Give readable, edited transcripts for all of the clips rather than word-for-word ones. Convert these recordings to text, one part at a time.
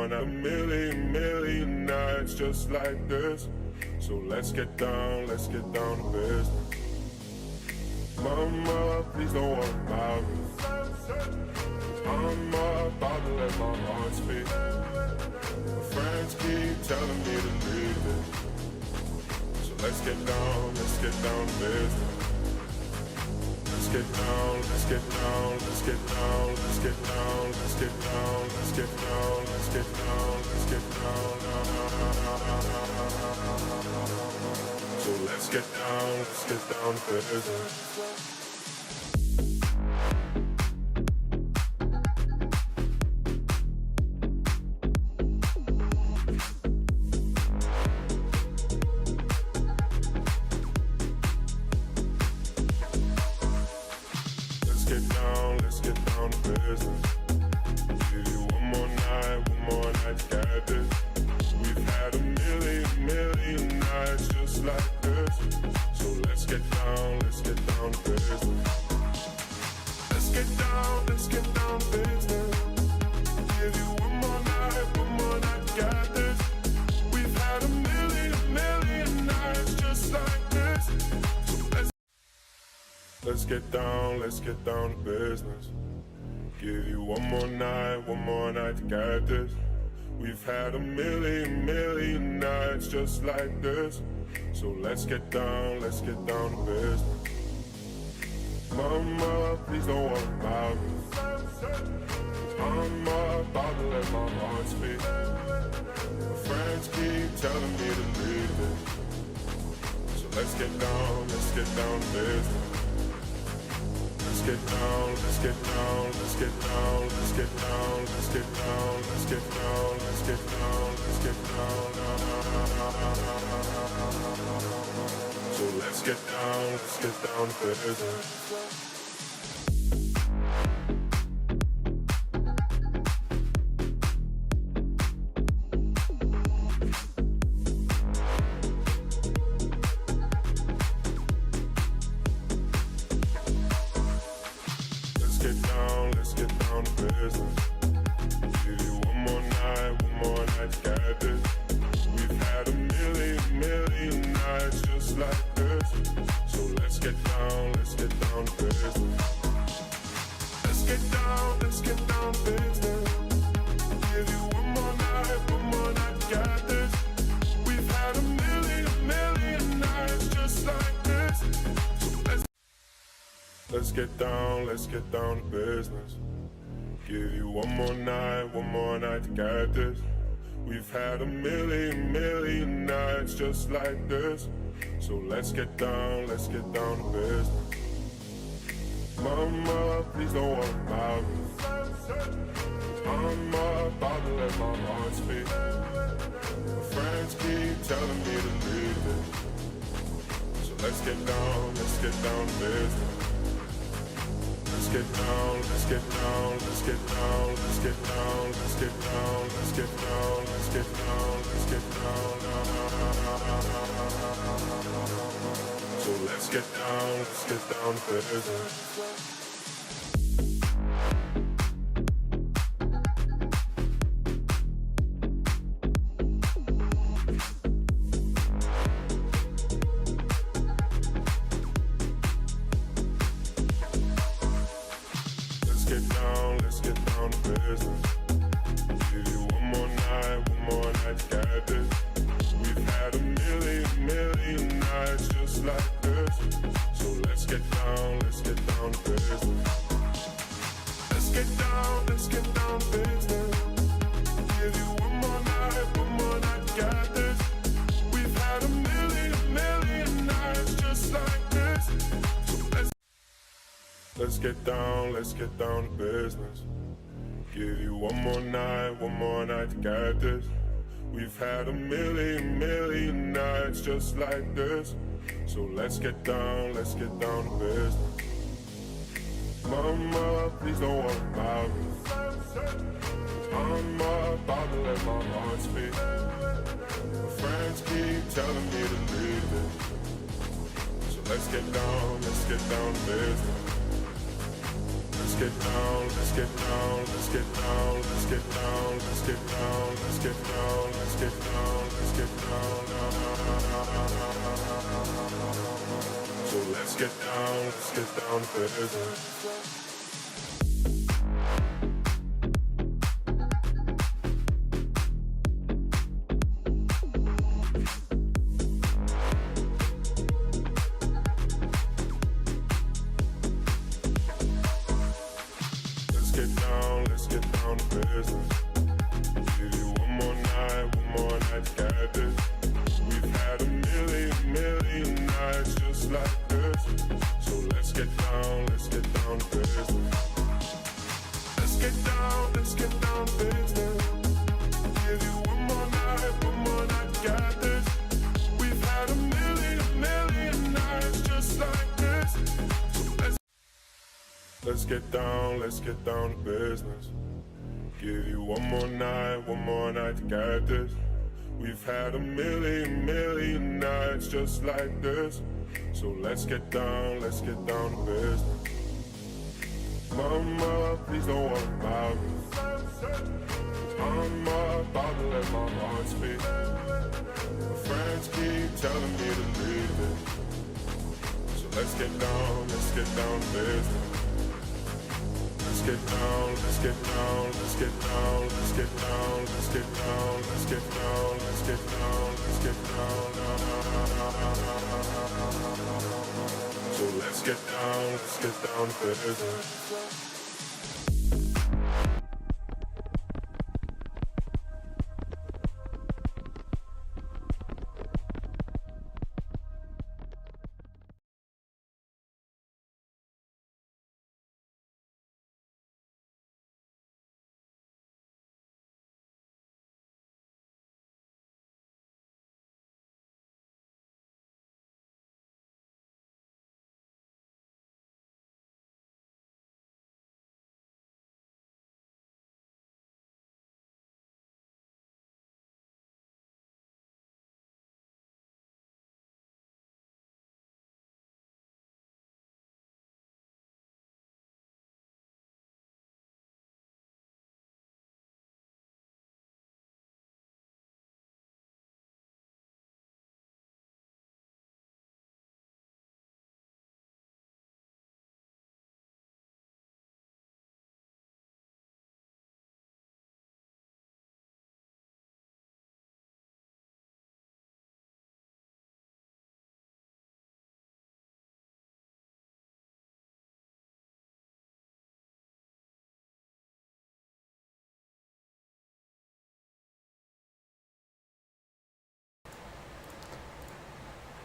more night, a million nights just like this. So let's get down to business. Mama, please don't worry about me. I'm about to let my heart speak. My friends keep telling me to leave it. So let's get down to business. Let's get down, let's get down, let's get down, let's get down, let's get down, let's get down, let's get down, let's get down. So let's get down to business. Let's get down to business. Give you one more night to get this. We've had a million nights just like this. So let's get down to business. Let's get down to business. Give you one more night to get this. We've had a million nights just like this. So let's get down to business. Give you one more night to get this. We've had a million nights just like this. So let's get down to business. Mama, please don't worry about me. I'm about to let my heart speak. My friends keep telling me to leave it. So let's get down to business. Let's get down, let's get down, let's get down, let's get down, let's get down, let's get down, let's get down, let's get down. So let's get down to business. Let's get down to business. Give you one more night to get this. We've had a million nights just like this. So let's get down to business. Let's get down to business. Give you one more night to get this. We've had a million nights just like this. So let's get down to business. Give you one more night to get this. We've had a million nights just like this. So let's get down to business. Mama, please don't worry about me. I'm about to let my heart speak. My friends keep telling me to leave it. So let's get down to business. Let's get down, let's get down, let's get down, let's get down, let's get down, let's get down, let's get down, let's get down. So let's get down to business. Let's get down to business. Give you one more night to get this. We've had a million nights just like this. So let's get down to business. Let's get down to business. Give you one more night to get this. We've had a million nights just like this. So let's get down to business. Give you one more night to get this. We've had a million nights just like this. So let's get down to business. Mama, please don't worry about me. I'm about to let my heart speak. My friends keep telling me to leave it. So let's get down to business. Let's get down, let's get down, let's get down, let's get down, let's get down, let's get down, let's get down, let's get down. So let's get down to business. Let's get down to business. Give you one more night to get this. We've had a million nights just like this. So let's get down to business. Let's get down to business. Give you one more night to get this. We've had a million nights just like this. So let's get down to business. Give you one more night to get this. We've had a million nights just like this. So let's get down to business. Mama, please don't worry about me. I'm about to let my heart speak. My friends keep telling me to leave it. So let's get down to business. Let's get down, let's get down, let's get down, let's get down, let's get down, let's get down, let's get down, let's get down. So let's get down to business.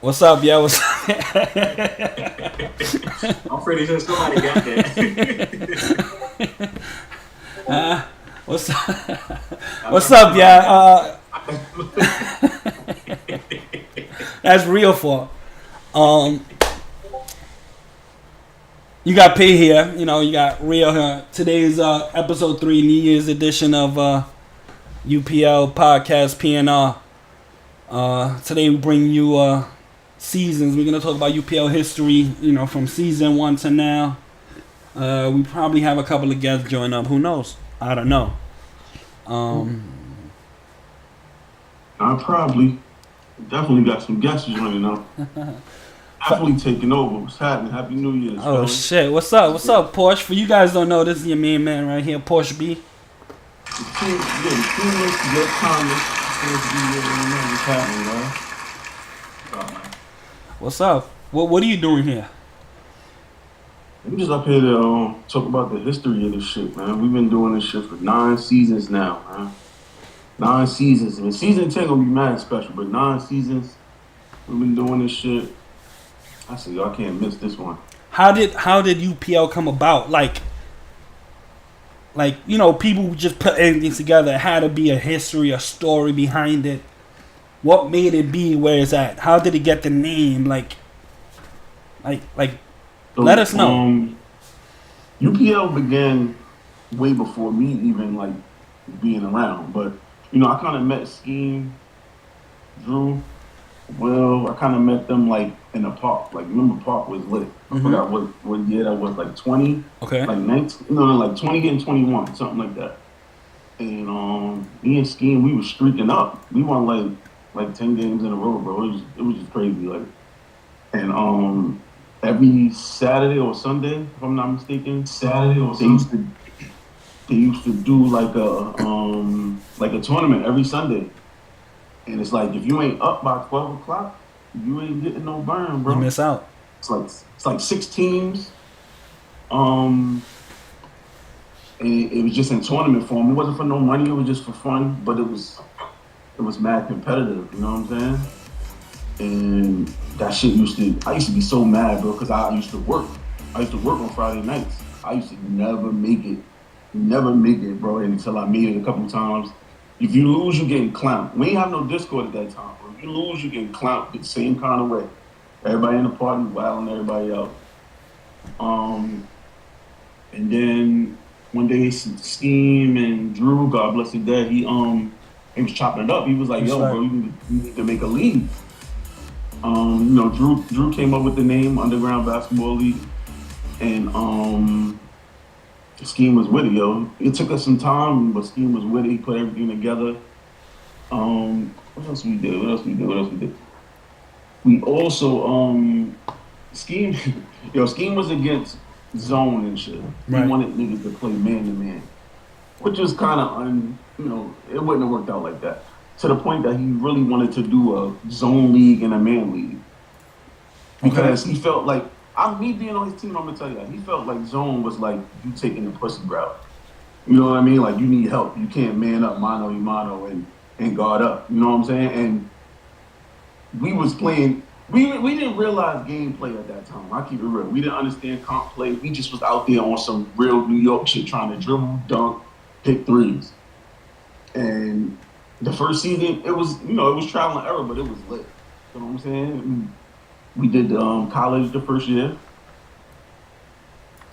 What's up, yo? What's up? I'm pretty sure somebody got that. What's up? What's up, y'all? That's real for. You got P here. You know, you got Real here. Today's episode 3, New Year's edition of UPL podcast PNR. Today we bring you seasons. We're gonna talk about UPL history. You know, from season 1 to now. We probably have a couple of guests join up. Who knows? I don't know. I definitely got some guests joining up. Definitely taking over. What's happening? Happy New Year's. Oh, fellas. shit. What's up? What's up, Porsche? For you guys don't know, this is your main man right here, Porsche B. The team looks good. Thomas. Supposed to be here. What's happening, man? What's up? What are you doing here? I'm just up here to talk about the history of this shit, man. We've been doing this shit for 9 seasons now, man. 9 seasons. And season 10 gonna be mad special, but 9 seasons we've been doing this shit. I said, y'all can't miss this one. How did UPL come about? Like you know, people just put anything together. It had to be a history, a story behind it. What made it be where it's at? How did it get the name? Like, So, let us know. UPL began way before me even like being around, but you know, I kind of met Scheme, Drew Well, I kind of met them like in a park. Like, remember, park was lit. I Mm-hmm. forgot what year that was. Like 20, Okay. like 19, no, like 20 and 21, something like that. And me and Scheme, we was streaking up. We won like 10 games in a row, bro. It was just crazy. Like, and every Saturday or Sunday, if I'm not mistaken, they used to do like a tournament every Sunday. And it's like if you ain't up by 12 o'clock, you ain't getting no burn, You bro. miss out. It's like 6 teams. Um, and it was just in tournament form. It wasn't for no money. It was just for fun. But it was mad competitive. You know what I'm saying? And that shit I used to be so mad, bro, because I used to work. I used to work on Friday nights. I used to never make it, bro, until I made it a couple times. If you lose, you getting clowned. We ain't have no Discord at that time, bro. If you lose, you getting clowned the same kind of way. Everybody in the party wilding everybody out. Um, and then one day, Scheme and Drew, God bless his dad, he was chopping it up. He was like, "Yo, Respect. bro, you need to make a league." Drew came up with the name Underground Basketball League, and Scheme was with it, yo. It took us some time, but Scheme was with it. He put everything together. What else we did? What else we did? We also Scheme, Scheme was against zone and shit. He Right. wanted niggas to play man to man, which was kind of it wouldn't have worked out like that. To the point that he really wanted to do a zone league and a man league. Okay. Because he felt like me being on his team. I'm gonna tell you that he felt like zone was like you taking the pussy route. You know what I mean? Like you need help. You can't man up mano y mano and guard up. You know what I'm saying? And we was playing. We didn't realize gameplay at that time. I keep it real. We didn't understand comp play. We just was out there on some real New York shit, trying to dribble, dunk, hit threes. And the first season, it was trial and error, but it was lit. You know what I'm saying? We did college the first year.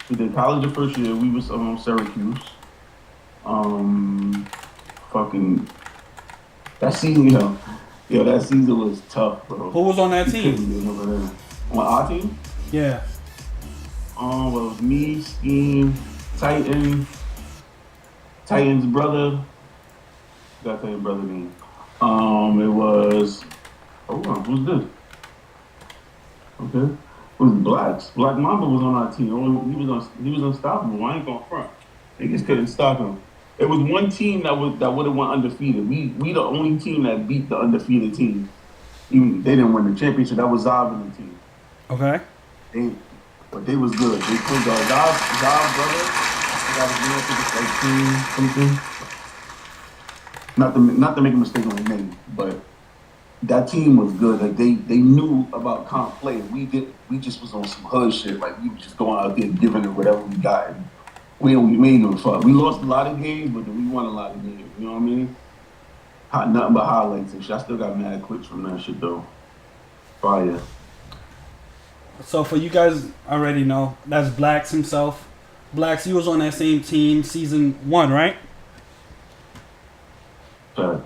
We did college the first year. We was Syracuse. Um, fucking that season, that season was tough, bro. Who was on that You team? couldn't get over there. On our team, Yeah. well, it was me, Scheme, Titan's brother. Gotta tell your brother name. It was. Hold on, who's this? Okay. It was Blacks. Black Mamba was on our team. He was unstoppable. I ain't gonna front. Niggas couldn't stop him. It was one team that would have went undefeated. We the only team that beat the undefeated team. Even they didn't win the championship. That was Zav and the team. Okay. They, but they was good. They put Zav brother. I forgot his name. I think it's like team something. Not to make a mistake on the name, but that team was good. Like they knew about comp play. We just was on some hood shit. Like we was just going out there giving it whatever we got. And we ain't no fuck. We lost a lot of games, but then we won a lot of games. You know what I mean? Nothing but highlights and shit. I still got mad clips from that shit though. Fire. So for you guys already know, that's Blacks himself. Blacks, you was on that same team season 1, right? Sorry.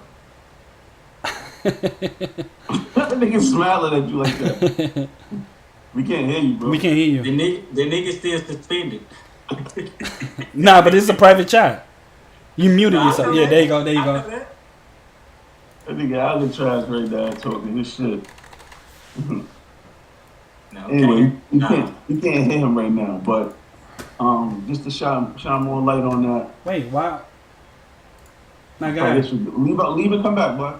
That nigga smiling at you like that. We can't hear you, bro. We can't hear The you. nigga still suspended. Nah, but it's a private chat. You muted Nah, I yourself. know Yeah, that. there you go. There you I know go. that. That nigga out of the trash right now talking his shit. No, Anyway, you nah. can't hear him right now, but just to shine more light on that. Wait, why? My Oh, guy. leave and come back, boy.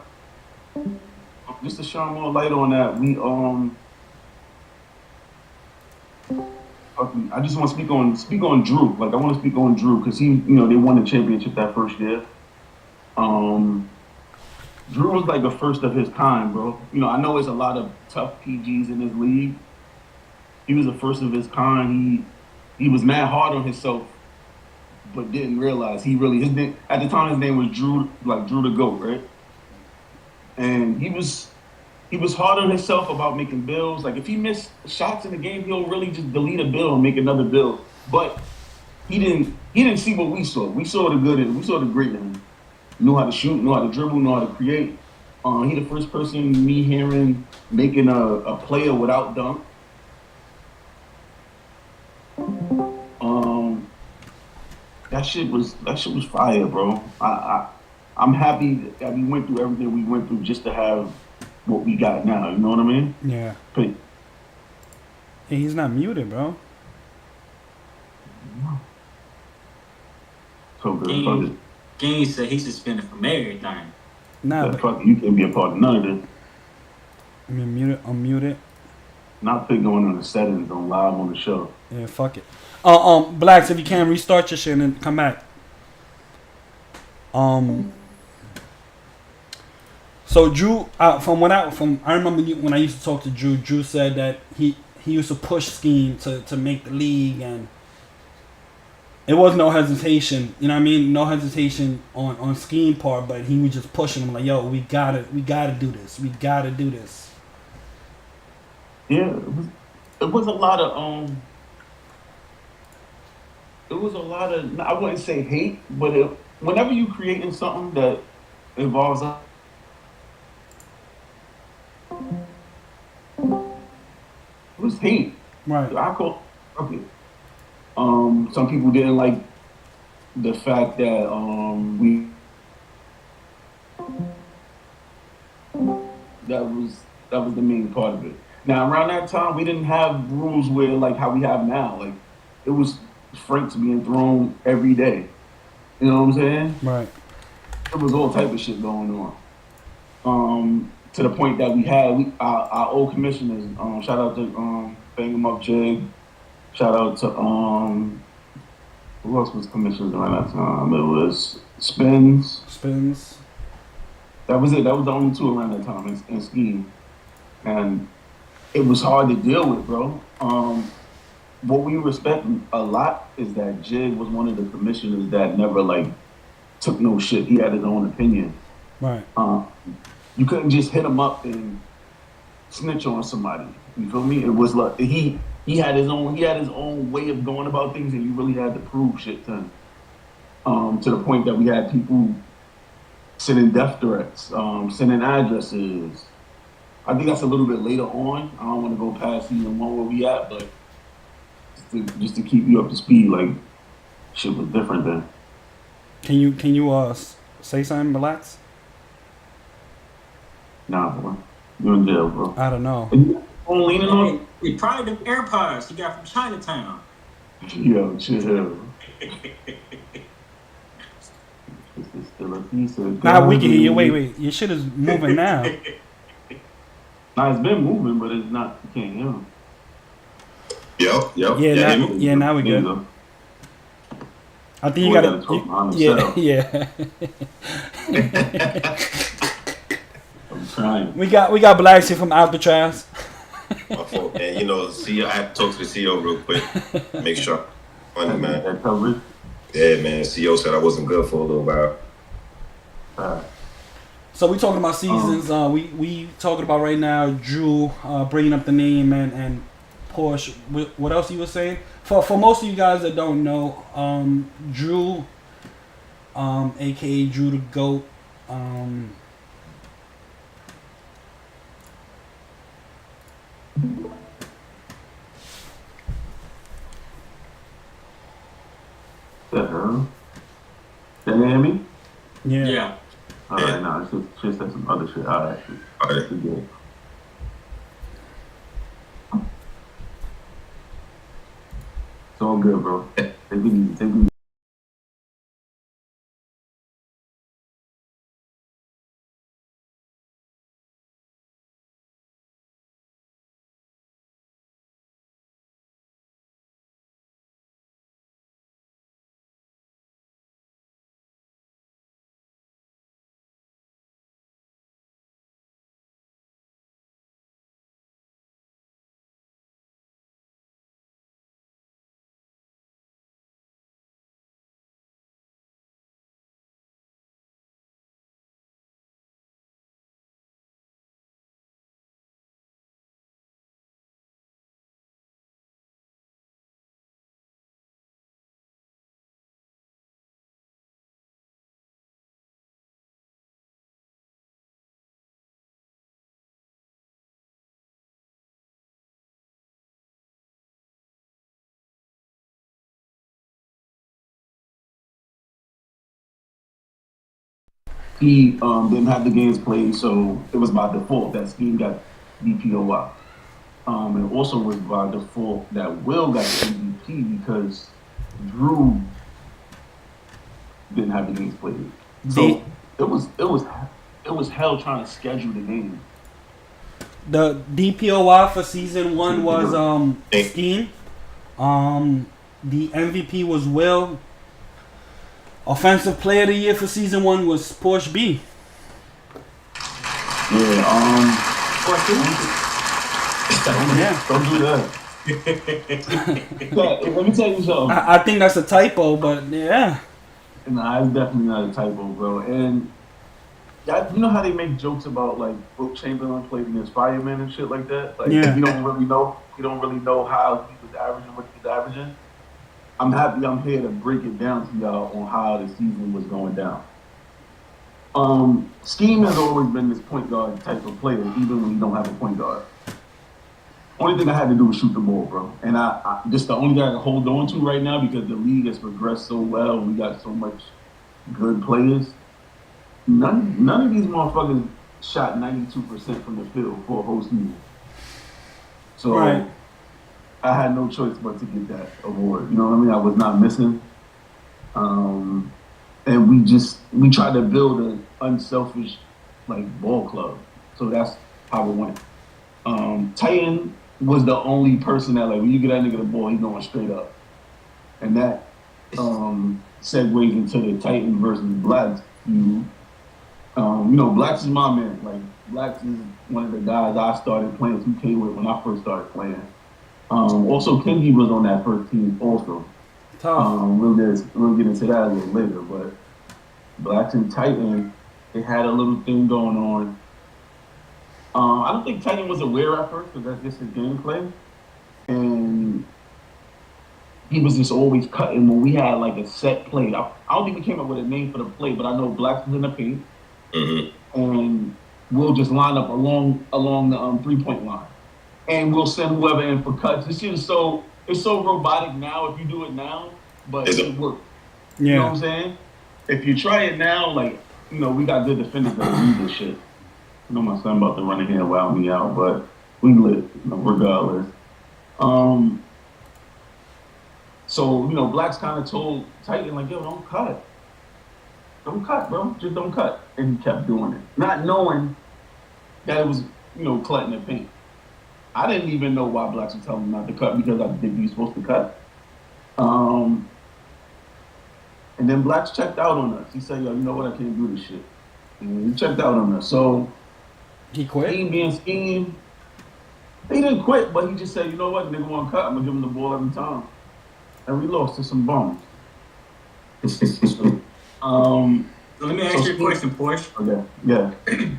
Just to shine more light on that, I just want to speak on Drew. Like I want to speak on Drew because they won the championship that first year. Drew was like a first of his kind, bro. I know there's a lot of tough PGs in this league. He was the first of his kind. He was mad hard on himself, but didn't realize his name at the time. His name was Drew, like Drew the Goat, right? And he was hard on himself about making bills. Like if he missed shots in the game, he'll really just delete a bill and make another bill. But he didn't see what we saw. We saw the good in him. We saw the great in him. Knew how to shoot, knew how to dribble, knew how to create. He the first person me hearing making a player without dunk. Um, that shit was fire, bro. I'm happy that we went through everything we went through just to have what we got now. You know what I mean? Yeah. But Hey, he's not muted, bro. so good. Fuck King, it. King said he's suspended from everything. Nah, That but fuck it. You can't be a part of none of this. I mean, mute it. Unmute it. Not pick going on the settings on live on the show. Yeah, fuck it. Blacks, if you can restart your shit and then come back. So Drew, from I remember when I used to talk to Drew. Drew said that he used to push scheme to make the league, and it was no hesitation. You know what I mean? No hesitation on scheme part, but he was just pushing him like, "Yo, we gotta do this. We gotta do this." Yeah, it was a lot of it was a lot of I wouldn't say hate, but whenever you creating something that involves it was hate. Right. I call okay. Some people didn't like the fact that we that was the main part of it. Now around that time we didn't have rules where like how we have now. Like it was Franks being thrown every day. You know what I'm saying? Right. There was all type of shit going on. To the point that our old commissioners. Shout out to Bang 'em Up Jig. Shout out to who else was commissioners around that time? It was Spins. Spins. That was it. That was the only two around that time in Scheme, and it was hard to deal with, bro. What we respect a lot is that Jig was one of the commissioners that never like took no shit. He had his own opinion. Right. You couldn't just hit him up and snitch on somebody. You feel me? It was like he had his own way of going about things, and you really had to prove shit to him. To the point that we had people sending death threats, sending addresses. I think that's a little bit later on. I don't want to go past season one where we at, but just to keep you up to speed, like shit was different then. Can you say something, relax? Nah, boy, you're in jail, bro. I don't know. And you on leaning Hey, on? he probably them AirPods he got from Chinatown. Yo, chill. This is still a piece of Nah, we can hear you. garbage. Wait. Your shit is moving now. Nah, it's been moving, but it's not. You can't hear him. Yep. Yeah, Yeah, now, yeah, now we There you good. go. I think you Boy gotta. gotta talk behind Yeah, himself. yeah. I'm trying. We got Blacks here from Alcatraz. My fault. And CEO, I have to talk to the CEO real quick. Make sure I'm on it, man. That coverage. Yeah, man. CEO said I wasn't good for a little while. So we talking about seasons. We talking about right now. Drew bringing up the name and Porsche. What else you were saying? For most of you guys that don't know, Drew, aka Drew the Goat. That her. Can you hear me? Yeah. Yeah. All right, nah, it's just that some other shit. All right, All right. we good. It's all good, bro. Take it easy. Take it easy. he didn't have the games played, so it was by default that Scheme got DPOY. And also was by default that Will got the MVP because Drew didn't have the games played. The So it was hell trying to schedule the game. the DPOY for season 1 was Scheme. The MVP was Will. Offensive Player of the Year for season 1 was Porsche B. Yeah, Yeah. don't do that. Yeah, let me tell you something. I think that's a typo, but yeah. Nah, it's definitely not a typo, bro. And you know how they make jokes about like Wilt Chamberlain played against Fireman and shit like that. Like Yeah. you don't really know how he was averaging what he was averaging. I'm happy I'm here to break it down to y'all on how the season was going down. Scheme has always been this point guard type of player, even when you don't have a point guard. Only thing I had to do was shoot the ball, bro. And I just the only guy I can hold on to right now because the league has progressed so well. We got so much good players. None of these motherfuckers shot 92% from the field for a whole season. So Right. I had no choice but to get that award. You know what I mean? I was not missing. And we tried to build an unselfish like ball club. So that's how it went. Titan was the only person that like when you get that nigga the ball, he's going straight up. And that segues into the Titan versus Blacks feud. Blacks is my man. Like Blacks is one of the guys I started playing 2K with when I first started playing. Also Kenji was on that first team also. Tough. We'll get into that a little later, but Blacks and Titan, they had a little thing going on. I don't think Titan was aware at first because that's just his gameplay, and he was just always cutting when we had like a set play. I don't think we came up with a name for the play, but I know Blacks was in the paint, and we'll just line up along the 3-point line, and we'll send whoever in for cuts. This shit is so robotic now. If you do it now, but it works. Yeah. You know what I'm saying? If you try it now, like we got good defenders that read this shit. I know my son about to run in here and wow me out, but we lit, regardless. So, Blacks kind of told Titan, like, yo, don't cut. Don't cut, bro. Just don't cut. And he kept doing it. Not knowing that it was, cutting the paint. I didn't even know why Blacks were telling him not to cut because I think he was supposed to cut. And then Blacks checked out on us. He said, yo, you know what? I can't do this shit. And he checked out on us. So, He quit? Scheme being Scheme, he didn't quit, but he just said, you know what, nigga want to cut, I'm going to give him the ball every time. And we lost to some bums. Let me ask you a question, Porsche. Okay, yeah.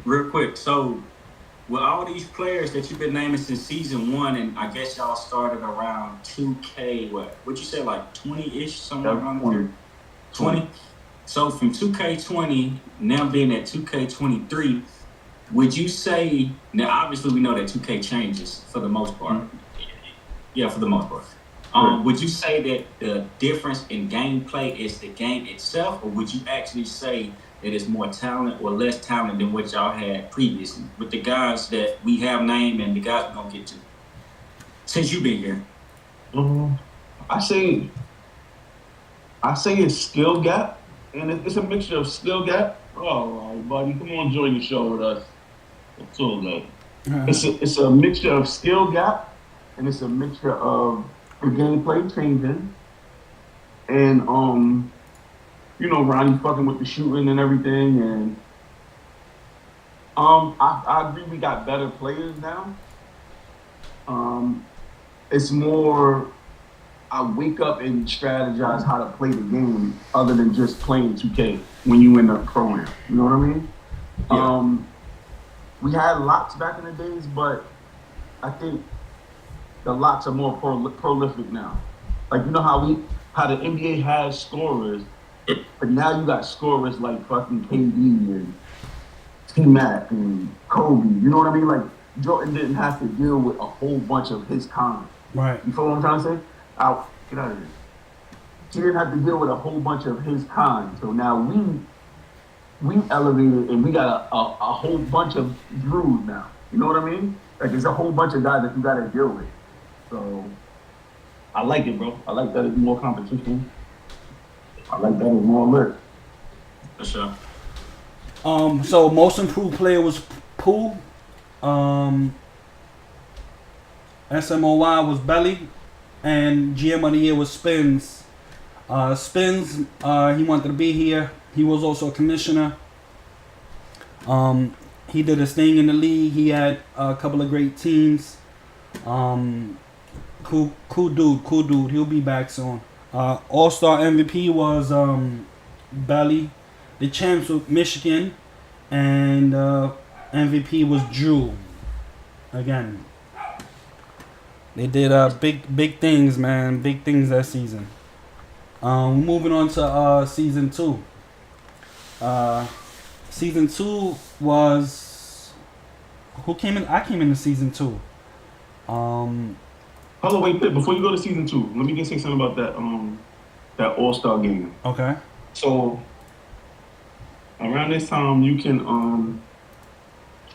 Real quick. So, with all these players that you've been naming since season 1, and I guess y'all started around 2K, what'd you say, like 20-ish, somewhere around there? 20? So, from 2K20, now being at 2K23, would you say, now obviously we know that 2K changes for the most part. Yeah, for the most part. Would you say that the difference in gameplay is the game itself, or would you actually say that it's more talent or less talent than what y'all had previously with the guys that we have named and the guys we're going to get to since you've been here? I say it's skill gap, and it's a mixture of skill gap. Oh, buddy, come on, join the show with us. It's all good. It's a mixture of skill gap, and it's a mixture of the gameplay changing, and Ronnie fucking with the shooting and everything, and I agree we got better players now. It's more I wake up and strategize how to play the game other than just playing 2K when you in the program. You know what I mean? Yeah. We had locks back in the days, but I think the locks are more prolific now. Like, you know how the NBA has scorers, but now you got scorers like fucking KD and T-Mac and Kobe. You know what I mean? Like, Jordan didn't have to deal with a whole bunch of his kind. Right. You feel what I'm trying to say? Get out of here. He didn't have to deal with a whole bunch of his kind. So now we elevated and we got a whole bunch of Drews now. You know what I mean? Like there's a whole bunch of guys that you got to deal with. So I like it, bro. I like that it's more competition. I like that it's more alert. For sure. So most improved player was Poole. SMOY was Belly, and GM of the year was Spins. Spins, he wanted to be here. He was also a commissioner. He did his thing in the league. He had a couple of great teams. Cool dude. He'll be back soon. All-Star MVP was Belly. The champs were Michigan, and MVP was Drew. Again, they did big things, man. Big things that season. Moving on to season 2. Season 2 was who came in? I came into season 2. Hold on, wait, before you go to season 2, let me just say something about that All-Star game. Okay. So around this time, you can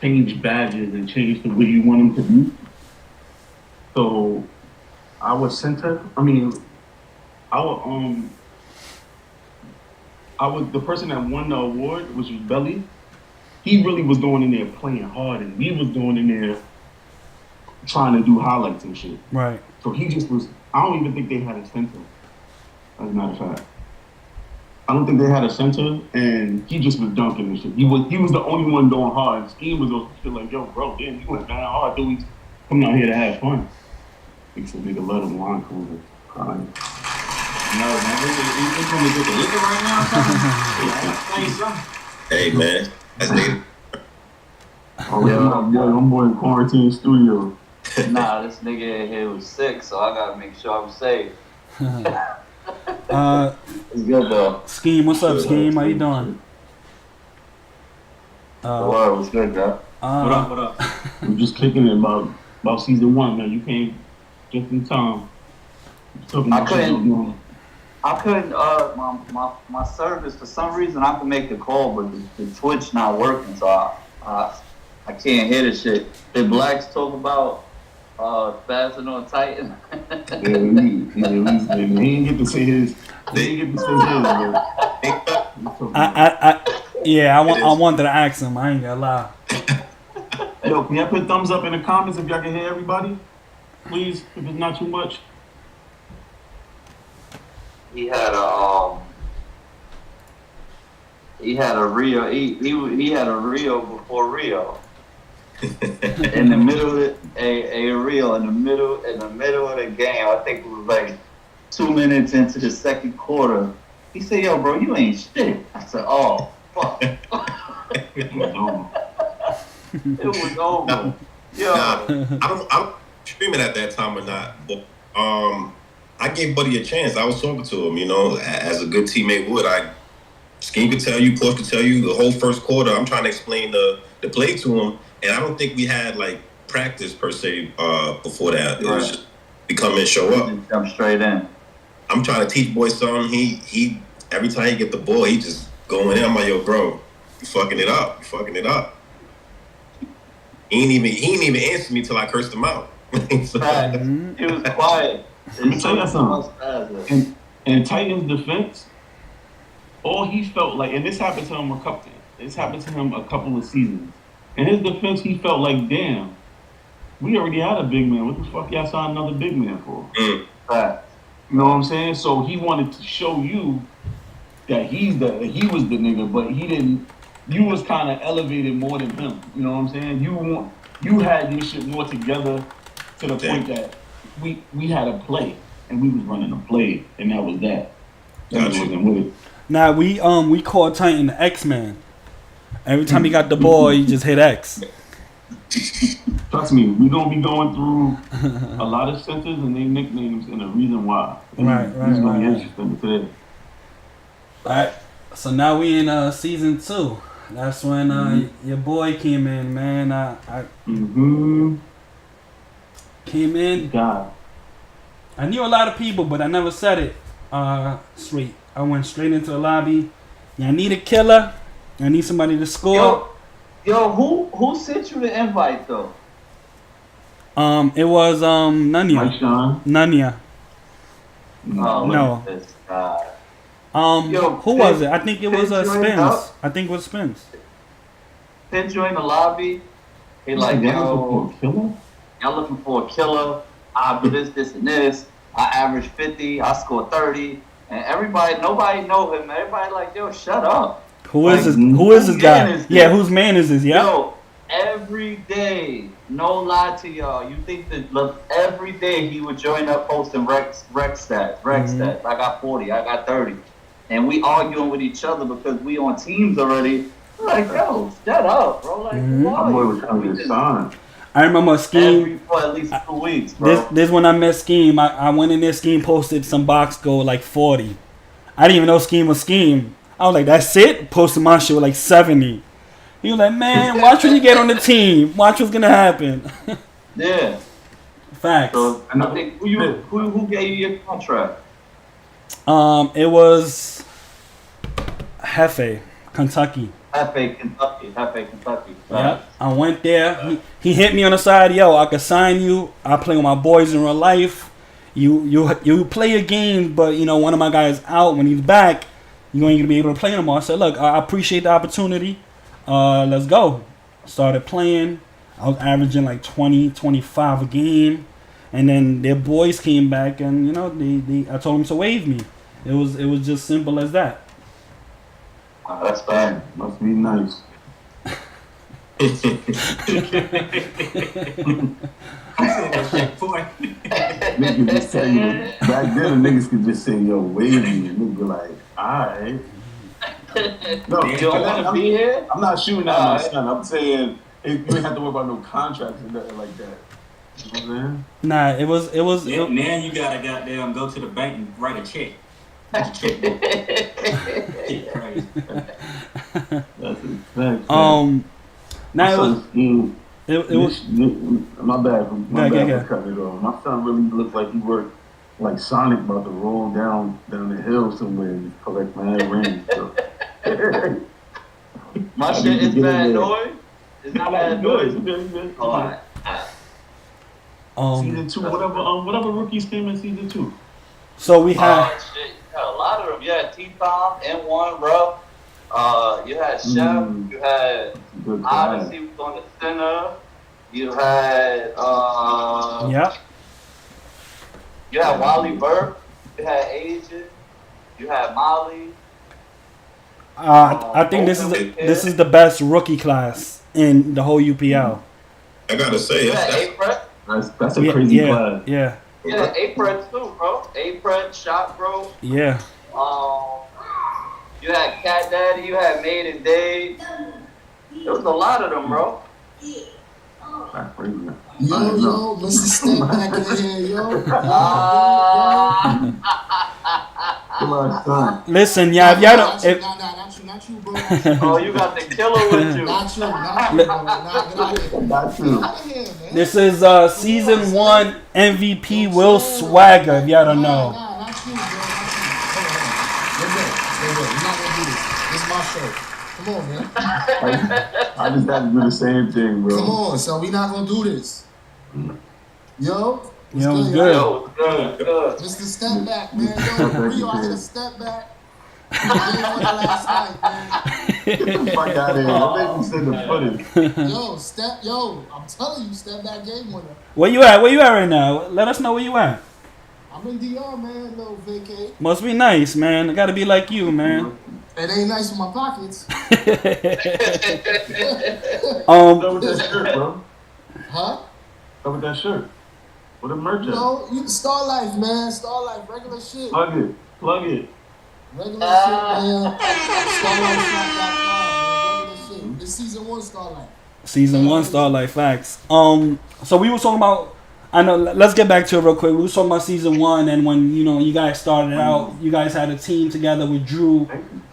change badges and change the way you want them to be. So our center, the person that won the award, which was Belly, he really was going in there playing hard, and we was going in there trying to do highlights and shit. Right. So he just was. I don't even think they had a center. As a matter of fact, I don't think they had a center, and he just was dunking and shit. He was the only one doing hard. Scheme was shit like, yo, bro, damn, you went down hard, dude. We coming out here to have fun. He said, nigga, let him line cooler. Crying. No, man, you want me to get the liquor right now or something? Hey, man. That's nigga. Oh, yeah, I'm boy in quarantine studio. Nah, this nigga in here was sick, so I gotta make sure I'm safe. It's good though. Scheme, what's up, Scheme? How you doing? What's good, bro? What up? I'm just kicking it about season 1, man. You came just in time. I couldn't, my service, for some reason, I can make the call, but the Twitch not working, so I can't hear the shit. Did Blacks talk about Fasten on Titan? He didn't get to say his. I wanted to ask him. I ain't gonna lie. Yo, can y'all put thumbs up in the comments if y'all can hear everybody? Please, if it's not too much. He had a Rio. He had a Rio before Rio. In the middle of a Rio in the middle of the game. I think it was like 2 minutes into the second quarter. He said, "Yo, bro, you ain't shit." I said, "Oh, fuck." It was over. Yo, I don't stream it at that time or not, but I gave Buddy a chance. I was talking to him, as a good teammate would. Scheme could tell you, Porsche could tell you the whole first quarter. I'm trying to explain the play to him, and I don't think we had like practice per se before that. It was just we come in, show up, jump straight in. I'm trying to teach boy something. He every time he get the ball, he just going in. I'm like, yo, bro, you fucking it up. He ain't even answer me till I cursed him out. So, it was quiet. Let me tell you something. In Titans' defense, all he felt like, and this happened to him a couple of seasons. In his defense, he felt like, damn, we already had a big man. What the fuck y'all signed another big man for? Right. You know what I'm saying? So he wanted to show you that he was the nigga, but he didn't. You was kind of elevated more than him. You know what I'm saying? You had this shit more together to the point that we had a play and we was running a play, and that was that. Wasn't with it. Nah, we called Titan the X-Man. Every time he got the ball, he just hit X. Trust me, we're gonna be going through a lot of centers and their nicknames and the reason why. Right. It's gonna be interesting today. Alright, so now we in season 2. That's when your boy came in, man. I came in. God. I knew a lot of people, but I never said it straight. I went straight into the lobby. Y'all need a killer? I need somebody to score. Yo, who sent you the invite though? It was Mike Nanya. Sean. Nanya. Oh, No. this guy. Who was it? I think it was Finn joined Spence. up. I think it was Spence. Finn joined the lobby. He like, yo, killer. y'all looking for a killer. I do this, and this. I average 50. I score 30. And nobody know him. Everybody like, yo, shut up. Who is this? Like, Who is this whose guy? man is this? Yeah, whose man is this? Yeah. Yo, every day, no lie to y'all. You think that every day he would join up posting rec stats. I got 40. I got 30. And we arguing with each other because we on teams already. We're like, yo, shut up, bro. Like, My boy was trying to get signed. I remember Scheme. for at least 2 weeks, bro. This when I met Scheme. I went in there. Scheme posted some box score like 40. I didn't even know Scheme was Scheme. I was like, that's it? Posted my shit with like 70. He was like, man, watch when you get on the team. Watch what's gonna happen. Yeah. Facts. So I think who gave you your contract? It was Hefe, Kentucky. Hefe, Kentucky. Yeah, I went there. He hit me on the side. Yo, I could sign you. I play with my boys in real life. You play your games, but you know one of my guys out. When he's back, you ain't gonna be able to play anymore. I said, look, I appreciate the opportunity. Let's go. Started playing. I was averaging like 20, 25 a game, and then their boys came back, and you know I told them to waive me. It was just simple as that. That's bad. Must be nice. Niggas just tell you, back then the niggas could just say, yo, wave me, and niggas be like, alright. No, You don't want to be here? I'm not shooting at my son. I'm saying you ain't have to worry about no contracts and nothing like that. You know what I'm saying? Nah, it was. Now you gotta goddamn go to the bank and write a check. Crazy. That's a fact. Now it was. My bad for Yeah. cutting it off. My son really looks like he worked like Sonic about to roll down the hill somewhere and collect my rings. So. My shit is bad noise. It's not bad noise. Good. All right. Season 2, whatever rookies came in season 2. So we had. Shit, you had a lot of them. You had T-Tom, N1, bro. You had Chef. You had Odyssey was on the center. You had Yep. You had Wally Burke. You had Asian. You had Molly. I think this is the best rookie class in the whole UPL. I gotta say, You had Apron. That's a crazy class. Yeah. You had Apron too, bro. Apron, Shot Bro. Yeah. You had Cat Daddy. You had Made and Dave. There was a lot of them, bro. That's crazy. Yo, Mr. Step back in here, yo. Come on, son. Listen, yeah, if y'all don't. Not you, bro. Oh, you got the killer with you. Not you, bro. Nah, Not get you. out of here, man. This is season 1 MVP Will Swagger. If y'all don't know. Nah, not you, bro. Hold on. We're not gonna do this. This is my show. Come on, man. I just had to do the same thing, bro. Come on, so we not gonna do this. Yo. Yeah, it was y'all? good. Yo, good. Mr. Step Back, man. Yo, Rio, I hit a step back. I did one last night, man. Get the fuck out of here. That made me send the footage. I'm telling you, Step Back game winner. Where you at? Where you at right now? Let us know where you at. I'm in DR, man. Little vacay. Must be nice, man. I gotta be like you, man. It ain't nice for my pockets. What's up with that shirt, bro? Huh? What's up with that shirt? What a merch at? You Star Life, man. Star Life, regular shit. Plug it. Regular shit, man. StarLifeShop.com, man. Regular shit. It's season 1 Star Life. Season 1 Starlight Facts. So we were talking about. I know. Let's get back to it real quick. We were talking about season 1, and when you guys started out, you guys had a team together with Drew.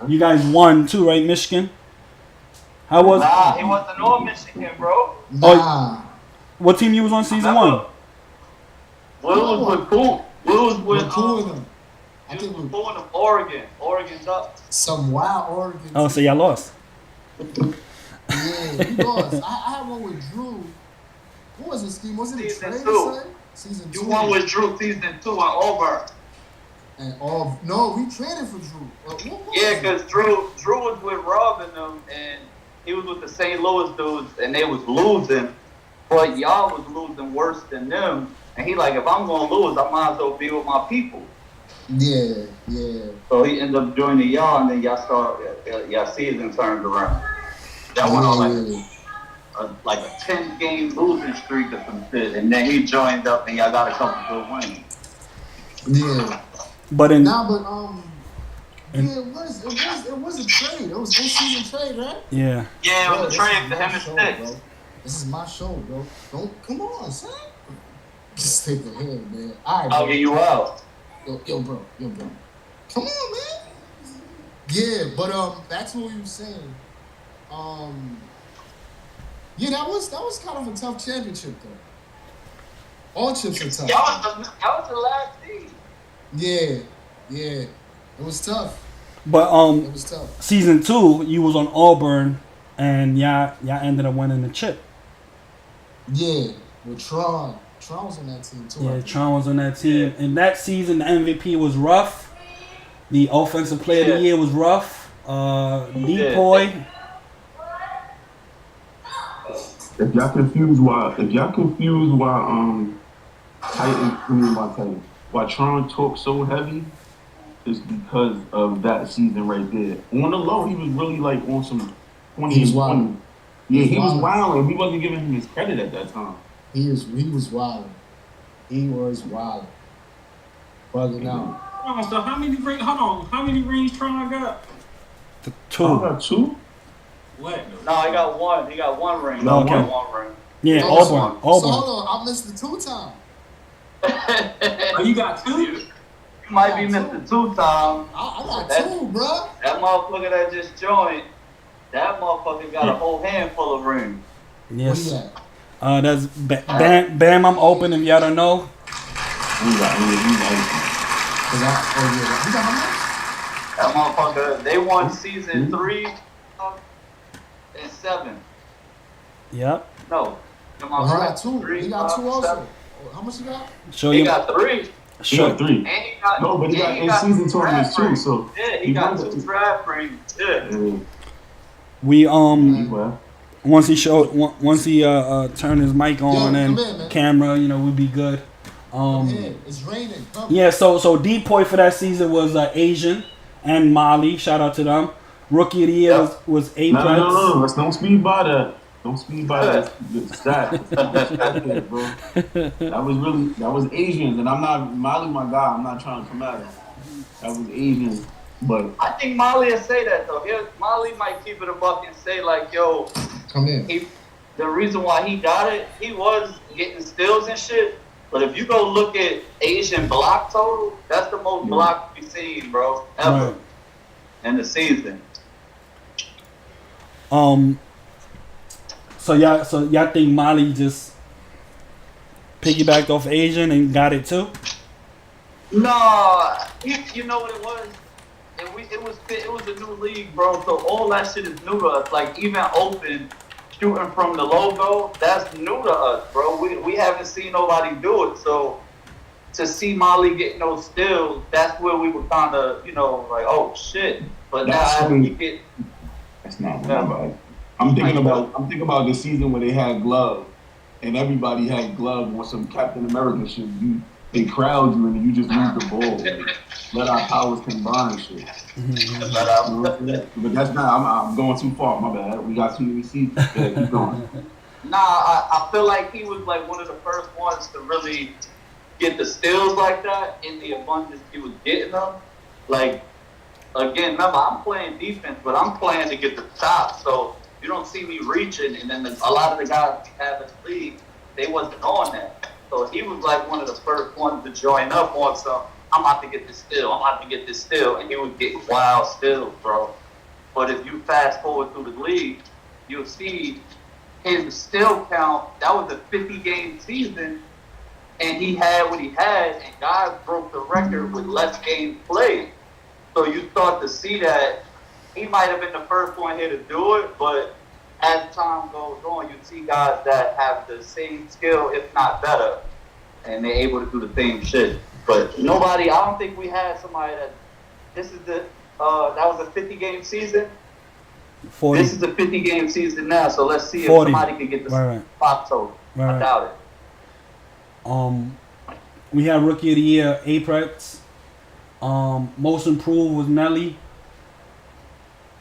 You guys won too, right, Michigan? How was? Nah, he wasn't on Michigan, bro. Nah. What team you was on season 1? Will was with Cool. Will was with We're cool with them. I He think was we're pulling them Oregon. Oregon's up. some wild Oregon. Oh, so y'all lost. Yeah, we lost. I had one with Drew. What was the scheme? Was it a Season trade? 2. Season You 2. won with Drew season 2 in Auburn. And all no, we traded for Drew. What was Yeah, it? because Drew was with Rob and them, and he was with the St. Louis dudes, and they was losing, but y'all was losing worse than them. And he like, if I'm gonna lose, I might as well be with my people. Yeah. So he ended up joining y'all, and then y'all season turned around. That went on like a 10-game losing streak or some shit, and then he joined up, and y'all got a couple good wins. Yeah. But it was a trade. It was in-season trade, right? Yeah. Yeah, it was a trade for him and Sticks. Bro. This is my show, bro. Don't come on, son. Just take the head, man. All right, bro. I'll get you out. Yo, bro. Come on, man. Yeah, but back to what you were saying. Yeah, that was kind of a tough championship though. All chips are tough. That was the last team. Yeah, it was tough. But it was tough. Season 2, you was on Auburn, and y'all ended up winning the chip. Yeah, with Tron. Tron was on that team too. Yeah, Tron was on that team. And that season, the MVP was rough. The Offensive Player of the Year was rough. Depoy. If y'all confused why why Tron talked so heavy, is because of that season right there. On the low, he was really like on some 20 and 20. Yeah, he was wild, and we wasn't giving him his credit at that time. He was wild. He was wild. Bugging out. So how many rings? Hold on, how many rings Tron got? 2. I got 2. What? No, I got 1. He got 1 ring. No, okay. One ring. Yeah, Auburn. So hold on, I missed the 2 time. Oh, you got 2? You might be missing 2 times. I got 2, bro. That motherfucker that just joined, that motherfucker got a whole handful of rings. Yes. That's Bam. I'm open if y'all don't know. That motherfucker, they won season 3 and 7. Yep. No. He got 2. He got 2 also. 7. How much you got? He got 3. He got 3. And he got, no, but he got in season tournaments too. So yeah, he got 2 draft rings. Yeah. We once he turned his mic on and camera, we'd be good. It's raining. Yeah, so Depoy for that season was Asian and Molly. Shout out to them. Rookie of the year was Apex. No. Let's don't speed by that. Don't speed by that stat. Bro. That was Asians, and I'm not Molly, my guy. I'm not trying to come at him. That was Asians, but I think Molly will say that though. Molly might keep it a buck and say like, "Yo, come in." The reason why he got it, he was getting steals and shit. But if you go look at Asian block total, that's the most block we've seen, bro, ever in the season. So y'all think Molly just piggybacked off Asian and got it too? No, you know what it was? It was a new league, bro. So all that shit is new to us. Like even open shooting from the logo, that's new to us, bro. We haven't seen nobody do it. So to see Molly getting those steals, that's where we were kind of, like, oh shit. But now you get. That's not bad. I'm thinking about the season where they had Glove, and everybody had Glove on some Captain America shit. They crowd you and you just lose the ball. Like, let our powers combine shit. But that's not. I'm going too far. My bad. We got too many seasons. Yeah, keep going. Nah, I feel like he was like one of the first ones to really get the steals like that in the abundance he was getting them. Like, again, remember, I'm playing defense, but I'm playing to get the top. So you don't see me reaching, and then a lot of the guys we have in the league, they wasn't on that. So he was like one of the first ones to join up on some, I'm about to get this steal, and he was getting wild steals, bro. But if you fast forward through the league, you'll see his steal count, that was a 50-game season, and he had what he had, and guys broke the record with less games played. So you start to see that he might have been the first one here to do it, but as time goes on, you see guys that have the same skill, if not better, and they're able to do the same shit. But nobody, I don't think we had somebody that. This is the that was a 50-game season. 40. This is a 50-game season now, so let's see if 40. somebody can get the Right. spot total. Right. I doubt it. We had Rookie of the Year, Apex. Most improved was Nelly.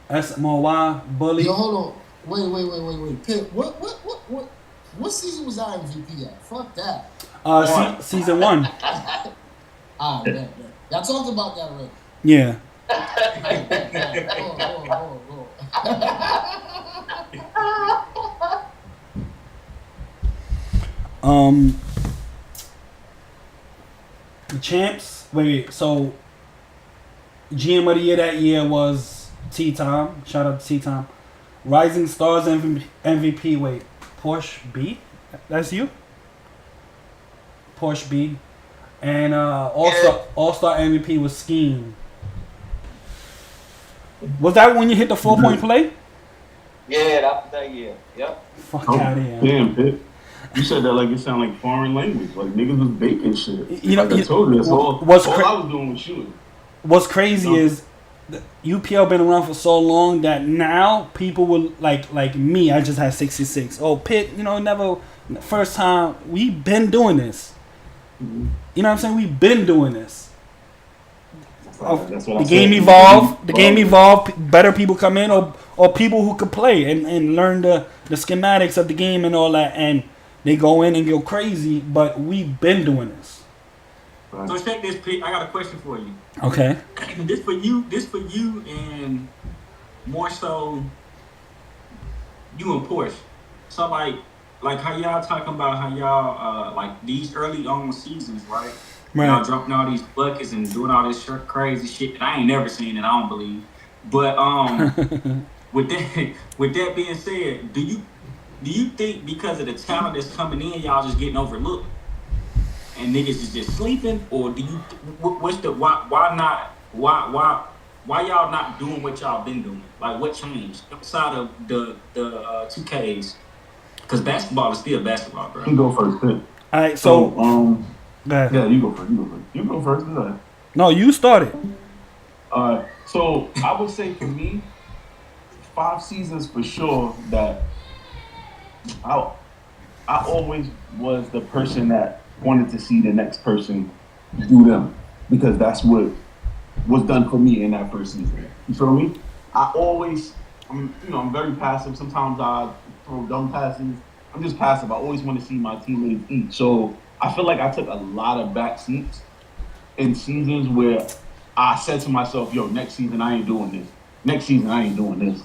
SMOY, Bully. Yo, hold on. Wait. Pip, what season was our MVP at? Fuck that. Season 1. Ah, man. Y'all talked about that already. Yeah. The champs. Wait. So GM of the year that year was T Time. Shout out to T Time. Rising Stars MVP. Wait. Porsche B. That's you. Porsche B. And All-Star MVP was Scheme. Was that when you hit the 4-point play? Yeah, that was that year. Yep. Fuck out of here. Damn, Pip. You said that like it sounded like foreign language. Like niggas was baking shit. You know, like I told you, that's all I was doing was shooting. What's crazy is the UPL been around for so long that now people will like me. I just had 66. Oh, Pitt, never first time. We been doing this. Mm-hmm. You know what I'm saying? We've been doing this. That's what the game evolved. The game evolved. Better people come in, or people who could play and learn the schematics of the game and all that, and they go in and go crazy. But we've been doing this. Right. So check this, Pete. I got a question for you. Okay. This for you, and more so you and Porsche. So like how y'all talking about how y'all like these early on seasons, right? Right. Y'all dropping all these buckets and doing all this crazy shit that I ain't never seen and I don't believe. But with that being said, do you think because of the talent that's coming in, y'all just getting overlooked and niggas is just sleeping, or do you what's the why y'all not doing what y'all been doing? Like what changed outside of the 2Ks? Because basketball is still basketball, bro. You go first, Pip. All right. So yeah, you go first. You go first. Go ahead. No, you started. So I would say for me, 5 seasons for sure that I always was the person that wanted to see the next person do them because that's what was done for me in that first season. You feel me? I'm very passive. Sometimes I throw dumb passes. I'm just passive. I always want to see my teammates eat. So I feel like I took a lot of back seats in seasons where I said to myself, yo, next season I ain't doing this. Next season I ain't doing this.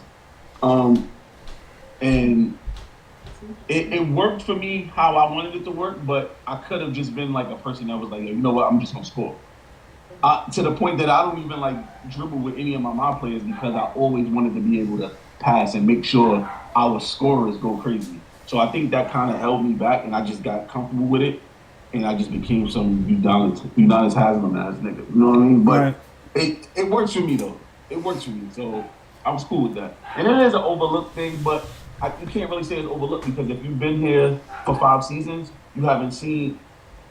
And it worked for me how I wanted it to work, but I could have just been like a person that was like, you know what, I'm just going to score. To the point that I don't even like dribble with any of my players because I always wanted to be able to pass and make sure our scorers go crazy. So I think that kind of held me back, and I just got comfortable with it, and I just became some Udonis Haslam ass nigga. You know what I mean? But it works for me though. It works for me, so I was cool with that. And it is an overlooked thing, but you can't really say it's overlooked because if you've been here for 5 seasons, you haven't seen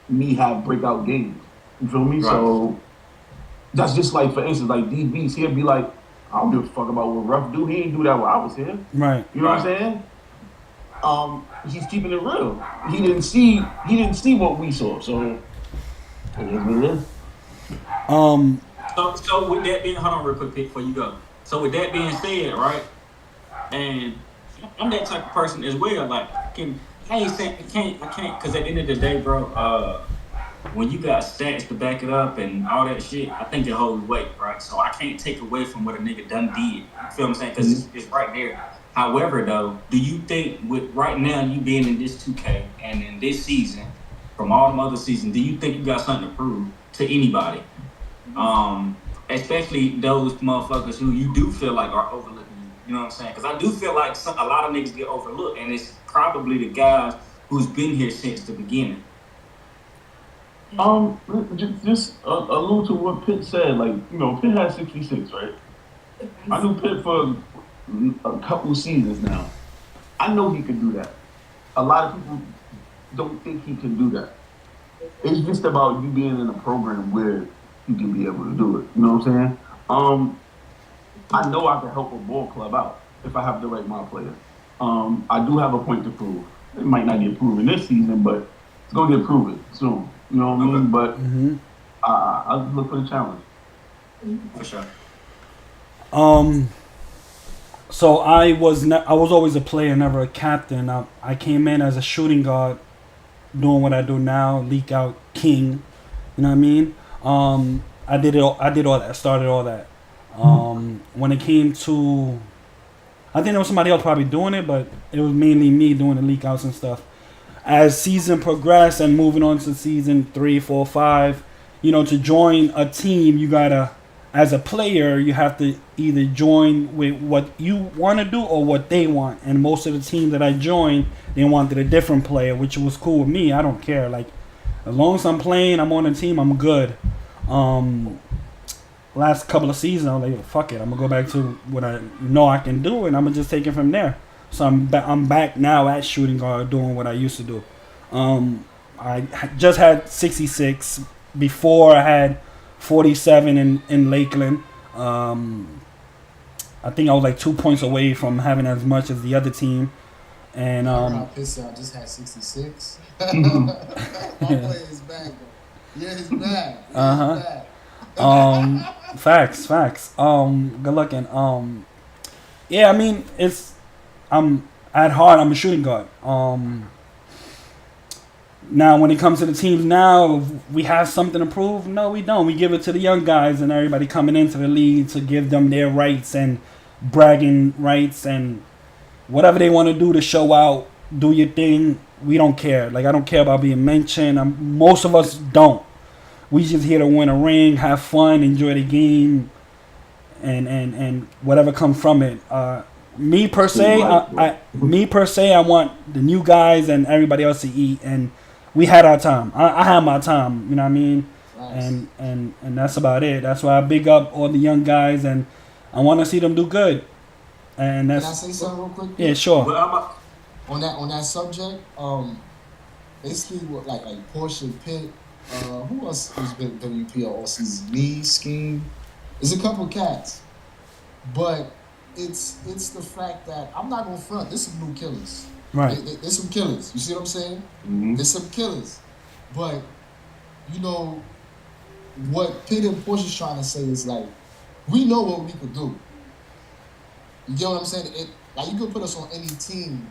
me have breakout games. You feel me? Right. So that's just like, for instance, like DB's he'll be like, I don't give a fuck about what Ruff do. He ain't do that while I was here. Right. You know what I'm saying? He's keeping it real. He didn't see what we saw. So it is what it is. So with that being, hold on real quick before you go. So with that being said, right, and I'm that type of person as well. Like I can't, because at the end of the day, bro, when you got stats to back it up and all that shit, I think it holds weight, right? So I can't take away from what a nigga done did. You feel what I'm saying? Because it's right there. However, though, do you think with right now you being in this 2K and in this season, from all them other seasons, do you think you got something to prove to anybody? Especially those motherfuckers who you do feel like are overlooking you. You know what I'm saying? Because I do feel like a lot of niggas get overlooked, and it's probably the guys who's been here since the beginning. Just allude to what Pitt said. Like, Pitt had 66, right? I knew Pitt for a couple seasons now. I know he could do that. A lot of people don't think he can do that. It's just about you being in a program where you can be able to do it. You know what I'm saying? I know I can help a ball club out if I have the right my player. I do have a point to prove. It might not get proven this season, but it's gonna get proven soon. You know what I mean? But I'll look for the challenge. For sure. So I was always a player, never a captain. I came in as a shooting guard, doing what I do now, leak out king. You know what I mean? I did all that. Started all that. When it came to, I think there was somebody else probably doing it, but it was mainly me doing the leak outs and stuff. As season progressed and moving on to season 3, 4, 5, to join a team, you gotta, as a player, you have to either join with what you want to do or what they want. And most of the teams that I joined, they wanted a different player, which was cool with me. I don't care. Like, as long as I'm playing, I'm on the team, I'm good. Last couple of seasons, I was like, fuck it, I'm gonna go back to what I know I can do, and I'm gonna just take it from there. So I'm back now at shooting guard, doing what I used to do. I just had 66. Before I had 47 in Lakeland. I think I was like 2 points away from having as much as the other team. And I just had 66. My player is back though. Yeah, he's back. Facts. Good looking. Yeah, I mean, I'm at heart, I'm a shooting guard. Now, when it comes to the teams now, we have something to prove? No, we don't. We give it to the young guys and everybody coming into the league to give them their rights and bragging rights and whatever they want to do to show out, do your thing. We don't care. Like, I don't care about being mentioned. Most of us don't. We just here to win a ring, have fun, enjoy the game, and whatever comes from it. Me per se, I want the new guys and everybody else to eat, and we had our time. I had my time, you know what I mean? Nice. And that's about it. That's why I big up all the young guys, and I want to see them do good. And that's. Can I say something real quick? Yeah, sure. On that subject, basically, like Porsche, Pitt, who else has been WPL all season? Me, Scheme. There's a couple cats, but it's the fact that I'm not gonna front. There's some new killers. Right. There's some killers. You see what I'm saying? Mm-hmm. There's some killers. But, what Pitt and Portia's trying to say is like, we know what we could do. You get what I'm saying? You could put us on any team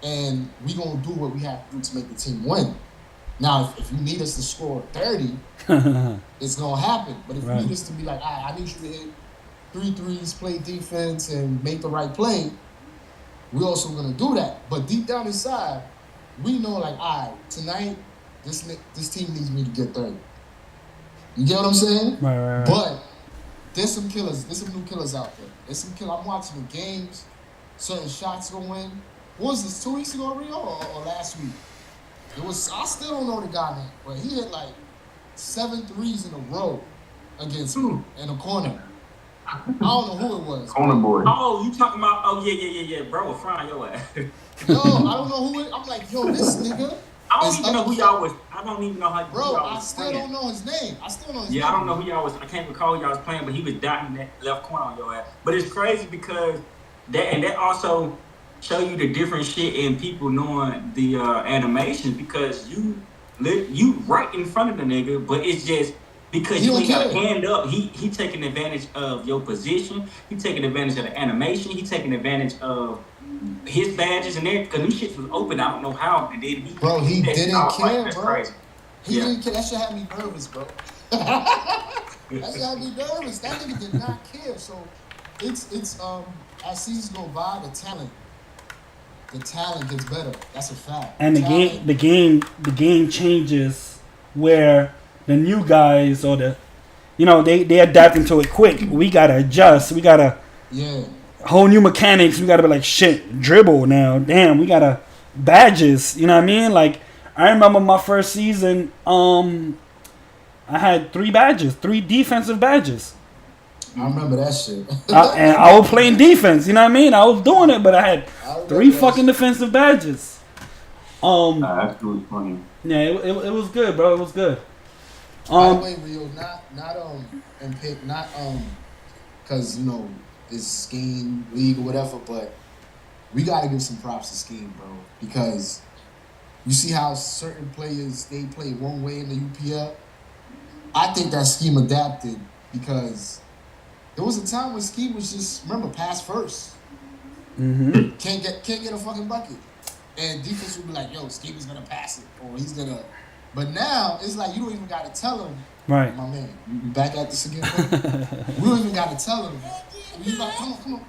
and we gonna do what we have to do to make the team win. Now, if you need us to score 30, it's gonna happen. But if you need us to be like, I need you to hit 3 threes, play defense, and make the right play, we're also gonna do that. But deep down inside, we know like, tonight this team needs me to get 30. You get what I'm saying? Right. But there's some killers. There's some new killers out there. There's some killers. I'm watching the games. Certain shots go in. What was this, 2 weeks ago, Rio, or last week? I still don't know the guy name, but he hit like 7 threes in a row against me in a corner. I don't know who it was. Corner boy. Oh, you talking about? Oh yeah, bro, frying your ass. Yo, I don't know who it. I'm like, yo, this nigga. I don't even know who y'all was. I don't even know how. Bro, I still don't know his name. I don't know who y'all was. I can't recall who y'all was playing, but he was dotting that left corner on your ass. But it's crazy because that also show you the different shit in people knowing the animations because you right in front of the nigga, but it's just because you ain't got a hand up. He taking advantage of your position. He taking advantage of the animation. He taking advantage of his badges and everything. Because them shits was open. I don't know how. And then he didn't care, that's bro. Crazy. He didn't care. That shit had me nervous, bro. That shit had me nervous. That nigga did not care. So it's as seasons go by, the talent gets better. That's a fact. And the game changes where the new guys or they adapting to it quick. We gotta adjust. We gotta whole new mechanics. We gotta be like shit. Dribble now. Damn. We gotta badges. You know what I mean? Like I remember my first season. I had 3 badges, 3 defensive badges. I remember that shit. And I was playing defense. You know what I mean? I was doing it, but I had 3 fucking defensive badges. That's really funny. Yeah, it was good, bro. It was good. By the way, Rio, because you know it's scheme league or whatever, but we gotta give some props to scheme, bro, because you see how certain players they play one way in the UPL. I think that scheme adapted because there was a time when scheme was just pass first. Mm-hmm. Can't get a fucking bucket, and defense would be like, "Yo, scheme is gonna pass it, or he's gonna." But now it's like you don't even gotta tell him. Right. My man, you back at this again, bro? We don't even gotta tell him. He's like, come on.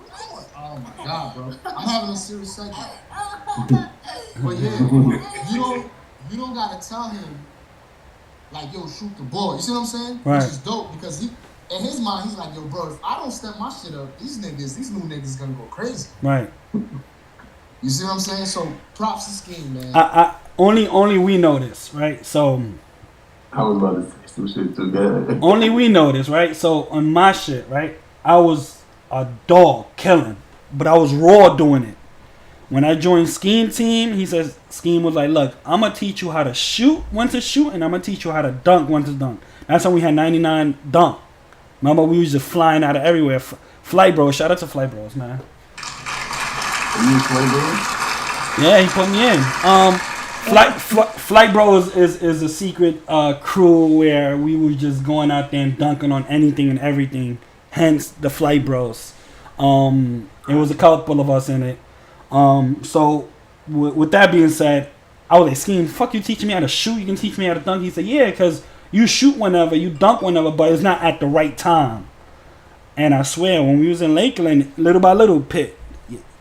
Oh my god, bro. I'm having a serious segment. But yeah, you don't gotta tell him like, yo, shoot the ball. You see what I'm saying? Right. Which is dope because he in his mind he's like, yo, bro, if I don't step my shit up, these new niggas gonna go crazy. Right. You see what I'm saying? So props to scheme, man. I only we know this, right? So I was about to say some shit too. Good. only we know this, right? So on my shit, right? I was a dog killing, but I was raw doing it. When I joined Scheme team, he says Scheme was like, look, I'm gonna teach you how to shoot when to shoot, and I'm gonna teach you how to dunk when to dunk. That's when we had 99 dunk. Remember, we was just flying out of everywhere. Flight Bros, shout out to Flight Bros, man. You Flight Bros? Yeah, he put me in. Flight Bros is a secret crew where we were just going out there and dunking on anything and everything. Hence the Flight Bros. It was a couple of us in it. So with that being said, I was like, Scheme, fuck you teaching me how to shoot, you can teach me how to dunk. He said, yeah, because you shoot whenever, you dunk whenever, but it's not at the right time. And I swear, when we was in Lakeland, little by little, Pitt,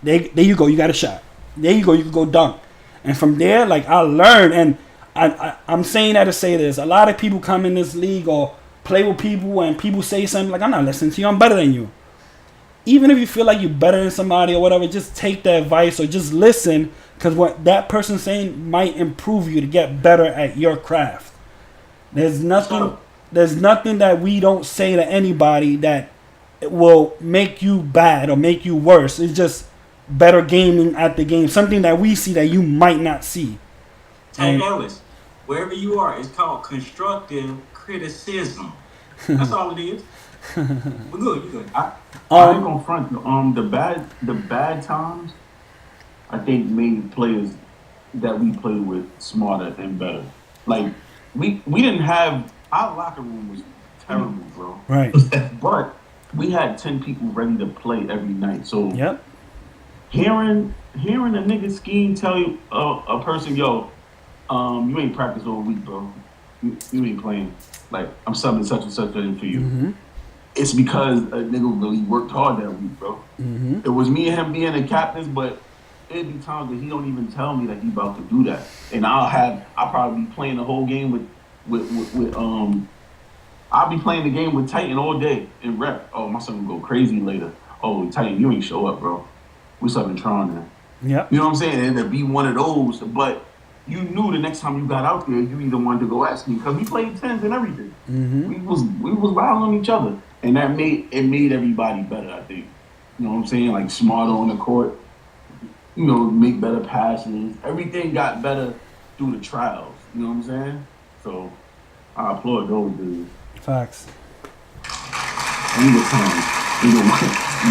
there you go, you got a shot. There you go, you can go dunk. And from there, like, I learned, and I'm saying that to say this. A lot of people come in this league or play with people, and people say something like, I'm not listening to you, I'm better than you. Even if you feel like you're better than somebody or whatever, just take the advice or just listen, because what that person's saying might improve you to get better at your craft. There's nothing that we don't say to anybody that will make you bad or make you worse. It's just better gaming at the game, something that we see that you might not see. Hey Ellis, wherever you are, it's called constructive criticism. That's all it is. We're good. You good? I ain't gonna front. The bad times, I think made players that we played with smarter and better. Like we didn't have, our locker room was terrible, bro. Right. But we had 10 people ready to play every night. So Yep. Hearing a nigga Scheme tell you a person, yo, you ain't practiced all week, bro. You ain't playing. Like, I'm subbing such and such in for you. Mm-hmm. It's because a nigga really worked hard that week, bro. Mm-hmm. It was me and him being the captains, but it'd be times that he don't even tell me that he about to do that. And I'll probably be playing the whole game with I'll be playing the game with Titan all day in rep. Oh, my son will go crazy later. Oh, Titan, you ain't show up, bro. We subbing Tron now. Yep. You know what I'm saying? And it'd be one of those, but you knew the next time you got out there, you either wanted to go ask me, because we played 10s and everything. Mm-hmm. We was wild on each other. And that made everybody better, I think. You know what I'm saying? Like, smarter on the court. You know, make better passes. Everything got better through the trials. You know what I'm saying? So, I applaud those dudes. Facts. And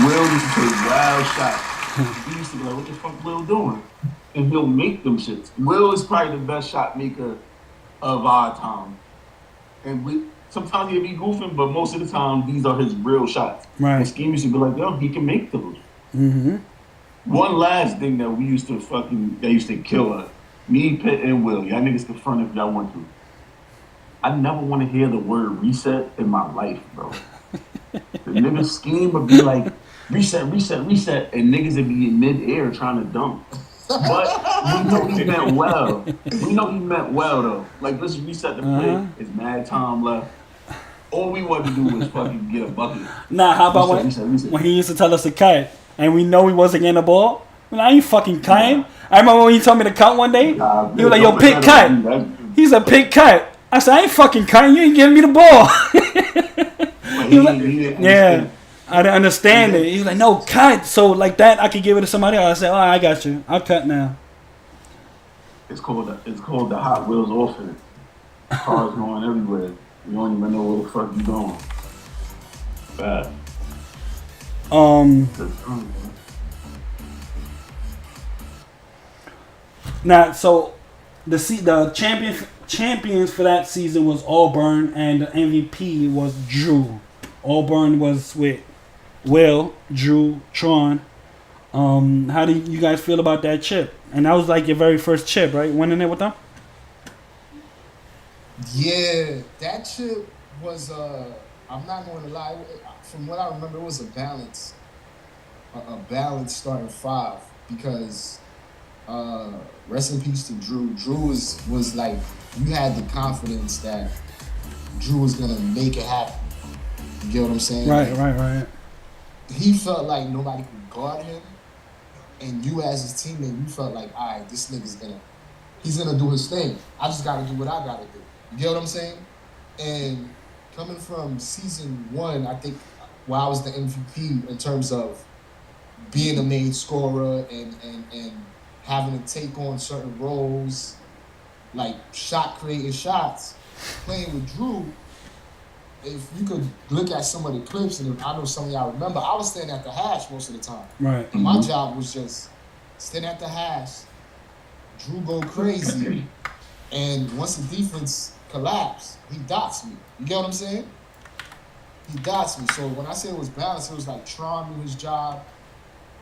Will used to take wild shots. He used to be like, what the fuck Will doing? And he'll make them shits. Will is probably the best shot maker of our time. And sometimes he'll be goofing, but most of the time, these are his real shots. Right. And Scheme used to be like, yo, he can make those. Mm-hmm. One last thing that used to kill us. Me, Pitt, and Will. Y'all niggas can front if y'all want to. I never want to hear the word reset in my life, bro. The nigga Scheme would be like, reset, and niggas would be in mid-air trying to dunk. But we know he meant well. Though. Like, let's reset the play. It's mad time left. All we wanted to do was fucking get a bucket. Nah, how about when he used to tell us to cut, and we know he wasn't getting the ball? Well, I ain't fucking cutting. I remember when he told me to cut one day. He was like, yo, pick cut. He said, pick cut. I said, I ain't fucking cutting. You ain't giving me the ball. He was like, I didn't understand it. He was like, no, cut. So like that, I could give it to somebody else. I said, oh, I got you. I'll cut now. It's called the Hot Wheels Orphan. Cars going everywhere. You don't even know where the fuck you going. Bad. Now, so the champions for that season was Auburn, and the MVP was Drew. Auburn was with Will, Drew, Tron. How do you guys feel about that chip? And that was like your very first chip, right? Winning it with them? Yeah, that chip was I'm not going to lie. From what I remember, it was a balanced starting five because rest in peace to Drew. Drew was like, you had the confidence that Drew was gonna make it happen. You get what I'm saying? Right. He felt like nobody could guard him, and you as his teammate, you felt like, all right, this nigga's he's gonna do his thing. I just gotta do what I gotta do. You get what I'm saying? And coming from season 1, I think I was the MVP in terms of being the main scorer and having to take on certain roles, like creating shots, playing with Drew. If you could look at some of the clips, and I know some of y'all remember, I was standing at the hash most of the time. Right. And my job was just stand at the hash, Drew go crazy, and once the defense collapsed, he dots me. You get what I'm saying? He dots me. So when I say it was balanced, it was like Tron knew his job.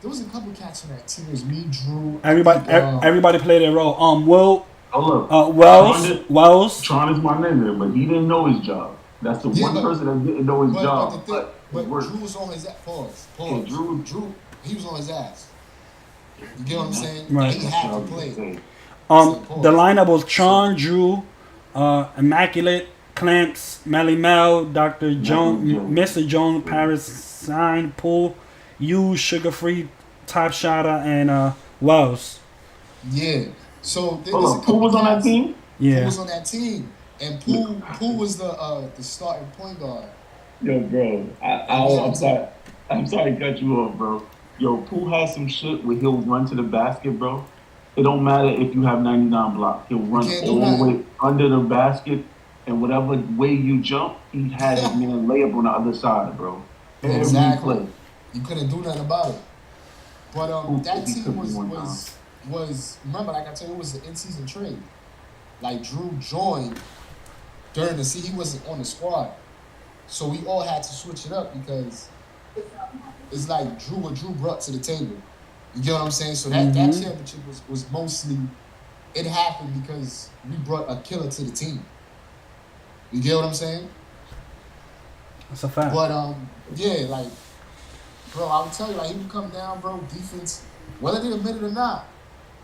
There was a couple cats on that team. It was me, Drew. Everybody played their role. Will. Wells. Tron is my nigga, but he didn't know his job. That's the one person that didn't know his job. But Drew was on his ass. Pause. Yeah, Drew, he was on his ass. You get what I'm saying? Right. He had to play. The lineup was Tron, Drew, Immaculate, Clamps, Melly Mel, Dr. Jones, Mr. Jones, Paris, Sign, Pool, You, Sugar Free, Top Shotter, and Wells. Yeah. So Pool was on that team? Yeah. Pool was on that team. And Pool was the starting point guard. Yo, bro. I'm sorry to cut you off, bro. Yo, Pool has some shit where he'll run to the basket, bro. It don't matter if you have 99 blocks. He'll run all the way under the basket, and whatever way you jump, he had his man layup on the other side, bro. Exactly. You couldn't do nothing about it. But that team was remember, like I told you, it was an in-season trade. Like Drew joined during the season. He wasn't on the squad, so we all had to switch it up because it's like what Drew brought to the table. You get what I'm saying? So that championship was mostly, it happened because we brought a killer to the team. You get what I'm saying? That's a fact. But yeah, like, bro, I would tell you, like, he would come down, bro, defense, whether they admit it or not,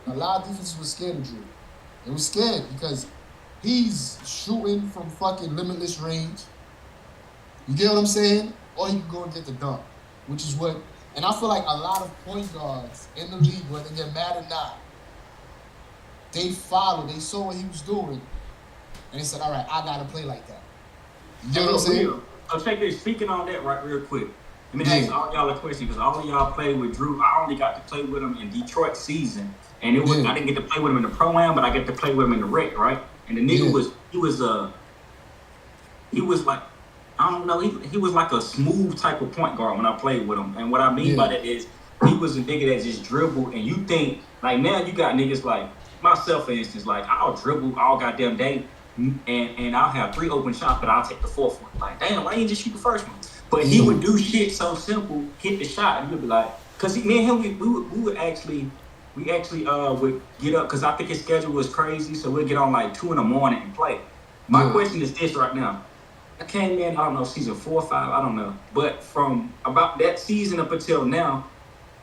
a lot of defenses was scared of Drew. It was scared because he's shooting from fucking limitless range. You get what I'm saying? Or he can go and get the dunk, which is what. And I feel like a lot of point guards in the league, whether they get mad or not, they followed. They saw what he was doing, and they said, "All right, I gotta play like that." You get what I'm saying? So check this. Speaking on that, right, real quick. Let me ask all y'all a question because all of y'all played with Drew. I only got to play with him in Detroit season, and I didn't get to play with him in the pro-am, but I get to play with him in the rec, right? And the nigga he was like, I don't know, he was like a smooth type of point guard when I played with him. And what I mean by that is he was a nigga that just dribbled, and you think, like, now you got niggas like myself, for instance, like, I'll dribble all goddamn day, and I'll have 3 open shots, but I'll take the 4th one. Like, damn, why you just shoot the first one? But he would do shit so simple, hit the shot, and you'd be like, because me and him, we would actually would get up, because I think his schedule was crazy, so we'd get on like 2 a.m. and play. My question is this right now. I came in, I don't know, season 4 or 5, I don't know. But from about that season up until now,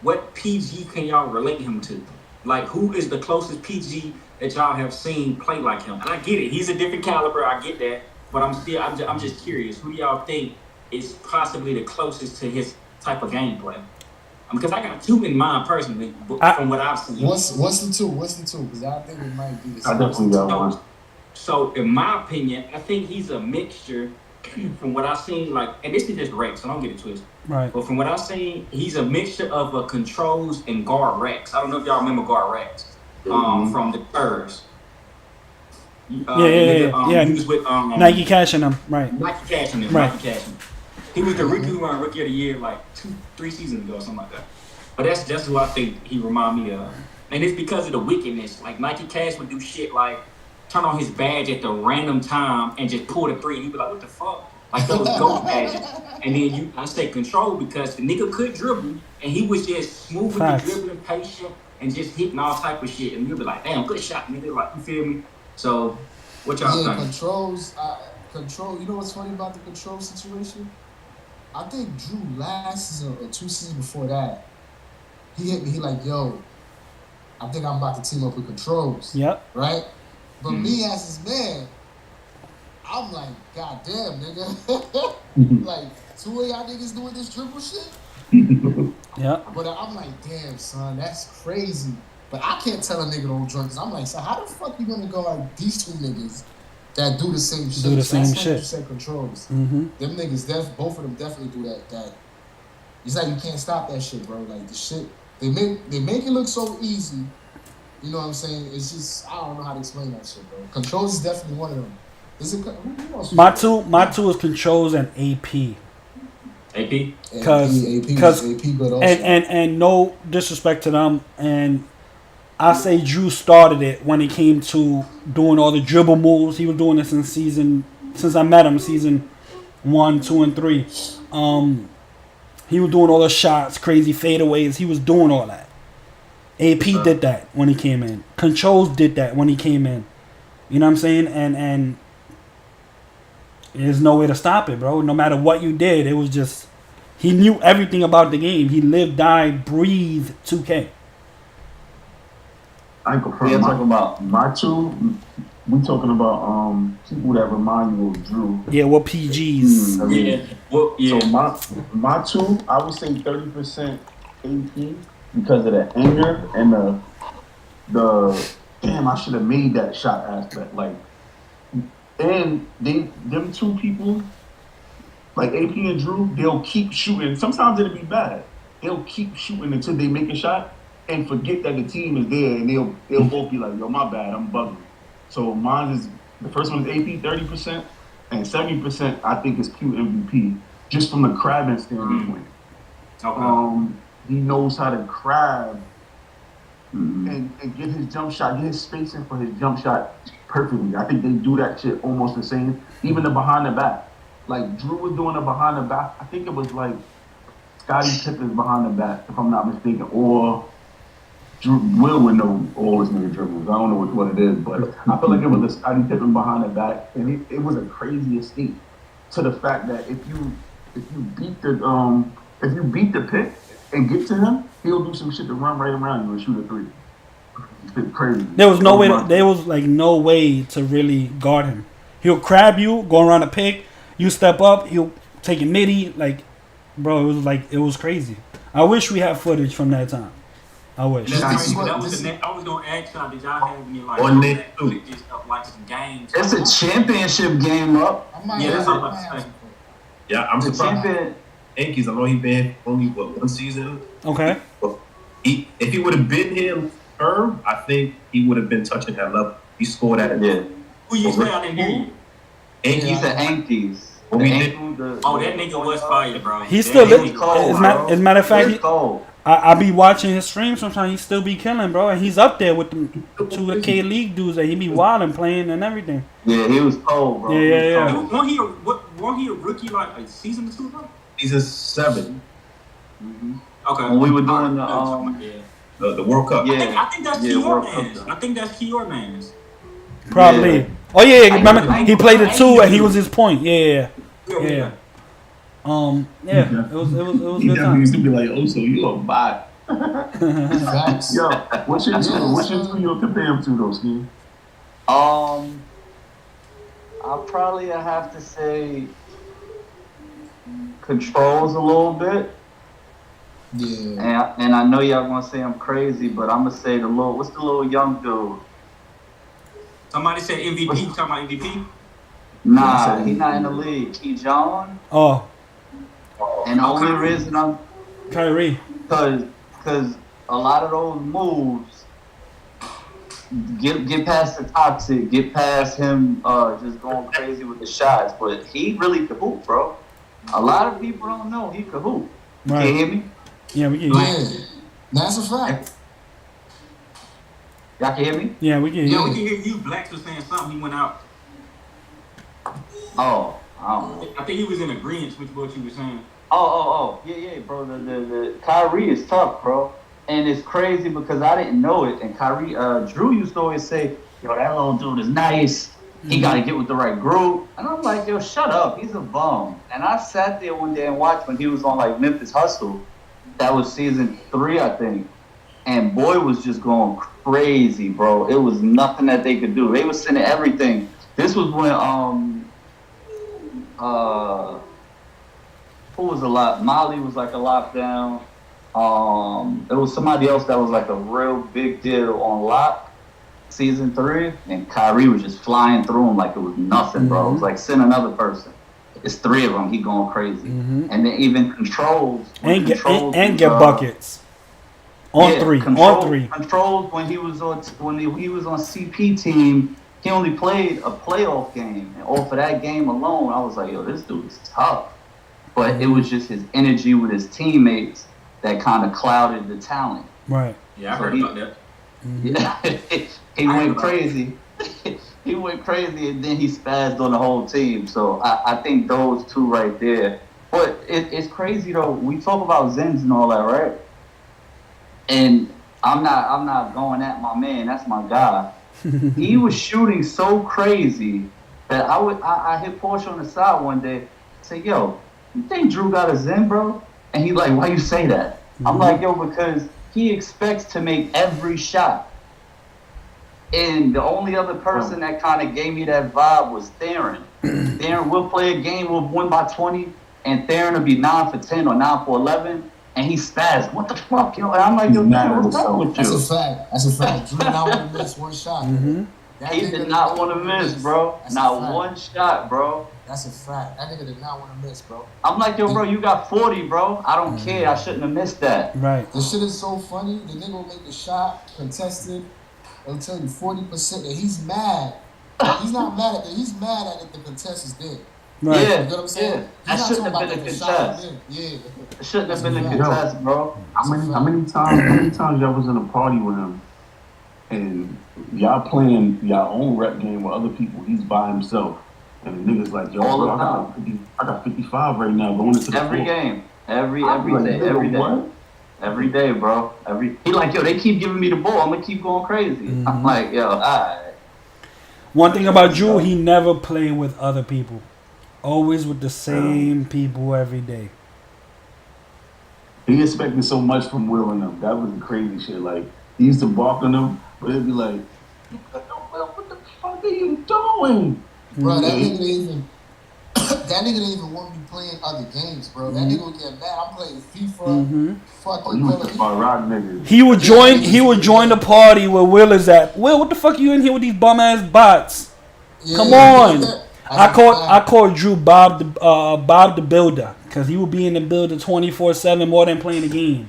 what PG can y'all relate him to? Like, who is the closest PG that y'all have seen play like him? And I get it, he's a different caliber, I get that. But I'm just curious, who do y'all think is possibly the closest to his type of gameplay? Because I got 2 in mind personally, from what I've seen. What's the two? Because I think it might be the same. I definitely got one. So, in my opinion, I think he's a mixture from what I've seen, like, and this is just Rex, so don't get it twisted. Right. But from what I've seen, he's a mixture of controls and guard Rex. I don't know if y'all remember guard Rex from the Spurs. Yeah. He was with Nike cashing him, right? Nike cashing him. Right. Nike cashing him. He was the rookie of the year like 2-3 seasons ago, or something like that. But that's who I think he remind me of, and it's because of the wickedness. Like Nike Cash would do shit like turn on his badge at the random time and just pull the three, and he'd be like, "What the fuck?" Like those ghost badges. And then I say control because the nigga could dribble, and he was just smooth with the dribbling, patient, and just hitting all type of shit. And you'll be like, "Damn, good shot, nigga!" Like, you feel me? So, what y'all think? Control. You know what's funny about the control situation? I think Drew last season or 2 seasons before that, he hit me. He like, "Yo, I think I'm about to team up with controls." Yep. Right? But me as his man, I'm like, "God damn, nigga." Like, 2 of y'all niggas doing this dribble shit? Yeah. But I'm like, "Damn, son, that's crazy." But I can't tell a nigga don't drink because I'm like, "So how the fuck you gonna go like these 2 niggas that do the same shit?" Do the same that's shit. You said controls. Mm-hmm. Them niggas, both of them definitely do that. It's like you can't stop that shit, bro. Like the shit they make it look so easy. You know what I'm saying? It's just I don't know how to explain that shit, bro. Controls is definitely one of them. Is it? Who else? My two is controls and AP. AP? Because AP good also. And no disrespect to them, and I say Drew started it when it came to doing all the dribble moves. He was doing this since I met him, season 1, 2, and 3. He was doing all the shots, crazy fadeaways. He was doing all that. AP did that when he came in. Controls did that when he came in. You know what I'm saying? And there's no way to stop it, bro. No matter what you did, it was just he knew everything about the game. He lived, died, breathed 2K. I ain't talking about my 2. We talking about people that remind you of Drew. Yeah, what PGs? So my 2, I would say 30% AP because of the anger and the damn, I should have made that shot aspect. Like, and them 2 people, like AP and Drew, they'll keep shooting. Sometimes it'll be bad. They'll keep shooting until they make a shot and forget that the team is there, and they'll both be like, "Yo, my bad, I'm bugging." So mine is the first one is AP 30%, and 70% I think is Q MVP, just from the crabbing standpoint. Okay. He knows how to crab and get his jump shot, get his spacing for his jump shot perfectly. I think they do that shit almost the same. Even the behind the back. Like Drew was doing the behind the back. I think it was like Scottie Pippen's behind the back, if I'm not mistaken, or Drew Will would know all his nigga dribbles. I don't know which one it is, but I feel like it was a Scottie Pippen behind the back, and it was a crazy escape to the fact that if you beat the pick and get to him, he'll do some shit to run right around you and shoot a 3. It's crazy. There was no way. There was like no way to really guard him. He'll crab you, go around a pick. You step up, he'll take a midi. Like, bro, it was crazy. I wish we had footage from that time. I wish. I was gonna ask y'all, did y'all have any like footage of like some games? It's a championship game up. Yeah, I'm surprised. Yankees, I know he been only 1 season. Okay. But if he would have been here term, I think he would have been touching that level. He scored at it. Yeah. Who you say I didn't hear you? Yankees, the Yankees. That nigga was fire, bro. He's still cold, as a matter of fact, cold. I be watching his streams sometimes. He still be killing, bro, and he's up there with the 2K League dudes that he be wilding, playing and everything. Yeah, he was cold, bro. Yeah. Wasn't he a rookie like a season or 2 ago? Season 7. Mm-hmm. Okay. When we were doing the World Cup. Yeah. I think that's Kior Mans. I think that's Kior Mans. Probably. Yeah. Oh yeah, remember he played the 2 and he was his point. Yeah. It was He good definitely time. used to be like, "Oh, so you a bot?" Yo, what's your 2 you'll compare him to though, Ski? I'll probably have to say controls a little bit. Yeah. And I know y'all gonna say I'm crazy, but I'm gonna say what's the little young dude? Somebody said MVP. You talking about MVP? Nah, he not in the league. He John. Oh, And the only reason I'm Kyrie. because a lot of those moves get past the toxic, get past him just going crazy with the shots. But he really could hoop, bro. A lot of people don't know he could hoop. Right. Can you hear me? Yeah, we can. Yeah, that's a fact. Y'all can hear me? Yeah, we can. Yeah, we can hear you. Blacks was saying something. He went out. Oh, I don't know. I think he was in agreement with what you were saying. Yeah, bro. The Kyrie is tough, bro. And it's crazy because I didn't know it. And Kyrie, Drew used to always say, yo, that little dude is nice. He got to get with the right group. And I'm like, yo, shut up. He's a bum. And I sat there one day and watched when he was on, like, Memphis Hustle. That was season 3, I think. And boy was just going crazy, bro. It was nothing that they could do. They were sending everything. This was when, who was a lot? Molly was like a lockdown. It was somebody else that was like a real big deal on lock. Season 3, and Kyrie was just flying through him like it was nothing, bro. It was like send another person. It's 3 of them. He going crazy, and then even controls and get buckets on 3. Controls when he was on CP team. He only played a playoff game, and off of that game alone, I was like, yo, this dude is tough. But it was just his energy with his teammates that kind of clouded the talent. Right. Yeah, I heard about that. Yeah, he went crazy. He went crazy, and then he spazzed on the whole team. So I think those 2 right there. But it's crazy though. We talk about Zens and all that, right? And I'm not going at my man. That's my guy. He was shooting so crazy that I hit Porsche on the side one day. Say, yo, you think Drew got a Zen, bro? And he like, why you say that? I'm like, yo, because he expects to make every shot. And the only other person that kind of gave me that vibe was Theron. Theron will play a game, we'll win by 20, and Theron will be 9 for 10 or 9 for 11, and he spazzed. What the fuck, yo? And I'm like, yo, man, what's wrong with you? That's a fact. Drew did not want to miss one shot. He did not want to miss, bro. Not one shot, bro. That's a fact. That nigga did not want to miss, bro. I'm like, yo, bro, you got 40, bro. I don't care. I shouldn't have missed that. Right. This shit is so funny. The nigga will make the shot, contested. They'll tell you 40%, and he's mad. He's not mad at it. He's mad at it. The contest is there. Right. Yeah, You know what I'm saying? Yeah. That shouldn't have been a contest. Yeah. It shouldn't have been a contest, bro. How many times y'all was in a party with him, and y'all playing y'all own rep game with other people? He's by himself, and the niggas like, yo, bro, I got 55 right now going into the every floor. Game, every day. What? Every day, bro. He like, yo, they keep giving me the ball. I'm gonna keep going crazy. I'm like, yo, all right. One thing about Drew, he never played with other people. Always with the same people every day. He expected so much from Will and them. That was the crazy shit. Like, he used to bark on them, but it'd be like, what the fuck are you doing? Bro, that nigga didn't even want me playing other games, bro. That nigga would get mad. I'm playing FIFA, fucking You was about rock niggas. He would join the party where Will is at. Will, what the fuck you in here with these bum ass bots? Yeah, Come on. I called Drew Bob the Builder because he would be in the builder 24/7 more than playing the game.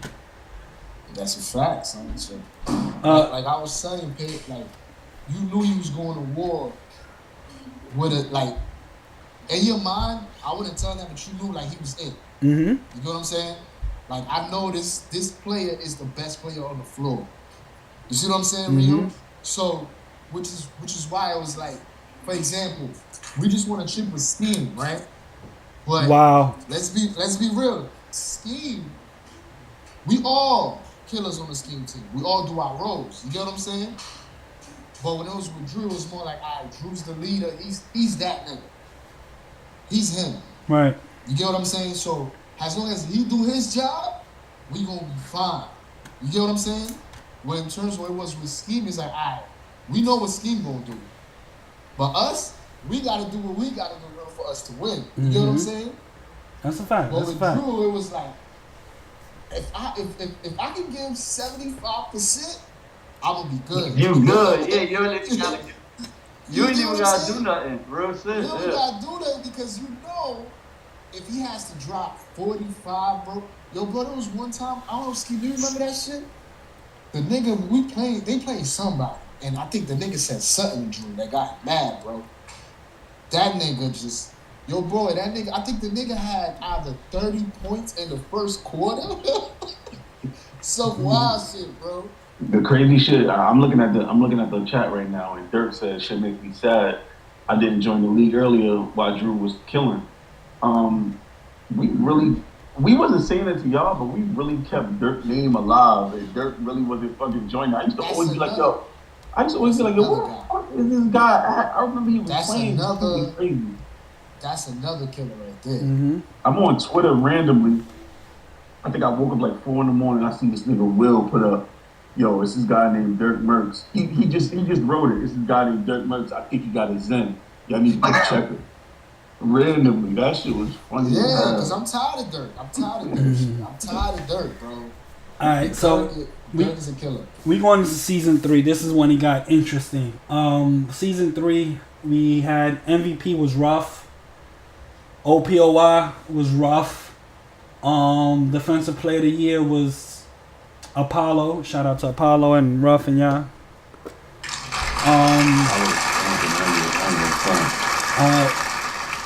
That's a fact, son. So, like I was saying, Pete, like you knew you was going to war with it, like. In your mind, I wouldn't tell that, but you knew like he was it. You know what I'm saying? Like I know this player is the best player on the floor. You see what I'm saying, Rio? So, which is why I was like, for example, we just want to chip with Scheme, right? But wow, let's be real. Scheme, we all killers on the Scheme team. We all do our roles. You get what I'm saying? But when it was with Drew, it was more like, all right, Drew's the leader. He's that nigga. He's him. Right. You get what I'm saying? So as long as he do his job, we gonna be fine. You get what I'm saying? When in terms of what it was with Scheme, it's like, all right, we know what Scheme gonna do. But us, we gotta do what we gotta do in order for us to win. You get what I'm saying? That's a fact. But That's a with fact. Drew, it was like, if I can give 75%, I will be good. You good. Yeah, you gotta You ain't get even what I'm gotta saying? do nothing. Real shit. You don't Yeah. gotta do that because you know if he has to drop 45, bro. Yo, bro, there was one time, I don't know, Ski, do you remember that shit? The nigga, they played somebody, and I think the nigga said something to Drew that got him mad, bro. That nigga just, yo, bro, that nigga, I think the nigga had either 30 points in the first quarter. Some wild shit, bro. The crazy shit. I'm looking at the chat right now, and Dirk says shit makes me sad. I didn't join the league earlier while Drew was killing. We wasn't saying it to y'all, but we really kept Dirk's name alive, and Dirk really wasn't fucking joining. I used to always be like, yo. I used to always be like, yo, where the fuck is this guy? I remember he was playing something crazy. That's another killer right there. Mm-hmm. I'm on Twitter randomly. I think I woke up like 4 a.m. I see this nigga Will put up, yo, it's this guy named Dirk Merckx. He just wrote it. It's this guy named Dirk Merckx. I think he got a Zen. Y'all need to just check it. Randomly, that shit was funny. Yeah, because I'm tired of Dirk. I'm tired of Dirk, bro. All right, so Dirk is a killer. We going into season 3. This is when it got interesting. Season 3, we had MVP was rough. OPOY was rough. Defensive player of the year was Apollo. Shout out to Apollo and Ruff and y'all.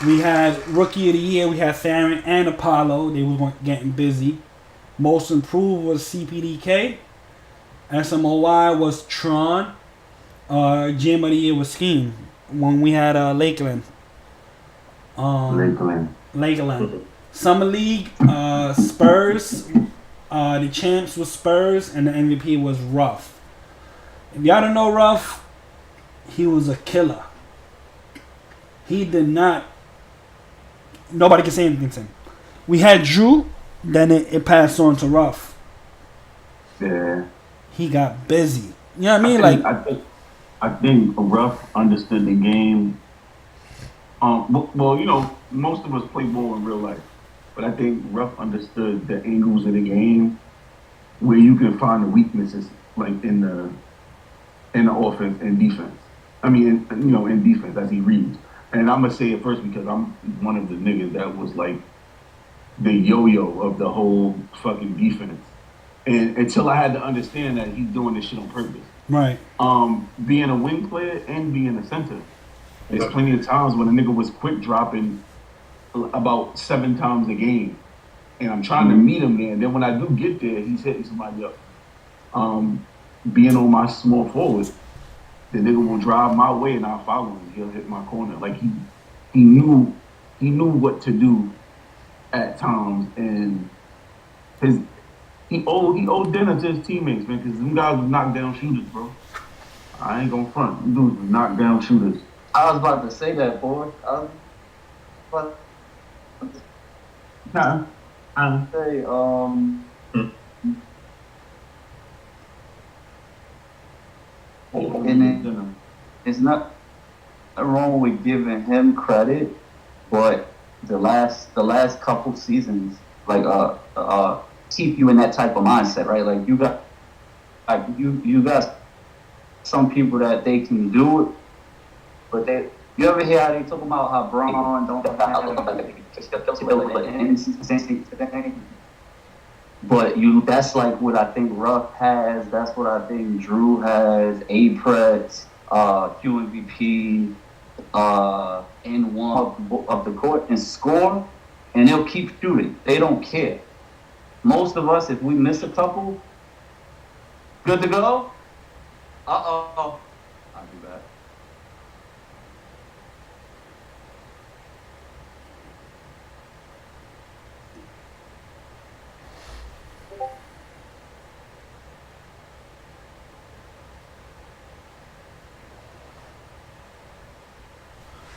We had Rookie of the Year. We had Farron and Apollo. They were getting busy. Most Improved was CPDK. SMOY was Tron. GM of the Year was Scheme. When we had Lakeland. Lakeland. Summer League, Spurs. The champs was Spurs, and the MVP was Ruff. If y'all don't know Ruff, he was a killer. He did not. Nobody can say anything to him. We had Drew, then it passed on to Ruff. Yeah. He got busy. You know what I mean? I think Ruff understood the game. Well, you know, most of us play ball in real life, but I think Ruff understood the angles of the game where you can find the weaknesses, like in the offense and defense. I mean, in defense as he reads. And I'm gonna say it first because I'm one of the niggas that was like the yo-yo of the whole fucking defense. And until I had to understand that he's doing this shit on purpose. Right. Being a wing player and being a center. There's plenty of times when a nigga was quick dropping about 7 times a game. And I'm trying to meet him there. And then when I do get there, he's hitting somebody up. Being on my small forward, the nigga will drive my way and I'll follow him. He'll hit my corner. Like he knew what to do at times, and he owed dinner to his teammates, man, because them guys was knockdown shooters, bro. I ain't gonna front. Them dudes was knockdown shooters. I was about to say that, boy. And it's not wrong with giving him credit, but the last couple seasons, like keep you in that type of mindset, right? Like you got some people that they can do it, but you ever hear how they talk about how Braun don't but that's like what I think Ruff has. That's what I think Drew has. Apretz, QMVP, N1 of the court and score, and they'll keep shooting. They don't care. Most of us, if we miss a couple, good to go. I'll do that.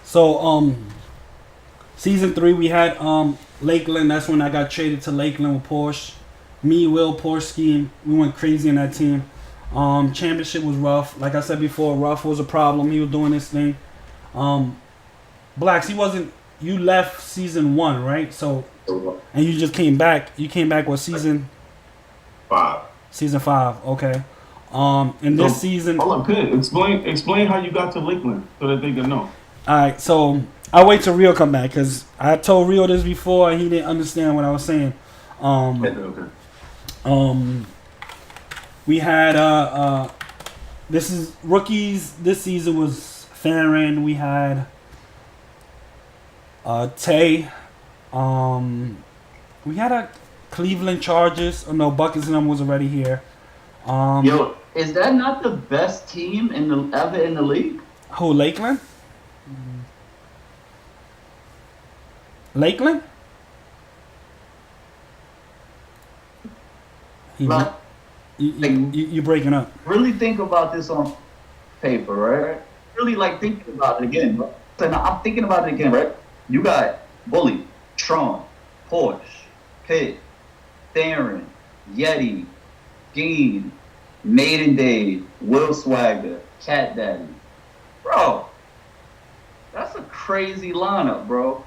So, season 3 we had Lakeland. That's when I got traded to Lakeland with Porsche. Me, Will, Porsche scheme. We went crazy in that team. Championship was rough. Like I said before, Ruff was a problem. He was doing this thing. Blacks, you left season 1, right? So, and you just came back. You came back with season 5. Season 5, okay. And this season. Hold on, Pitt. Explain how you got to Lakeland so that they can know. All right, so I'll wait till Rio come back because I told Rio this before and he didn't understand what I was saying. Okay. We had this is rookies. This season was Farron. We had Tay. We had a Cleveland Chargers. Oh no, Buckets and them was already here. Yo, is that not the best team ever in the league? Who, Lakeland? Lakeland? Like, You breaking up. really think about this on paper, right? Really like thinking about it again, bro. So now I'm thinking about it again, right? You got Bully, Tron, Porsche, Pitt, Theron, Yeti, Dean, Maiden Day, Will Swagger, Cat Daddy. Bro, that's a crazy lineup, bro.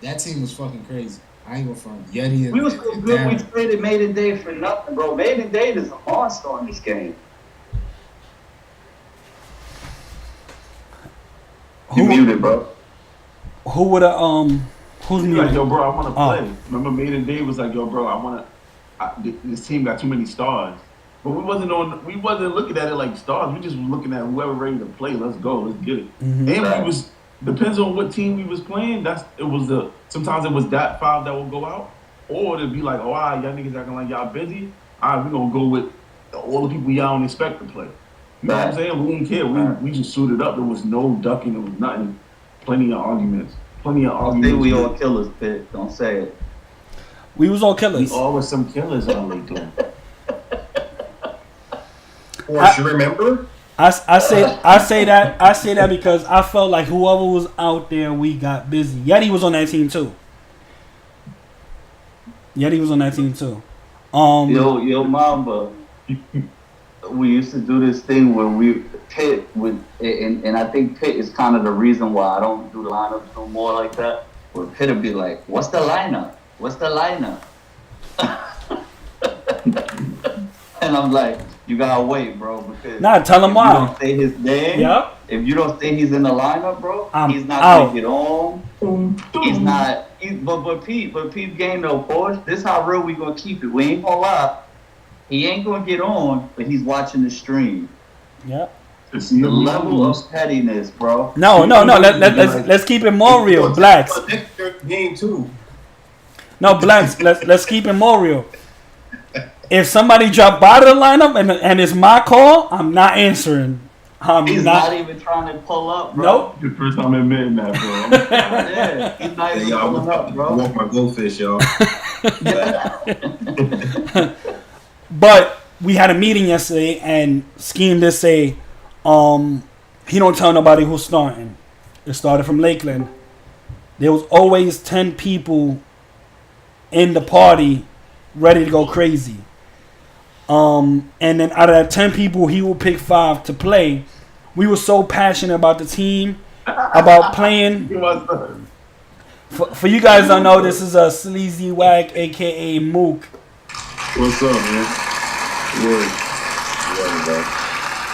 That team was fucking crazy. I ain't gonna front. Yeti and We was so and good we Darren. traded Maiden Day for nothing, bro. Maiden Day is a monster in this game. You muted, bro. Who would have who's He's like, muted? yo, bro, I want to Oh. play. Remember, Maiden Day was like, yo, bro, I want to. This team got too many stars, but we wasn't looking at it like stars. We just were looking at whoever ready to play. Let's go, let's get it. And we was depends on what team we was playing. Sometimes it was that five that would go out, or it'd be like, oh, all right, y'all niggas acting like y'all busy. All right, we gonna go with all the people y'all don't expect to play. You know what I'm saying? We didn't care. We just suited up. There was no ducking. There was nothing. Plenty of arguments. Don't say we all killers, Pitt. Don't say it. We was all killers. We always some killers on LinkedIn. Or you remember? I say that because I felt like whoever was out there, we got busy. Yeti was on that team too. Yo, Mamba. We used to do this thing where Pitt would, and I think Pitt is kind of the reason why I don't do the lineups no more like that. Where Pitt would be like, "What's the lineup? What's the lineup?" And I'm like, "You gotta wait, bro, because Nah, tell him if why. you don't say his name, Yep. if you don't say he's in the lineup, bro, I'm he's not out. gonna get on. He's not. But Pete game though, Porsche. This how real we gonna keep it. We ain't gonna lie. He ain't gonna get on, but he's watching the stream. Yep. The level of pettiness, bro. No. Let's keep it more real, blacks. Next year's game too. No, blacks. Let's keep it more real. If somebody dropped out of the lineup and it's my call, I'm not answering. He's not even trying to pull up, bro. Nope. The first time admitting that, bro. Yeah, he's not even pulling up, I bro. walk my goldfish, y'all. But we had a meeting yesterday and Scheme did say, he don't tell nobody who's starting. It started from Lakeland. There was always 10 people in the party ready to go crazy. And then out of that 10 people, he will pick 5 to play. We were so passionate about the team, about playing. For you guys don't know, this is a Sleazy Wag, a.k.a. Mook. What's up, man? Word.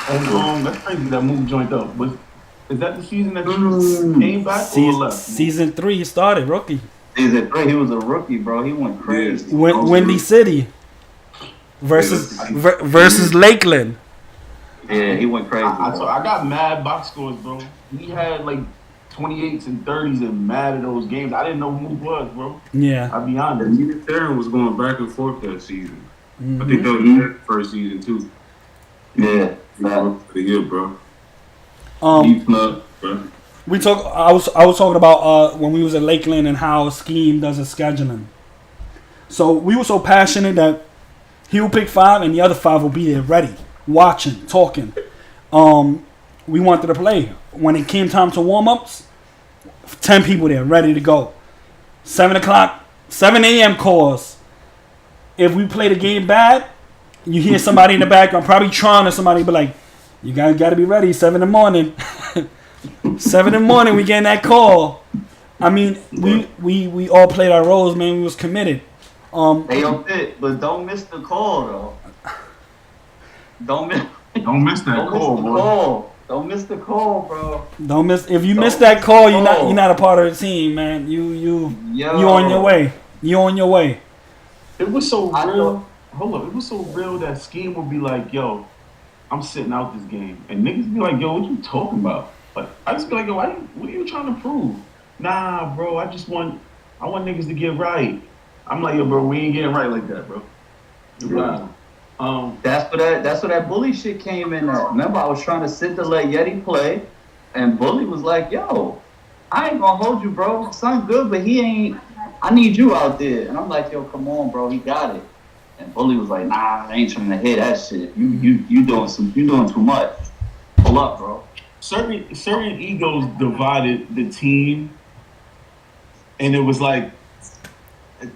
bro. That's crazy that move joined up. Is that the season that you came back or left? Season 3, he started, rookie. Season 3, he was a rookie, bro. He went crazy. Windy City versus Lakeland. Yeah, he went crazy. I got mad box scores, bro. He had like 28s and 30s and mad at those games. I didn't know who he was, bro. Yeah. I'll be honest. Me and Theron was going back and forth that season. Mm-hmm. I think that was the first season too. Yeah, for the year, bro. Deep club, bro. We talk. I was talking about when we was at Lakeland and how Scheme does his scheduling. So we were so passionate that he will pick 5 and the other 5 will be there ready, watching, talking. We wanted to play. When it came time to warm ups, 10 people there ready to go. 7 a.m. calls. If we play the game bad, you hear somebody in the background, probably Tron or somebody, be like, "You guys got to be ready. 7 in the morning." 7 in the morning, we getting that call. I mean, we all played our roles, man. We was committed. They don't fit, but don't miss the call though. Don't miss. Don't miss that Don't miss call, the boy. call. Don't miss the call, bro. Don't miss. If you Don't miss that miss call, the you're not call. a part of the team, man. You Yo. on your way. You on your way. It was so I real. thought- Hold up. It was so real that Scheme would be like, yo, I'm sitting out this game. And niggas be like, yo, what you talking about? But I just be like, yo, what are you trying to prove? Nah, bro, I want niggas to get right. I'm like, yo, bro, we ain't getting right like that, bro. You're wild. That's where that bully shit came in at. Remember, I was trying to sit to let Yeti play, and Bully was like, yo, I ain't gonna hold you, bro. Son good, but he ain't. I need you out there. And I'm like, yo, come on, bro, he got it. And Bully was like, nah, I ain't trying to hear that shit. You doing too much. Pull up, bro. Certain egos divided the team, and it was like,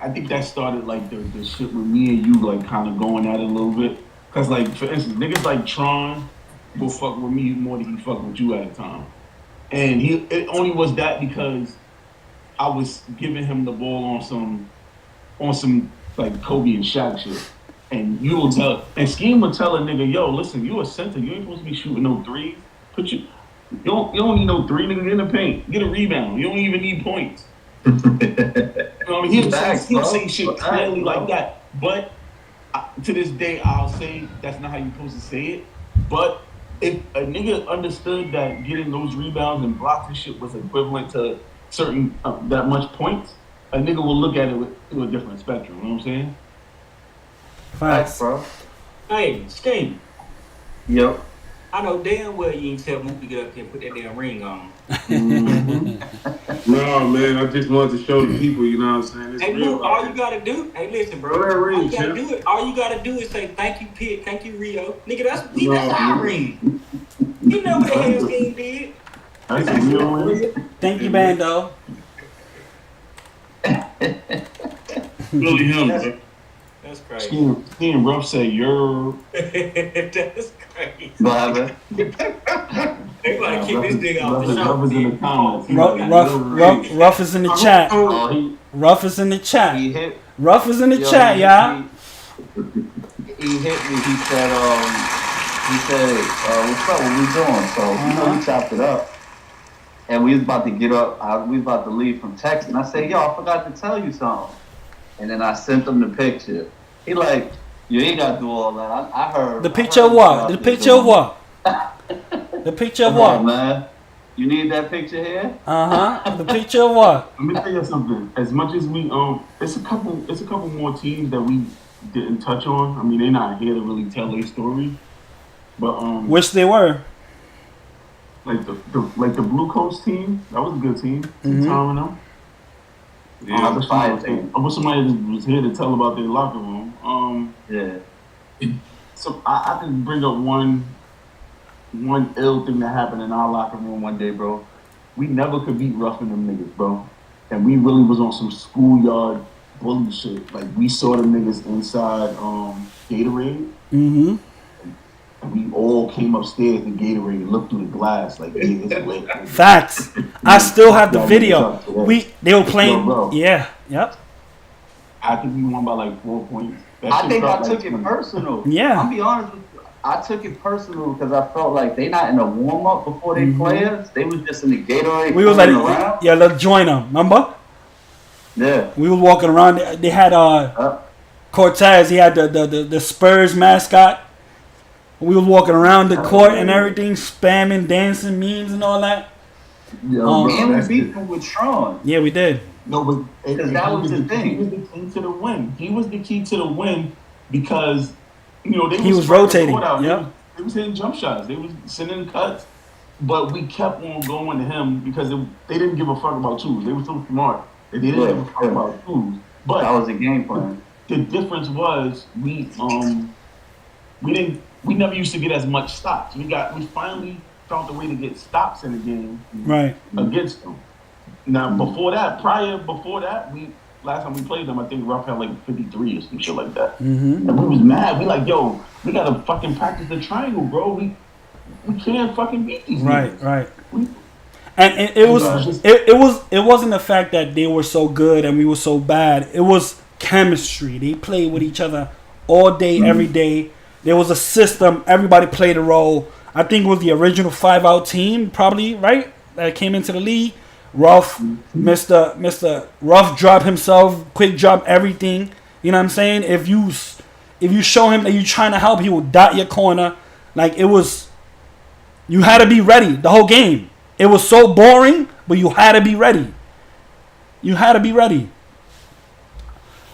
I think that started like the shit with me and you like kind of going at it a little bit. Cause like for instance, niggas like Tron will fuck with me more than he fuck with you at a time, and it only was that because I was giving him the ball on some like Kobe and Shaq shit. And you will tell, and Scheme will tell a nigga, yo, listen, you a center, you ain't supposed to be shooting no threes. You don't need no three, nigga, get in the paint, get a rebound. You don't even need points. You know what I mean? He'll say shit clearly like that. But to this day, I'll say that's not how you're supposed to say it. But if a nigga understood that getting those rebounds and blocks and shit was equivalent to certain that much points, a nigga will look at it through a different spectrum. You know what I'm saying? Facts, bro. Hey, Scheme. Yep. I know damn well you ain't tell Mook to get up here and put that damn ring on. No, man, I just wanted to show the people, you know what I'm saying? It's Hey, real. Mook, all you gotta do, hey, listen, bro. Throw that ring, All you gotta do is say thank you, Pitt, thank you, Rio. Nigga, that's No, our ring. You know what the hell Scheme did. That's a real ring. Thank you, Bando. Really him, bro. That's crazy. Scheme rough say you're. That's crazy. What They gotta keep this nigga off the show. Rough is in the comments. Rough is in the chat. Oh, Rough is in the chat. he hit. Rough is in the Yo, chat, y'all. He hit me. He said, what's up? What we doing? So you know, we chopped it up, and we was about to get up. We was about to leave from Texas, and I said, yo, I forgot to tell you something. And then I sent him the picture. He like, you ain't got to do all that. I heard. The picture of what? The picture of what? The picture of what? Come on, man. You need that picture here? The picture of what? Let me tell you something. As much as we it's a couple more teams that we didn't touch on. I mean, they're not here to really tell their story. But Which they were. like the Blue Coast team, that was a good team. Mm-hmm. Tom and them. Yeah, I wish somebody was here to tell about their locker room. Yeah. So I can bring up one ill thing that happened in our locker room one day, bro. We never could beat roughing them niggas, bro. And we really was on some schoolyard bully shit. Like we saw them niggas inside Gatorade. Mm-hmm. And we all came upstairs to Gatorade and looked through the glass like, yeah, it's lit. Facts. I still have the video. They were playing. Yo, bro. Yeah. Yep. I think we won by like 4 points. I think I took it personal. Yeah. I'll be honest with you. I took it personal because I felt like they not in a warm up before they players. They was just in the Gatorade. We was like, around. yeah, let's join them. Remember? Yeah. We was walking around. They had Cortez. He had the Spurs mascot. We was walking around the court and everything, spamming, dancing, memes and all that. And we beat them with Tron. Yeah, we did. No, but that was the thing. He was the key to the win. He was the key to the win because he was rotating. Yep. They was hitting jump shots. They was sending cuts, but we kept on going to him because they didn't give a fuck about twos. They were so smart that they didn't give a fuck about twos. But that was a game plan. The difference was we never used to get as much stops. We finally found a way to get stops in the game against them. Now before that, last time we played them, I think Ruff had like 53 or some shit like that. Mm-hmm. And we was mad. We like, yo, we gotta fucking practice the triangle, bro. We can't fucking beat these niggas. Right. And it wasn't the fact that they were so good and we were so bad. It was chemistry. They played with each other all day, every day. There was a system. Everybody played a role. I think it was the original 5-out team, probably, right? That came into the league. Ruff, Mr. Ruff drop himself, quick drop everything. You know what I'm saying? If you show him that you're trying to help, he will dot your corner. Like, it was, you had to be ready the whole game. It was so boring, but you had to be ready. You had to be ready.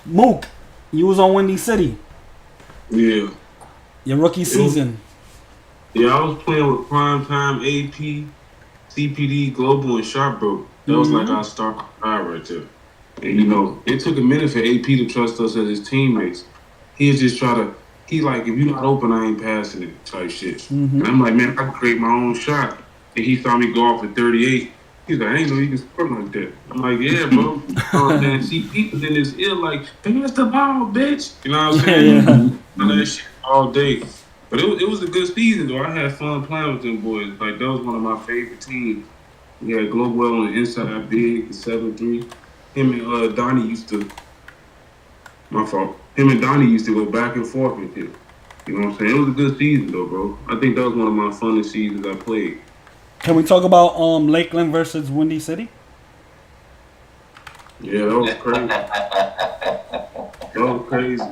Mook, you was on Windy City. Yeah. Your rookie season. Yeah, I was playing with Primetime, AP, CPD, Global, and Sharpbro. That was like our star power right there. And, you know, it took a minute for AP to trust us as his teammates. He was just he like, if you're not open, I ain't passing it type shit. And I'm like, man, I can create my own shot. And he saw me go off at 38. He's like, I ain't know you can score like that. I'm like, yeah, bro. And see people in his ear like, pass the ball, bitch. You know what I'm saying? I know that shit all day. But it was a good season, though. I had fun playing with them boys. Like, that was one of my favorite teams. We had Global on the inside, big, 7-3. Him and Donnie used to, my fault. Him and Donnie used to go back and forth with him. You know what I'm saying? It was a good season, though, bro. I think that was one of my funnest seasons I played. Can we talk about Lakeland versus Windy City? Yeah, that was crazy. That was crazy.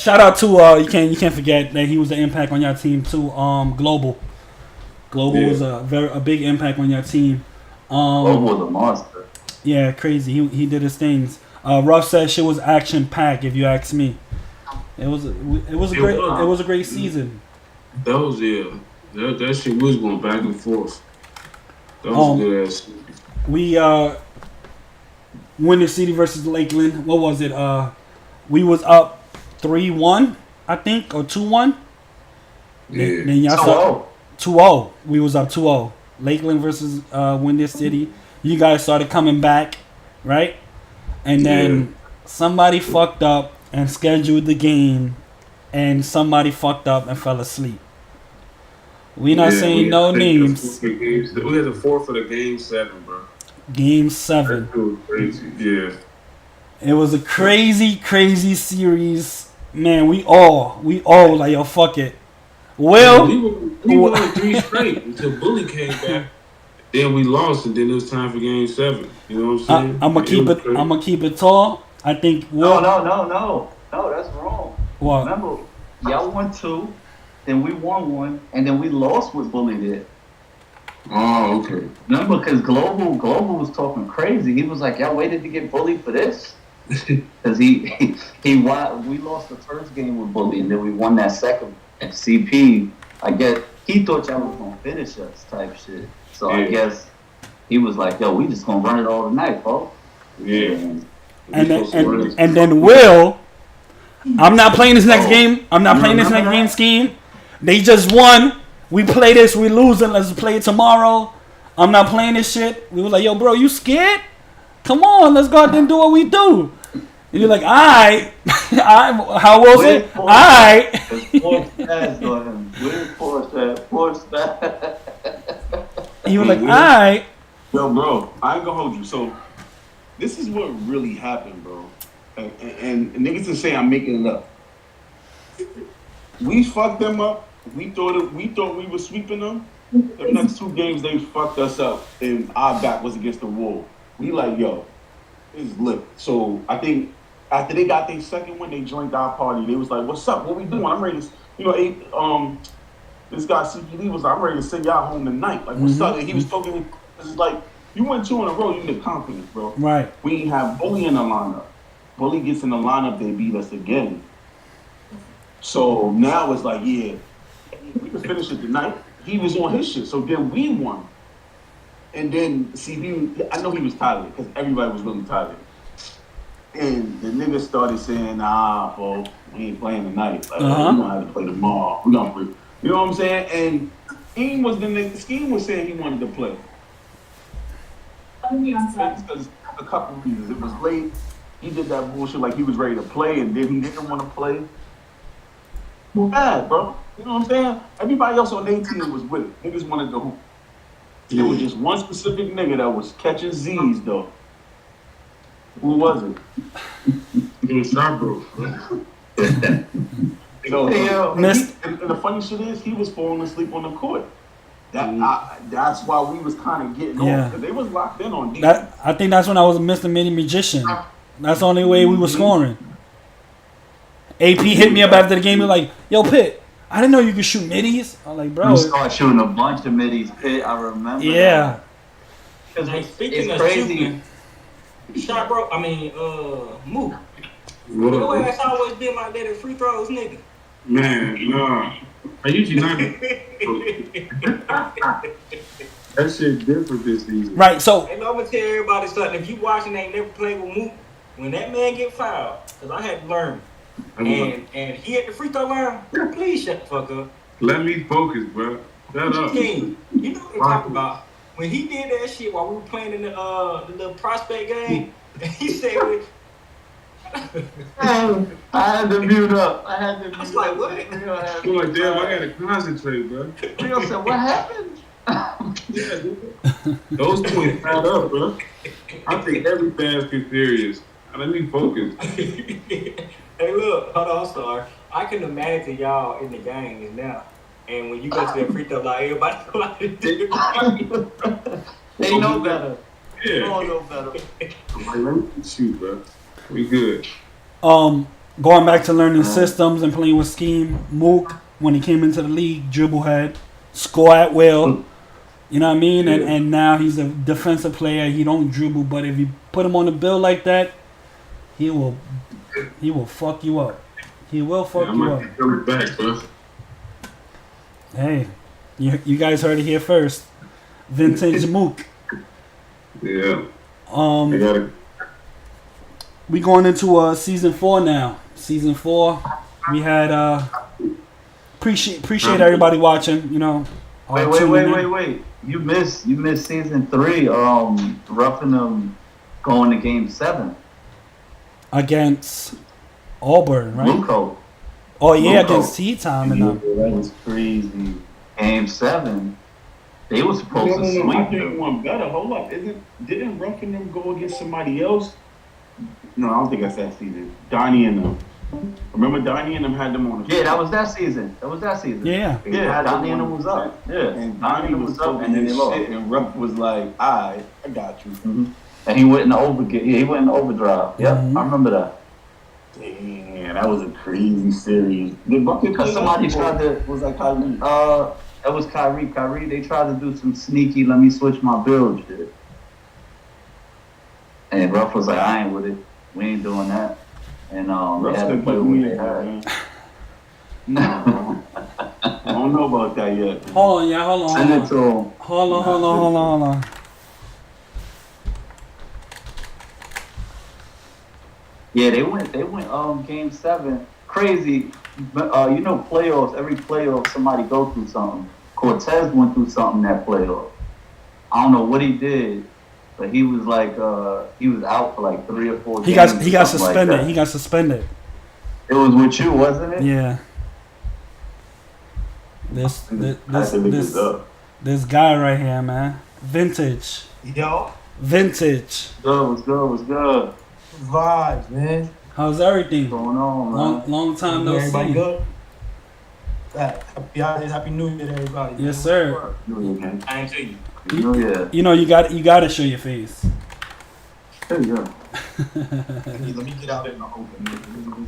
Shout out to you can't forget that he was an impact on your team too. Global was a big impact on your team. Global was a monster. Yeah, crazy. He did his things. Ruff said shit was action packed. If you ask me, it was a great season. That was that shit was going back and forth. That was a good ass. We Windy City versus Lakeland. What was it? We was up 3-1, I think, or 2-1. Yeah. Then y'all started 2-0. We was up 2-0. Lakeland versus Windy City. You guys started coming back, right? And then somebody fucked up and scheduled the game, and somebody fucked up and fell asleep. We not saying no names. We had the 4 for the game 7, bro. Game 7. That was crazy. Yeah. It was a crazy series. Man, we all like, yo, fuck it. Well, we won 3 straight until Bully came back. Then we lost, and then it was time for game 7. You know what I'm saying? I'm gonna keep it tall. I think No, that's wrong. What? Remember, y'all won 2, then we won 1, and then we lost with Bully did. Oh, okay. Remember, because Global was talking crazy. He was like, y'all waited to get Bully for this? Because we lost the first game with Bully, and then we won that second. And CP, I guess, he thought y'all was going to finish us type shit. So I guess he was like, yo, we just going to run it all tonight, folks. Yeah. And then Will, I'm not playing this next game. I'm not playing this next game scheme. They just won. We play this, we losing. Let's play it tomorrow. I'm not playing this shit. We were like, yo, bro, you scared? Come on, let's go out there and do what we do. And you're like, alright. How was it? Alright. He was like, alright. Yo, bro, I ain't gonna hold you. So, this is what really happened, bro. And niggas are saying I'm making it up. We fucked them up. We thought we were sweeping them. The next 2 games they fucked us up, and our back was against the wall. We like, yo, this is lit. So I think after they got their second win, they joined our party. They was like, what's up? What we doing? I'm ready to, this guy CPD was like, I'm ready to send y'all home tonight. Like, what's up? And he was talking. It's like, you went 2 in a row. You need confidence, bro. Right. We ain't have Bully in the lineup. Bully gets in the lineup, they beat us again. So now it's like, yeah, we can finish it tonight. He was on his shit, so then we won. And then, I know he was tired because everybody was really tired. And the nigga started saying, nah, bro, we ain't playing tonight. Like, we gonna have to play tomorrow. We gonna play. You know what I'm saying? And Scheme was saying he wanted to play. Because a couple reasons. It was late. He did that bullshit like he was ready to play, and then he didn't want to play. Well, bad, bro. You know what I'm saying? Everybody else on their team was with it. Niggas wanted to hoop. There was just one specific nigga that was catching Z's, though. Who was it? It was Sharpbro. And the funny shit is, he was falling asleep on the court. That's why we was kind of getting off, because they was locked in on defense. I think that's when I was Mr. Mini Magician. That's the only way we were scoring. AP hit me up after the game. He was like, "Yo, Pitt, I didn't know you could shoot middies." I'm like, "Bro, You start shooting a bunch of middies, Pitt. I remember. Yeah. Because Hey, speaking it's of crazy. shooting, shot bro. I mean, Mook. What up, Your bro? ass always been like that at free throws, nigga. Man, nah. I usually not. That shit different this season. Right." So And I'm gonna tell everybody something. If you watching, they never played with Mook. When that man get fouled, because I had to learn, and he at the free throw line, please shut the fuck up. Let me focus, bro. Shut up. King, you know what I'm talking about. When he did that shit while we were playing in the little prospect game, he said, I had to mute up. I was like, what? I'm like, damn, I gotta concentrate, bro. Rio said, what happened? Yeah, dude. Those points add up, bro. I think every basket serious. Let me focus. Hey, look, hold on, sorry. I can imagine y'all in the games now. And when you go to that free throw line, everybody know how to do it. They know better. Yeah. They all know better. I'm like, let me shoot, bro. We good. going back to learning systems and playing with scheme, Mook, when he came into the league, dribble head, score at will. You know what I mean? And now he's a defensive player. He don't dribble, but if you put him on the bill like that, he will fuck you up. He will fuck you up. I'm back, bro. Hey, you guys heard it here first. Vintage Mook. Yeah. I gotta. We going into season 4 now. Season 4, we had appreciate everybody watching. You know. Wait. You missed season 3. Roughing them going to game 7 against Auburn, right? Blue Coat. Oh yeah, Blue against Coat. Tea Time and them. That was crazy. Game 7. They were supposed to I sweep think them. one better. Hold up. Didn't Ruffin them go against somebody else? No, I don't think that's that season. Donnie and them. Remember Donnie and them had them on the Yeah, that was that season. Yeah. Yeah, Donnie and them was up. Yeah, And Donnie was up and then they lost. shit, and Ruff was like, "I got you." Mm-hmm. And he went in overdrive. Yep, I remember that. Damn, that was a crazy series. Did Ruffin Because somebody tried to. was like Kyrie? That was Kyrie. They tried to do some sneaky, let me switch my build shit. And Ruff was like, I ain't with it. We ain't doing that. And they had to play with what they had. I don't know about that yet. Hold on, yeah, hold on. Send it to him. Hold on. Yeah, they went game 7. Crazy. You know, playoffs, every playoff somebody go through something. Cortez went through something that playoff. I don't know what he did, but he was like he was out for like 3 or 4 games. He got suspended. Like he got suspended. It was with you, wasn't it? Yeah. This guy right here, man. Vintage. Yo. Vintage. Was good. Vibes, man. How's everything? What's going on, man? Long time no Everybody see. good? Happy holidays, happy New Year to everybody. Yes, sir. I ain't see you. Yeah. You know you got to show your face. There you go. Let me get out in the open.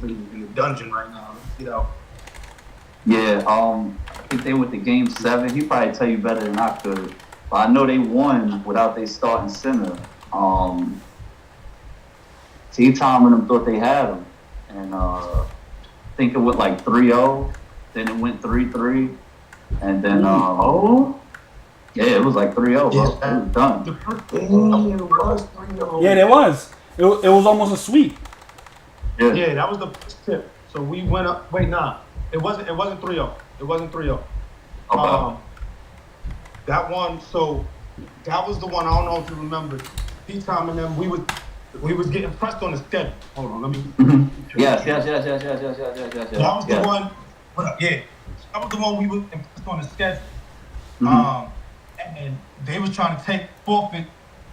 In the dungeon right now. Let's get out. Yeah, I think they went to game 7. He probably tell you better than I could. But I know they won without their starting center. T-Tom and them thought they had him. And I think it went like 3-0. Then it went 3-3. And then, yeah, it was like 3-0, bro. It was done. The first game, it was 3-0. Yeah, there was. It was almost a sweep. Yeah, that was the first tip. So we went up. Wait, nah. It wasn't 3-0. It wasn't 3-0. Okay. That one, so that was the one, I don't know if you remember. T-Tom and them, we was getting pressed on the schedule. Hold on, let me. Yes. That was the one. Yeah, that was the one we was pressed on the schedule. And they was trying to take forfeit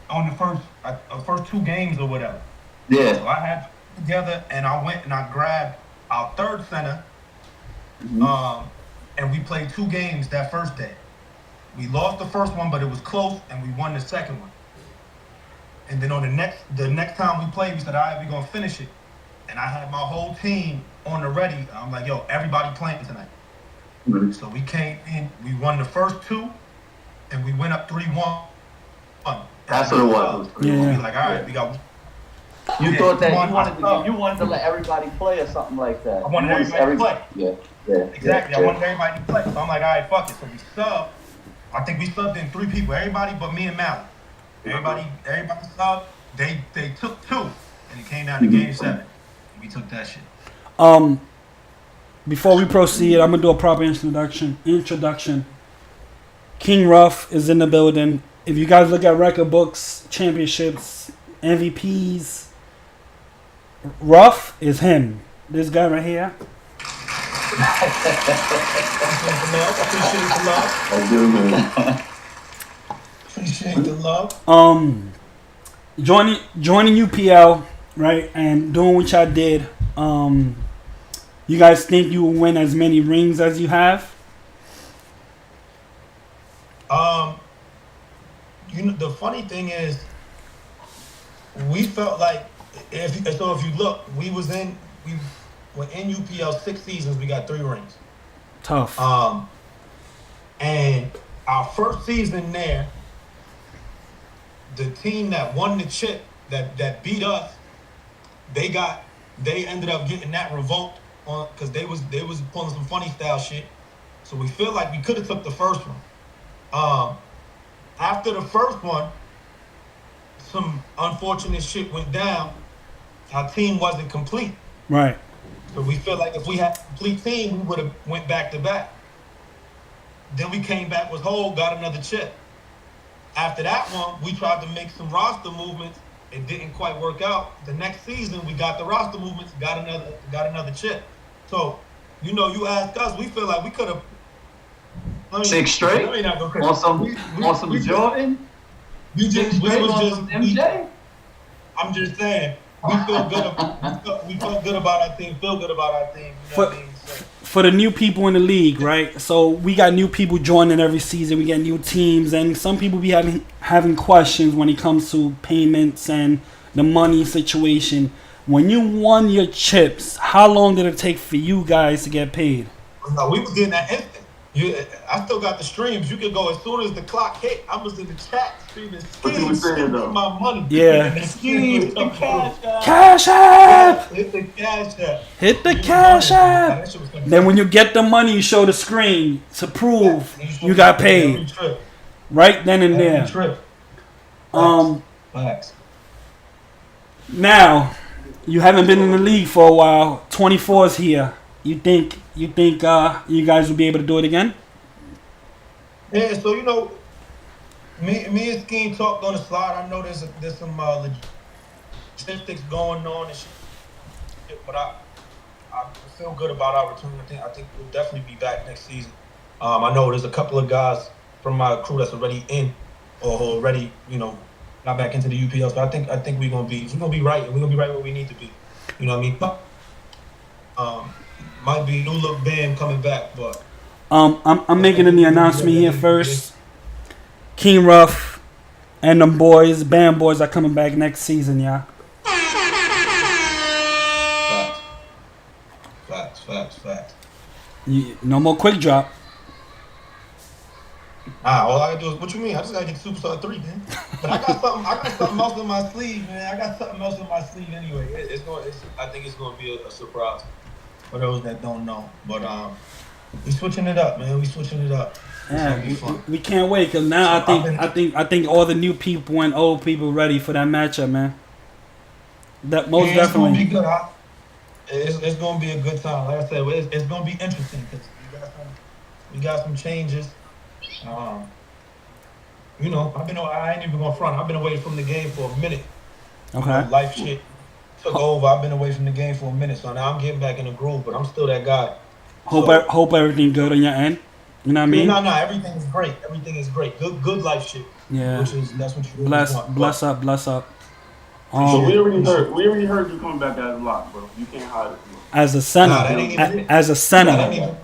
on the first 2 games or whatever. Yeah. So I had together and I went and I grabbed our third center And we played 2 games that first day. We lost the first one, but it was close, and we won the second one. And then on the next time we played, we said, all right, we're gonna finish it. And I had my whole team on the ready. I'm like, yo, everybody playing tonight. Mm-hmm. So we came in, we won the first 2, and we went up 3-1. That's what it was. Yeah. We like, all right, we got. You thought that you wanted to let everybody play or something like that. I wanted everybody to play. Yeah. Exactly. Yeah. I wanted everybody to play. So I'm like, all right, fuck it. So we subbed. I think we subbed in 3 people. Everybody but me and Mally. Everybody subbed. They took 2, and it came down to game 7. And we took that shit. Before we proceed, I'm gonna do a proper introduction. King Ruff is in the building. If you guys look at record books, championships, MVPs, Ruff is him. This guy right here. Appreciate the love. Joining UPL, right, and doing what y'all did. You guys think you will win as many rings as you have? The funny thing is, we felt like if you look, we were in UPL 6 seasons. We got 3 rings. Tough. And our first season there, the team that won the chip that beat us, they ended up getting that revoked on because they was pulling some funny style shit. So we feel like we could have took the first one. After the first one, some unfortunate shit went down. Our team wasn't complete. Right. So we feel like if we had a complete team, we would have went back to back. Then we came back with whole, got another chip. After that one, we tried to make some roster movements. It didn't quite work out. The next season, we got the roster movements, got another chip. So, you ask us, we feel like we could have. 6 straight on some Jordan. We was just MJ. I'm just saying, we feel good. We felt good about our team. Feel good about our team. You know what I mean? For the new people in the league, right? So we got new people joining every season. We get new teams, and some people be having questions when it comes to payments and the money situation. When you won your chips, how long did it take for you guys to get paid? No, we was getting that instant. I still got the streams. You could go as soon as the clock hit. I was in the chat screaming, what you were saying though? My money. Yeah. Cash app. Hit the cash app. Hit the cash app. Then when you get the money, you show the screen to prove you got paid. Right then and there. Facts. Now, you haven't been in the league for a while. 24's here. You think you guys will be able to do it again? Yeah, so me and Scheme talked on the slide. I know there's some logistics going on and shit, but I feel good about our return. I think we'll definitely be back next season. I know there's a couple of guys from my crew that's already in or already got back into the UPL. So I think we're gonna be right, and we're gonna be right where we need to be. You know what I mean? Might be new look band coming back, but I'm making the announcement here first. King Ruff and them boys, band boys, are coming back next season, yeah. Facts. No more quick drop. All I gotta do is, what you mean? I just gotta get Superstar 3, man. But I got something else in my sleeve, man. I got something else in my sleeve anyway. I think it's gonna be a surprise for those that don't know. But we switching it up, man. Yeah, we can't wait because now I think all the new people and old people ready for that matchup, man. That most definitely. It's gonna be good. It's gonna be a good time. Like I said, it's gonna be interesting because we got some changes. I ain't even gonna front. I've been away from the game for a minute. Okay. Life shit took over. I've been away from the game for a minute, so now I'm getting back in the groove. But I'm still that guy. Hope everything good on your end. You know what I mean? No. Everything is great. Good life shit. Yeah. That's what you really bless want. Bless up. So we already heard you coming back as a lock, bro. You can't hide it. As a center. As a center.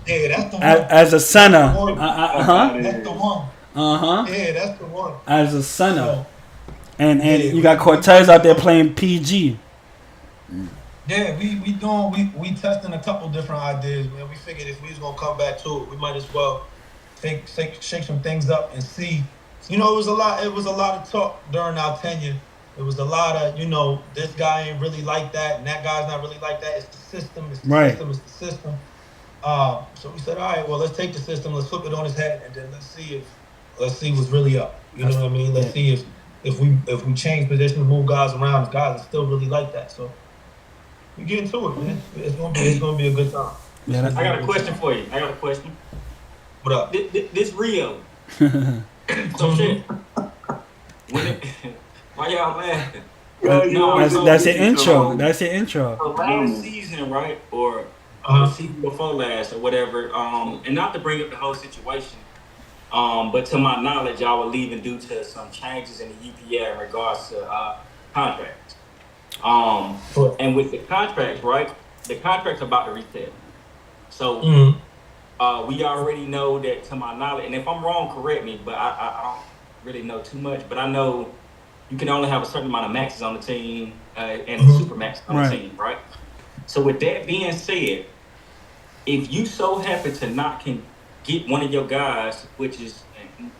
Yeah, that's the one. As a center. That's the one. Uh-huh. Yeah, that's the one. As a center. So And yeah, you got Cortez out there playing PG. we testing a couple different ideas, man. We figured if we was gonna come back to it, we might as well shake some things up and see. You know, it was a lot of talk during our tenure. It was a lot of, this guy ain't really like that, and that guy's not really like that. It's the system, it's the Right. system, it's the system. So we said, all right, well, let's take the system, let's flip it on his head, and then let's see what's really up. You know what I mean? Let's see if we change positions, move guys around, if guys are still really like that. So we get into it, man. It's gonna be a good time. Yeah, I got a question for you. What up? This Rio. So shit. Why y'all laughing? That's your intro. That's your intro. So last season, right, or the season before last, or whatever. And not to bring up the whole situation, but to my knowledge, y'all were leaving due to some changes in the UPL in regards to contracts. And with the contracts, right, the contract's about to reset. So we already know that, to my knowledge, and if I'm wrong, correct me, but I don't really know too much, but I know you can only have a certain amount of maxes on the team and super max on the team, right? So with that being said, if you so happen to not can get one of your guys, which is,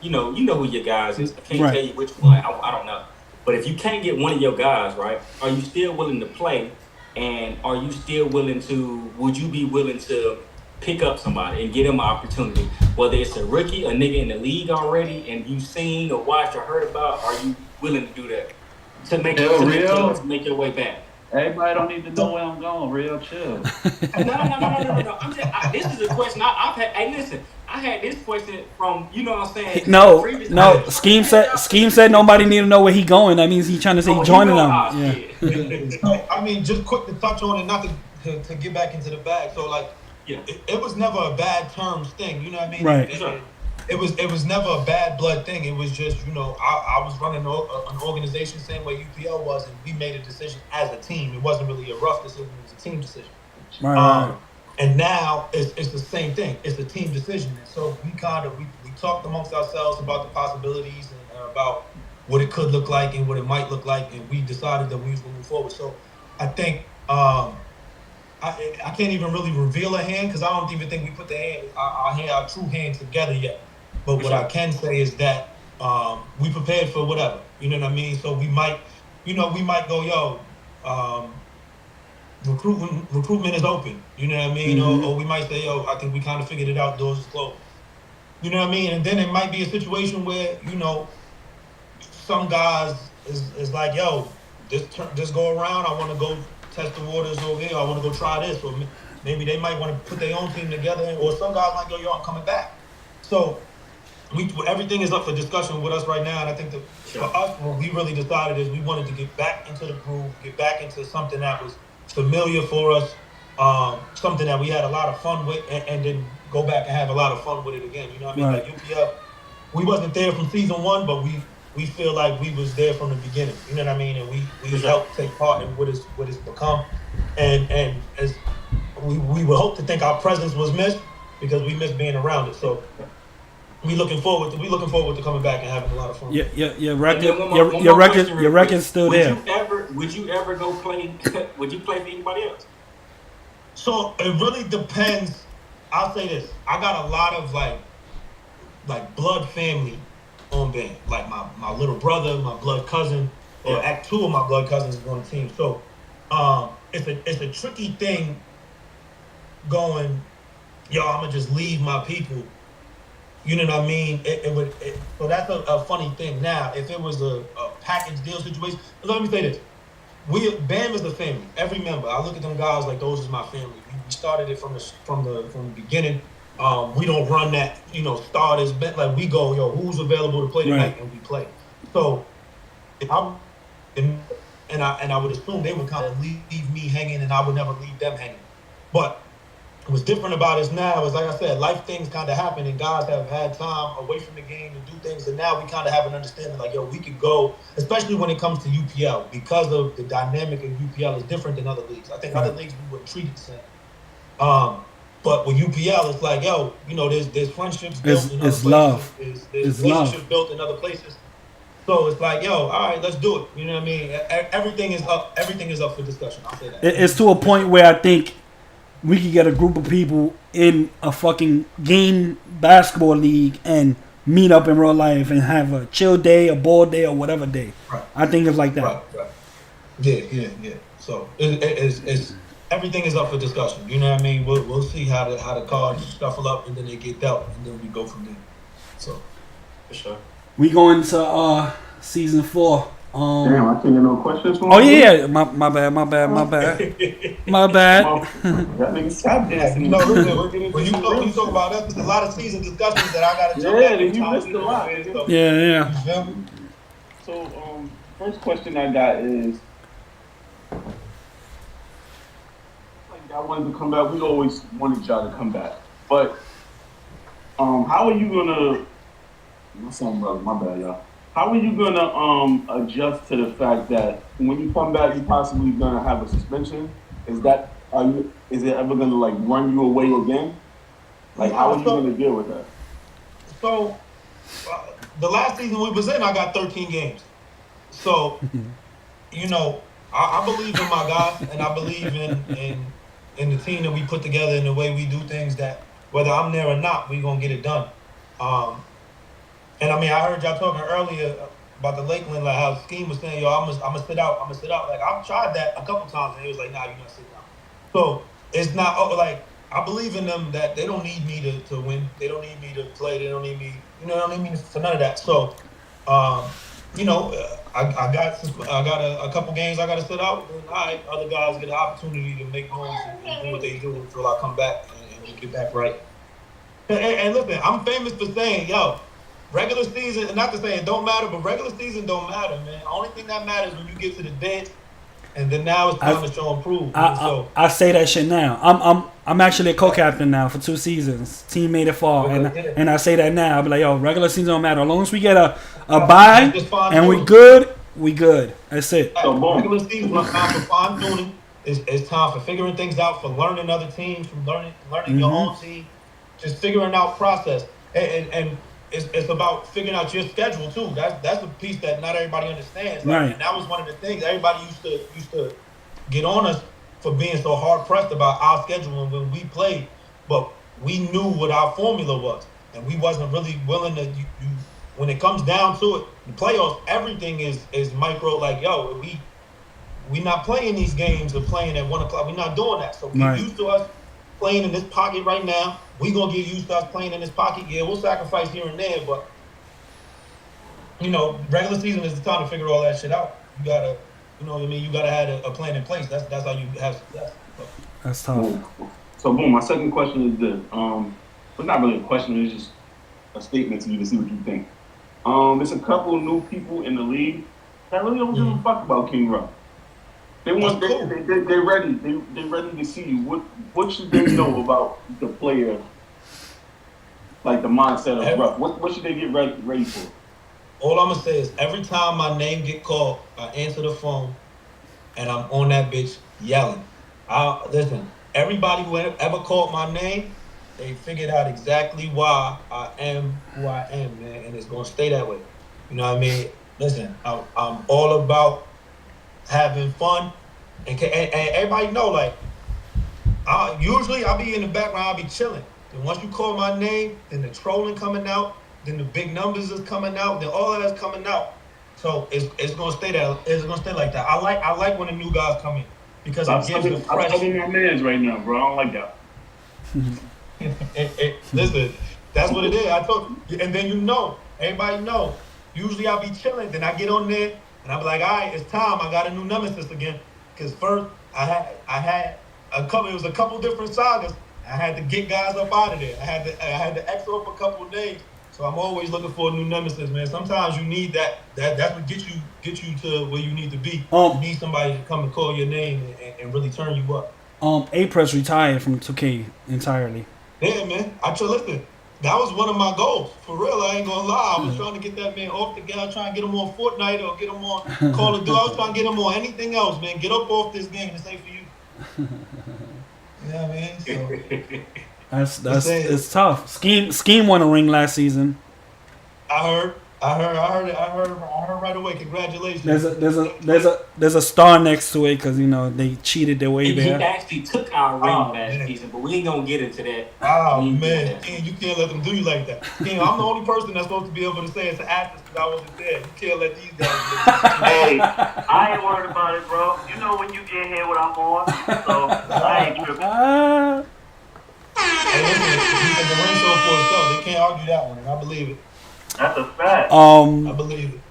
you know who your guys is, I can't tell you which one, I don't know. But if you can't get one of your guys, right, are you still willing to play? And are you still would you be willing to pick up somebody and get them an opportunity? Whether it's a rookie, a nigga in the league already, and you've seen or watched or heard about, are you willing to do that? To make your way back? Everybody don't need to know where I'm going. Real chill. No. This is a question I've had. Hey, listen, I had this question from, you know what I'm saying? No. Scheme said nobody need to know where he going. That means he's trying to say he joining them. Yeah. I mean, just quick to touch on it, not to get back into the bag. So like, it was never a bad terms thing. You know what I mean? Right. It was never a bad blood thing. It was just, I was running an organization the same way UPL was, and we made a decision as a team. It wasn't really a rough decision. It was a team decision. Right. And now it's the same thing. It's a team decision. And so we talked amongst ourselves about the possibilities and about what it could look like and what it might look like, and we decided that we was going to move forward. So I think I can't even really reveal a hand because I don't even think we put our true hand together yet. But what I can say is that we prepared for whatever. You know what I mean? So we might go, recruitment is open. You know what I mean? Or we might say, I think we kind of figured it out, doors is closed. You know what I mean? And then it might be a situation where, some guys is like, this go around, I want to go test the waters over here, I want to go try this. Or maybe they might want to put their own team together, or some guys might go, I'm coming back. So everything is up for discussion with us right now, and I think that for us, what we really decided is we wanted to get back into the groove, get back into something that was familiar for us, something that we had a lot of fun with, and then go back and have a lot of fun with it again. You know what I mean? Right. Like UPL, we wasn't there from season one, but we feel like we was there from the beginning. You know what I mean? And we helped take part in what it's become, and as we would hope to think our presence was missed because we missed being around it. So. We looking forward to coming back and having a lot of fun. Your record's still there. Would you ever go play? Would you play for anybody else? So it really depends. I'll say this: I got a lot of like blood family on band. Like my little brother, my blood cousin, or two of my blood cousins is on the team. So it's a tricky thing. Going, I'm gonna just leave my people. You know what I mean? So that's a funny thing. Now, if it was a package deal situation, let me say this: BAM is a family. Every member, I look at them guys like those is my family. We started it from the beginning. We don't run that, starters. Like we go, who's available to play tonight, and we play. So, and I would assume they would kind of leave me hanging, and I would never leave them hanging. But what's different about us now is, like I said, life things kind of happen, and guys have had time away from the game to do things, and now we kind of have an understanding like, we could go, especially when it comes to UPL, because of the dynamic of UPL is different than other leagues. I think other leagues we wouldn't treat it the same. But with UPL, it's like, yo, you know, there's friendships built in other It's places. love. There's It's love. relationships built in other places. So it's like, yo, all right, let's do it. You know what I mean? Everything is up. Everything is up for discussion. I'll say that. It's to a point where I think we could get a group of people in a fucking game basketball league and meet up in real life and have a chill day, a ball day, or whatever day. Right. I think it's like that. Right. Yeah. So it's everything is up for discussion. You know what I mean? We'll see how the cards shuffle up and then they get dealt and then we go from there. So for sure. We going to season 4. Damn, I can't get no questions from Oh you? yeah, my bad. My bad. That nigga stop dancing. You know, when you talk about us, there's a lot of season discussions that I gotta jump back Yeah, in you time, missed a lot. So, Yeah. you feel me? So, first question I got is, like, y'all wanted to come back. We always wanted y'all to come back, but how are you gonna? My son, brother, my bad, y'all. How are you gonna adjust to the fact that when you come back, you possibly gonna have a suspension? Is it ever gonna like run you away again? Like, how are you gonna deal with that? So, the last season we was in, I got 13 games. So, you know, I believe in my guys, and I believe in the team that we put together and the way we do things. That whether I'm there or not, we gonna get it done. And I mean, I heard y'all talking earlier about the Lakeland, like how Scheme was saying, yo, I'm gonna sit out. Like I've tried that a couple times, and he was like, nah, you're not sitting out. So it's not like I believe in them that they don't need me to win. They don't need me to play. They don't need me. You know, they don't need me for none of that. So, you know, I got a couple games I got to sit out. And other guys get an opportunity to make moves and do what they do until I come back and we get back right. And listen, I'm famous for saying, yo, regular season, and not to say it don't matter, but regular season don't matter, man. Only thing that matters when you get to the dance, and then now it's time to show and prove. I say that shit now. I'm actually a co-captain now for 2 seasons. Team made it far, and I say that now. I be like, yo, regular season don't matter. As long as we get a bye and we good. That's it. So regular season is time for fine tuning. It's time for figuring things out, for learning other teams, from learning your own team, just figuring out process, and it's about figuring out your schedule too. That's a piece that not everybody understands. Like, right. And that was one of the things everybody used to get on us for being so hard pressed about our schedule when we played, but we knew what our formula was, and we wasn't really willing to. When it comes down to it, the playoffs, everything is micro. Like, yo, we not playing these games or playing at 1 o'clock. We're not doing that. So get used to us playing in this pocket right now. We gonna get used to us playing in this pocket. Yeah, we'll sacrifice here and there, but you know, regular season is the time to figure all that shit out. You gotta, you know what I mean. You gotta have a plan in place. That's how you have success. That's tough. So boom, my second question is this. It's not really a question. It's just a statement to you to see what you think. There's a couple of new people in the league that really don't give a fuck about King Ruff. They want they're ready. They're ready to see you. What should they know about the player? Like the mindset of Ruff. What should they get ready for? All I'm gonna say is every time my name get called, I answer the phone, and I'm on that bitch yelling. Listen. Everybody who ever called my name, they figured out exactly why I am who I am, man, and it's gonna stay that way. You know what I mean? Listen, I'm all about having fun, and everybody know, like, usually I'll be in the background, I'll be chilling. And once you call my name, then the trolling coming out, then the big numbers is coming out, then all of that's coming out. So it's gonna stay that. It's gonna stay like that. I like when the new guys come in because it gives the fresh. I'm telling my mans right now, bro. I don't like that. Listen, that's what it is. I told you, and then everybody know. Usually I'll be chilling, then I get on there and I'll be like, all right, it's time. I got a new nemesis again. Because first I had a couple. It was a couple different sagas. I had to get guys up out of there. I had to exit for a couple of days. So I'm always looking for a new nemesis, man. Sometimes you need that. That's what get you to where you need to be. You need somebody to come and call your name and really turn you up. A-Press retired from 2K entirely. Yeah, man. Listen. That was one of my goals. For real, I ain't gonna lie. I was trying to get that man off the game. I was trying to get him on Fortnite or get him on Call of Duty. I was trying to get him on anything else, man. Get up off this game. This ain't for you. You know what I mean? So, It's tough. Scheme won a ring last season. I heard right away. Congratulations. There's a star next to it because they cheated their way He there. actually took our ring last season, but we ain't gonna get into that. Oh man, King, you can't let them do you like that. King, I'm the only person that's supposed to be able to say it's an actress because I wasn't there. You can't let these guys. Hey, I ain't worried about it, bro. You know when you get here what I'm on, so I ain't tripping. Hey, listen, he said the ring sold for itself. They can't argue that one, and I believe it. That's a fact. I believe it.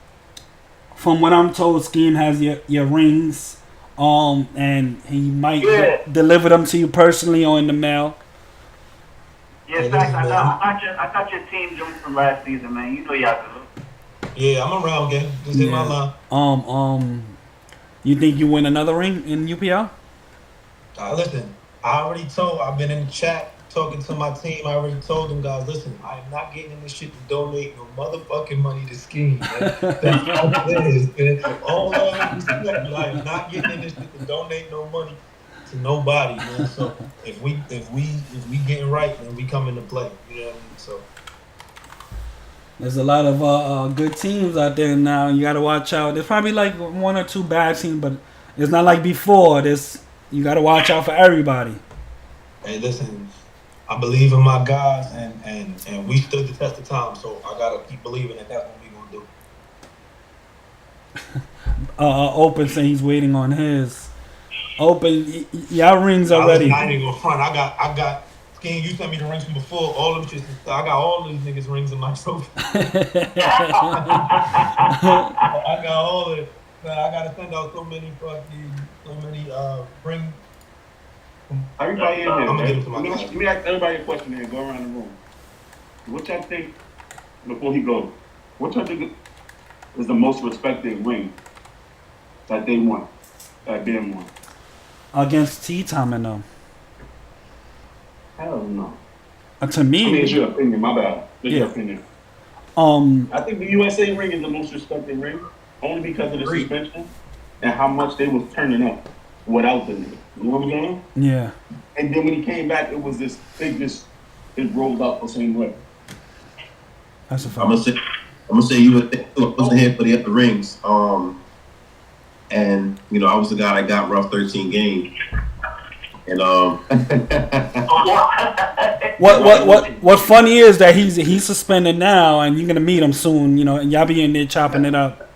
From what I'm told, Scheme has your rings, and he might deliver them to you personally or in the mail. Yeah, in fact, I got your team joined from last season, man. You know y'all do. Yeah, I'm around, gang. Just hit my line. You think you win another ring in UPL? Listen, I've been in the chat talking to my team. I already told them guys, listen, I am not getting in this shit to donate no motherfucking money to Scheme. That's all it is, man. All that respect, but I am not getting in this shit to donate no money to nobody, man. So if we getting right, then we come into play. You know what I mean? So there's a lot of good teams out there now. You got to watch out. There's probably like one or two bad teams, but it's not like before. You got to watch out for everybody. Hey, listen, I believe in my guys, and we stood the test of time. So I gotta keep believing that that's what we gonna do. Open saying he's waiting on his. Open, y'all rings already. I ain't even gonna front. I got. Scheme, you sent me the rings from before. All them shits. I got all these niggas rings in my trophy. I got all of it. I gotta send out so many ring. Everybody in here, I'm gonna man. get into my Let me ask everybody a question here. Go around the room. What y'all think, before he goes, what y'all think is the most respected ring that they won, that Ben won? Against T-Tom and them. Hell no. To me, I mean, it's your opinion. My bad. It's your opinion. I think the USA ring is the most respected ring, only because of the suspension and how much they was turning up without the nigga. You know what I'm saying? Yeah. And then when he came back, it was this. It rolled out the same way. That's a fact. I'm gonna say you wasn't here for the other rings. And I was the guy that got rough 13 games. And what funny is that he's suspended now, and you're gonna meet him soon. And y'all be in there chopping it up.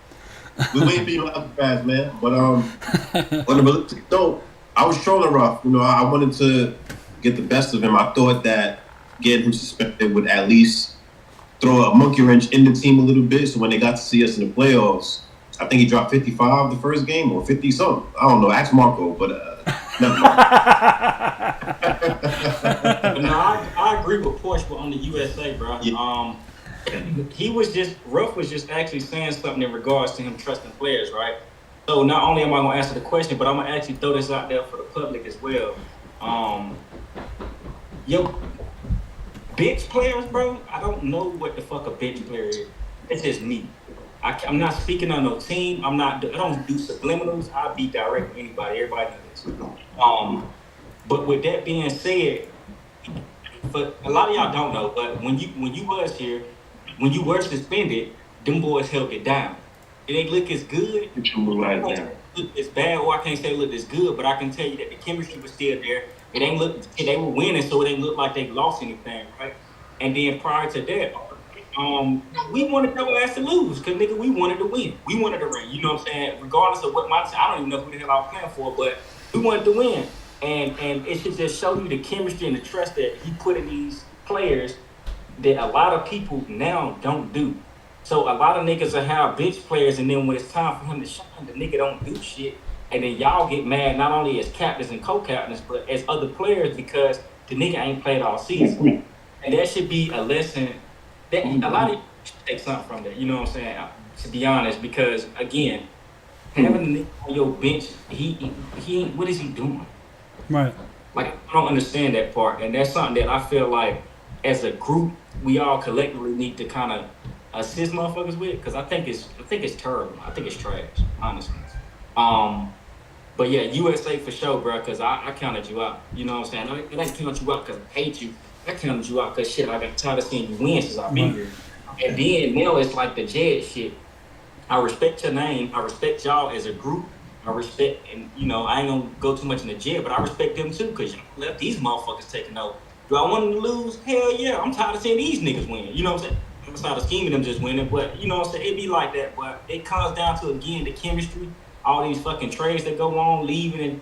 We waiting for you to fast, man. But I was trolling rough. I wanted to get the best of him. I thought that getting him suspended would at least throw a monkey wrench in the team a little bit. So when they got to see us in the playoffs, I think he dropped 55 the first game or 50 something. I don't know. Ask Marco, but never mind. No, I agree with Porsche on the USA, bro. Yeah. Ruff was just actually saying something in regards to him trusting players, right? So not only am I going to answer the question, but I'm going to actually throw this out there for the public as well. Bench players, bro, I don't know what the fuck a bench player is. It's just me. I'm not speaking on no team. I don't do subliminals. I be direct with anybody. Everybody knows this. But with that being said, but a lot of y'all don't know, but when you was here, when you were suspended, them boys held it down. It ain't look as good. It's bad, or I can't say it looked as good, but I can tell you that the chemistry was still there. It ain't look. They were winning, so it ain't look like they lost anything, right? And then prior to that, we wanted their ass to lose, cause nigga, we wanted to win. We wanted to win. You know what I'm saying? Regardless of what I don't even know who the hell I was playing for, but we wanted to win. And it should just show you the chemistry and the trust that he put in these players that a lot of people now don't do. So a lot of niggas will have bench players, and then when it's time for him to shine, the nigga don't do shit. And then y'all get mad not only as captains and co-captains, but as other players because the nigga ain't played all season. And that should be a lesson that a lot of you should take something from that. You know what I'm saying? To be honest, because again, having a nigga on your bench, he ain't, what is he doing? Right. Like, I don't understand that part. And that's something that I feel like as a group, we all collectively need to kind of assist motherfuckers with, because I think it's terrible. I think it's trash, honestly. But yeah, USA for sure, bro, because I counted you out. You know what I'm saying? I didn't count you out because I hate you. I counted you out because shit, I got tired of seeing you win since I've been here. And then now it's like the Jed shit. I respect your name. I respect y'all as a group. I respect, and I ain't gonna go too much in the Jed, but I respect them too because y'all left these motherfuckers taking over. Do I want them to lose? Hell yeah. I'm tired of seeing these niggas win. You know what I'm saying? I'm tired of scheming them just winning, but you know what I'm saying? It be like that, but it comes down to, again, the chemistry, all these fucking trades that go on, leaving, and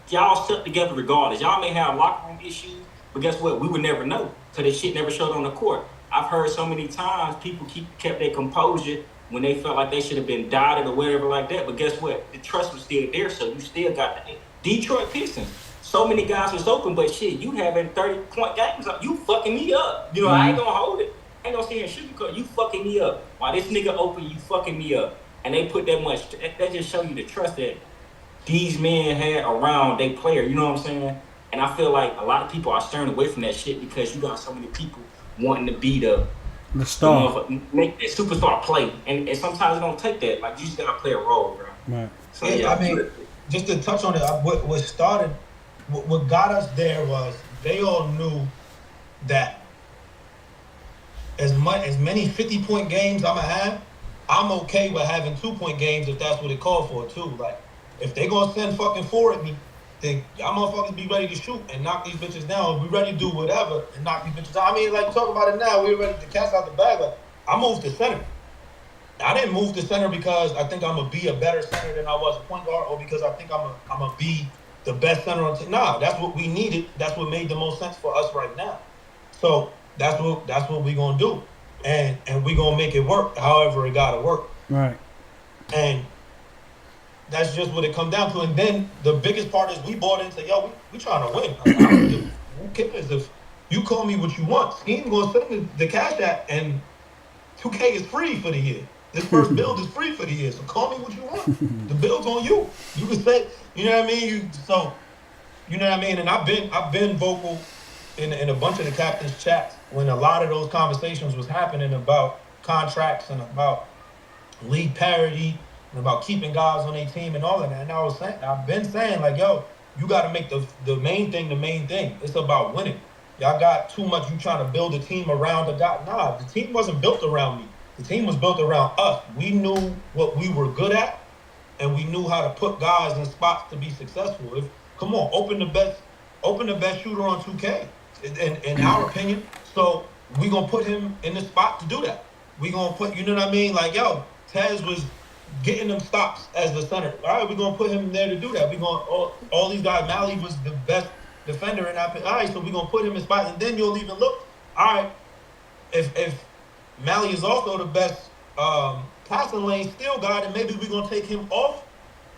y'all stuck together regardless. Y'all may have locker room issues, but guess what? We would never know because this shit never showed on the court. I've heard so many times people kept their composure when they felt like they should have been dotted or whatever like that. But guess what? The trust was still there, so you still got the Detroit Pistons. So many guys was open, but shit, you having 30-point games, you fucking me up. I ain't gonna hold it. I ain't gonna sit here and sugarcoat. You fucking me up. While this nigga open, you fucking me up. And they put that much. That just show you the trust that these men had around their player, you know what I'm saying? And I feel like a lot of people are steering away from that shit because you got so many people wanting to be the star, make that superstar play, and sometimes it don't take that. Like, you just gotta play a role, bro. Right. So yeah, I mean, just to touch on it, what got us there was they all knew that as many 50-point games I'm gonna have, I'm okay with having 2-point games if that's what it called for too. Like, if they gonna send fucking 4 at me, then y'all motherfuckers be ready to shoot and knock these bitches down. We ready to do whatever and knock these bitches down. I mean, like, talk about it now. We're ready to cast out the bag. Like, I moved to center. I didn't move to center because I think I'm gonna be a better center than I was a point guard, or because I think I'm gonna be the best center on team. Nah, that's what we needed. That's what made the most sense for us right now. So that's what we gonna do, and we gonna make it work. However, it gotta work. Right. And that's just what it come down to. And then the biggest part is we bought into, yo, we trying to win. Who cares if you call me what you want? Scheme gonna send the cash app, and 2K is free for the year. This first build is free for the year, so call me what you want. The build's on you. You can say, you know what I mean. You know what I mean. And I've been vocal in a bunch of the captains' chats when a lot of those conversations was happening about contracts and about league parity and about keeping guys on their team and all of that. And I've been saying, like, yo, you got to make the main thing the main thing. It's about winning. Y'all got too much. You trying to build a team around a guy. Nah, the team wasn't built around me. The team was built around us. We knew what we were good at, and we knew how to put guys in spots to be successful. Come on, open the best shooter on 2K, in our opinion. So we gonna put him in the spot to do that. We gonna put, you know what I mean? Like, yo, Tez was getting them stops as the center. All right, we gonna put him there to do that. We gonna all these guys. Mally was the best defender in that. All right, so we gonna put him in spots, and then you'll even look. All right, if Mally is also the best passing lane steal guy, and maybe we're going to take him off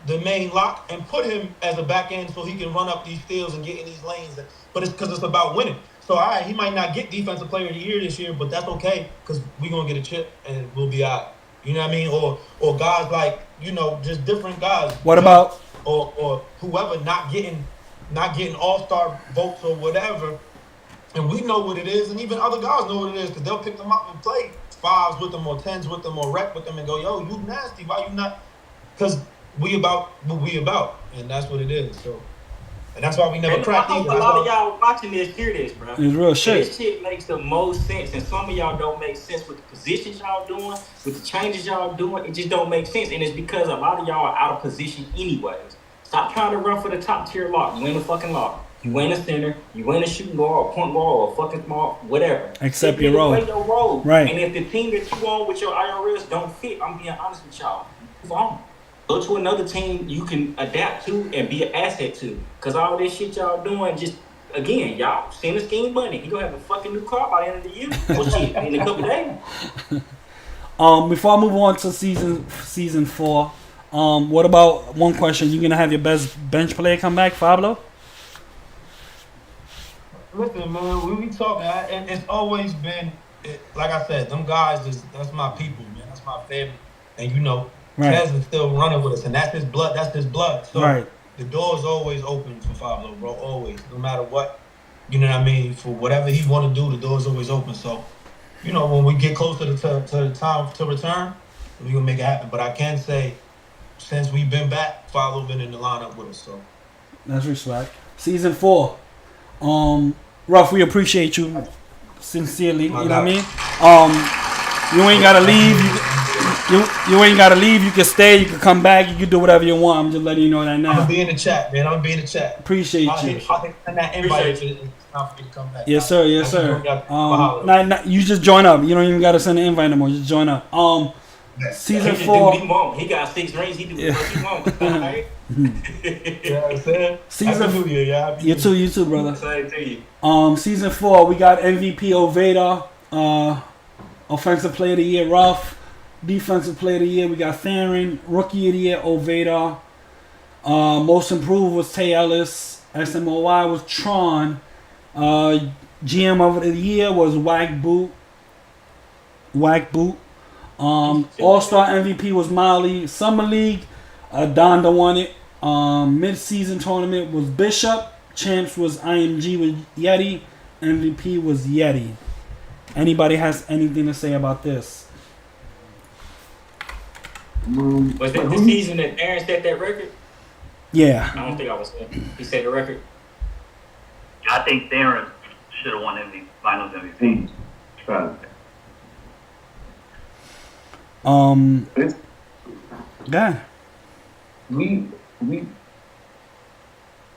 the main lock and put him as a back end so he can run up these steals and get in these lanes. But it's because it's about winning. So, all right, he might not get Defensive Player of the Year this year, but that's okay because we're going to get a chip and we'll be all right. You know what I mean? Or guys like, just different guys. What about? Or whoever not getting all-star votes or whatever. And we know what it is, and even other guys know what it is, because they'll pick them up and play 5s with them or 10s with them or rec with them and go, yo, you nasty. Why you not? Because we about what we about, and that's what it is. So, and that's why we never cracked either. A lot of y'all watching this hear this, bro. It's real shit. This shit makes the most sense, and some of y'all don't make sense with the positions y'all doing, with the changes y'all doing. It just don't make sense, and it's because a lot of y'all are out of position anyways. Stop trying to run for the top tier lock. You ain't a fucking lock. You ain't a center, you ain't a shooting guard, or point guard, or a fucking small, whatever. Accept your role. Play your role. Right. And if the team that you on with your IRS don't fit, I'm being honest with y'all. Move on. Go to another team you can adapt to and be an asset to. Because all this shit y'all doing, just, again, y'all send a scheme money. You gonna have a fucking new car by the end of the year. Well, shit, in a couple days. Before I move on to season 4, what about one question? You gonna have your best bench player come back, Fablo? Listen, man, we talking, and it's always been, like I said, them guys, that's my people, man. That's my family. And, right. Tez is still running with us, and that's his blood. That's his blood. So right. The door's always open for Fablo, bro, always. No matter what, you know what I mean? For whatever he want to do, the door's always open. So, when we get closer to the time to return, we're going to make it happen. But I can say, since we've been back, Fablo been in the lineup with us. So that's respect. Season 4. Ruff, we appreciate you sincerely. You know what I mean? You ain't gotta leave. You ain't gotta leave. You can stay. You can come back. You can do whatever you want. I'm just letting you know that I'm now. gonna be in the chat, man. I'm gonna be in the chat. Appreciate you. I'll send that invite if it's time for me to come back. Yes, sir. Yes, sir. Nah, You just join up. You don't even gotta send an invite no more. Just join up. Season 4. He won't. He got 6 rings. He do what he wants. Right? You know what I'm saying? Season Happy New Year, y'all. You too, brother. Same to you. Season 4, we got MVP Oveda, Offensive Player of the Year Ruff, Defensive Player of the Year we got Theron, Rookie of the Year Oveda, Most Improved was Tay Ellis, SMOI was Tron, GM of the Year was Whack Boot. All-Star MVP was Molly. Summer League, Donda won it. Mid-season tournament was Bishop. Champs was IMG with Yeti. MVP was Yeti. Anybody has anything to say about this? Was that the season that Aaron set that record? Yeah. I don't think I was there. He set the record. I think Theron should have won Finals MVP. Yeah.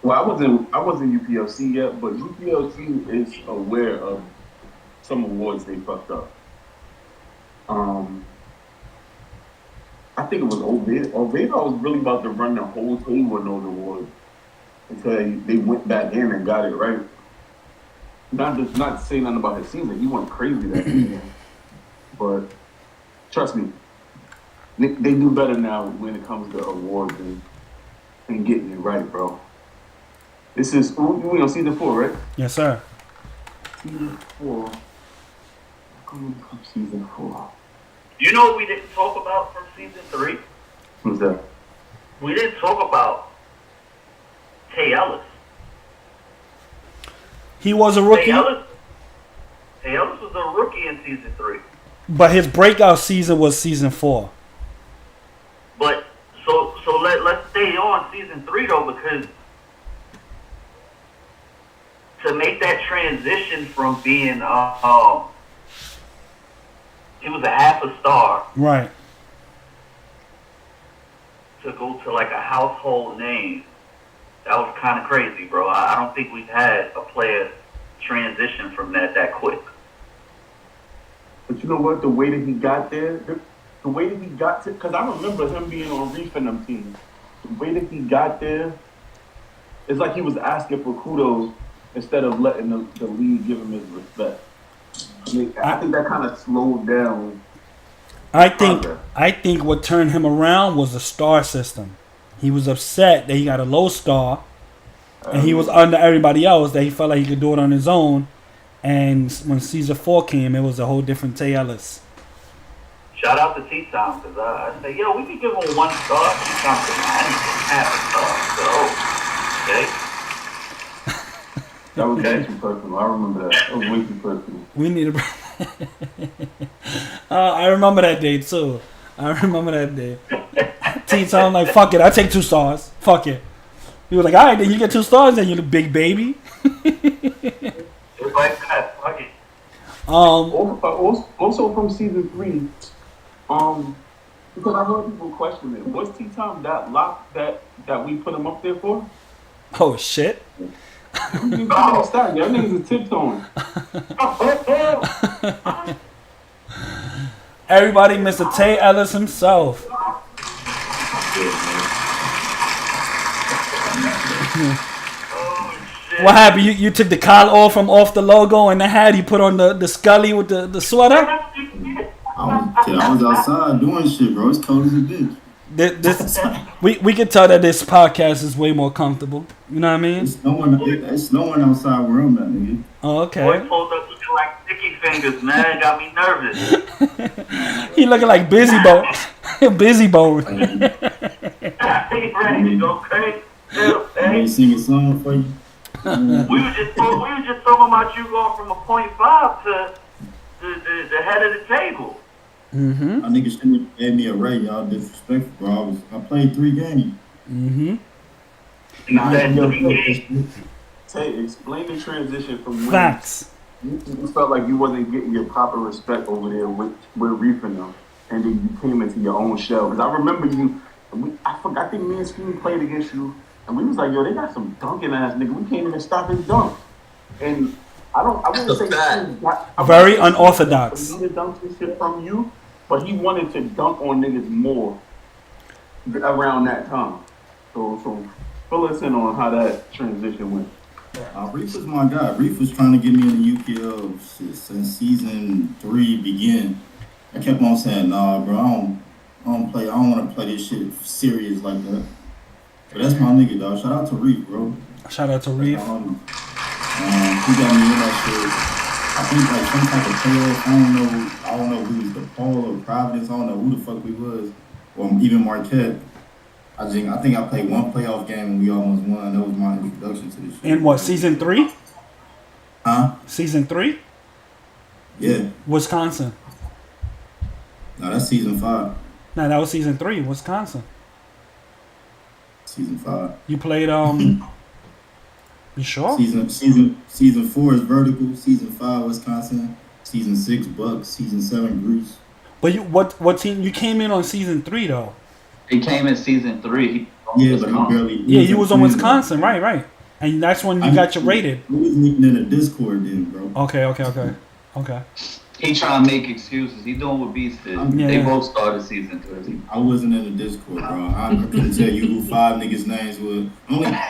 Well, I wasn't UPLC yet, but UPLC is aware of some awards they fucked up. I think it was Oveda. Oveda was really about to run the whole table with those awards until they went back in and got it right. Not to say nothing about his season. He went crazy that season. But trust me, they do better now when it comes to awards and getting it right, bro. This is we on season 4, right? Yes, sir. Season 4. Coming from season 4. You know what we didn't talk about from season 3? Who's that? We didn't talk about Tay Ellis. He was a rookie. Tay Ellis was a rookie in season 3. But his breakout season was season 4. But so let's stay on season 3 though, because to make that transition from being he was a half a star, right, to go to like a household name, that was kind of crazy, bro. I don't think we've had a player transition from that quick. But you know what? The way that he got there, the way that he got to, because I remember him being on Reef and them teams. The way that he got there, it's like he was asking for kudos instead of letting the league give him his respect. I think that kind of slowed down. I think what turned him around was the star system. He was upset that he got a low star, and he was under everybody else, that he felt like he could do it on his own. And when season 4 came, it was a whole different Tay Ellis. Shout out to T-Tom, because I say, yo, we can give him 1 star. T-Tom said, I need half a star. So, okay. That was way too personal. I remember that. That was way too personal. We need a... I remember that day, too. I remember that day. T-Tom like, fuck it, I take 2 stars. Fuck it. He was like, all right, then you get 2 stars, then you're the big baby. It's like that. Fuck it. Also from season 3, because I heard people question it. Was T-Tom that locked that we put him up there for? Oh, shit. That nigga's a tiptoeing. Everybody, Mr. Tay Ellis himself. What happened? You took the collar off the logo and the hat. You put on the Scully with the sweater. I was outside doing shit, bro. It's cold as a bitch. We can tell that this podcast is way more comfortable. You know what I mean? It's snowing outside where I'm at, nigga. Oh, okay. Boy pulled up looking like sticky fingers, man. Got me nervous. He looking like Busy Bone. Busy Bone. He ready to go crazy. Hey, sing a song for you. We were just talking about you going from a 0.5 to the head of the table. Mm-hmm. I niggas should have gave me a rate, y'all disrespectful, bro. I played 3 games. Mm-hmm. Tay, explain the transition from when Facts. you felt like you wasn't getting your proper respect over there with Reef and them, and then you came into your own shell. Because I remember you, I think me and Scheme played against you, and we was like, yo, they got some dunking ass nigga. We can't even stop his dunk. And I wouldn't say very unorthodox. He dunk this shit from you, but he wanted to dunk on niggas more around that time. So fill us in on how that transition went. Reef was my guy. Reef was trying to get me in the UPL since season 3 began. I kept on saying, nah, bro, I don't want to play this shit serious like that. But that's my nigga, dog. Shout out to Reef, bro. Shout out to Reef. He got me in that shit. I think like some type of playoff. I don't know who was DePaul or Providence. I don't know who the fuck we was, or even Marquette. I think I played one playoff game and we almost won. That was my introduction to this shit. In what, season 3? Huh? Season 3? Yeah. Wisconsin. No, that's season 5. No, that was season 3, Wisconsin. Season 5. You played you sure? Season 4 is vertical. Season 5 Wisconsin. Season 6 Bucks. Season 7 Greece. But you what team you came in on season 3 though? He came in season 3. But he barely. Yeah, you was on Wisconsin, right. And that's when you got your rated. We was leaking in the Discord then, bro. Okay. He trying to make excuses. He doing what Beast did. They both started season 3. I wasn't in the Discord, bro. I couldn't tell you who 5 niggas' names were.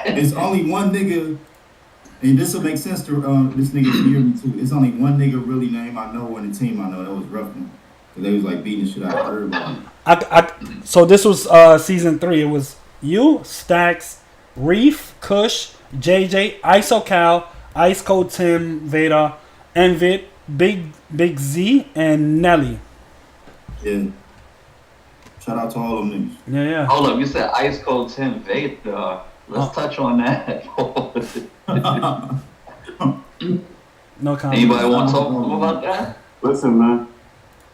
It's only one nigga, and this will make sense to this nigga hear me too. It's only one nigga really name I know on the team I know. That was Ruffman. They was like beating the shit out of everybody. So this was season 3. It was you, Stacks, Reef, Kush, JJ, ISOCal, Ice Cold Tim, Vader, Envid, Big Z, and Nelly. Yeah. Shout out to all of them niggas. Yeah. Hold up, you said Ice Cold Tim Vader. Let's touch on that. No comment. Anybody want to talk about that? Listen, man.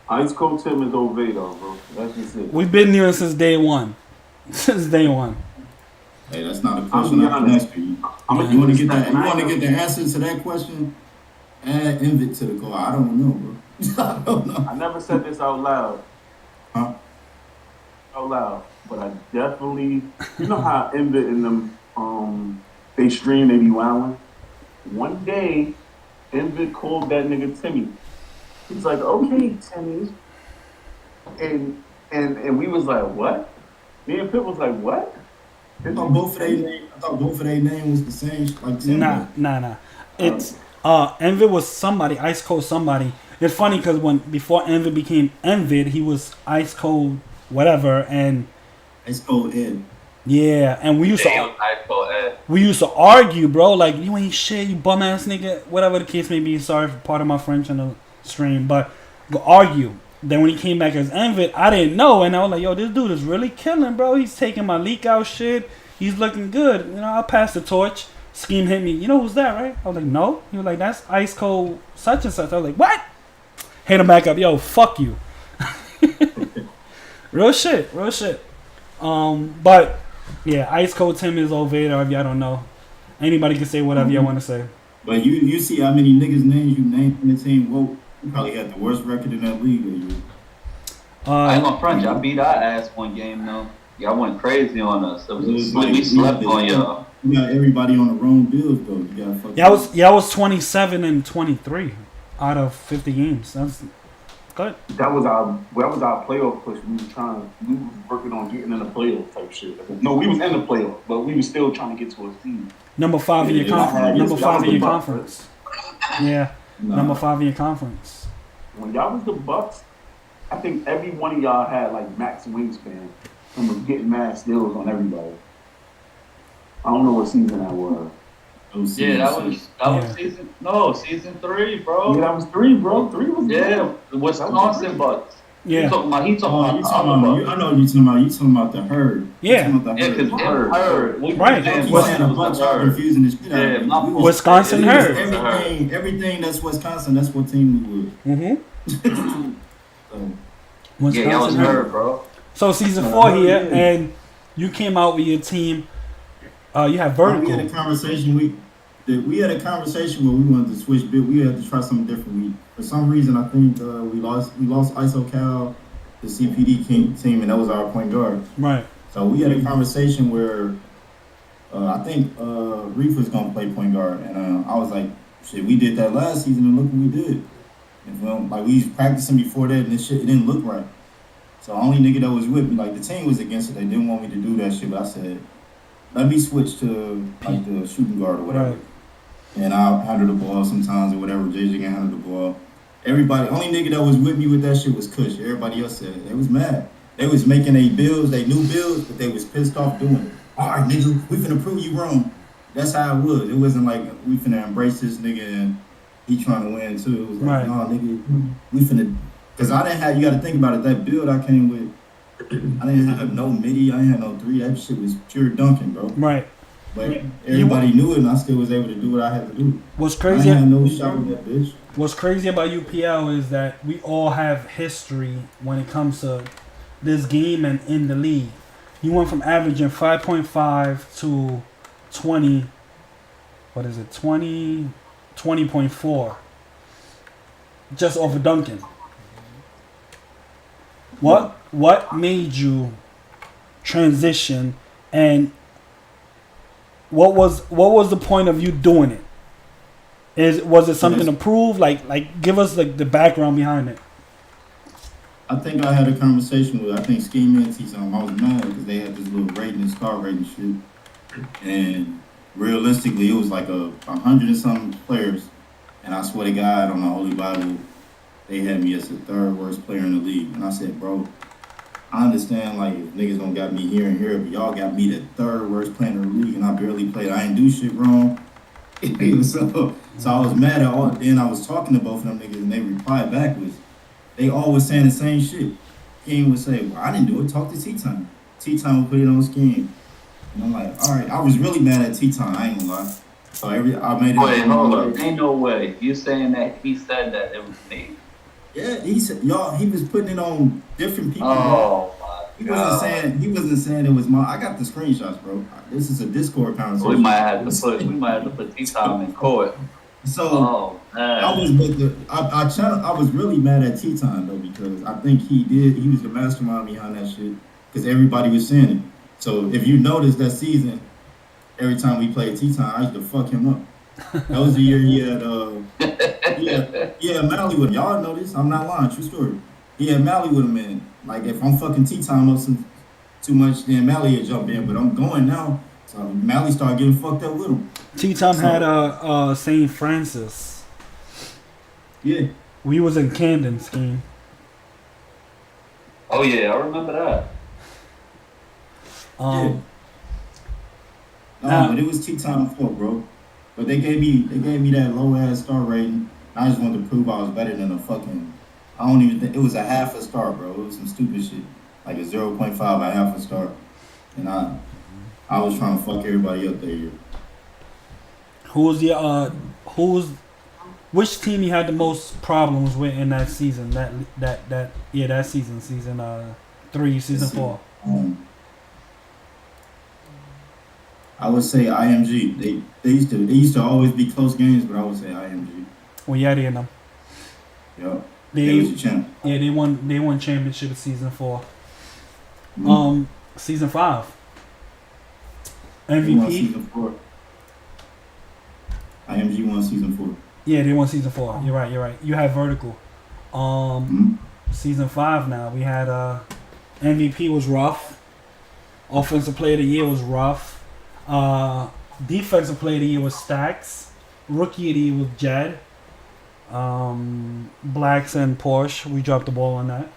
Ice Cold Tim is over though, bro. That's just it. We've been here since day one. Since day one. Hey, that's not a question I can ask you. You want to get that? You want to get the answer to that question? Add Envid to the call. I don't know, bro. I don't know. I never said this out loud. Huh? Out loud, but I definitely. You know how Envid and them they stream, they be wilding. One day, Envid called that nigga Timmy. He's like, okay, Timmy. And we was like, what? Me and Pip was like, what? I thought both of their name was the same. Like Timmy. Nah. It's Envid was somebody, Ice Cold somebody. It's funny because before Envid became Envid, he was Ice Cold whatever and Ice Cold Ed. Yeah, and we used to argue, bro. Like, you ain't shit, you bum ass nigga, whatever the case may be. Sorry for part of my French in the stream, but go argue. Then when he came back as Envid, I didn't know, and I was like, yo, this dude is really killing, bro. He's taking my leak out shit. He's looking good. You know, I'll pass the torch. Scheme hit me. You know who's that, right? I was like, no. He was like, that's Ice Cold such and such. I was like, what? Hit him back up. Yo, fuck you. Real shit. But yeah, Ice Cold Tim is old Vader. If y'all don't know, anybody can say whatever y'all want to say. But you see how many niggas' names you named in the team. Whoa, you probably had the worst record in that league. I ain't my friend. Y'all beat our ass one game though. Y'all went crazy on us. We slept on y'all. You got everybody on the wrong bills though. Y'all was 27 and 23 out of 50 games. That's good. That was our playoff push. We was working on getting in the playoff type shit. No, we was in the playoff, but we was still trying to get to a seed. Number 5 in your conference. Number 5 in your conference. Yeah. Number 5 in your conference. When y'all was the Bucks, I think every one of y'all had like max wingspan and was getting mad steals on everybody. I don't know what season that was. Yeah, that was season 3, bro. Yeah, that was 3, bro. 3 was good. Wisconsin Bucks. Yeah. He talking about I know you talking about the herd. Yeah. Because herd. Right. Confusing this shit out. Wisconsin herd. Everything that's Wisconsin, that's what team we were. Yeah, that was herd, bro. So season 4 here, and you came out with your team. You have vertical. We had a conversation. we had a conversation where we wanted to switch bit. We had to try something different. For some reason, I think we lost ISO Cal, the CPD team, and that was our point guard. Right. So we had a conversation where I think Reef was gonna play point guard, and I was like, shit, we did that last season, and look what we did. And like we was practicing before that, and this shit it didn't look right. So the only nigga that was with me, like the team was against it. They didn't want me to do that shit, but I said, let me switch to like the shooting guard or whatever. Right. And I'll handle the ball sometimes or whatever. JJ can handle the ball. Everybody, only nigga that was with me with that shit was Kush. Everybody else said they was mad. They was making they new bills, but they was pissed off doing it. All right, nigga, we finna prove you wrong. That's how it was. It wasn't like we finna embrace this nigga and he trying to win too. It was like, nah, nigga, we finna. Cause I didn't have. You got to think about it. That build I came with, I didn't have no midi. I didn't have no three. That shit was pure dunking, bro. Right. But everybody knew it, and I still was able to do what I had to do. What's crazy? I had no shot with that bitch. What's crazy about UPL is that we all have history when it comes to this game and in the league. You went from averaging 5.5 to 20. What is it? 20.4. Just off of dunking. What made you transition, and what was the point of you doing it? Was it something to prove? Like give us like the background behind it. I think I had a conversation with Scheme and T-Time. I was mad because they had this little rating and star rating shit, and realistically it was like 100 and something players, and I swear to God on the Holy Bible, they had me as the third worst player in the league. And I said, bro, I understand like if niggas don't got me here and here, but y'all got me the third worst player in the league, and I barely played. I ain't do shit wrong. so I was mad at all. Then I was talking to both of them niggas, and they replied back was, they all was saying the same shit. Scheme would say, well, I didn't do it. Talk to T-Time. T-Time would put it on Scheme. And I'm like, all right. I was really mad at T-Time. I ain't gonna lie. So I made it. Wait, hold up. Ain't no way. You saying that he said that it was me? Yeah, he said, y'all, he was putting it on different people. Oh, my God. He wasn't saying it was my, I got the screenshots, bro. This is a Discord conversation. We might have to put T-Time in court. So I was really mad at T-Time though, because I think he was the mastermind behind that shit, because everybody was saying it. So if you notice that season, every time we played T-Time, I used to fuck him up. That was the year he had Mally with him. Y'all know this, I'm not lying, true story. He had Mally with him, and like if I'm fucking T-Time up too much, then Mally would jump in, but I'm going now. So Mally started getting fucked up with him. T-Time had St. Francis. Yeah. We was in Camden, Scheme. Oh yeah, I remember that. But it was T-Time before, bro. But they gave me that low ass star rating. I just wanted to prove I was better than a fucking. I don't even think it was a half a star, bro. It was some stupid shit, like a 0.5, a half a star, and I was trying to fuck everybody up that year. Which team you had the most problems with in that season? That season 3, season 4. I would say IMG. They used to always be close games, but I would say IMG. Well, yeah, they in them. Yeah. They was the champ. Yeah, they won championship in season 4. Season 5. MVP. Season 4. IMG won season 4. Yeah, they won season 4. You're right. You had vertical. Season 5 now. We had MVP was rough. Offensive player of the year was rough. Defensive player of the year was Stacks. Rookie of the year was Jed. Blacks and Porsche. We dropped the ball on that.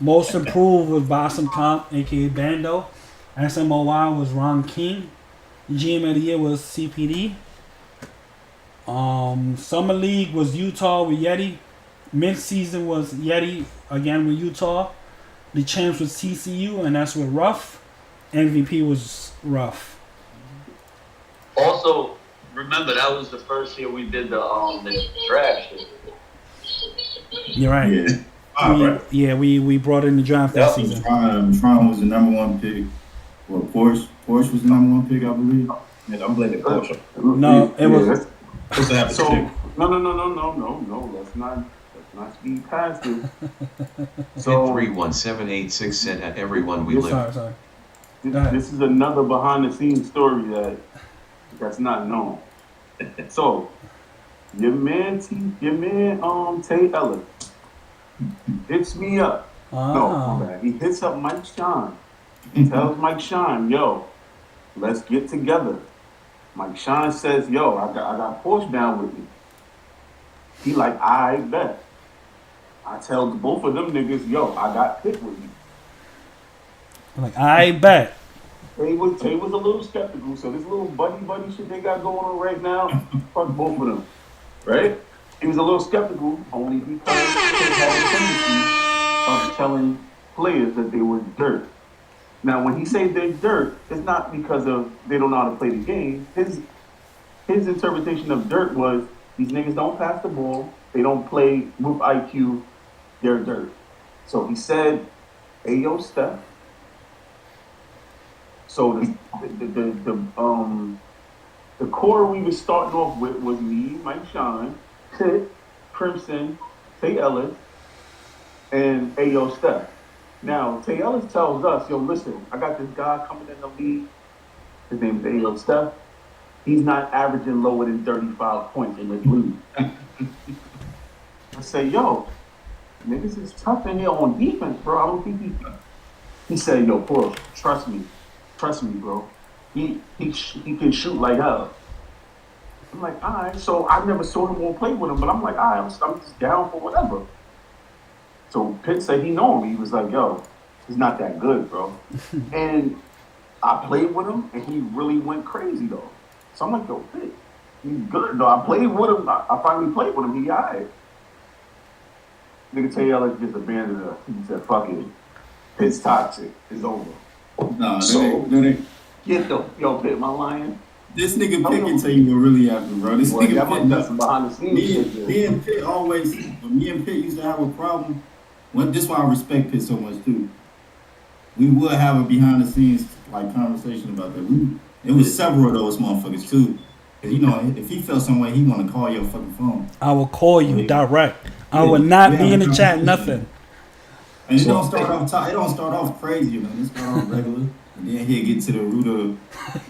Most improved was Bossum Comp, aka Bando. SMOY was Ron King. GM of the year was CPD. Summer League was Utah with Yeti. Mid-season was Yeti again with Utah. The champs was TCU, and that's with Ruff. MVP was Ruff. Also, remember that was the first year we did the draft shit. You're right. Yeah. We brought in the draft that season. Tron was the number 1 pick. Well, Porsche was the number 1 pick, I believe. Man, I'm blaming Porsche. No, it was. that's- What's to happen? So no. Let's not speed past this. So 31786 said at everyone we live. Sorry. Go ahead. this is another behind the scenes story that's not known. So your man Tay Ellis hits me up. No, my bad. He hits up Mike Shine. He tells Mike Shine, yo, let's get together. Mike Shine says, yo, I got Porsche down with me. He like, I bet. I tell both of them niggas, yo, I got Pitt with me. Like, I bet. Tay was a little skeptical, so this little buddy shit they got going on right now, fuck both of them, right? He was a little skeptical only because Tay had a tendency of telling players that they were dirt. Now, when he say they're dirt, it's not because of they don't know how to play the game. His interpretation of dirt was these niggas don't pass the ball, they don't play with IQ, they're dirt. So he said, "Hey yo, Steph." So the core we were starting off with was me, Mike Shine, Pitt, Crimson, Tay Ellis, and Ayo Steph. Now, Tay Ellis tells us, yo, listen, I got this guy coming in the league. His name is Ayo Steph. He's not averaging lower than 35 points in this league. I say, yo, niggas is tough in here on defense, bro. I don't think he said, yo, Porsche, trust me, bro. He can shoot like hell. I'm like, all right. So I never saw him or play with him, but I'm like, all right, I'm just down for whatever. So Pitt said he know him. He was like, yo, he's not that good, bro. And I played with him, and he really went crazy, though. So I'm like, yo, Pitt, he's good, though. I played with him. I finally played with him. He all right. Nigga tell y'all like just abandoned us. He said, fuck it. Pitt's toxic. It's over. Nah, So, get yo, Pitt, my lion. This nigga Pitt can tell you what really happened, bro. This Boy, nigga Pitt, that's behind the scenes. me and Pitt always, when me and Pitt used to have a problem, this is why I respect Pitt so much too. We would have a behind the scenes like conversation about that. It was several of those motherfuckers too. Cause you know, if he felt some way, he want to call your fucking phone. I will call you direct. I will not be in the chat, nothing. And it don't start off crazy, man. It start off regular. And then he'll get to the root of,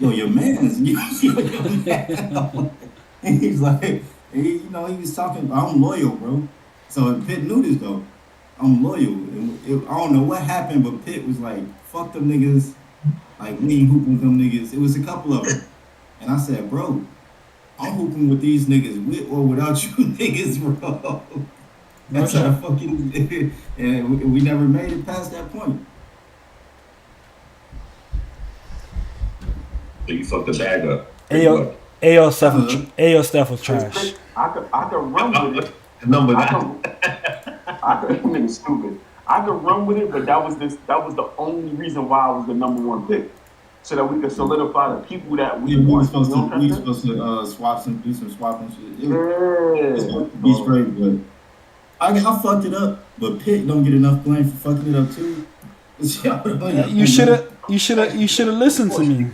yo, your man's. And he's like, he was talking, I'm loyal, bro. So Pitt knew this, though. I'm loyal. I don't know what happened, but Pitt was like, fuck them niggas. Like, we ain't hooping with them niggas. It was a couple of them. And I said, bro, I'm hooping with these niggas with or without you niggas, bro. That's how fucking, and we never made it past that point. So you fucked the bag up. Ayo Steph was trash. I could run with it. Number I could nigga stupid. I could run with it, but that was the only reason why I was the number one pick. So that we could solidify the people that we were want. supposed to do some swapping shit. It was supposed to be straight, but I fucked it up. But Pitt don't get enough blame for fucking it up too. You should have listened to me.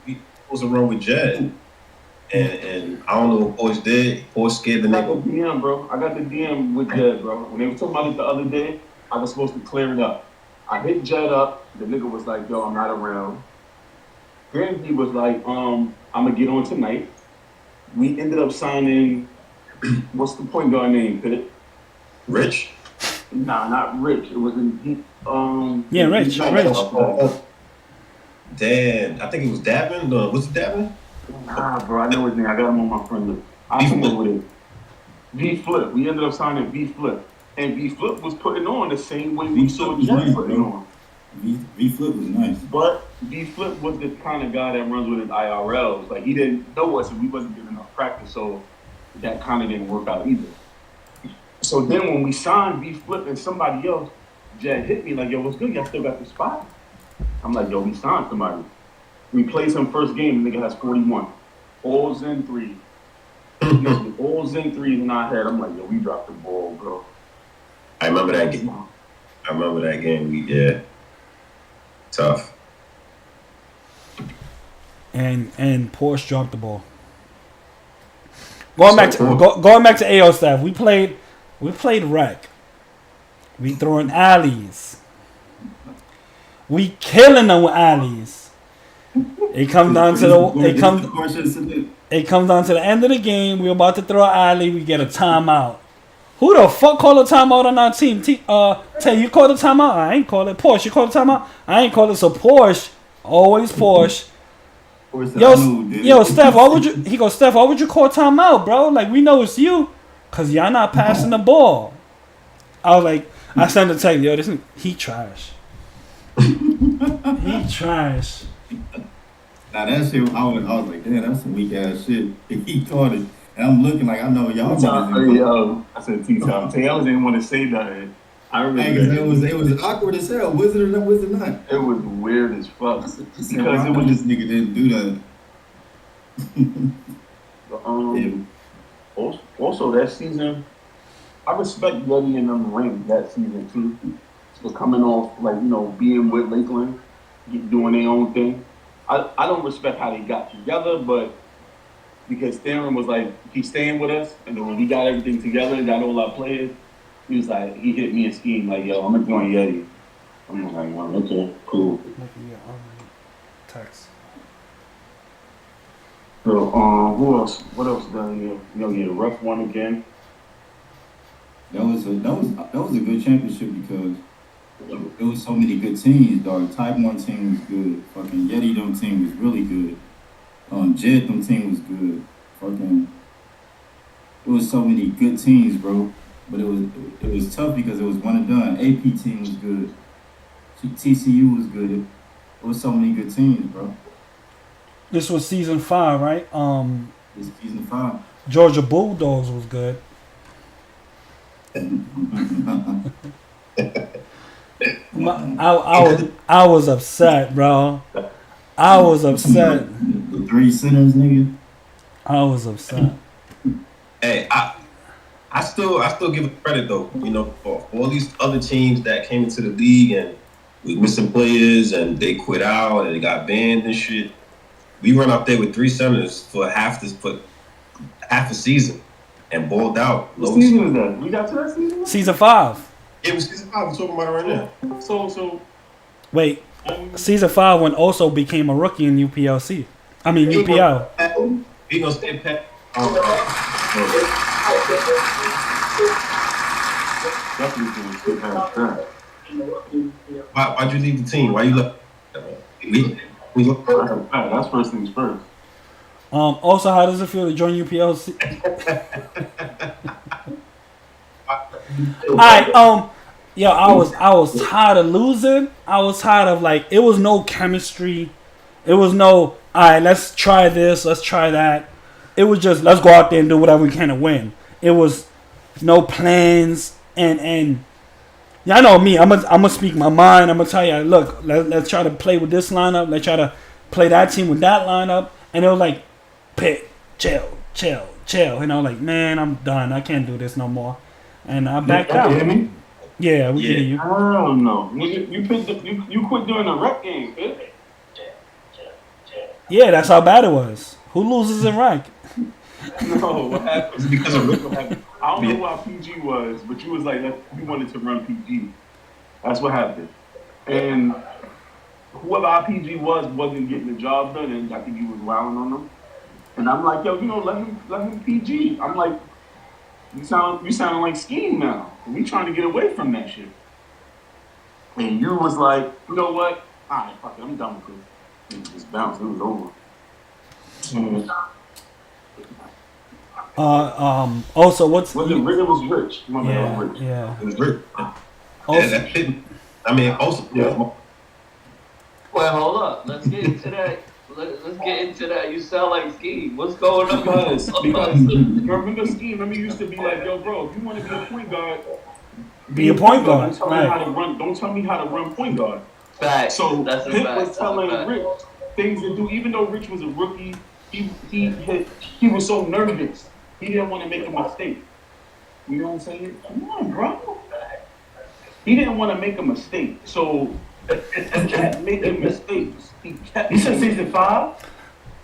We supposed to run with Jed, and I don't know what Porsche did. Porsche scared the nigga. I got the DM, bro. I got the DM with Jed, bro. When they were talking about it the other day, I was supposed to clear it up. I hit Jed up. The nigga was like, "Yo, I'm not around." Then he was like, I'm gonna get on tonight. We ended up signing. What's the point guard name, Pitt? Rich? Nah, not Rich. It was Rich. Dan, I think it was Davin. No, was it Davin? Nah, bro, I know his name. I got him on my friend list. I come up with it. V Flip. We ended up signing V Flip, and V Flip was putting on the same way we saw Jeff putting on. V Flip was nice, but V Flip was the kind of guy that runs with his IRLs. Like he didn't know us, and we wasn't getting enough practice, so that kind of didn't work out either. So then when we signed V Flip and somebody else, Jed hit me like, "Yo, what's good? Y'all still got the spot?" I'm like, "Yo, we signed somebody." We played some first game, the nigga has 41. All Zen 3. All Zen 3s in our head. I'm like, "Yo, we dropped the ball, bro." I remember that game. Tough. and Porsche dropped the ball. Going back to AO staff, we played rec. We throwing alleys. We killing them with alleys. It comes down to the end of the game. We're about to throw an alley. We get a timeout. Who the fuck called a timeout on our team? Tay, you called a timeout? I ain't call it. Porsche, you called a timeout? I ain't call it. So Porsche, always Porsche. Yo, Steph, why would you? He goes, Steph, why would you call timeout, bro? Like, we know it's you, cause y'all not passing the ball. I was like, I sent a text, yo, he trash. He trash. Now that shit, I was like, damn, that's some weak ass shit. He caught it, and I'm looking like I know y'all. I said T-Top. I didn't want to say nothing. I remember it was awkward as hell. Was it or not? Was it not? It was weird as fuck. Because this nigga didn't do that. Also, that season, I respect Yeti and them rings that season too. For coming off, being with Lakeland, doing their own thing. I don't respect how they got together, but because Theron was like, he's staying with us, and then when we got everything together, got all our players, he was like, he hit me and Scheme like, yo, I'm gonna join Yeti. I'm like, well, okay, cool. Text. So, who else? What else done here? The ref won again. That was a good championship because it was so many good teams, dog. Type 1 team was good. Fucking Yeti them team was really good. Jet them team was good. Fucking, it was so many good teams, bro. But it was tough because it was one and done. AP team was good. TCU was good. It was so many good teams, bro. This was season 5, right? This is season 5. Georgia Bulldogs was good. I was upset, bro. I was upset. The 3 centers, nigga. I was upset. Hey, I still give it credit though. For all these other teams that came into the league and was missing players and they quit out and they got banned and shit. We run out there with 3 centers for half a season and balled out. What season was that? We got to that season? Season 5. It was season 5. We're talking about it right now. So. Wait, season 5 when Oso became a rookie in UPLC. I mean UPL. He gonna stay pet. Why'd you leave the team? Why you left? We look. That's first things first. Also, how does it feel to join UPLC? Alright, yo, I was tired of losing. I was tired of it was no chemistry. It was no, alright, let's try this, let's try that. It was just let's go out there and do whatever we can to win. It was no plans and y'all know me. I'm gonna speak my mind. I'm gonna tell you, look, let's try to play with this lineup. Let's try to play that team with that lineup. And it was like, pick, chill. And I was like, man, I'm done. I can't do this no more. And I backed out. Hear me? Yeah, we can hear you. I don't know. You quit doing the rec game, bitch. Yeah, that's how bad it was. Who loses in rec? No, what happened? Because of Rick. I don't know who our PG was, but you was like, you wanted to run PG. That's what happened. And whoever our PG wasn't getting the job done, and I think he was wilding on them. And I'm like, yo, let him PG. I'm like, you sounding like Scheme now. We trying to get away from that shit. And you was like, you know what? All right, fuck it, I'm done with this. And just bounced. It was over. Also, what's was it? It was Rich. My man was Rich. Yeah. It was Rich. Also, that shit. I mean, also. Well, hold up. Let's get into that. Let's get into that. You sound like Scheme. What's going on? Because remember Scheme? Remember, used to be like, yo, bro, if you want to be a point guard, be a point guard. Don't tell me how to run. Don't tell me how to run point guard. Fact. So that's a Pip fact. was telling Rich things to do. Even though Rich was a rookie, he was so nervous. He didn't want to make a mistake. You know what I'm saying? Come on, bro. He didn't want to make a mistake. So he kept making mistakes. You said season 5?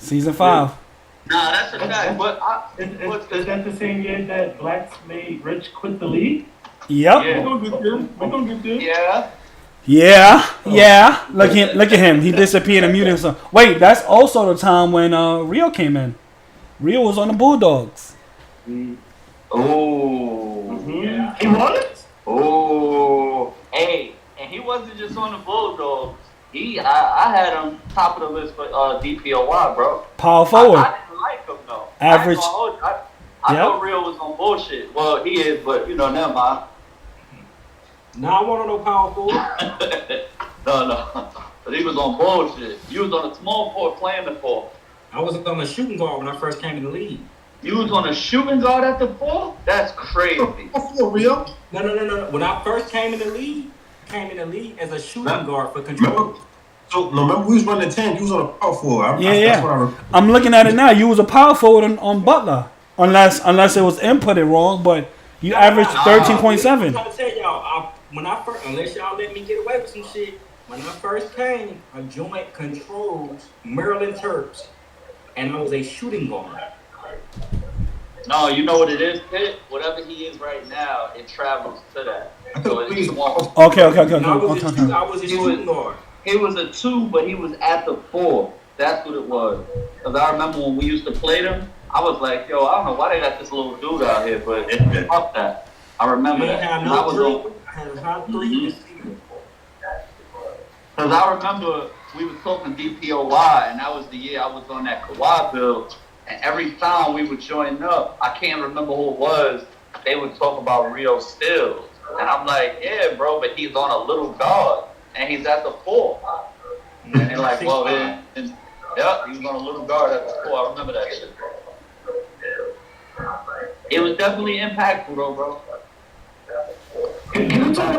Season 5. Nah, that's a fact. But is that the same year that blacks made Rich quit the league? Yep. Yeah. We're gonna get there. Yeah. Yeah. Look at him. He disappeared and muted himself. Wait, that's also the time when Rio came in. Rio was on the Bulldogs. Oh. Yeah. He was? Oh. Hey, and he wasn't just on the Bulldogs. I had him top of the list for DPOY, bro. Power forward. I didn't like him though. Average. I thought Real was on bullshit. Well, he is, but never mind. Now I want to know power forward. No. But he was on bullshit. You was on a small forward playing the 4. I was on a shooting guard when I first came in the league. You was on a shooting guard at the 4? That's crazy. For real? No. When I first came in the league as a shooting guard for control. So remember we was running 10. You was on a power forward. Yeah. I'm looking at it now. You was a power forward on Butler, unless it was inputted wrong. But you averaged 13.7. I'm trying to tell y'all, unless y'all let me get away with some shit, when I first came, I joined Controls Maryland Terps, and I was a shooting guard. No, you know what it is, Pitt? Whatever he is right now, it travels to that. So it's Okay. I was a shooting guard. He was a 2, but he was at the 4. That's what it was. Because I remember when we used to play them, I was like, yo, I don't know why they got this little dude out here, but fuck that. I remember that. I had a high 3 Because I remember we was talking DPOY, and that was the year I was on that Kawhi bill. And every time we would join up, I can't remember who it was, they would talk about Rio Stills. And I'm like, yeah, bro, but he's on a little guard, and he's at the 4. And they're like, well, yeah, he was on a little guard at the 4. I remember that shit. It was definitely impactful, though, bro. Can we talk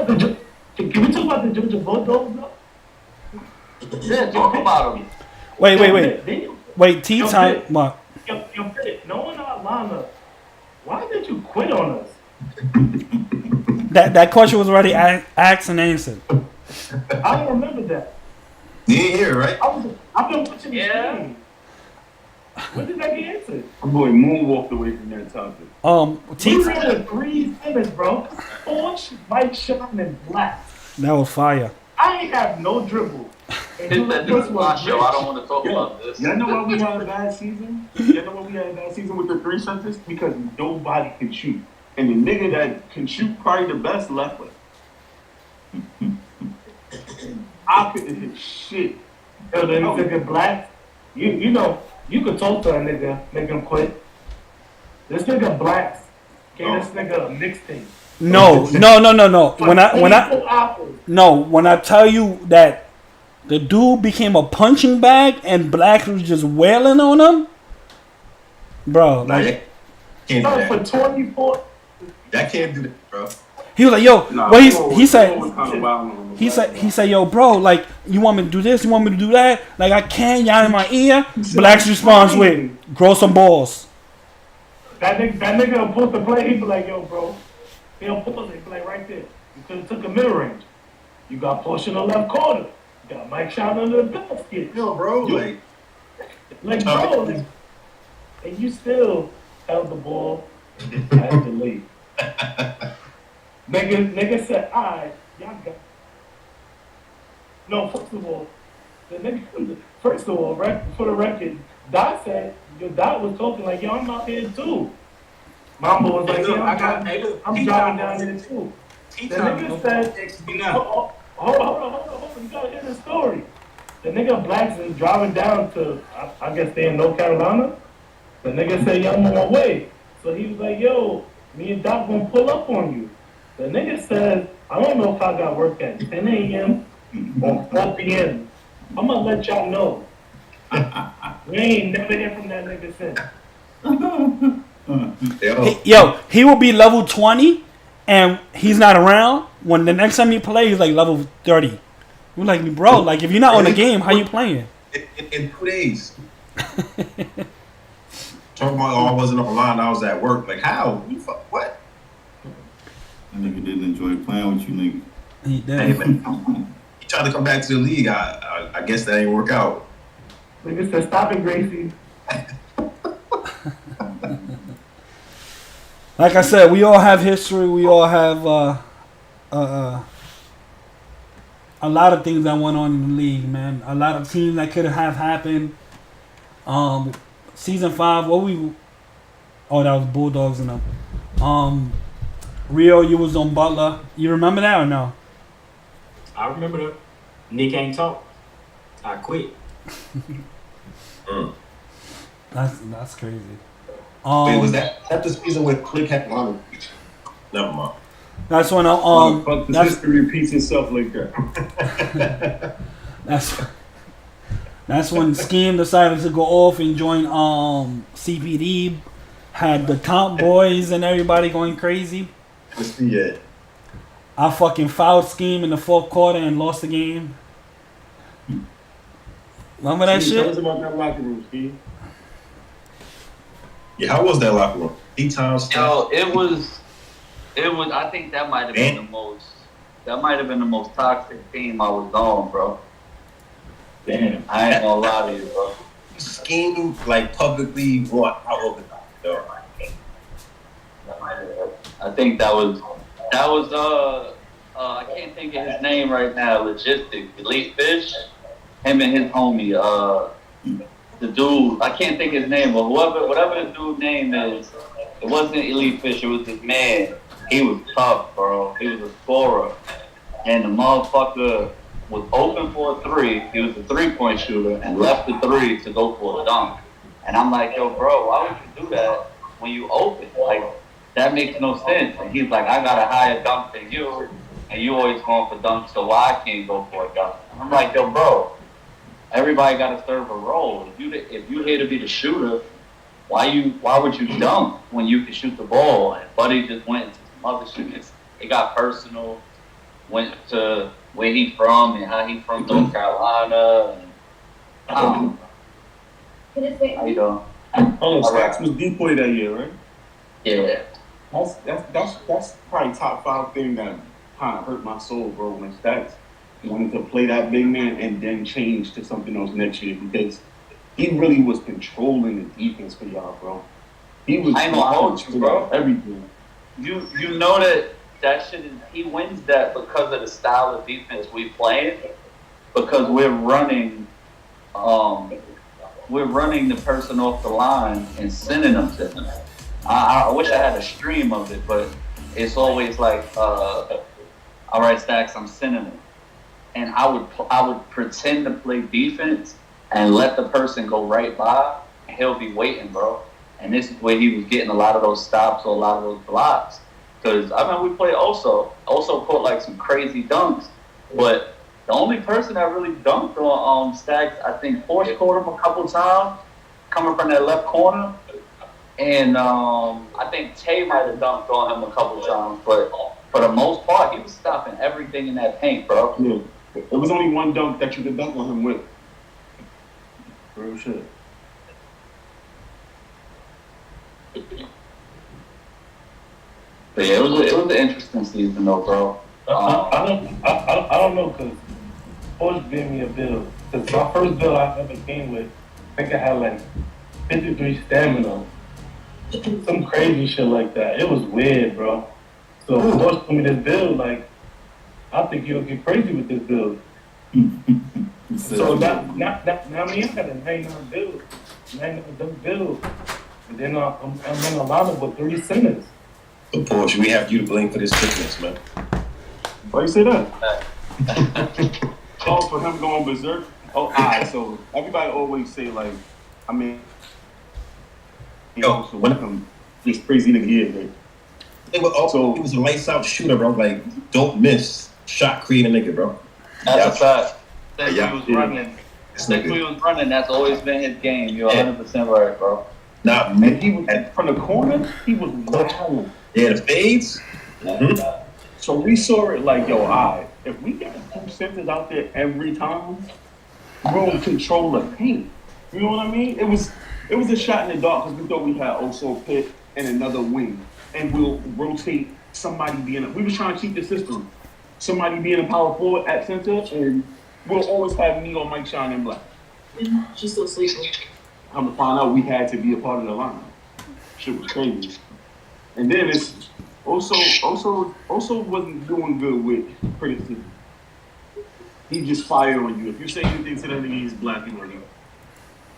about the Georgia Bulldogs, though? Yeah, talk about him. Wait, tea time. What? Yo, knowing our lineup, why did you quit on us? That question was already asked and answered. I don't remember that. You ain't here, right? I've been watching this game. When did that get answered? My boy moonwalked away from that topic. We ran a 3 centers, bro. Orange, white, shine, and black. That was fire. I ain't have no dribble. This is my show. I don't want to talk about this. Y'all know why we had a bad season? Y'all know why we had a bad season with the 3 centers? Because nobody can shoot. And the nigga that can shoot probably the best left with. I couldn't hit shit. Yo, the nigga black, you know, you could talk to a nigga, make him quit. This nigga blacks gave this nigga a mixtape. No. When I tell you that the dude became a punching bag and Black was just wailing on him, bro. Like, for 24. That can't do that, bro. He was like, yo, he said, yo, bro, like, you want me to do this? You want me to do that? Like, I can't, y'all in my ear. Black's response with, grow some balls. That nigga will post the play, he be like, yo, bro. He'll pause it, like right there. You could have took a middle range. You got Push in the left corner. You got Mike shot under the basket. Yo, bro, and you still held the ball at the lead. Nigga said, alright, y'all got it. No, first of all, for the record, Dot said, Dot was talking like, yo, I'm out here too. Mamba was like, yeah, I'm driving down here too. The nigga said, hold on, you gotta hear the story. The nigga Blacks is driving down to, I guess they in North Carolina. The nigga said, yo, I'm on my way. So he was like, yo, me and Doc gonna pull up on you. The nigga said, I don't know if I got work at 10 a.m. or 4 p.m. I'm gonna let y'all know. We ain't never hear from that nigga since. He will be level 20 and he's not around. When the next time you play, he's like level 30. We're like, bro, like if you're not on the game, how you playing? In 2 days. Talking about I wasn't online, I was at work. Like, how? What? That nigga didn't enjoy playing with you, nigga. He did. Hey, he tried to come back to the league. I guess that ain't work out. Nigga said, stop it, Gracie. Like I said, we all have history. We all have a lot of things that went on in the league, man. A lot of teams that could have happened. Season 5, what we? Oh, that was Bulldogs and them. Rio, you was on Butler. You remember that or no? I remember that. Nick ain't talk. I quit. That's crazy. Wait, was that the season with Click had on? Never mind. That's when history repeats itself like that. That's when Scheme decided to go off and join CPD. Had the comp boys and everybody going crazy. Yeah. I fucking fouled Scheme in the fourth quarter and lost the game. Remember that shit? Tell us about that locker room, Scheme. Yeah, how was that locker room? D-Town. Yo, it was. I think that might have been the most. That might have been the most toxic team I was on, bro. Damn. I ain't gonna lie to you, bro. Scheme like publicly brought out of the door. I think that was I can't think of his name right now. Logistics, Elite Fish, him and his homie, the dude, I can't think of his name, but whatever the dude's name is, it wasn't Elite Fish, it was this man. He was tough, bro. He was a scorer, and the motherfucker was open for a three. He was a 3-point shooter and left the three to go for a dunk. And I'm like, yo, bro, why would you do that when you open? Like, that makes no sense. And he's like, I got a higher dunk than you, and you always going for dunks, so why I can't go for a dunk? I'm like, yo, bro, everybody got to serve a role. If you here to be the shooter, why would you dunk when you can shoot the ball? And Buddy just went into some other shit. It got personal. Went to where he from and how he from North Carolina. And, how you doing? Oh, Stacks was D-Boy that year, right? Yeah. That's probably top 5 thing that kind of hurt my soul, bro. When Stacks wanted to play that big man and then change to something else next year, because he really was controlling the defense for y'all, bro. He was. I ain't gonna hold you, bro. Everything. You know that shit is, he wins that because of the style of defense we playing, because we're running the person off the line and sending them to him. I wish I had a stream of it, but it's always like, all right, Stacks, I'm sending him. And I would pretend to play defense and let the person go right by, and he'll be waiting, bro. And this is where he was getting a lot of those stops or a lot of those blocks. Because, I mean, we played also caught like some crazy dunks. But the only person that really dunked on Stacks, I think Porsche caught him a couple times, coming from that left corner. And I think Tay might have dunked on him a couple times. But for the most part, he was stopping everything in that paint, bro. Yeah. There was only one dunk that you could dunk on him with. Real shit. But yeah, it was an interesting season though, bro. I don't know, because Porsche gave me a bill. Because my first bill I ever came with, I think I had like 53 stamina. Some crazy shit like that. It was weird, bro. So Porsche told me this bill, like, I think you'll get crazy with this bill. So now me, I got a 99 bill. 99 bill. And then I'm in a lineup with 3 centers. So, Porsche, we have you to blame for this sickness, man. Why you say that? Oh, for him going berserk? Oh, all right, so everybody always say, like, I mean, so when him this crazy nigga here, man. He was a lights out shooter, bro. Like, don't miss shot creating nigga, bro. That's a fact. Since Yeah. he was running. That's always been his game. You're 100% right, bro. Nah, And he was from the corner, he was wild. Yeah, the fades. Mm-hmm. So we saw it like, yo, all right, if we got 2 centers out there every time, we're in control of paint. You know what I mean? It was a shot in the dark because we thought we had also Pitt and another wing, and we'll rotate somebody being. We was trying to keep the system. Somebody being a power forward at center, and we'll always have me or Mike Shine in black. She's still sleeping. I'm gonna find out we had to be a part of the lineup. Shit was crazy. And then it's also wasn't doing good with criticism. He just fire on you. If you say anything to that nigga, he's blacking on you.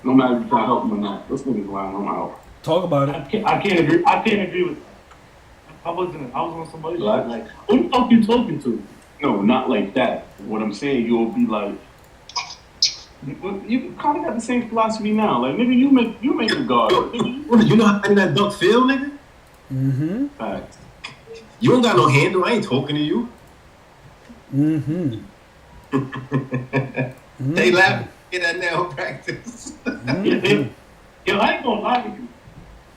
No matter if you try to help him or not. This nigga's lying. I'm out. Talk about it. I can't agree. I can't agree with. I was on somebody's like, who the fuck you talking to? No, not like that. What I'm saying, you'll be like, you kind of got the same philosophy now. Like, nigga, you make a guard. You know how that duck feel, nigga? Mm-hmm. Facts. You don't got no handle. I ain't talking to you. Mm-hmm. They laugh in that nail practice. Mm-hmm. Yo, I ain't gonna lie to you,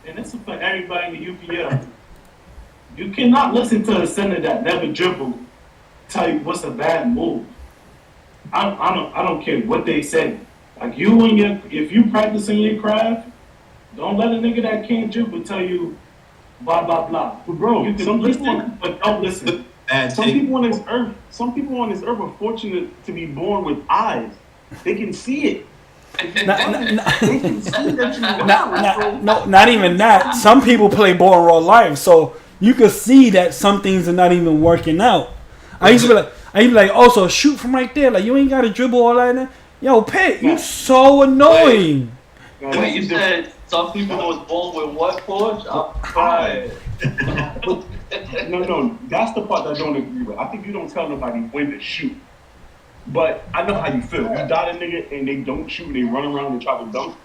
and this is for everybody in the UPL. You cannot listen to a center that never dribbled tell you what's a bad move. I don't care what they say. Like if you practicing your craft, don't let a nigga that can't dribble tell you blah blah blah. But bro, you can listen, but don't listen. Some people on this earth are fortunate to be born with eyes. They can see it. Not even that. Some people play ball in real life, so you could see that some things are not even working out. I used to be like, also shoot from right there. Like, you ain't got to dribble all that. Yo, Pitt, you so annoying. Wait, you said some people was born with what, Forge? I'm crying. No, that's the part that I don't agree with. I think you don't tell nobody when to shoot. But I know how you feel. You dot a nigga and they don't shoot, they run around and try to dunk.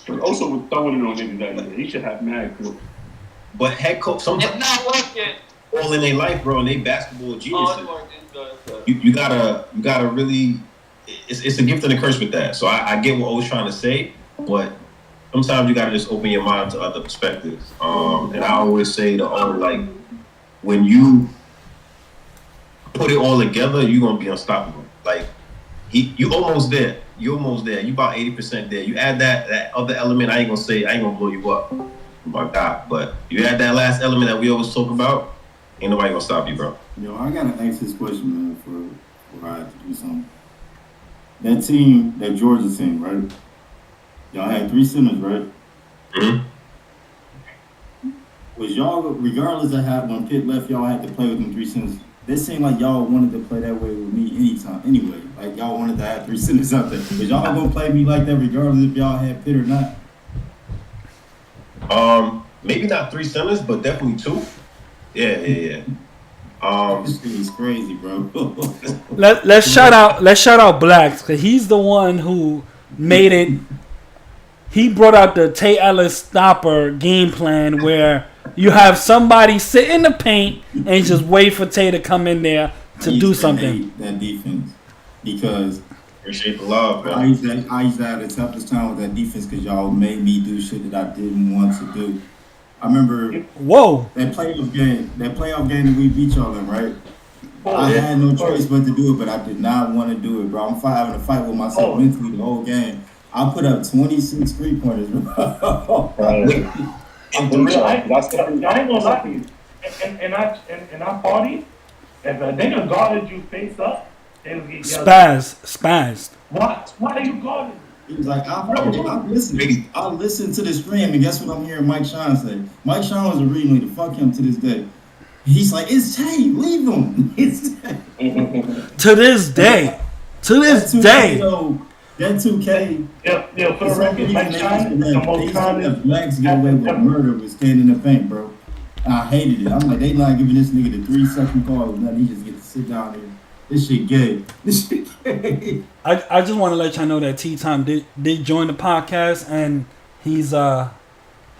But also with throwing it on niggas that year, he should have mad cool. But head coach, sometimes it's not working. All in their life, bro, and they basketball geniuses. You gotta really. It's a gift and a curse with that. So I get what I was trying to say, but sometimes you gotta just open your mind to other perspectives. And I always say like when you put it all together, you're gonna be unstoppable. Like you almost there. You're almost there. You about 80% there. You add that other element. I ain't gonna blow you up. Oh my God, but you add that last element that we always talk about. Ain't nobody gonna stop you, bro. Yo, I gotta ask this question, man, for I have to do something. That team, that Georgia team, right? Y'all had 3 centers, right? Mm-hmm. Was y'all, regardless of how when Pitt left, y'all had to play with them 3 centers? It seemed like y'all wanted to play that way with me anytime, anyway. Like y'all wanted to have 3 centers out there. Was y'all gonna play me like that regardless if y'all had Pitt or not? Maybe not 3 centers, but definitely 2. Yeah. This thing is crazy, bro. Let's shout out Blacks, because he's the one who made it. He brought out the Tay Ellis stopper game plan where you have somebody sit in the paint and just wait for Tay to come in there to do something. That defense, because appreciate the love, man. I used to have the toughest time with that defense because y'all made me do shit that I didn't want to do. I remember that playoff game that we beat y'all in, right? I had no choice but to do it, but I did not want to do it, bro. I'm having a fight with myself mentally the whole game. I put up 26 3-pointers, bro. I ain't gonna lie to you. And I party. If a nigga guarded you face up, it'll get Spazzed. Why are you guarding? He was like, I listened to the stream, and guess what I'm hearing Mike Sean say? Mike Sean was a ringleader. Fuck him to this day. He's like, it's Tay, leave him. It's Tay. To this day. That 2K. Yeah, for the record, Mike Sean, the most common. Blacks get away with murder with standing in the paint, bro. And I hated it. I'm like, they not giving this nigga the 3-second call or nothing. He just gets to sit down there. This shit gay. I just want to let y'all know that T-Time did join the podcast, and he's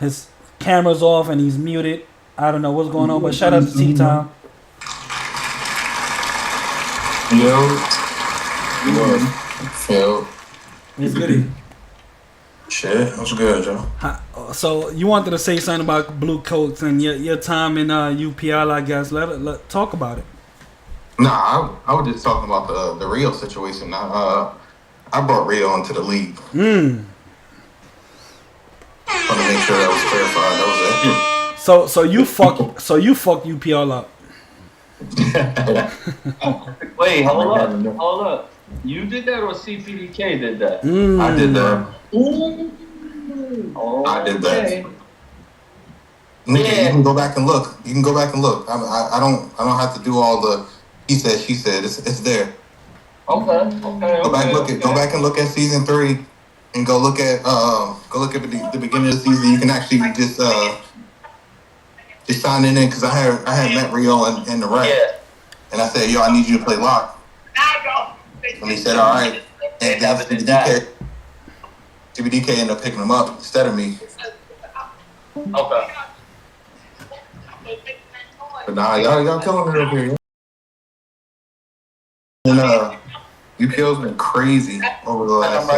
his camera's off and he's muted. I don't know what's going on, but shout out to T-Time. Yo. It's goody. Shit, what's good, Joe? So you wanted to say something about Blue Coats and your time in UPL, I guess. Let talk about it. Nah, I was just talking about the Rio situation. I brought Rio into the league. Want to make sure that was clarified. That was it. So you fuck UPL up. Wait, hold up. You did that or CPDK did that? I did that. Oh, I did that. okay. Nigga, Yeah. you can go back and look. You can go back and look. I don't have to do all the he said, she said. It's there. Okay. Go back and look at season 3, and go look at the beginning of the season. You can actually just sign in because I had met Rio in the rec, and I said, yo, I need you to play lock, and he said, all right, and then CBDK ended up picking him up instead of me. Okay. But nah, y'all killing it up here. And UPL's been crazy over the last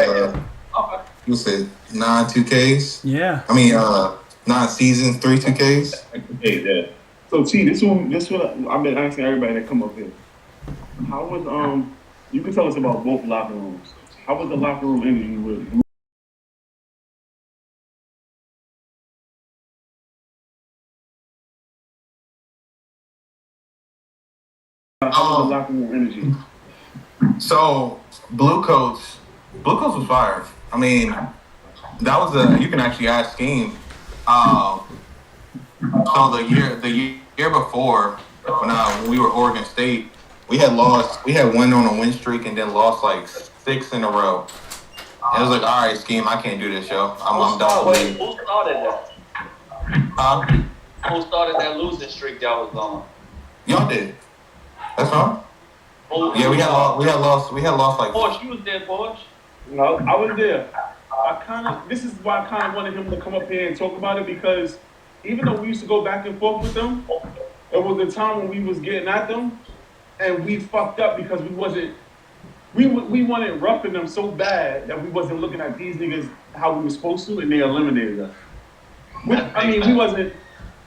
you said 9 2Ks. Yeah. I mean 9 seasons, 3 2Ks. Hey, yeah. So T, this one I've been asking everybody that come up here. How was you can tell us about both locker rooms. How was the locker room energy with how was the locker room energy? So Blue Coats was fire. I mean, that was you can actually ask Scheme. So the year before, when we were Oregon State, we had won on a win streak and then lost like 6 in a row. And it was like, all right, Scheme, I can't do this, yo. I'm done. Wait, who started that? Huh? Who started that losing streak y'all was on? Y'all did. That's fine. Yeah, we had lost like. Porsche, you was there, Porsche. No, I was there. This is why I kind of wanted him to come up here and talk about it, because even though we used to go back and forth with them, it was a time when we was getting at them, and we fucked up because we wanted roughing them so bad that we wasn't looking at these niggas how we were supposed to, and they eliminated us.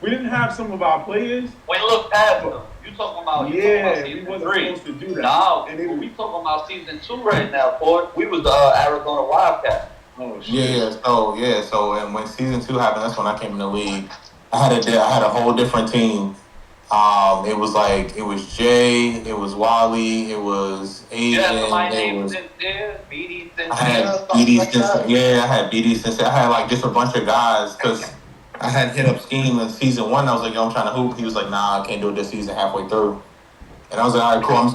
We didn't have some of our players. We looked past them. You talking about we wasn't 3. supposed to do that. No, we talking about season 2 right now, boy. We was Arizona Wildcats. Oh shit. Yeah. So and when season 2 happened, that's when I came in the league. I had a whole different team. It was Jay, it was Wally, it was Asian, it was. I had BD Sincere. Yeah, I had BD Sincere. I had like just a bunch of guys because I had hit up Scheme in season 1. I was like, yo, I'm trying to hoop. He was like, nah, I can't do it this season halfway through. And I was like, all right, cool. I'm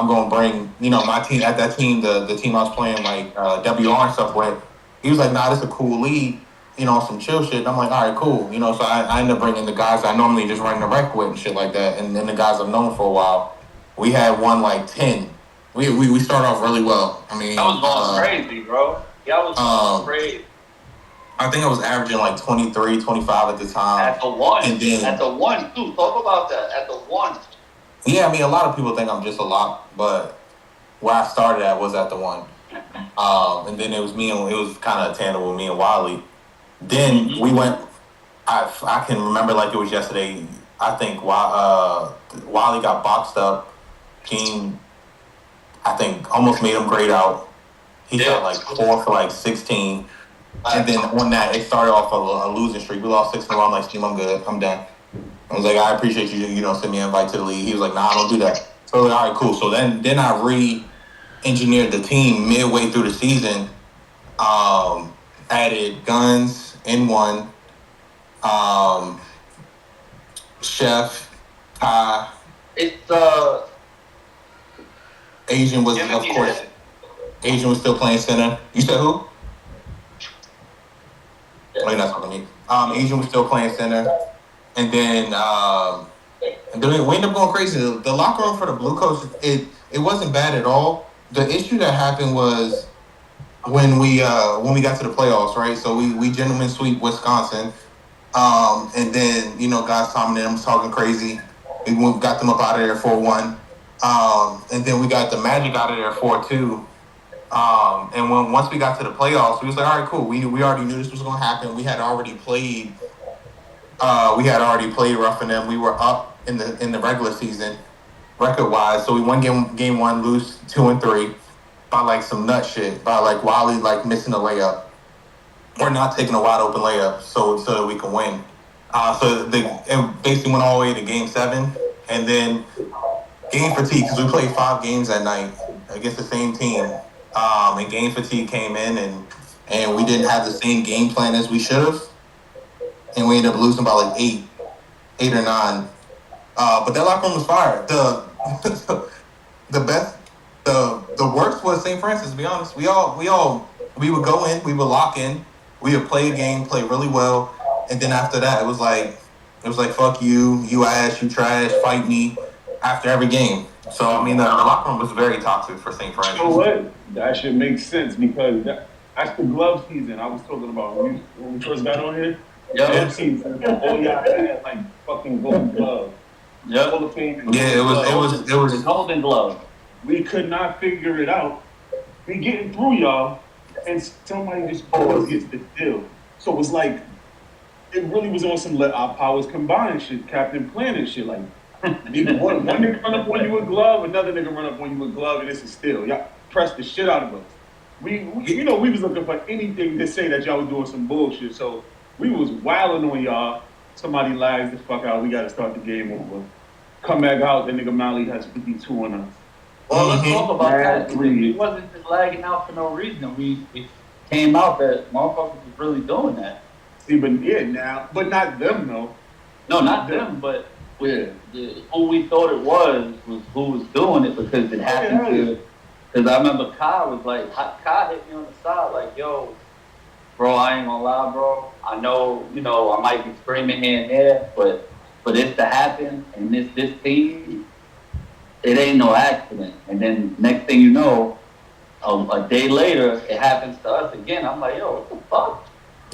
going to bring, my team at that team, the team I was playing like WR and stuff with. He was like, nah, this is a cool league, some chill shit. And I'm like, all right, cool. So I ended up bringing the guys I normally just run the rec with and shit like that. And then the guys I've known for a while. We had won like 10. We started off really well. I mean, I was going crazy, bro. Y'all was going crazy. I think I was averaging like 23, 25 at the time. At the 1. And then, at the 1, too. Talk about that. At the 1. Yeah, I mean, a lot of people think I'm just a lock, but where I started at was at the 1. And then it was kind of a tandem with me and Wally. Then we went, I can remember like it was yesterday. I think Wally got boxed up. King, I think, almost made him grade out. He shot like 4 for like 16. And then on that, it started off a losing streak. We lost 6 in a row. I'm like, Steve, I'm good. I'm done. I was like, I appreciate you, send me an invite to the league. He was like, nah, I don't do that. So I was like, all right, cool. So then I re-engineered the team midway through the season. Added Guns, N1, Chef, Ty. It's Asian was, of course. Asian was still playing center. You said who? Oh, you're not talking to me. Asian was still playing center. And then we ended up going crazy. The locker room for the Blue Coats, it wasn't bad at all. The issue that happened was when we got to the playoffs, right? So we gentlemen sweep Wisconsin. And then, guys Tom and them was talking crazy. We got them up out of there 4-1. And then we got the Magic out of there 4-2. And once we got to the playoffs, we was like, all right, cool. We already knew this was going to happen. We had already played roughing them. We were up in the regular season record wise. So we won game 1, lose 2 and 3 by like some nut shit, by like Wally like missing a layup or not taking a wide open layup so that we can win. So it basically went all the way to game 7, and then game fatigue because we played 5 games that night. against the same team, and game fatigue came in, and we didn't have the same game plan as we should have, and we ended up losing by like eight or nine. But that locker room was fire. The best, the worst was St. Francis. To be honest, we would go in, we would lock in, we would play a game, play really well, and then after that, it was like fuck you, you ass, you trash, fight me after every game. So I mean, the locker room was very toxic for St. Francis. You know what? That should make sense because that's the glove season I was talking about when we first got on here. Glove season. Oh yeah, I had like fucking golden glove. Yeah. Yeah, it was the golden glove. We could not figure it out. We getting through y'all, and somebody just always gets the deal. So it was like, it really was on some let our powers combine shit, Captain Planet shit. Like, one nigga run up on you with glove, another nigga run up on you with glove, and it's a steal. Y'all press the shit out of us. We we was looking for anything to say that y'all was doing some bullshit. So we was wilding on y'all. Somebody lags the fuck out. We got to start the game over. Come back out. The nigga Mally has 52 on us. Well, let's talk about that. We wasn't just lagging out for no reason. We came out that motherfuckers was really doing that. See, but but not them though. No, not them, but who we thought it was who was doing it because it happened to. Because I remember Kai was like, Kai hit me on the side like, yo, bro, I ain't gonna lie, bro. I know, I might be screaming here and there, but for this to happen and this team, it ain't no accident. And then next thing you know, a day later, it happens to us again. I'm like, yo, what the fuck?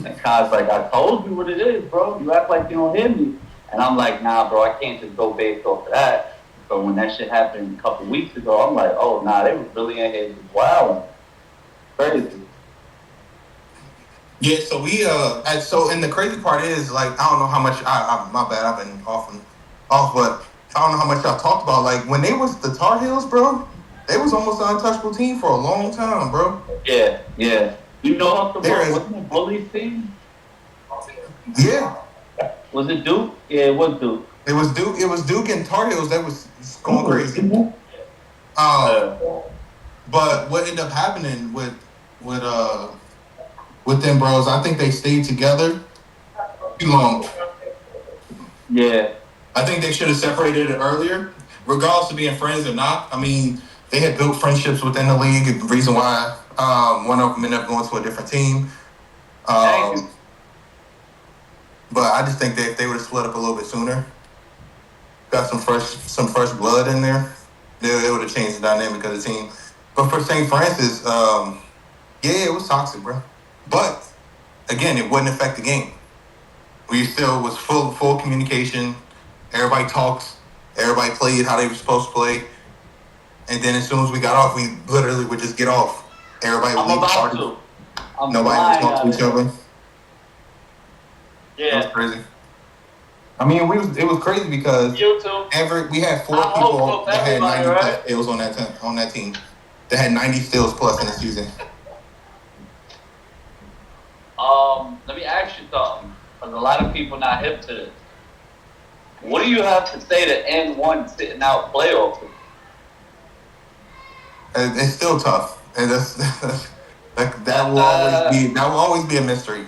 And Kai's like, I told you what it is, bro. You act like you don't hear me. And I'm like, nah, bro, I can't just go based off of that. So when that shit happened a couple weeks ago, I'm like, oh, nah, they was really in here just wilding. Crazy. Yeah, so and the crazy part is, like, I don't know how much, my bad, I've been off, but I don't know how much y'all talked about, like, when they was the Tar Heels, bro, they was almost an untouchable team for a long time, bro. Yeah. You know what wasn't the Bullies team? Yeah. Was it Duke? Yeah, it was Duke. It was Duke and Tar Heels that was going crazy. But what ended up happening with them bros, I think they stayed together too long. Yeah. I think they should have separated it earlier, regardless of being friends or not. I mean, they had built friendships within the league. The reason why one of them ended up going to a different team. But I just think that if they would have split up a little bit sooner, got some fresh blood in there, it would have changed the dynamic of the team. But for St. Francis, it was toxic, bro. But again, it wouldn't affect the game. We still was full communication. Everybody talks. Everybody played how they were supposed to play. And then as soon as we got off, we literally would just get off. Everybody would leave the party. Nobody would talk to each other. Yeah. That was crazy. I mean, it was crazy because we had 4 people that had 90 plus steals on that team. That had 90 steals plus in the season. Let me ask you something, because a lot of people not hip to this. What do you have to say to N1 sitting out playoffs? It's still tough, and that will always be a mystery.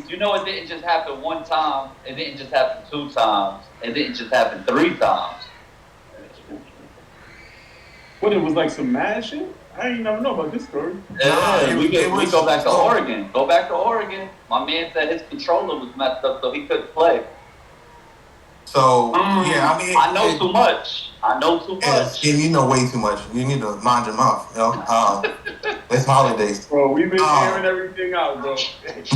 You know it didn't just happen one time. It didn't just happen 2 times. It didn't just happen 3 times. What, it was like some mad shit? I ain't never know about this story. Yeah, we go back to Oregon. Go back to Oregon. My man said his controller was messed up, so he couldn't play. So, yeah, I mean... I know too much. Yeah, you know way too much. You need to mind your mouth, It's holidays. Bro, we've been airing everything out, bro.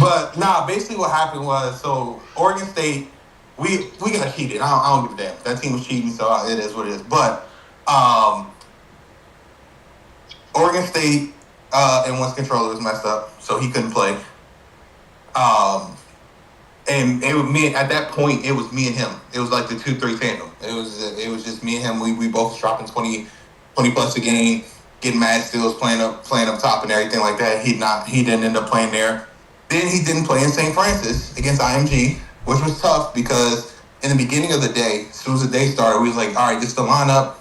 But, basically what happened was, so, Oregon State, we got cheated. I don't give a damn. That team was cheating, so it is what it is. But, Oregon State, and once controller was messed up, so he couldn't play. And it was me at that point. It was me and him. It was like the 2-3 tandem. It was just me and him. We both dropping 20 plus a game, getting mad steals, playing up top and everything like that. He didn't end up playing there. Then he didn't play in St. Francis against IMG, which was tough because in the beginning of the day, as soon as the day started, we was like, all right, this is the lineup.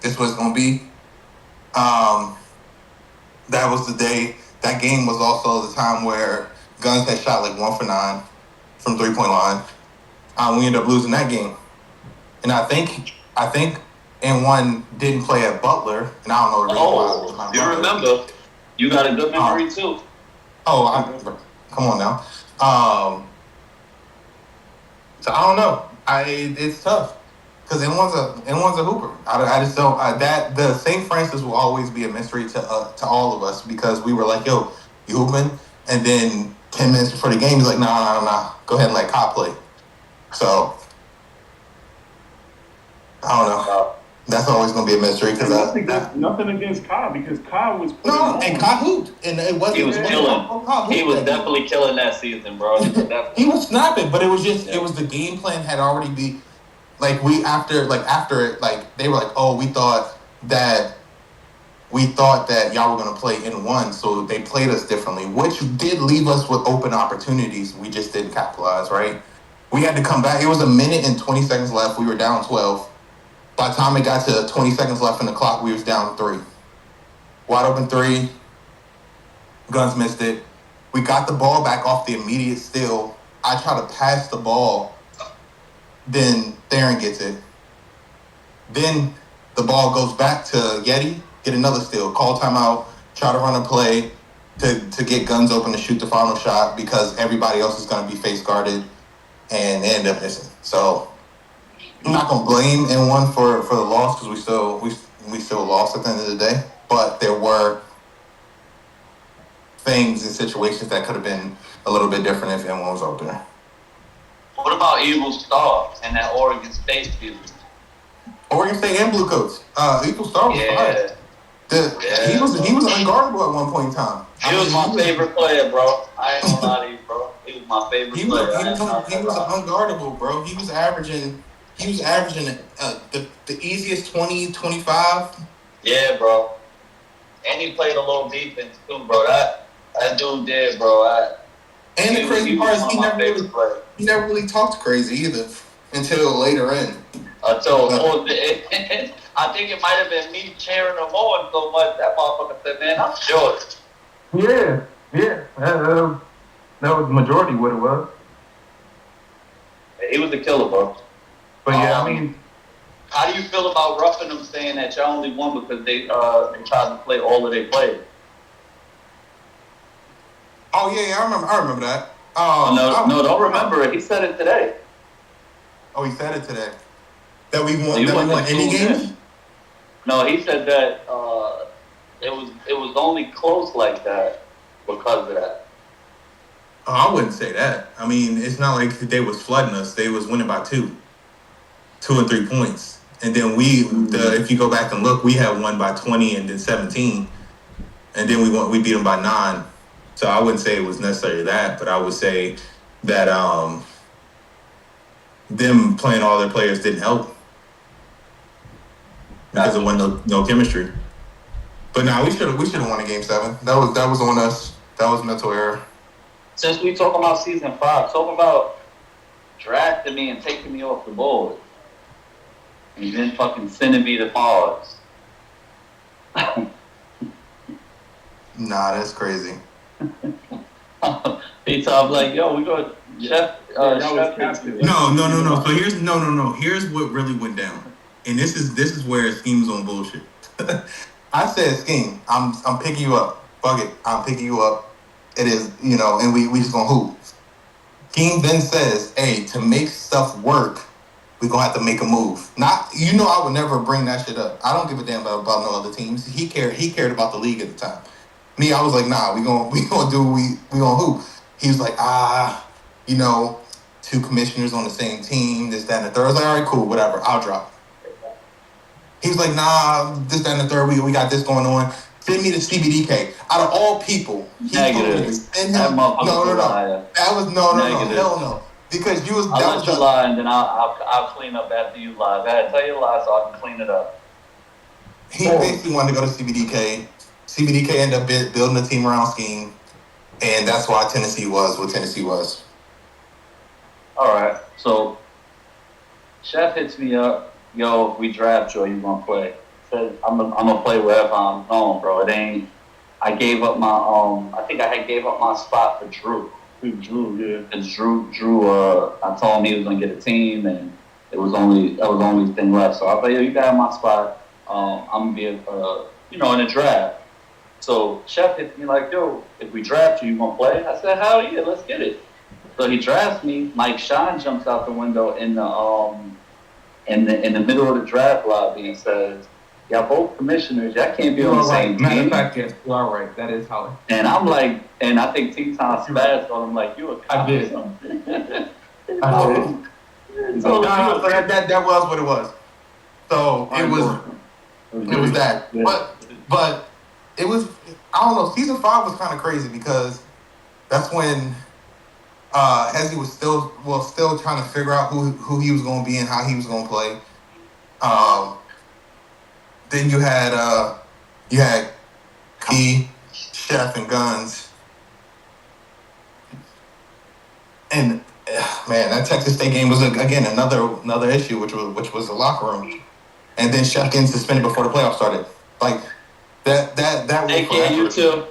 this was gonna be. That was the day. That game was also the time where Guns had shot like 1 for 9 from 3-point line. We ended up losing that game, and I think N1 didn't play at Butler, and I don't know the reason why. You remember? You got a good memory too. Come on now. So I don't know. It's tough because N1's a hooper. I just don't. That the St. Francis will always be a mystery to all of us because we were like, yo, you hooping, and then 10 minutes before the game, he's like, nah, go ahead and let Cop play. So I don't know. That's always going to be a mystery because nothing against Kyle because Kyle was and Kyle hooped and it wasn't. He was killing. He was definitely killing that season, bro. He was snapping, but it was just it was the game plan had already been like after it they were like, oh, we thought that y'all were gonna play in one, so they played us differently, which did leave us with open opportunities. We just didn't capitalize, right? We had to come back. It was a minute and 20 seconds left. We were down 12. By the time it got to 20 seconds left in the clock, we was down 3. Wide open 3. Guns missed it. We got the ball back off the immediate steal. I try to pass the ball. Then Theron gets it. Then the ball goes back to Yeti. Get another steal. Call timeout. Try to run a play to get Guns open to shoot the final shot because everybody else is going to be face guarded and they end up missing. So I'm not going to blame N1 for the loss because we still lost at the end of the day. But there were things and situations that could have been a little bit different if N1 was out there. What about Evil Star and that Oregon State season? Oregon State and Blue Coats. Evil Star was fire. He was unguardable at one point in time. He was my favorite player, bro. I ain't gonna lie to you, bro. He was my favorite player. He was unguardable, bro. He was averaging the easiest 20, 25. Yeah, bro. And he played a little defense too, bro. That dude did, bro. And the crazy part is he never really talked crazy either until later in. I think it might have been me cheering him on so much that motherfucker said, man, I'm sure. Yeah. That was the majority what it was. He was a killer, bro. But yeah, I mean, how do you feel about roughing them saying that y'all only won because they tried to play all of their players? Oh yeah, I remember that. No, don't remember it. He said it today. Oh, he said it today. That we won any games? No, he said that it was only close like that because of that. Oh, I wouldn't say that. I mean, it's not like they was flooding us. They was winning by 2 and 3 points. And then if you go back and look, we had won by 20 and then 17. And then we beat them by 9. So I wouldn't say it was necessarily that, but I would say that them playing all their players didn't help because there wasn't no chemistry. But we should have won a game 7. That was on us. That was mental error. Since we talking about season 5, talk about drafting me and taking me off the board, and then fucking sending me to Mars. Nah, that's crazy. P-Top like, yo, we go Chef. No. So here's what really went down, and this is where Scheme's on bullshit. I said, Scheme, I'm picking you up. Fuck it, I'm picking you up. It is, and we just gonna hoop. Scheme then says, hey, to make stuff work, we gonna have to make a move. I would never bring that shit up. I don't give a damn about no other teams. He cared about the league at the time. Me, I was like, nah, we gonna hoop. He was like, 2 commissioners on the same team, this, that, and the third. I was like, all right, cool, whatever, I'll drop. He was like, nah, this, that, and the third, we got this going on. Send me to CBDK. Out of all people, he told me to send him. No. That was no, hell no. Because I'll let you lie, and then I'll clean up after you lie. Go ahead, tell your lie so I can clean it up. He basically wanted to go to CBDK. CBDK ended up building a team around Scheme, and that's why Tennessee was what Tennessee was. All right, so Chef hits me up. Yo, if we draft you, you gonna play? because I'm gonna play wherever I'm going, bro. It ain't. I gave up my I think I had gave up my spot for Drew. Drew, yeah. Because Drew, I told him he was gonna get a team, and that was the only thing left. So I thought, yo, you got my spot. I'm gonna be, in the draft. So Chef hit me like, yo, if we draft you, you gonna play? I said, hell yeah, let's get it. So he drafts me. Mike Sean jumps out the window in the middle of the draft lobby and says, y'all both commissioners, y'all can't be on the same team. Matter of fact, yes, you are right. That is how. And I'm like, and I think T-Tom spazzed on him like, you a cop or something. So that was what it was. So it was that. But it was, I don't know, season 5 was kind of crazy because that's when Hezzy was still trying to figure out who he was going to be and how he was going to play. Then you had Key, Chef, and Guns, and man, that Texas State game was again another issue, which was the locker room, and then Chef getting suspended before the playoffs started. Like that will forever. You too.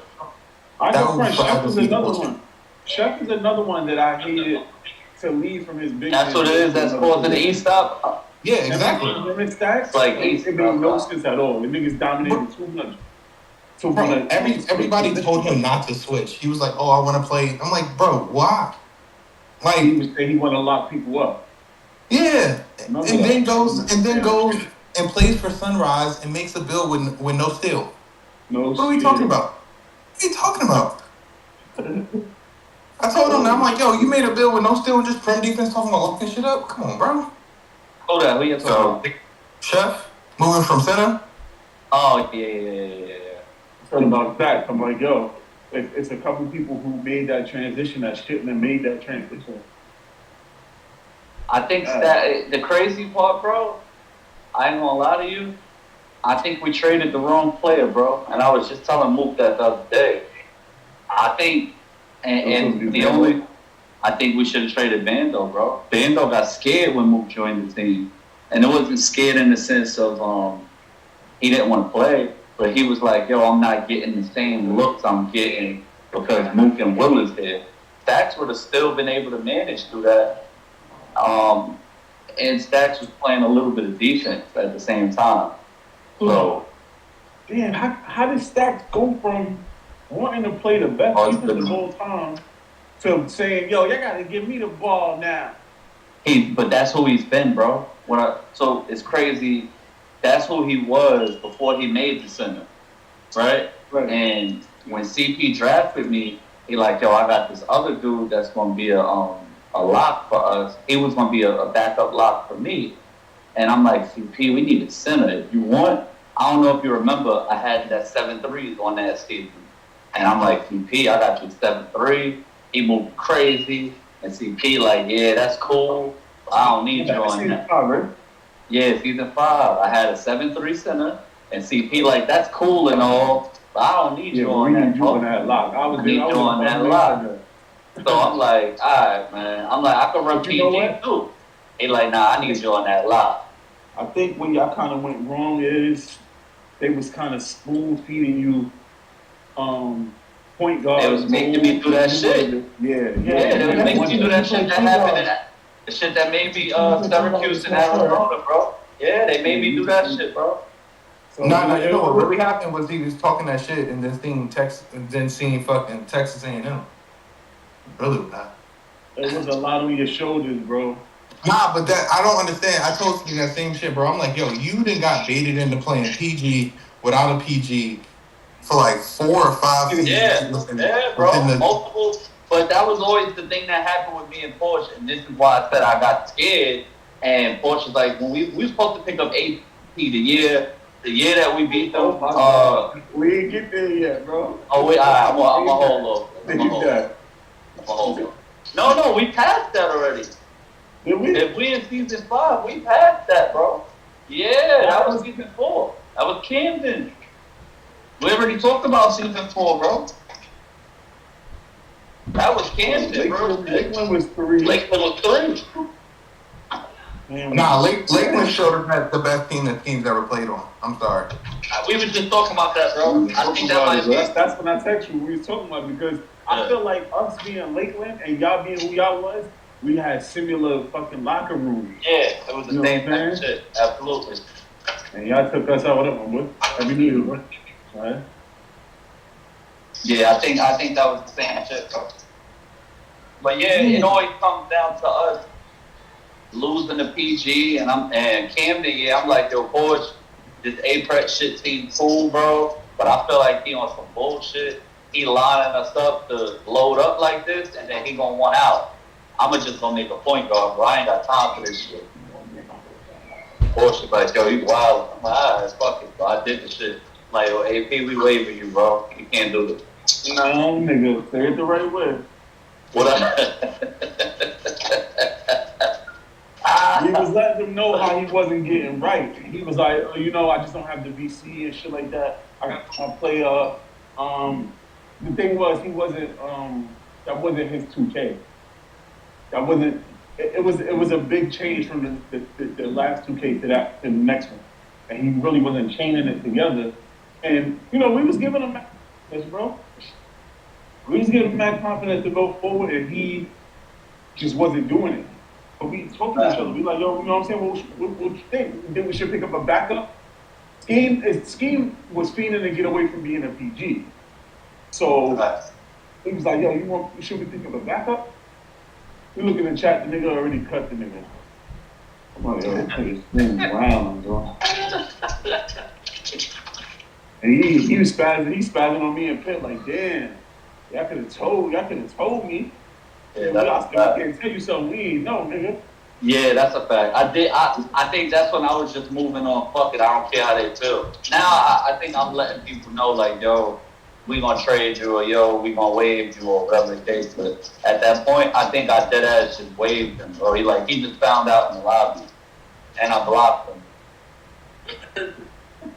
I know, Frank. Chef is another one. Chef is another one that I hated to leave from his big. That's what it is. That's causing the E-stop. Yeah, exactly. Like it made no sense at all. The niggas dominated too much. Bro, everybody told him not to switch. He was like, "Oh, I want to play." I'm like, "Bro, why?" Like he was saying he want to lock people up. Yeah, and then goes and plays for Sunrise and makes a bill with no steal. What are we talking about? What are you talking about? I told him, I'm like, yo, you made a bill with no steal and just prim defense talking about locking shit up? Come on, bro. Hold on, who you talking about? Chef, moving from center. Oh, yeah. Talking about that, I'm like, yo, it's a couple people who made that transition that shouldn't have made that transition. I think that the crazy part, bro, I ain't gonna lie to you, I think we traded the wrong player, bro. And I was just telling Mook that the other day. I think, I think we should have traded Bando, bro. Bando got scared when Mook joined the team. And it wasn't scared in the sense of he didn't want to play, but he was like, yo, I'm not getting the same looks I'm getting because Mook and Will is there. Stacks would have still been able to manage through that. And Stacks was playing a little bit of defense at the same time. So, damn, how did Stacks go from wanting to play the best defense the whole time to saying, yo, y'all gotta give me the ball now? But that's who he's been, bro. So it's crazy. That's who he was before he made the center, right? And when CP drafted me, he like, yo, I got this other dude that's gonna be a lock for us. He was gonna be a backup lock for me. And I'm like, CP, we need a center. If you want, I don't know if you remember, I had that 7-3 on that season. And I'm like, CP, I got you 7-3. He moved crazy. And CP like, yeah, that's cool. I don't need you on that. Right? Yeah, season 5. I had a 7-3 center. And CP like, that's cool and all, but I don't need you on that. I need you on that lock. I need you on that lock. So I'm like, all right, man. I'm like, I can run PG too. He like, nah, I need you on that lock. I think when y'all kind of went wrong is they was kind of spoon feeding you point guard. They was making me do that shit. Yeah. They was making me do that shit that happened. The shit that made me Syracuse and Arizona, bro. Yeah, they made me do that shit, bro. So, no, you know what really happened was he was talking that shit and then seeing fucking Texas A&M. Really bad. It was a lot on your shoulders, bro. Nah, but that I don't understand. I told you that same shit, bro. I'm like, yo, you done got baited into playing PG without a PG for like 4 or 5 seasons. Yeah, bro. Multiple. But that was always the thing that happened with me and Porsche, and this is why I said I got scared. And Porsche was like, when we were supposed to pick up AP the year that we beat them. We ain't get there yet, bro. Oh wait, I'm gonna hold on. No, we passed that already. If we in season 5, we passed that, bro. Yeah, that was season 4. That was Camden. We already talked about season 4, bro. That was Camden, bro. Lakeland was 3. Lakeland was 3. Nah, Lakeland showed us that's the best team the team's ever played on. I'm sorry. We was just talking about that, bro. I think that might be. That's when I text you. We was talking about it because I feel like us being Lakeland and y'all being who y'all was, we had similar fucking locker rooms. Yeah, it was the same type of shit. Absolutely. And y'all took us out with them, every year, right? Yeah, I think that was the same shit, bro. But yeah, it always comes down to us losing the PG and Camden. Yeah, I'm like, yo, Forge, this A-Prep shit team cool, bro. But I feel like he on some bullshit. He lining us up to load up like this, and then he gonna want out. I'ma just gonna make a point guard, bro. I ain't got time for this shit. Forge like, yo, you wild. I'm like, all right, fuck it, bro. I did the shit. I'm like, yo, AP, we waving you, bro. You can't do this. No, nigga, say it the right way. What He was letting them know how he wasn't getting right. He was like, oh, you know, I just don't have the VC and shit like that. I play the thing was he wasn't that wasn't his 2K. That wasn't it was a big change from the last 2K to the next one. And he really wasn't chaining it together. And you know, we was giving him this, bro. We was giving him that confidence to go forward, and he just wasn't doing it. But we talked to each other. We like, yo, you know what I'm saying? What you think? You think we should pick up a backup? Scheme was fiending to get away from being a PG. So he was like, yo, should we think of a backup? We look in the chat, the nigga already cut the nigga. I'm like, yo, this nigga's spinning around, bro. And he was spazzing on me and Pitt like, damn. Y'all could have told me. Yeah, I can't tell you something we ain't know, nigga. Yeah, that's a fact. I think that's when I was just moving on. Fuck it, I don't care how they feel. Now I think I'm letting people know, like, yo, we gonna trade you, or yo, we gonna waive you, or whatever the case. But at that point, I think I dead ass just waived him, or he just found out in the lobby, and I blocked him.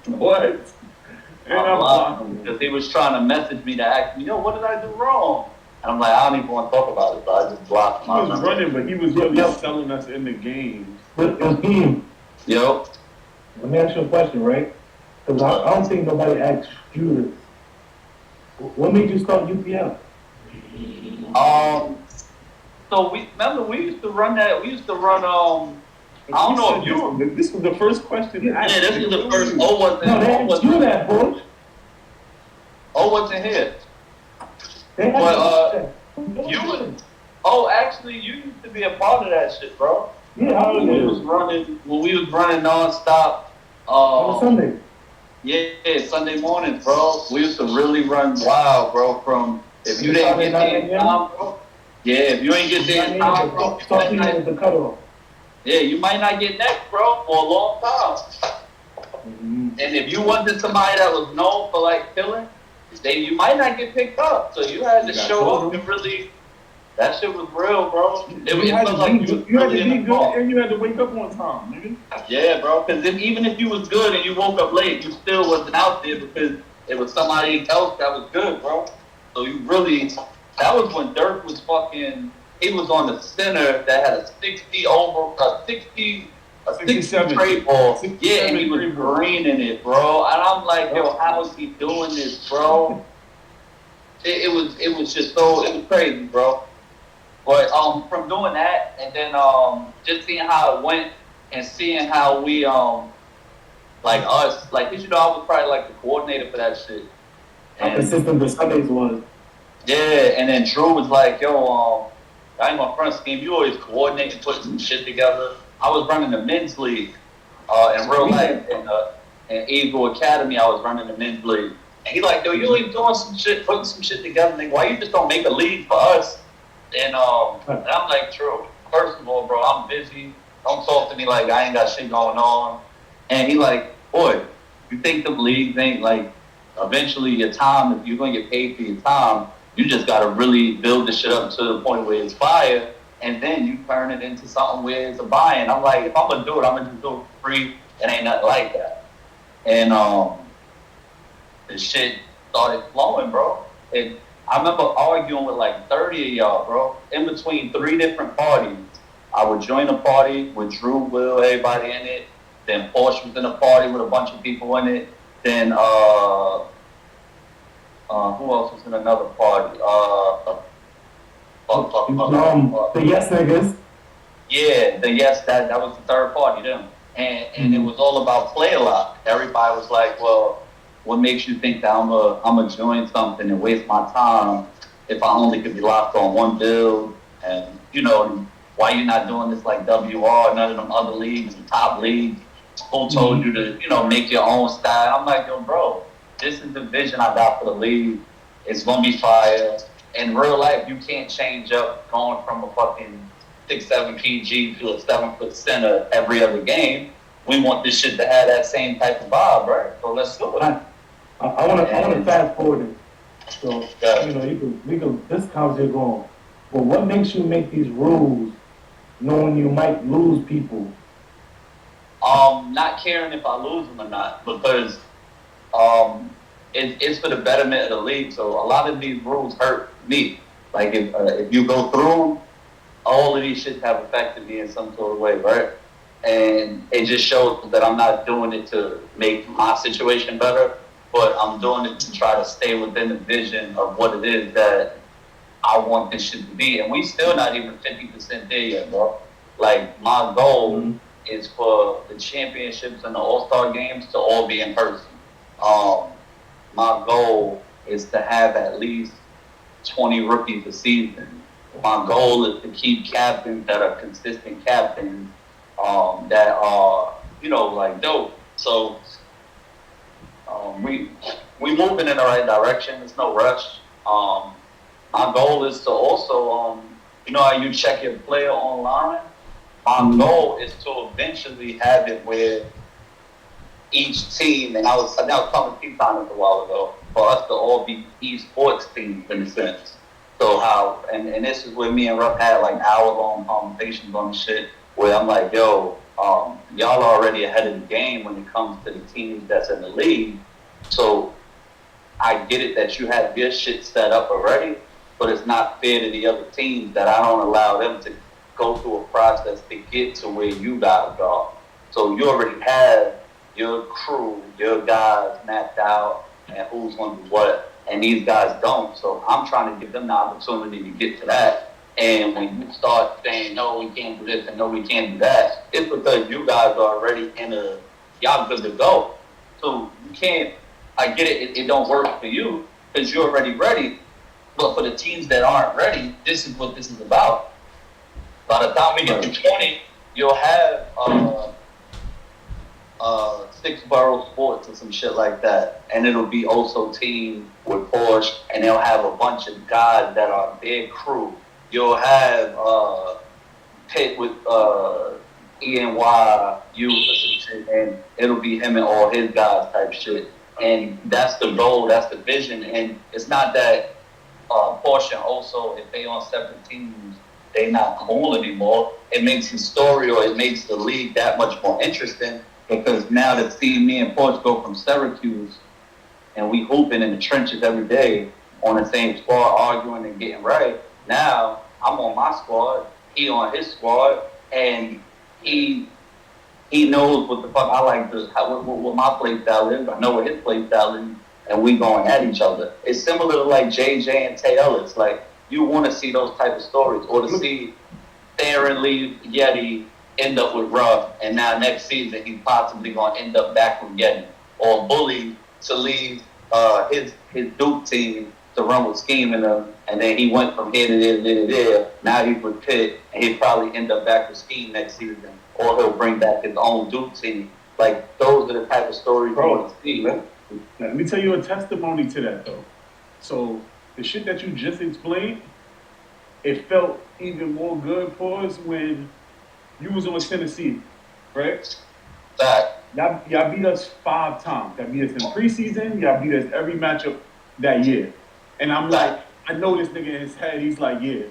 What? And I blocked him because he was trying to message me to ask me, yo, what did I do wrong? And I'm like, I don't even want to talk about it, so I just blocked him. He was running, but he was really selling us in the games. Yo. Let me ask you a question, right? Because I don't think nobody asked you this. What made you start UPL? So we used to run that. We used to run. I don't know if you. This was the first question. Yeah, this was the first. Oh, wasn't. No, they asked you that, boy. Oh, wasn't here. But you was. Oh, actually, you used to be a part of that shit, bro. Yeah, when we was running nonstop. On Sunday. Yeah, Sunday mornings, bro. We used to really run wild, bro. From if you didn't get there in time, bro. Yeah, if you ain't get there in time, bro. The cutoff. Yeah, you might not get next, bro, for a long time. And if you wasn't somebody that was known for like killing, then you might not get picked up. So you had to show up and really. That shit was real, bro. It felt like you had to be good and you had to wake up on time, nigga. Yeah, bro. Because even if you was good and you woke up late, you still wasn't out there because it was somebody else that was good, bro. So you really, that was when Dirk was fucking. He was on the center that had a 60 straight ball. Yeah, and he was greening it, bro. And I'm like, yo, how is he doing this, bro? It was just so, it was crazy, bro. But from doing that and then just seeing how it went and seeing how we like us, like, you know, I was probably like the coordinator for that shit. How consistent the Sundays was. Yeah, and then Drew was like, yo, I ain't my front scheme. You always coordinate and put some shit together. I was running the men's league in real life in Eagle Academy. I was running the men's league. And he like, yo, you always doing some shit, putting some shit together. Nigga, why you just don't make a league for us? And I'm like, Drew, first of all, bro, I'm busy. Don't talk to me like I ain't got shit going on. And he like, boy, you think the leagues ain't like, eventually your time, if you're going to get paid for your time, you just got to really build this shit up to the point where it's fire, and then you turn it into something where it's a buy-in. I'm like, if I'm going to do it, I'm going to just do it for free. It ain't nothing like that. And the shit started flowing, bro. And I remember arguing with like 30 of y'all, bro, in between 3 different parties. I would join a party with Drew, Will, everybody in it. Then Porsche was in a party with a bunch of people in it. Then who else was in another party? The Yes Niggas. Yeah, that was the third party, them. And it was all about play a lot. Everybody was like, well, what makes you think that I'm a join something and waste my time if I only could be locked on one build? And, you know, why you not doing this like WR, none of them other leagues and top leagues? Who told you to, you know, make your own style? I'm like, yo, bro, this is the vision I got for the league. It's going to be fire. In real life, you can't change up going from a fucking 6'7" PG to a 7-foot center every other game. We want this shit to have that same type of vibe, right? So let's do it. I want to fast forward it. So you know, this conversation going. But what makes you make these rules, knowing you might lose people? Not caring if I lose them or not, because it's for the betterment of the league. So a lot of these rules hurt me. Like if you go through them, all of these shits have affected me in some sort of way, right? And it just shows that I'm not doing it to make my situation better, but I'm doing it to try to stay within the vision of what it is that I want this shit to be. And we still not even 50% there yet, bro. Like, my goal is for the championships and the All-Star games to all be in person. My goal is to have at least 20 rookies a season. My goal is to keep captains that are consistent captains that are, you know, like dope. So we moving in the right direction. There's no rush. My goal is to also, you know how you check your player online? My goal is to eventually have it where each team, and I was talking to T-Time a while ago, for us to all be esports teams in a sense. So how, and this is where me and Ruff had like hour-long conversations on shit, where I'm like, yo, y'all are already ahead of the game when it comes to the teams that's in the league. So I get it that you have your shit set up already, but it's not fair to the other teams that I don't allow them to go through a process to get to where you guys are. So you already have your crew, your guys mapped out, and who's going to do what, and these guys don't. So I'm trying to give them the opportunity to get to that. And when you start saying, no, we can't do this, and no, we can't do that, it's because you guys are already y'all good to go. So you can't, I get it, it don't work for you, because you're already ready. But for the teams that aren't ready, this is what this is about. By the time we get to 20, you'll have 6 borough sports or some shit like that. And it'll be also team with Porsche, and they'll have a bunch of guys that are their crew. You'll have Pitt with ENY youth or some shit, and it'll be him and all his guys type shit. And that's the goal, that's the vision. And it's not that Porsche also, if they on separate teams, they not cool anymore. It makes the story, or it makes the league that much more interesting, because now to see me and Porsche go from Syracuse and we hooping in the trenches every day on the same squad, arguing and getting right. Now I'm on my squad, he on his squad, and he knows what the fuck I like to, what my play style is. I know what his play style is, and we going at each other. It's similar to like JJ and Tay Ellis. Like, you want to see those type of stories, or to see Theron leave Yeti, end up with Ruff, and now next season he's possibly going to end up back with Yeti, or Bully to leave his Duke team to run with Scheme in them, and then he went from here to there to there to there. Now he's with Pitt, and he'll probably end up back with Scheme next season, or he'll bring back his own Duke team. Like, those are the type of stories you want to see. Let me tell you a testimony to that, though. So the shit that you just explained, it felt even more good for us when you was on Tennessee, right? Y'all beat us 5 times. Y'all beat us in preseason. Y'all beat us every matchup that year. And I'm like, I know this nigga in his head. He's like, yeah,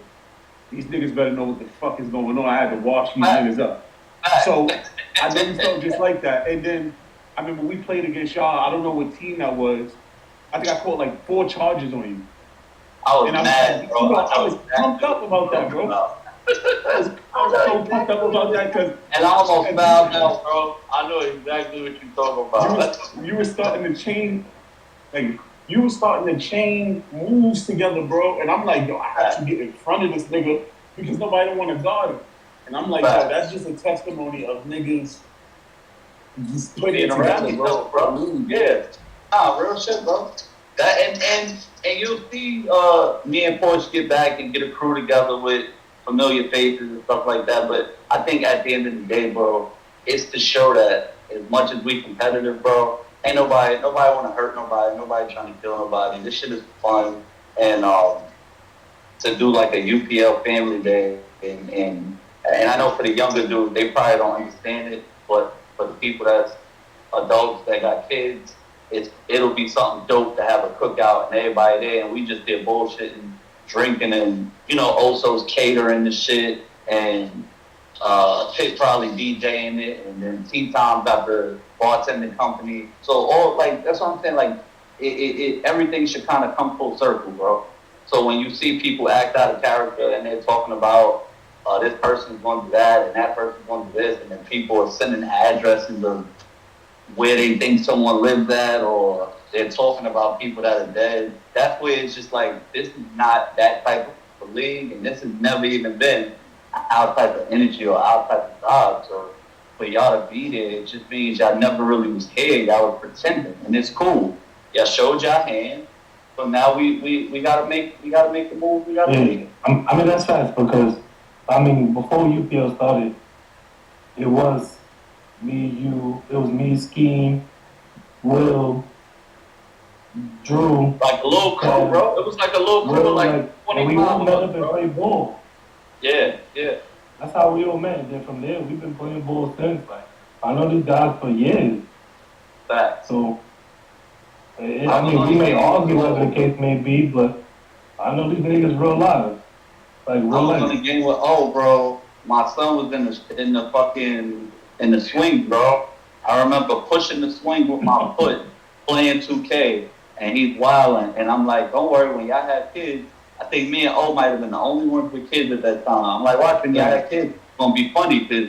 these niggas better know what the fuck is going on. I had to wash these niggas up. So I know you felt just like that. And then I remember we played against y'all. I don't know what team that was. I think I caught like 4 charges on you. I was mad, bro. I was pumped up about that, bro. I was so fucked up about that because. And I almost fouled out, bro. I know exactly what you're talking about. You were starting to chain, like, you were starting to chain moves together, bro. And I'm like, yo, I have to get in front of this nigga because nobody don't want to guard him. And I'm like, yo, that's just a testimony of niggas just putting it together, bro. Yeah. Nah, real shit, bro. That and you'll see me and Porsche get back and get a crew together with familiar faces and stuff like that. But I think at the end of the day, bro, it's to show that as much as we competitive, bro, ain't nobody want to hurt nobody trying to kill nobody. This shit is fun, and to do like a UPL family day, and I know for the younger dudes, they probably don't understand it, but for the people that's adults that got kids, it'll be something dope to have a cookout and everybody there, and we just did bullshitting, drinking, and Oso's catering the shit, and Pitt probably DJing it, and then T-Tom got the bartending company. So all that's what I'm saying. Like it everything should kind of come full circle, bro. So when you see people act out of character and they're talking about this person's going to do that and that person's going to do this, and then people are sending addresses of where they think someone lives at, or they're talking about people that are dead. That's where it's just like, this is not that type of league, and this has never even been our type of energy or our type of job. So for y'all to be there, it just means y'all never really was here. Y'all was pretending, and it's cool. Y'all showed y'all hand, but now we gotta make the move. We gotta make. I mean that's fast because before UPL started, it was me, you, it was me, Scheme, Will, Drew. Like a little crew, bro. It was like a little crew, like 25 and we all met of up us, and bro. played ball. Yeah. That's how we all met. And then from there, we've been playing ball since. Like, I know these guys for years. Facts. So, we may argue whatever the case may be, but I know these niggas real live. Like, real I was life. on the game with bro. My son was in the swing, bro. I remember pushing the swing with my foot, playing 2K, and he's wilding. And I'm like, don't worry, when y'all have kids, I think me and O might have been the only ones with kids at that time. I'm like, watch, when y'all have kids, it's gonna be funny because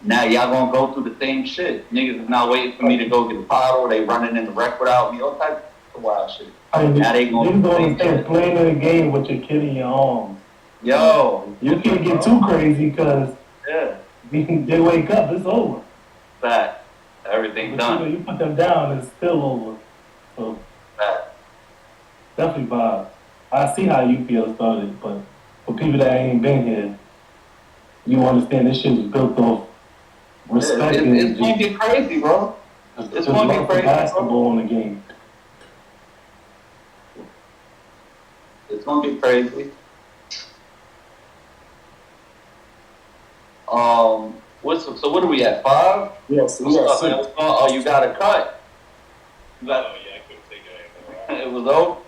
now y'all gonna go through the same shit. Niggas is not waiting for me to go get a bottle. They running in the wreck without me. All types of wild shit. Now they gonna do the same shit. Playing in a game with your kid in your arms. Yo. You can't get too crazy because they wake up, it's over. Fact. Everything's done. You put them down, it's still over. So, definitely vibe. I see how UPL started, but for people that ain't been here, you understand this shit was built off respect. It's gonna get crazy, bro. It's gonna get crazy. Basketball in the game. It's gonna get crazy. So what are we at, 5? Yes, we are 6. Oh, you got a cut. I couldn't take it anymore. It was over.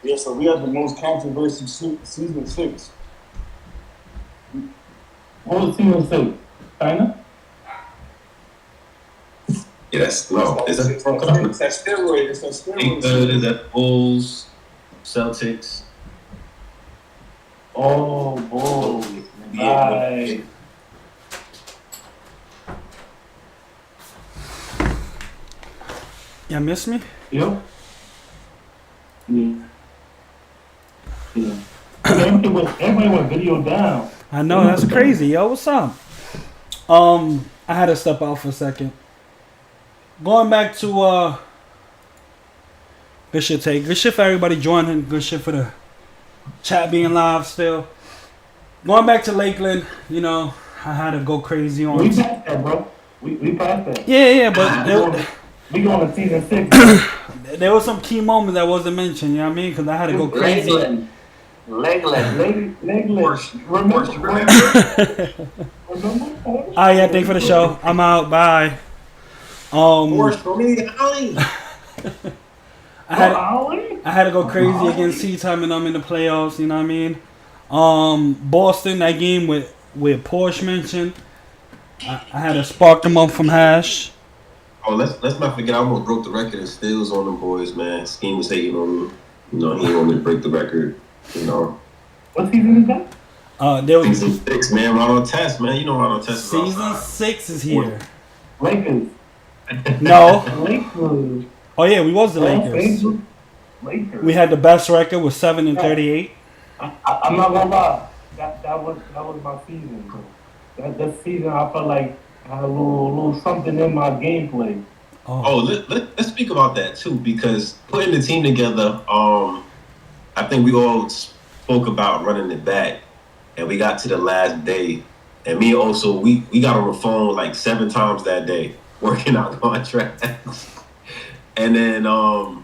Yeah, so we had the most controversial season 6. What was season 6? China? Yeah, that's no. Is that steroid? It's a steroid. Is that Bulls, Celtics? Oh, Bulls. Nice. Y'all miss me? Yo. Yeah. Everybody went video down. I know, that's crazy, yo. What's up? I had to step out for a second. Going back to good shit, Tay. Good shit for everybody joining. Good shit for the chat being live still. Going back to Lakeland, I had to go crazy on. We passed that, bro. We passed that. Yeah, but we going to season 6. There was some key moments that wasn't mentioned. You know what I mean? Because I had to go crazy. Lakeland. Remember? Yeah, thanks for the show. I'm out. Bye. I had to go crazy against T-Time and I'm in the playoffs. You know what I mean? Boston, that game with Porsche mentioned. I had to spark them up from hash. Oh, let's not forget. I almost broke the record in steals on them boys, man. Scheme was hating on me. He didn't want me to break the record. What season is that? There was Season 6, man. Ronald Test, man. You know Ronald Test is season outside. 6 is here. Lakers. No. Lakers. Oh yeah, we was the Lakers. Lakers. We had the best record with 7-38. I'm not gonna lie. That was my season, bro. That season I felt like I had a little something in my gameplay. Let's speak about that too, because putting the team together, I think we all spoke about running it back, and we got to the last day, and me also we got on the phone like 7 times that day working out contracts, and then I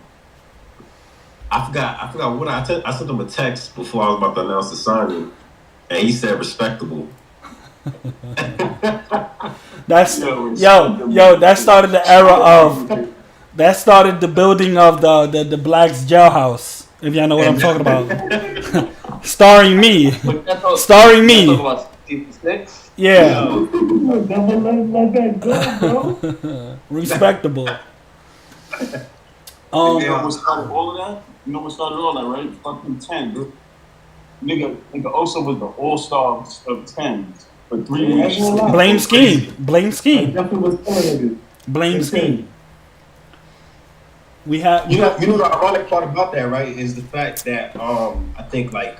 forgot what I sent him a text before I was about to announce the signing, and he said respectable. That's yo. That started the era of. That started the building of the Blacks jailhouse. If y'all know what I'm talking about. Starring me. Starring me. Yeah. Respectable. You know what started all of that? You know what started all that, right? Fucking 10. Nigga Oso was the all-star of 10 for 3 weeks. Blame scheme. Blame scheme. Blame scheme. We have. You know the ironic part about that, right, is the fact that I think like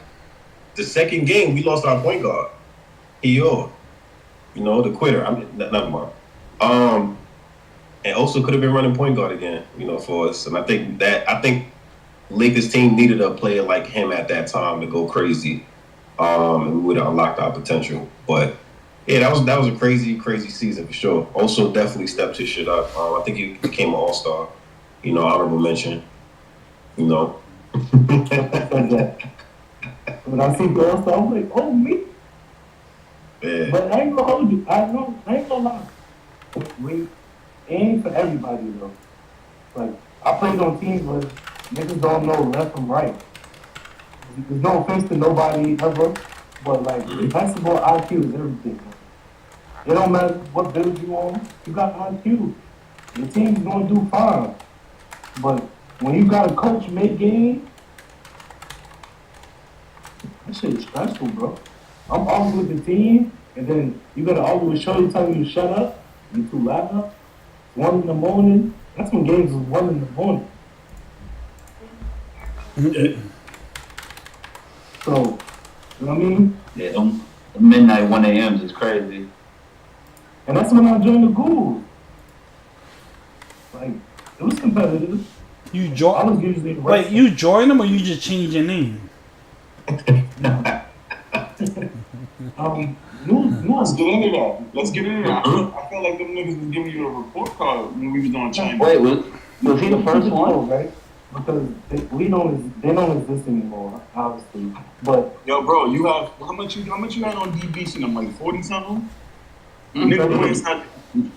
the second game we lost our point guard, the quitter. I mean, never mind. And also could have been running point guard again, for us. And I think Lakers team needed a player like him at that time to go crazy, and we would have unlocked our potential. But yeah, that was a crazy season for sure. Also, definitely stepped his shit up. I think he became an all-star. Honorable mention. When I see the all-star, I'm like, oh me. Yeah. But I ain't gonna hold you. I ain't gonna lie. It ain't for everybody though. Like I played on teams where niggas don't know left from right. There's no offense to nobody ever, but like basketball IQ is everything. It don't matter what build you on, you got IQ. Your team's gonna do fine. But when you got a coach mid-game, that shit is stressful, bro. I'm arguing with the team, and then you gotta argue with Shorty telling you to shut up, you too loud. 1 in the morning, that's when games was 1 in the morning. So, you know what I mean? Yeah, the midnight 1 a.m. is crazy. And that's when I joined the Ghouls. Like, it was competitive. You join? I was usually wait, you join them or you just change your name? Let's get into that. I feel like them niggas was giving you a report card when we was on China. Wait, was he the first one? Right? Because they don't exist anymore, obviously. But yo, bro, you have how much you had on DBC? I'm like 40 something. Nigga Wayne's had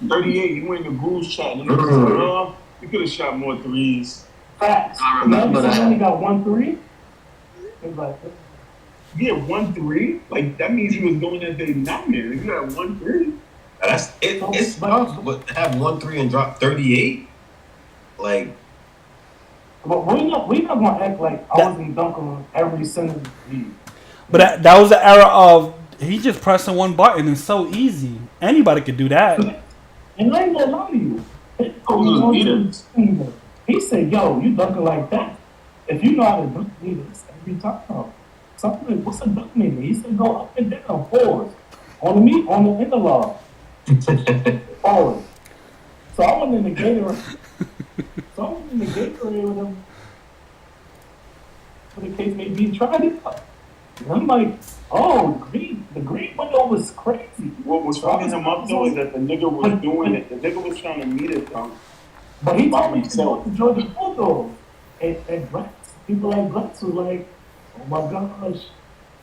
38. You went in the Ghouls chat. And niggas said, oh, you could have shot more threes. Facts. I remember that. You only got 1 3. It's like. Yeah, 1 3. Like that means you was going at the nightmare. You got 1 3. That's it. It's tough, but to have 1 3 and drop 38, like. But we not gonna act like I wasn't dunking on every single league. But that was the era of he just pressing one button. It's so easy. Anybody could do that. And I ain't gonna lie to you. He said, "Yo, you dunking like that? If you know how to dunk, it's every time." Something like, what's a dunk nigga? He said, "Go up and down, forward, on the interlock, forward." So I went in the Gatorade. With him. For the case may be, tried it out. And I'm like, oh, the green window was crazy. What was fucking him up though is that the nigga was doing it. The nigga was trying to meet it from. But he told me to go to Georgia Bulldogs. And Gratz, people like Gratz was like, oh my gosh,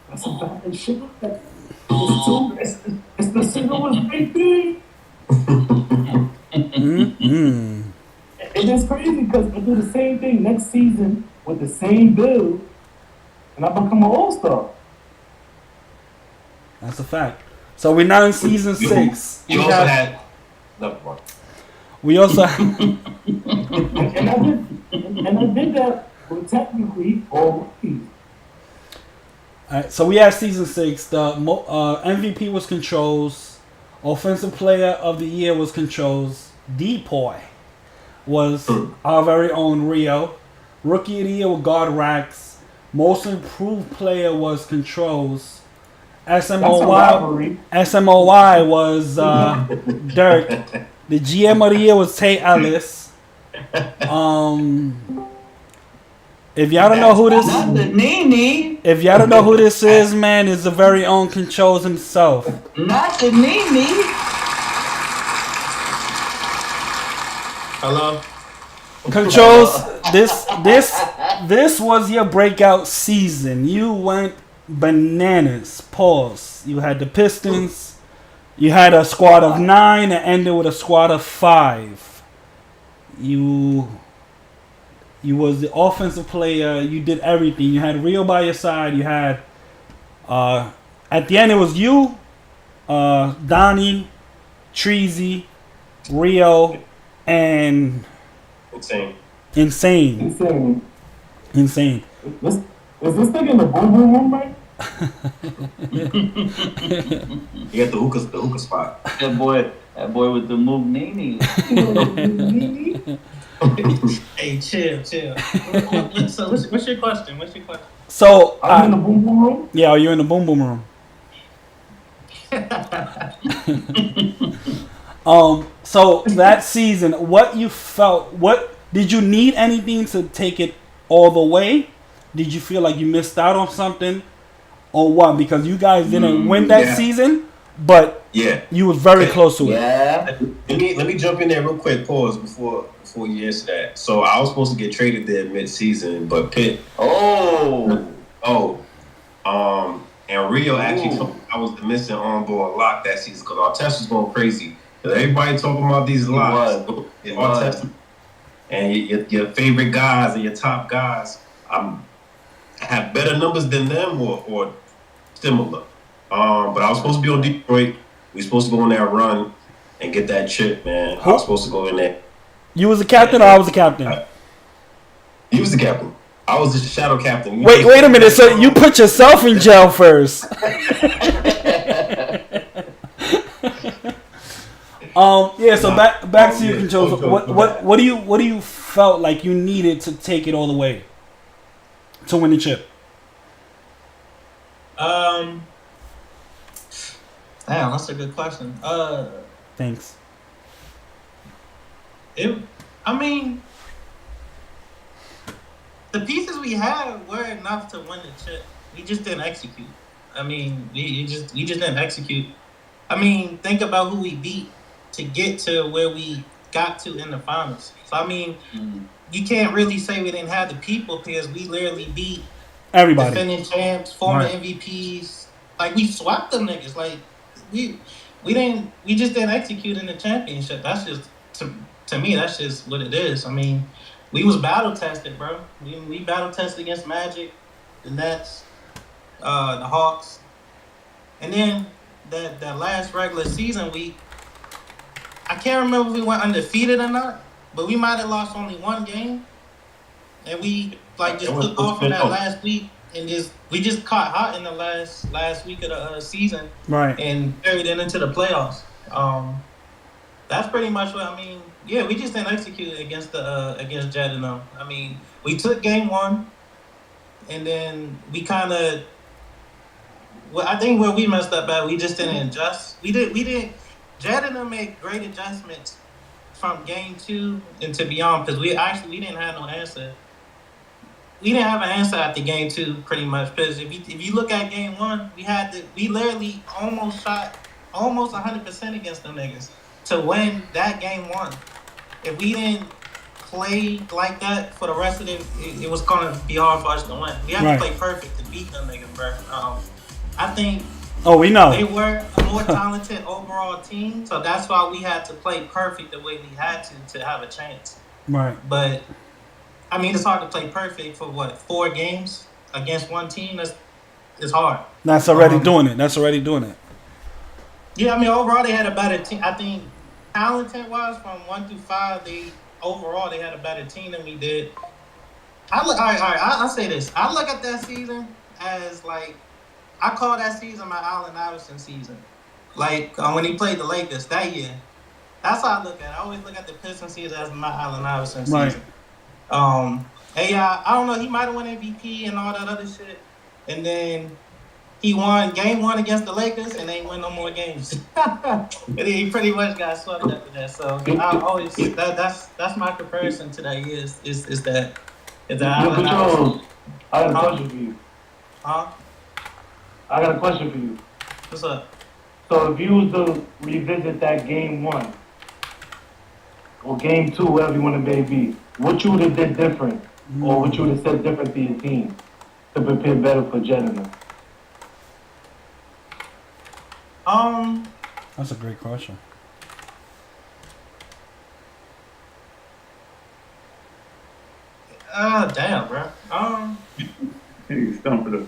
that's a bad shit. It's the single was big thing. It is crazy because I do the same thing next season with the same build, and I become an all-star. That's a fact. So we're now in season 6. You also had never mind. We also and I did that with technically all rookies. Alright, so we had season 6. The MVP was Controls. Offensive Player of the Year was Controls. Depoy was our very own Rio. Rookie of the Year was God Rax. Most Improved Player was Controls. SMOY was Dirk. The GM of the Year was Tay Ellis. If y'all don't know who this if y'all don't know who this is, man, is the very own Controls himself. Not the Nene. Hello? Controls, this was your breakout season. You went bananas. Pause. You had the Pistons. You had a squad of 9 and ended with a squad of 5. You was the offensive player. You did everything. You had Rio by your side. You had at the end it was you, Donnie, Treasy, Rio, and Insane. Insane. Is this thing in the boom boom room, right? You got the hookah spot. That boy with the move Nene. Hey, chill. So, what's your question? So I'm in the boom boom room. Yeah, you're in the boom boom room. So that season, what you felt? What did you need anything to take it all the way? Did you feel like you missed out on something, or what? Because you guys didn't win that season, but you was very close to it. Let me jump in there real quick. Pause before you answer that. So I was supposed to get traded there mid-season, but Pitt. And Rio actually told me I was the missing on-board lock that season because our test was going crazy. Everybody talking about these locks, and your favorite guys and your top guys. Have better numbers than them or similar. But I was supposed to be on Detroit. We supposed to go on that run and get that chip, man. I was supposed to go in there. You was the captain, or I was the captain? You was the captain. I was the shadow captain. Wait a minute. So you put yourself in jail first. So back to your Controls. What do you felt like you needed to take it all the way to win the chip? Damn, that's a good question. Thanks. The pieces we had were enough to win the chip. We just didn't execute. We just didn't execute. Think about who we beat to get to where we got to in the finals. So you can't really say we didn't have the people because we literally beat everybody, defending champs, former MVPs. Like we swept them niggas. Like we just didn't execute in the championship. That's just to me. That's just what it is. We was battle tested, bro. We battle tested against Magic, the Nets, the Hawks, and then that last regular season week. I can't remember if we went undefeated or not, but we might have lost only one game, and we just took off in that last week and we just caught hot in the last week of the season, right? And carried it into the playoffs. That's pretty much what Yeah, we just didn't execute against Jet and them. We took game 1, and then we kind of. I think where we messed up at, we just didn't adjust. We didn't. Jet and them made great adjustments from game 2 and to beyond because we didn't have no answer. We didn't have an answer after game 2 pretty much because if you look at game 1, we literally almost shot almost 100% against them niggas to win that game 1. If we didn't play like that for the rest of it was gonna be hard for us to win. We had to play perfect to beat them niggas, bro. I think. We know they were a more talented overall team, so that's why we had to play perfect the way we had to have a chance. Right. But it's hard to play perfect for 4 games against one team. It's hard. That's already doing it. Yeah, overall they had a better team. I think talent-wise, from 1 through 5, they had a better team than we did. I'll say this. I look at that season as like I call that season my Allen Iverson season. Like when he played the Lakers that year. That's how I look at it. I always look at the Pistons season as my Allen Iverson season. Right. I don't know. He might have won MVP and all that other shit, and then he won game 1 against the Lakers and ain't win no more games. And he pretty much got swept after that. So I always that's my comparison to that year is that Allen Iverson. I got a question for you. Huh? I got a question for you. What's up? So if you was to revisit that game 1 or game 2, whatever you want it may be, what you would have did different, or what you would have said different to your team to prepare better for Jeddah? That's a great question. Damn, bro. Hey, stump it up.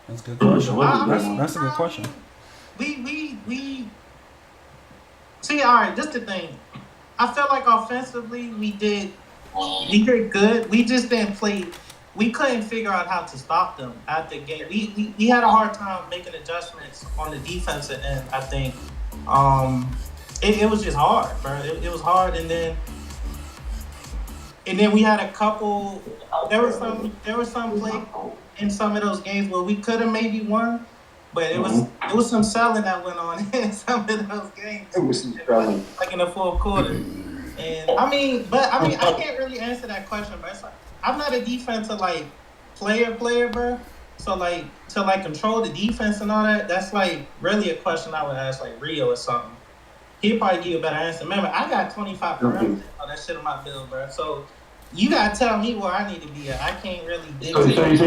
That's a good question. That's a good question. We see. All right, this the thing. I feel like offensively we did good. We just didn't play. We couldn't figure out how to stop them at the game. We had a hard time making adjustments on the defensive end. I think it was just hard, bro. It was hard, and then we had a couple. There was some play in some of those games where we could have maybe won, but it was some selling that went on in some of those games. It was some selling, like in the fourth quarter. And I can't really answer that question, bro. It's like, I'm not a defensive player, bro. So to control the defense and all that, that's like really a question I would ask like Rio or something. He'll probably give you a better answer. Remember, I got 25 parameters on that shit on my bill, bro. So you gotta tell me where I need to be at. I can't really dictate. So you're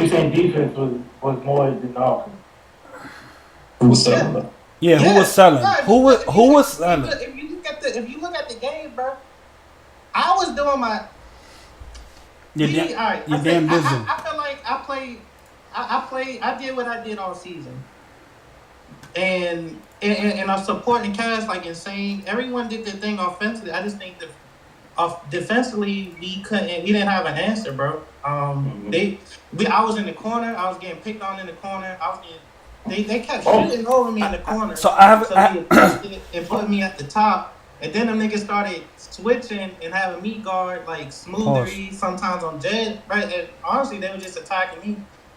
saying defense was more than offense? Who was selling? Yeah, who was selling? Who was selling? If you look at the game, bro, I was doing my. You're damn busy. I feel like I did what I did all season, and I'm supporting cast like insane. Everyone did their thing offensively. I just think that defensively we didn't have an answer, bro. I was in the corner. I was getting picked on in the corner. They kept shooting over me in the corner. So they adjusted and put me at the top. And then them niggas started switching and having me guard like Smoothy sometimes on Jed, right? And honestly, they were just attacking me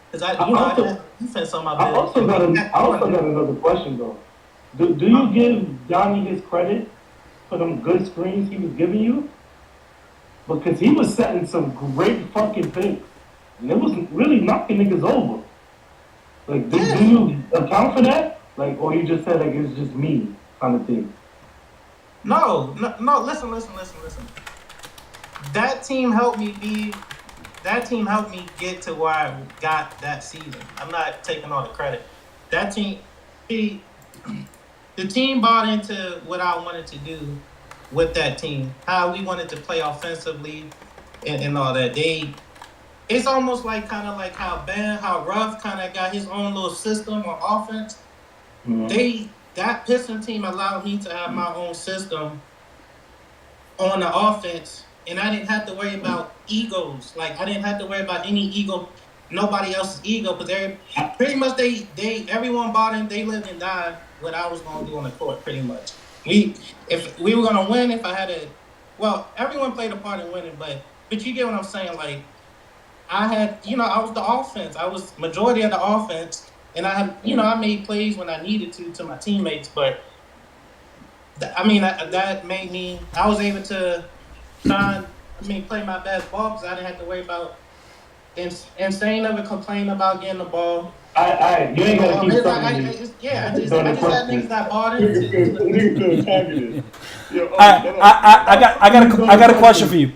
because I didn't have defense on my I also got another question though. Do you give Donnie his credit for them good screens he was giving you? Because he was setting some great fucking picks, and it was really knocking niggas over. Like, do you account for that? Like, or you just said like it's just me kind of thing? No. Listen. That team helped me get to where I got that season. I'm not taking all the credit. That team, the team bought into what I wanted to do with that team, how we wanted to play offensively and all that. It's almost like kind of like how Ruff kind of got his own little system on offense. Mm-hmm. That Piston team allowed me to have my own system on the offense, and I didn't have to worry about egos. Like I didn't have to worry about any ego, nobody else's ego, because everyone bought in. They lived and died what I was gonna do on the court, pretty much. If we were gonna win, everyone played a part in winning, but you get what I'm saying. Like I was the offense. I was majority of the offense. And I had, I made plays when I needed to my teammates, but that made me. I was able to play my best ball because I didn't have to worry about insane never complain about getting the ball. You ain't gotta keep I just had niggas that bought into. I got a question for you. It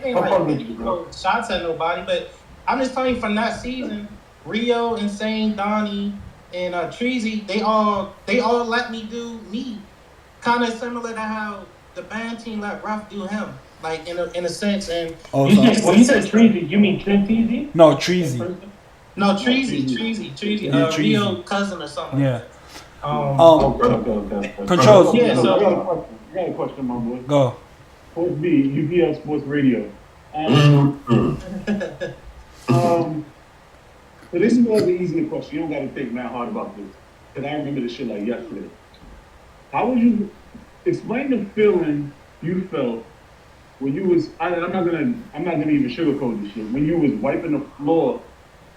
ain't like shots at nobody, but I'm just telling you from that season, Rio, Insane, Donnie, and Treasy, they all let me do me, kind of similar to how the band team let Ruff do him, like in a sense. And when you said Treasy, you mean Treasy? No, Treasy. No, Treasy. Rio cousin or something. Yeah. Okay. Controls. Yeah. So I got a question, my boy. Go. Sports B, UPL Sports Radio. So this is more of an easier question. You don't got to think mad hard about this because I remember this shit like yesterday. How would you explain the feeling you felt when you was? I'm not gonna even sugarcoat this shit. When you was wiping the floor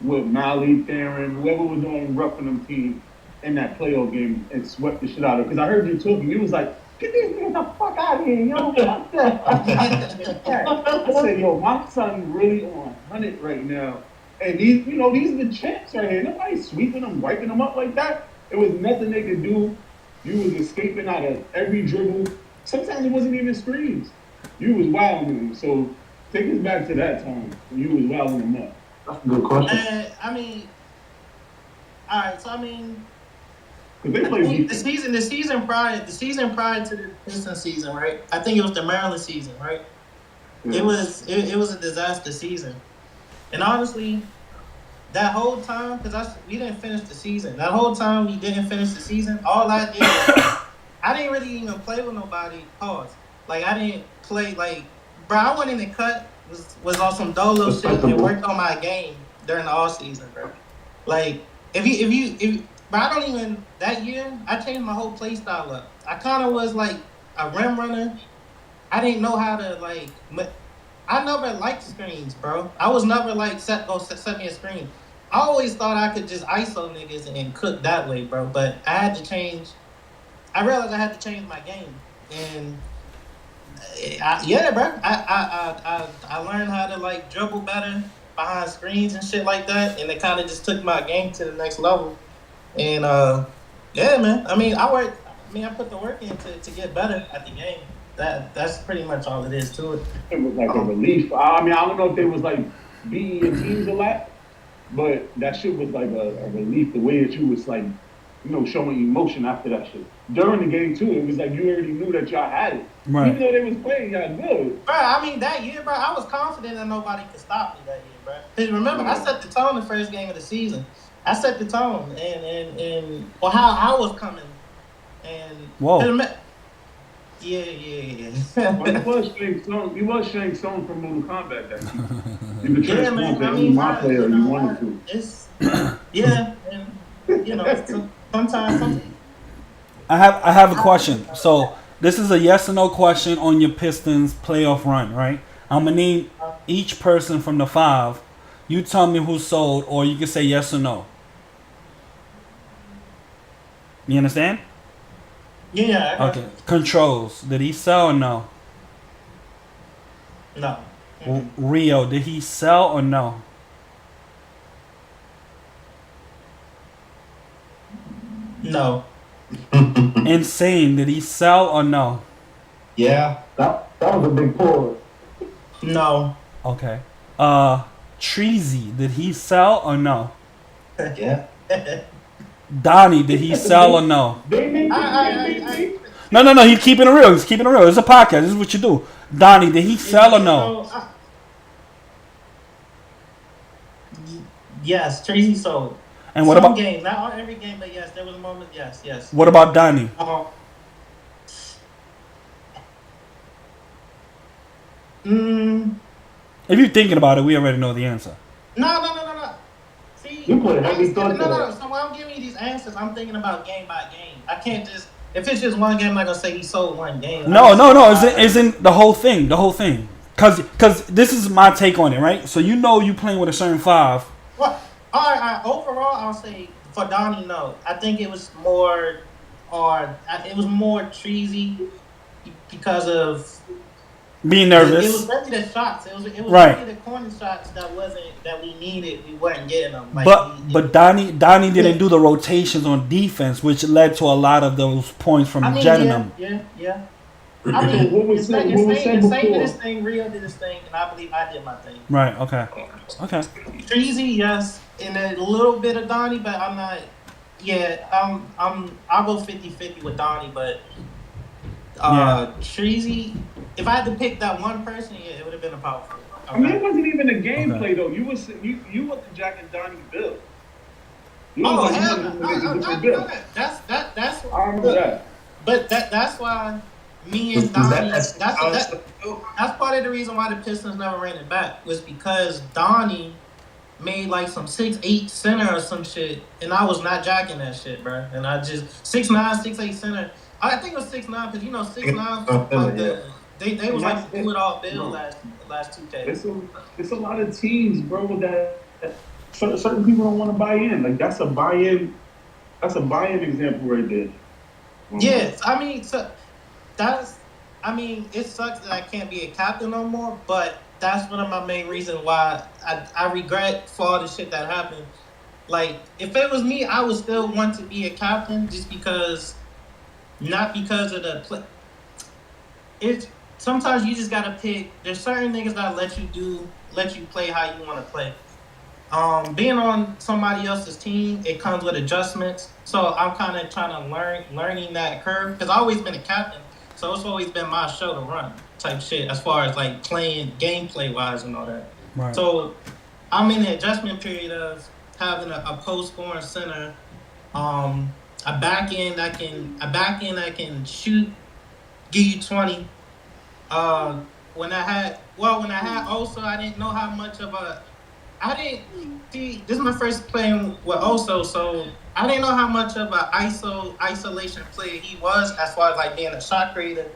with Molly, Theron, whoever was on roughing them team in that playoff game and swept the shit out of it. Because I heard you talking, you was like, "Get these niggas the fuck out of here, yo!" Fuck that. I said, "Yo, my son really on 100 right now." And these are the champs right here. Nobody's sweeping them, wiping them up like that. It was nothing they could do. You was escaping out of every dribble. Sometimes it wasn't even screens. You was wilding them. So take us back to that time when you was wilding them up. That's a good question. I mean, all right. So I mean, the season prior to the Pistons season, right? I think it was the Maryland season, right? Yeah. It was a disaster season, and honestly, that whole time because we didn't finish the season. That whole time we didn't finish the season. All I did, I didn't really even play with nobody. Pause. Like I didn't play like, bro. I went in and cut was on some dolo shit and worked on my game during the off season, bro. Like but I don't even that year I changed my whole play style up. I kind of was like a rim runner. I didn't know how to like. I never liked screens, bro. I was never like set me a screen. I always thought I could just ISO niggas and cook that way, bro. But I had to change. I realized I had to change my game, and bro. I learned how to like dribble better behind screens and shit like that, and it kind of just took my game to the next level. And yeah, man. I mean, I put the work in to get better at the game. That's pretty much all it is to it. It was like a relief. I mean, I don't know if they was like beating your teams a lot, but that shit was like a relief. The way that you was like, showing emotion after that shit. During the game too, it was like you already knew that y'all had it. Right. Even though they was playing y'all good. Bro, I mean that year, bro, I was confident that nobody could stop me that year, bro. Because remember, I set the tone the first game of the season. I set the tone and how I was coming. And whoa. Yeah. But you was Shang Tsung from Mortal Kombat that season. You could transform to any my player you wanted to. It's and sometimes. I have a question. So this is a yes or no question on your Pistons playoff run, right? I'm gonna name each person from the 5. You tell me who sold, or you can say yes or no. You understand? Yeah. Okay. Controls. Did he sell or no? No. Rio. Did he sell or no? No. Insane. Did he sell or no? Yeah. That was a big pull. No. Okay. Treasy. Did he sell or no? Yeah. Donnie, did he sell or no? No. He's keeping it real. It's a podcast. This is what you do. Donnie, did he sell or no? Yes, Tracy sold. And what about games? Not on every game, but yes, there was a moment. Yes. What about Donnie? If you're thinking about it, we already know the answer. No. See, you put heavy thought. No. So when I'm giving you these answers, I'm thinking about game by game. I can't just. If it's just one game, I'm not gonna say he sold one game. No. Isn't the whole thing? Cause this is my take on it, right? So you playing with a certain 5. Well, all right. Overall, I'll say for Donnie, no. I think it was more, treasy because of being nervous. It was really the shots. It was right. Really the corner shots that we needed. We weren't getting them. Like, but Donnie didn't do the rotations on defense, which led to a lot of those points from Jedingham. Yeah. I mean, what was said before? This thing, Rio did his thing, and I believe I did my thing. Right. Okay. Treasy, yes, and a little bit of Donnie, but I'm not. Yeah, I'll go 50-50 with Donnie, but Treasy. If I had to pick that one person, it would have been a powerful. Okay. I mean, it wasn't even a gameplay though. You was the Jack and Donnie build. Hell no! That's. I remember that. But that's why. Me and Donnie, that's part of the reason why the Pistons never ran it back was because Donnie made like some 6'8" center or some shit, and I was not jacking that shit, bro. And I just 6'9", 6'8" center. I think it was 6'9" because 6'9" like they was like the do it all bill last 2K. It's a lot of teams, bro, that certain people don't want to buy in. Like that's a buy-in example right there. Yes, I mean, so it sucks that I can't be a captain no more, but that's one of my main reasons why I regret for all the shit that happened. Like, if it was me, I would still want to be a captain just because, not because of the play. It's sometimes you just gotta pick. There's certain niggas that let you play how you want to play. Being on somebody else's team, it comes with adjustments. So I'm kind of trying to learning that curve because I've always been a captain. So it's always been my show to run type shit as far as like playing gameplay wise and all that. Right. So I'm in the adjustment period of having a post scoring center, a back end that can shoot, give you 20. When I had also, I didn't know how much of a I didn't see. This is my first playing with Oso, so I didn't know how much of an isolation player he was as far as like being a shot creator.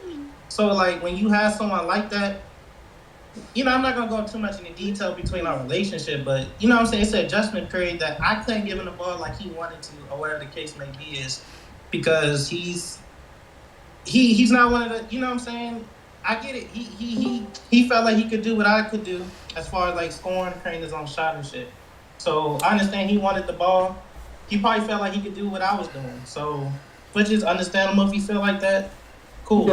So like when you have someone like that, I'm not gonna go too much into detail between our relationship, but you know what I'm saying, it's an adjustment period that I couldn't give him the ball like he wanted to, or whatever the case may be, is because he's not one of the, you know what I'm saying? I get it. He felt like he could do what I could do as far as like scoring, creating his own shot and shit. So I understand he wanted the ball. He probably felt like he could do what I was doing. So, which is understandable if you feel like that. Cool.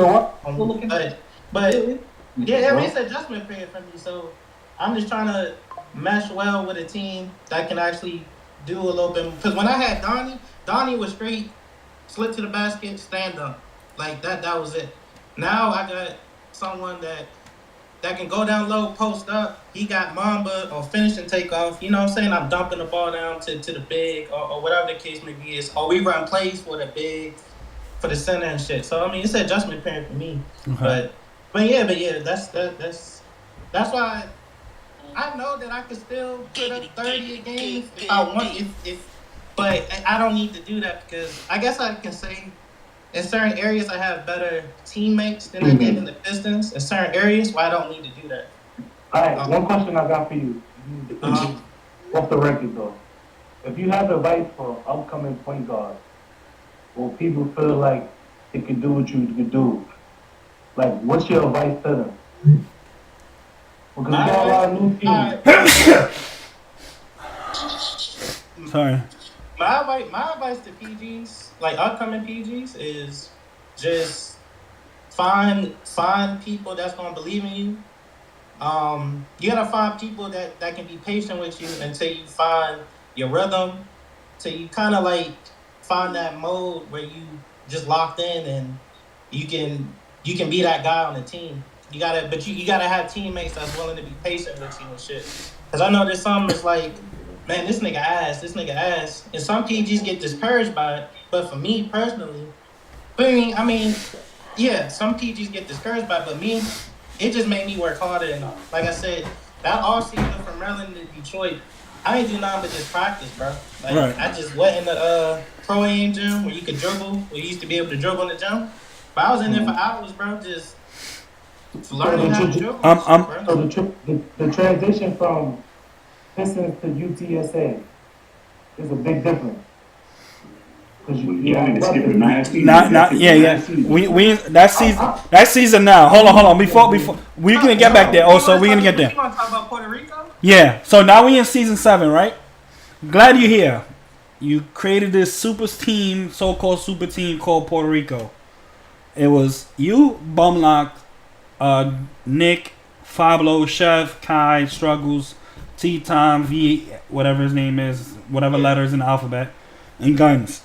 But it's an adjustment period for me. So I'm just trying to mesh well with a team that can actually do a little bit. Because when I had Donnie was straight, slip to the basket, stand up. Like that was it. Now I got someone that can go down low, post up. He got Mamba or finish and take off. You know what I'm saying? I'm dumping the ball down to the big or whatever the case may be. Is or we run plays for the big, for the center and shit. So I mean, it's an adjustment period for me. Okay. But yeah, that's why I know that I could still put up 30 a game if I want. But I don't need to do that because I guess I can say, in certain areas, I have better teammates than I did in the Pistons. In certain areas, I don't need to do that. All right, one question I got for you. Off the record, though. If you have advice for upcoming point guards, or people feel like they can do what you can do, like, what's your advice to them? Because you got a lot of new teams. Sorry. My advice to PGs, like upcoming PGs, is just find people that's gonna believe in you. You gotta find people that can be patient with you until you find your rhythm, till you kind of like find that mode where you just locked in and you can be that guy on the team. You gotta have teammates that's willing to be patient with you and shit. Cause I know there's some that's like, man, this nigga ass. And some PGs get discouraged by it. But for me personally, I mean, yeah, some PGs get discouraged by it, but me, it just made me work harder. And like I said, that offseason from Maryland to Detroit, I ain't do nothing but just practice, bro. Like, right. I just went in the pro AM gym where you could dribble, where you used to be able to dribble in the gym. But I was in there for hours, bro, just learning how to dribble. So the transition from Pistons to UTSA is a big difference. We that season now. Hold on. Before we gonna get back there. Also, we gonna get there. You want to talk about Puerto Rico? Yeah. So now we in season 7, right? Glad you're here. You created this so-called super team called Puerto Rico. It was you, Bumlock, Nick, Fablo, Chef, Kai, Struggles, T-Tom, V, whatever his name is, whatever letters in the alphabet, and Guns.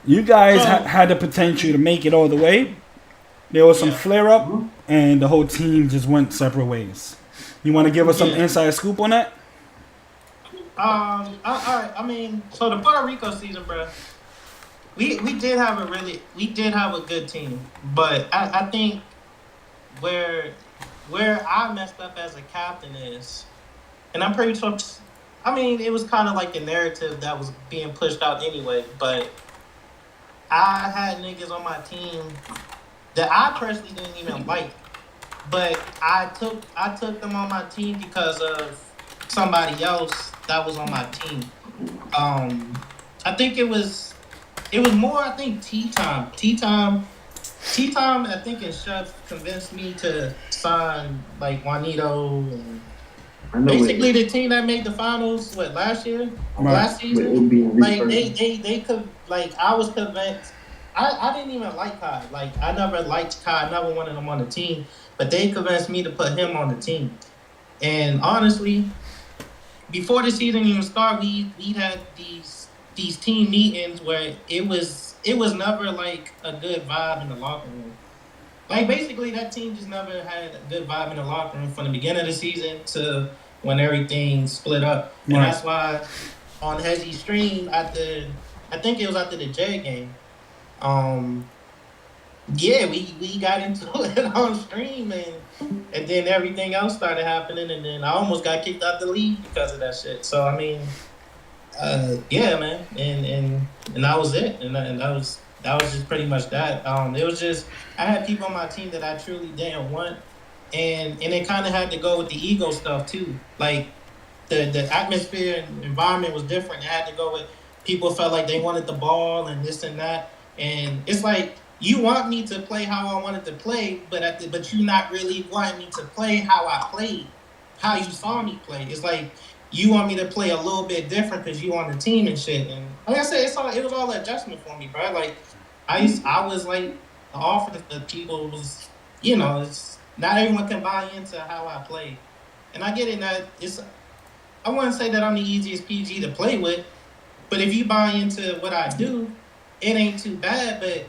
You guys had the potential to make it all the way. There was some flare-up, and the whole team just went separate ways. You want to give us some inside scoop on that? All right. I mean, so the Puerto Rico season, bro, we did have a good team, but I think where I messed up as a captain is and I'm pretty sure. I mean, it was kind of like the narrative that was being pushed out anyway. But I had niggas on my team that I personally didn't even like, but I took them on my team because of somebody else that was on my team. I think it was more. I think Tea Time. I think and Chef convinced me to sign like Juanito and basically the team that made the finals. What last year? Right. Last season? Like they could like I was convinced. I didn't even like Kai. Like I never liked Kai. I never wanted him on the team. But they convinced me to put him on the team. And honestly, before the season even started, we had these team meetings where it was never like a good vibe in the locker room. Like basically that team just never had a good vibe in the locker room from the beginning of the season to when everything split up. And Right. that's why on Hezzy's stream I think it was after the J game. Yeah, we got into it on stream and then everything else started happening and then I almost got kicked out the league because of that shit. So I mean, yeah, man, and that was it, and that was just pretty much that. It was just I had people on my team that I truly didn't want, and it kind of had to go with the ego stuff too. Like the atmosphere and environment was different. It had to go with people felt like they wanted the ball and this and that, and it's like you want me to play how I wanted to play, but you not really wanting me to play how I played, how you saw me play. It's like you want me to play a little bit different because you on the team and shit. And like I said, it was all adjustment for me, bro. Like I was like the offense that people was, it's not everyone can buy into how I play, and I get it that it's. I wouldn't say that I'm the easiest PG to play with, but if you buy into what I do, it ain't too bad. But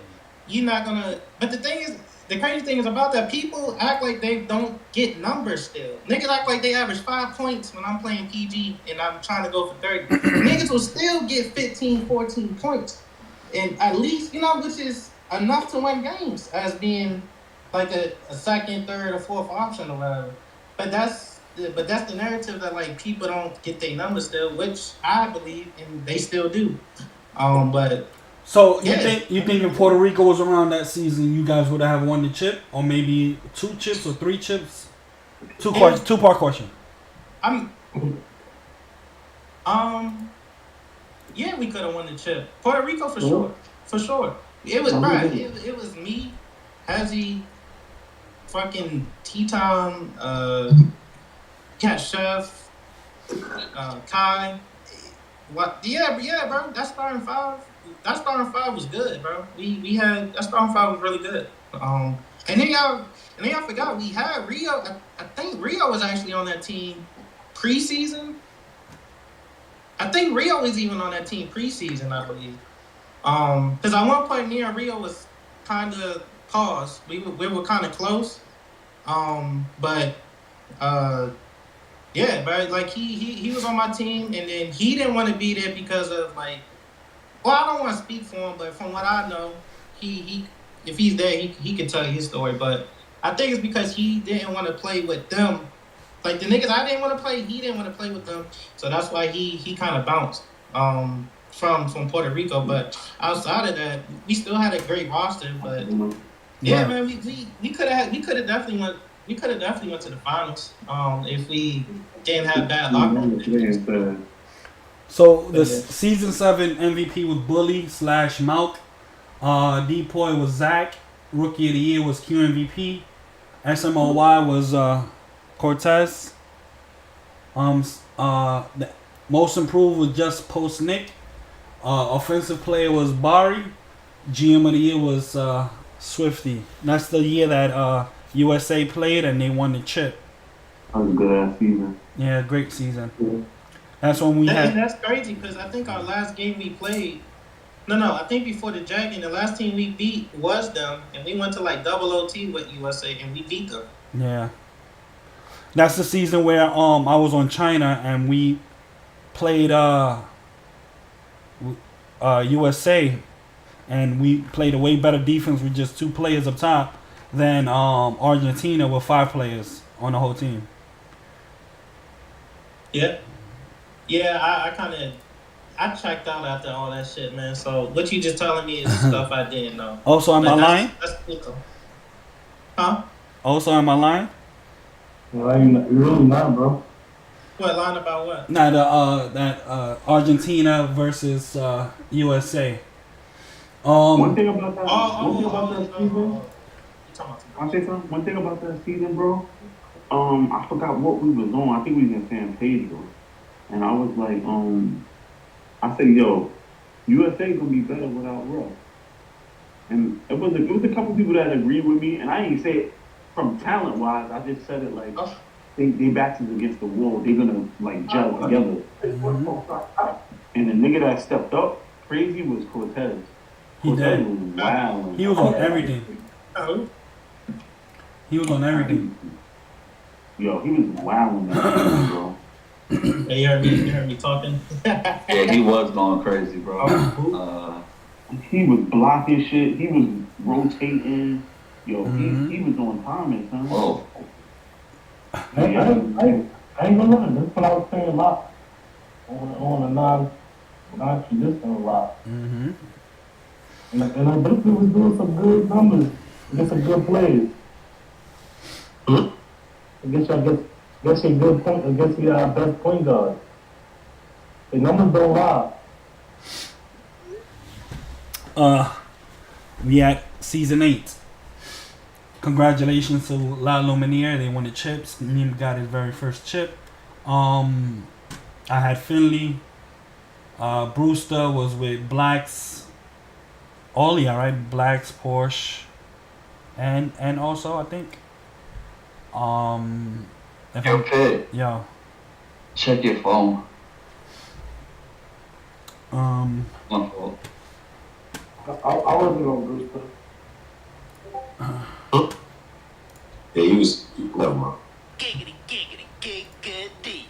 you're not gonna. But the thing is, the crazy thing is about that, people act like they don't get numbers still. Niggas act like they average 5 points when I'm playing PG and I'm trying to go for 30. Niggas will still get 15, 14 points. And at least, which is enough to win games as being like a second, third, or fourth option or whatever. But that's the narrative that like people don't get their numbers still, which I believe and they still do. But So yeah. you think if Puerto Rico was around that season, you guys would have won the chip, or maybe 2 chips or 3 chips? Two-part question. Yeah, we could have won the chip. Puerto Rico for sure. It was right. It was me, Hazy, fucking T-Tom, Cat Chef, Kai. What? Yeah, bro. That starting five was good, bro. We had that starting five was really good. And then y'all forgot we had Rio. I think Rio was actually on that team preseason. I think Rio was even on that team preseason, I believe. Because at one point, me and Rio was kind of paused. We were kind of close. But yeah, but like he was on my team, and then he didn't want to be there because of like. Well, I don't want to speak for him, but from what I know, he if he's there, he can tell you his story. But I think it's because he didn't want to play with them. Like the niggas I didn't want to play, he didn't want to play with them. So that's why he kind of bounced from Puerto Rico. But outside of that, we still had a great roster. But yeah, man, we could have definitely went. We could have definitely went to the finals if we didn't have bad locker. So the season 7 MVP was Bully / Malk. Depoy was Zach. Rookie of the Year was QMVP. SMOY was Cortez. The most improved was just Post Nick. Offensive player was Bari. GM of the Year was Swifty. That's the year that USA played and they won the chip. That was a good ass season. Yeah, great season. Yeah. That's when we had. And that's crazy because I think our last game we played. No, I think before the Dragon, the last team we beat was them, and we went to like double OT with USA, and we beat them. Yeah. That's the season where I was on China and we played USA, and we played a way better defense with just 2 players up top than Argentina with 5 players on the whole team. Yeah. Yeah, I checked out after all that shit, man. So what you just telling me is stuff I didn't know. Also, am I lying? That's cool though. Huh? Also, am I lying? No, you're really not, bro. What, lying about what? Nah, that Argentina versus USA. One thing about that, season. I'll say something. One thing about that season, bro. I forgot what we was on. I think we was in San Pedro, and I was like, I said, yo, USA gonna be better without Russ. And it was a couple people that agreed with me, and I ain't say it from talent wise. I just said it like they backs is against the wall. They're gonna like gel together. And the nigga that stepped up crazy was Cortez. Cortez was wild. He was on everything. He was on everything. Yo, he was wilding that game, bro. Hey, you heard me talking? Yeah, he was going crazy, bro. He was blocking shit. He was rotating. Yo, he was on timing, son. Whoa. I ain't gonna lie. That's what I was saying a lot on a non-traditional lot. Mm-hmm. And I definitely was doing some good numbers against some good players. Against your good point, against your best point guard. The numbers don't lie. We at season 8. Congratulations to La Lumiere. They won the chips. Neem got his very first chip. I had Finley. Brewster was with Blacks. Olia, right? Blacks, Porsche, and also I think. Okay. Yeah. Check your phone. My fault. I wasn't on Brewster. Yeah, he was. Never mind. Giggity, giggity, giggity.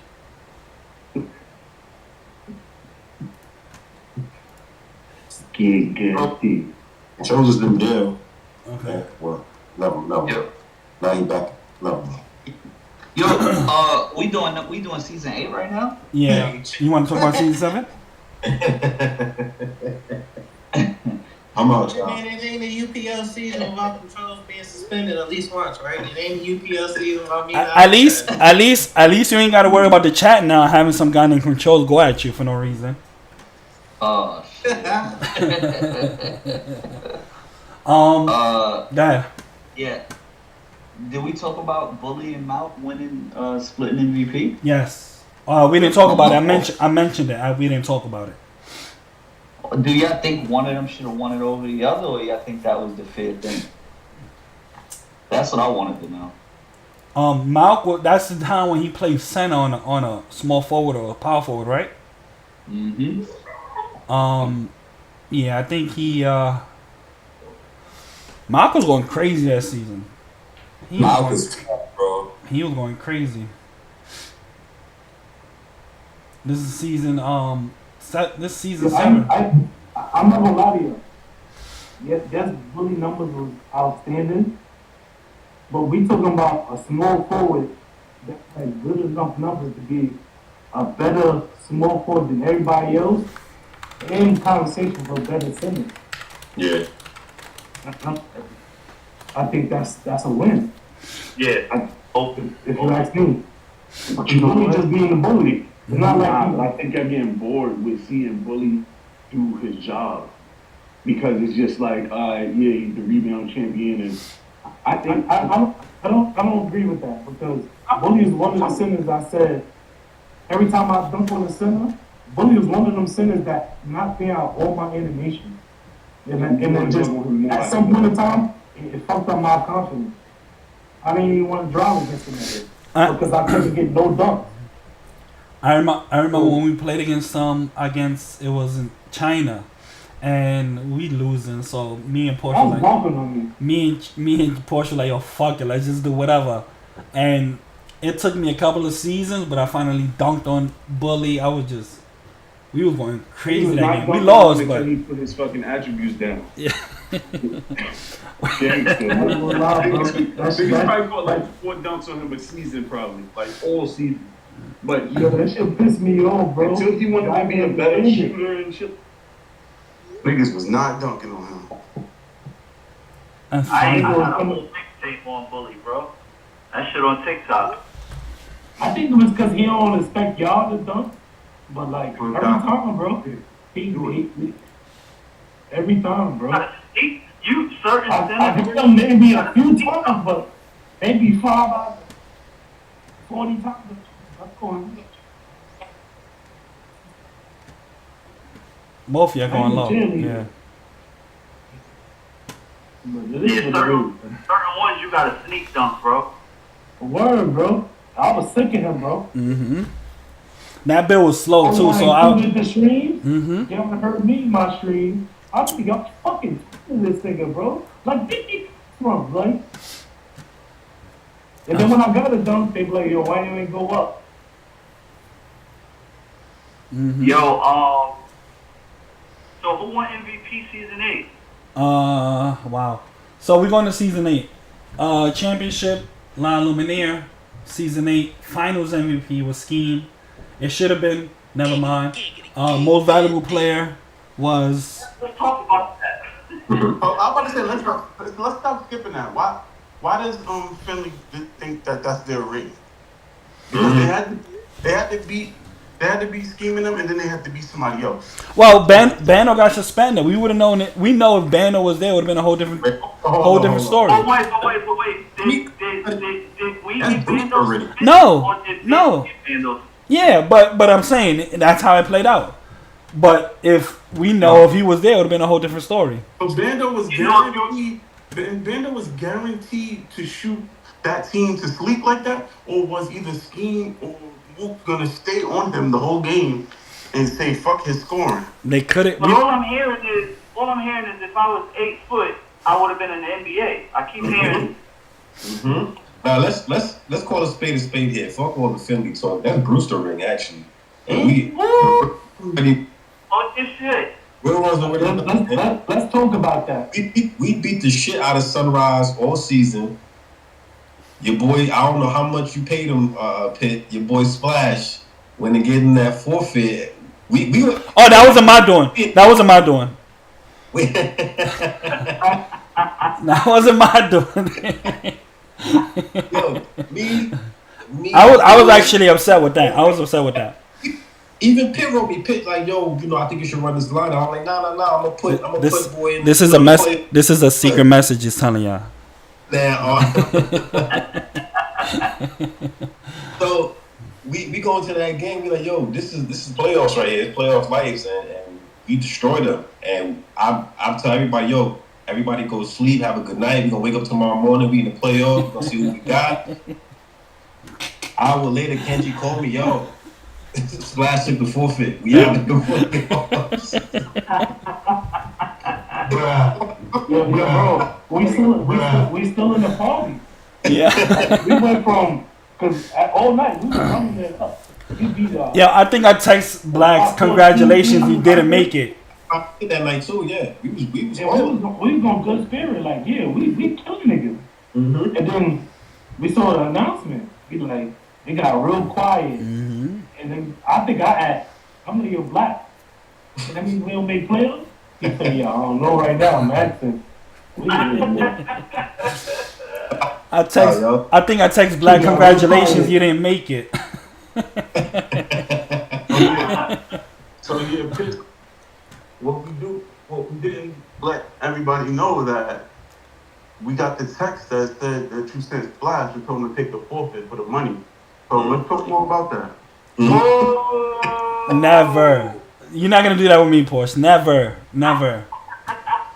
Giggity. Jones is in jail. Okay. Yeah, well, no. Yep. Now he back. No. Yo, we doing season 8 right now? Yeah. You want to talk about season 7? I'm out, y'all. Man, it ain't a UPL season without controls being suspended at least once, right? It ain't a UPL season without me. At least you ain't got to worry about the chat now having some guy named Control go at you for no reason. Oh shit. Go ahead. Yeah. Did we talk about Bully and Mount winning splitting MVP? Yes. We didn't talk about it. I mentioned it. We didn't talk about it. Do y'all think one of them should have won it over the other, or y'all think that was the fair thing? That's what I wanted to know. Malcolm, that's the time when he played center on a small forward or a power forward, right? Mm-hmm. Yeah, I think he Malcolm's going crazy that season. Malcolm's tough, bro. He was going crazy. This is season this season 7. I'm not gonna lie to you. Yes, Bully numbers was outstanding. But we talking about a small forward that had good enough numbers to be a better small forward than everybody else, and conversation for better center. Yeah. I think that's a win. Yeah. If you ask me. But you know Bully what? just being a bully. It's not like I think I'm getting bored with seeing Bully do his job, because it's just like, yeah, he's the rebound champion, and I think I don't agree with that, because Bully is one of the centers I said every time I dunk on the center, Bully is one of them centers that knocked me out all my animation. And then just at some point in time, it fucked up my confidence. I didn't even want to drive against him because I couldn't get no dunks. I remember when we played against it was in China, and we losing. So me and Porsche me and Porsche like, yo, fuck it, let's just do whatever. And it took me a couple of seasons, but I finally dunked on Bully. We was going crazy that game. We lost, but he put his fucking attributes down. Yeah. Niggas probably put like 4 dunks on him a season, probably like all season. But Yo, that shit pissed me off, bro. until he wanted to be a better Goddamn shooter and shit, niggas was not dunking on him. I got a whole mixtape on Bully, bro. That shit on TikTok. I think it was because he don't expect y'all to dunk, but like every time, bro. He every time, bro. You certain I hit him maybe a few times, but maybe 5 out of 40 times. That's going. Both of y'all going low. Yeah. Yeah, certain ones you gotta sneak dunk, bro. Word, bro. I was sick of him, bro. Mm-hmm. That bill was slow too, so I. The stream. Mm-hmm. You haven't heard me in my stream. I think I'm fucking this nigga, bro. Like 50 from, like. And then when I got a dunk, they be like, yo, why you ain't go up? Mm-hmm. Yo, so who won MVP season 8? Wow. So we're going to season 8. Championship, La Luminaire. Season 8. Finals MVP was Scheme. It should have been. Never mind. Most valuable player was. Let's talk about that. I'm about to say let's stop skipping that. Why does Finley think that that's their ring? Because they had to be scheming them, and then they had to be somebody else. Well, Bano got suspended. We would have known it. We know if Bano was there, it would have been a whole different story. But wait. Did we get Bando? No. Yeah, but I'm saying that's how it played out. But if we know if he was there, it would have been a whole different story. So Bando was guaranteed. Bando was guaranteed to shoot that team to sleep like that, or was either Scheme or Mook gonna stay on him the whole game and say fuck his scoring? They couldn't. But all I'm hearing is if I was 8 foot, I would have been in the NBA. I keep hearing. Mm-hmm. Now let's call a spade here. Fuck all the Finley talk. That's Brewster ring actually. And we. Oh, this shit. Let's talk about that. We beat the shit out of Sunrise all season. Your boy, I don't know how much you paid him, Pitt. Your boy Splash, when they get in that forfeit, we were. Oh, that wasn't my doing. That wasn't my doing. That wasn't my doing. Yo, me. I was actually upset with that. I was upset with that. Even Pitt wrote me. Pitt like, yo, I think you should run this line. I'm like, nah. I'm gonna put boy in. This is a This is a secret message. He's telling y'all. So we go into that game. We like, yo, this is playoffs right here. It's playoff lives, and we destroyed them. And I'm telling everybody, yo, everybody go sleep, have a good night. We gonna wake up tomorrow morning. We in the playoffs. We gonna see what we got. Hour later, Kenji called me, yo. Splash took the forfeit. We have the playoffs. Yo, bro, we still in the party. Yeah. We went from because all night we were running it up. Yeah, I think I text Blacks congratulations. You didn't make it. I did that night too. Yeah, we was on good spirit. Like, yeah, we killing niggas. Mm-hmm. And then we saw the announcement. We like it got real quiet. Mm-hmm. And then I think I asked, how many of Black? And that means we don't make playoffs? He said, yeah, I don't know right now, I'm asking. I think I text Black congratulations, you didn't make it. So yeah, Pitt, what we didn't let everybody know that we got the text that said that you sent Splash and told him to take the forfeit for the money. So let's talk more about that. Never. You're not gonna do that with me, Porsche. Never.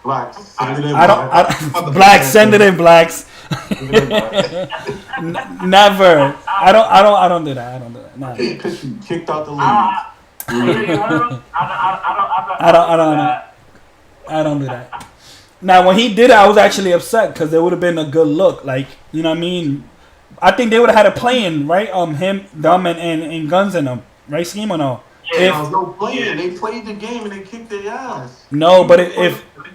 Blacks, send it in. Blacks, send it in, Blacks. Never. I don't do that. No. Kicked out the league. I don't do that. Now, when he did it, I was actually upset because it would have been a good look. Like, you know what I mean? I think they would have had a play-in, right? Them, and Guns in them, right? Scheme or no? Yeah, there was no playing. They played the game and they kicked their ass. No, but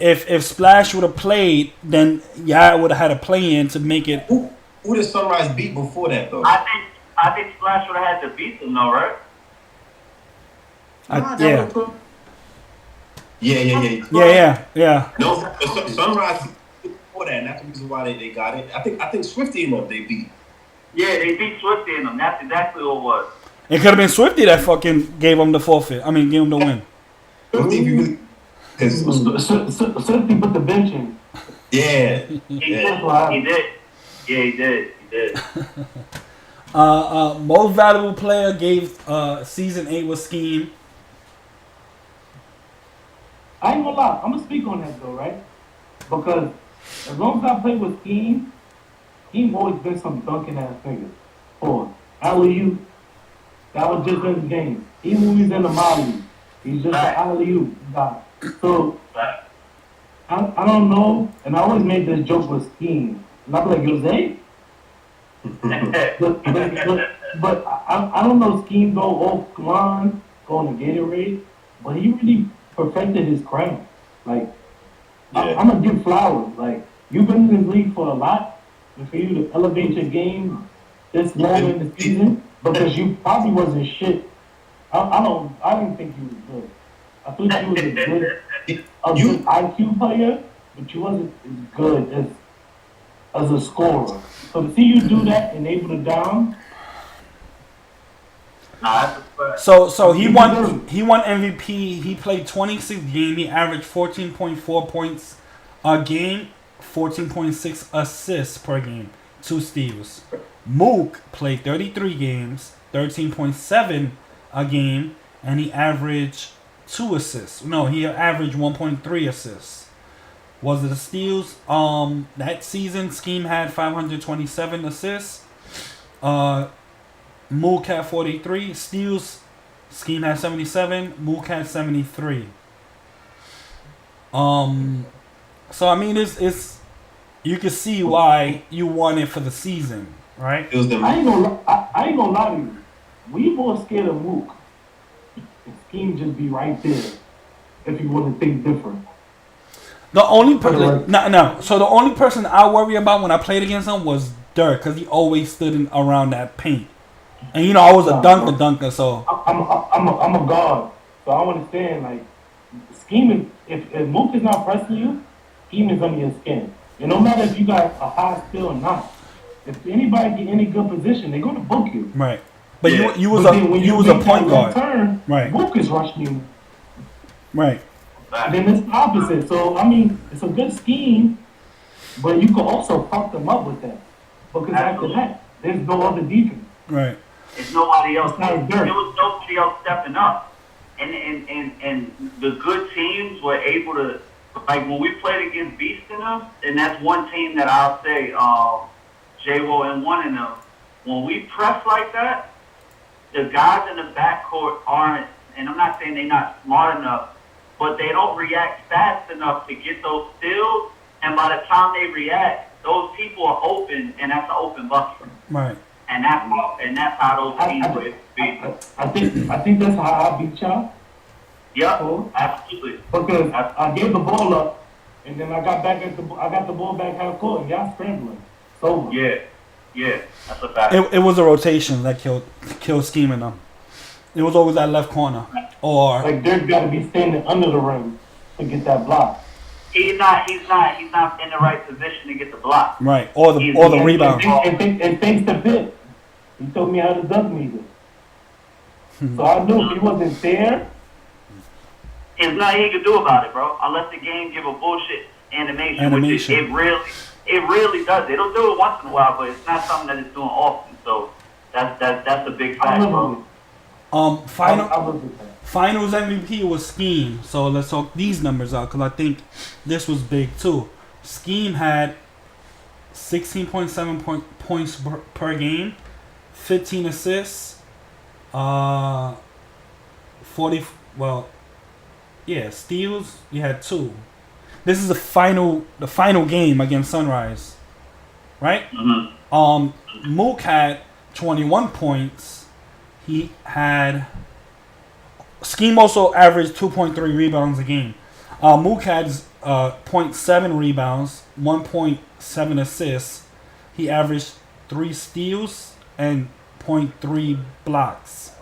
if Splash would have played, then would have had a play-in to make it. Who did Sunrise beat before that though? I I think Splash would have had to beat them, though, right? Yeah. No, Sunrise before that, and that's the reason why they got it. I think Swifty enough they beat. Yeah, they beat Swifty in them. That's exactly what it was. It could have been Swifty that fucking gave him the forfeit. I mean, gave him the win. Swifty, if you really. Swifty put the bench in. Yeah. He did. Yeah, he did. Most valuable player gave season 8 was Scheme. I ain't gonna lie. I'm gonna speak on that though, right? Because as long as I play with Scheme always been some dunking ass nigga. Or alley-oop. That was just his game. Even when he's in the Molly, he's just an alley-oop guy. So I don't know, and I always made this joke with Scheme. And I'm like, Jose? but I don't know Scheme go off line, going to Gatorade, but he really perfected his craft. Like, I'm going to give flowers. Like, you've been in this league for a lot, and for you to elevate your game this long in the season, because you probably wasn't shit. I didn't think you was good. I thought you was a good IQ player, but you wasn't as good as a scorer. So to see you do that and able to down. So he won MVP. He played 26 games. He averaged 14.4 points a game, 14.6 assists per game, 2 steals. Mook played 33 games, 13.7 a game, and he averaged 2 assists. No, he averaged 1.3 assists. Was it the steals? That season, Scheme had 527 assists. Mook had 43 steals. Scheme had 77. Mook had 73. So I mean, it's you can see why you won it for the season, right? I ain't gonna lie to you. We more scared of Mook. The Scheme just be right there if you want to think different. The only person, So the only person I worry about when I played against him was Dirk, because he always stood around that paint. And you know, I was a dunker, so I'm a guard, so I understand. Like, Scheme is if Mook is not pressing you, Scheme is under your skin. And no matter if you got a high skill or not, if anybody get any good position, they're gonna book you. Right. But you was a point guard. Turn, right. Mook is rushing you. Right. And then it's the opposite. So I mean, it's a good scheme, but you can also fuck them up with that. Because after that, there's no other defense. Right. There's nobody else. There was nobody else stepping up. And the good teams were able to, like when we played against Beast in them, and that's one team that I'll say, J-Wo and one in them, when we press like that, the guys in the backcourt aren't, and I'm not saying they're not smart enough, but they don't react fast enough to get those steals, and by the time they react, those people are open, and that's an open bucket. Right. And that's how those teams were beat. I think that's how I beat y'all. Yep, absolutely. Because I gave the ball up, and then I got the ball back half court, and y'all scrambling. So yeah, that's a fact. It was a rotation that killed Scheme in them. It was always that left corner. Or like Dirk got to be standing under the rim to get that block. He's not in the right position to get the block. Right. Or the rebound. And thanks to Pitt, he told me how to dunk meter. So I knew if he wasn't there, there's nothing he could do about it, bro. Unless the game give a bullshit animation. Which it really does. It'll do it once in a while, but it's not something that it's doing often. So that's a big fact, bro. Finals MVP was Scheme. So let's talk these numbers out because I think this was big too. Scheme had 16.7 points per game, 15 assists, 40. Steals. You had 2. This is the final game against Sunrise, right? Mm-hmm. Mook had 21 points. He had Scheme also averaged 2.3 rebounds a game. Mook had 0.7 rebounds, 1.7 assists. He averaged 3 steals and 0.3 blocks.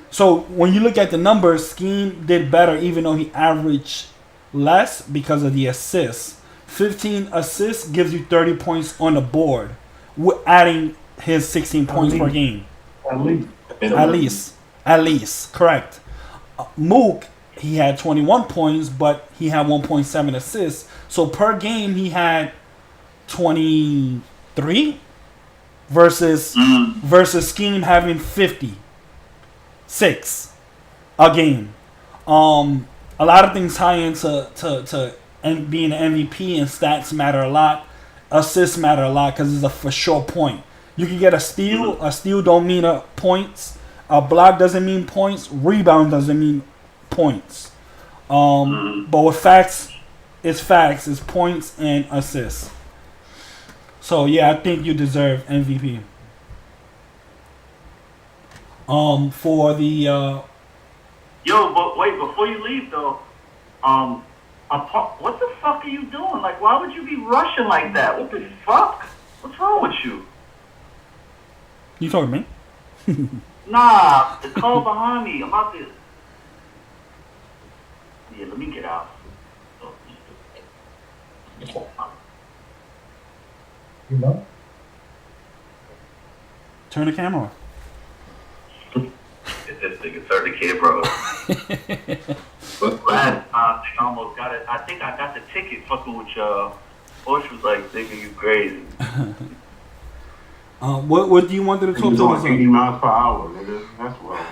So when you look at the numbers, Scheme did better even though he averaged less because of the assists. 15 assists gives you 30 points on the board, adding his 16 points per game. At least, correct. Mook, he had 21 points, but he had 1.7 assists. So per game, he had 23 versus Scheme having 56 a game. A lot of things tie into and being an MVP, and stats matter a lot. Assists matter a lot because it's a for sure point. You can get a steal. A steal don't mean points. A block doesn't mean points. Rebound doesn't mean points. But with facts. It's points and assists. So yeah, I think you deserve MVP. For the Yo, but wait, before you leave though, what the fuck are you doing? Like, why would you be rushing like that? What the fuck? What's wrong with you? You talking to me? Nah, the car behind me. I'm about to. Yeah, let me get out. You know? Turn the camera off. This nigga turn the camera off. Last time, I almost got it. I think I got the ticket fucking with y'all. Bush was like, nigga, you crazy. What do you want to talk He's to on us 80 on? miles per hour, nigga. That's well.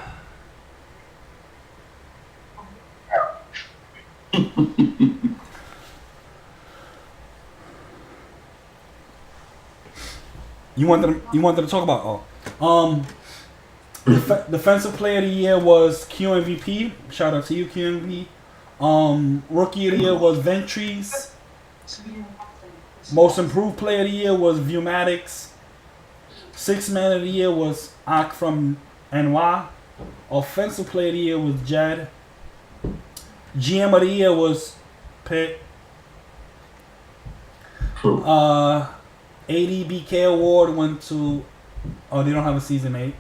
You wanted to talk about defensive player of the year was QMVP. Shout out to you, QMVP. Rookie of the year was Ventries. Most improved player of the year was Viewmatics. Sixth man of the year was Ak from NY. Offensive player of the year was Jed. GM of the year was Pitt. ADBK award went to. Oh, they don't have a season 8.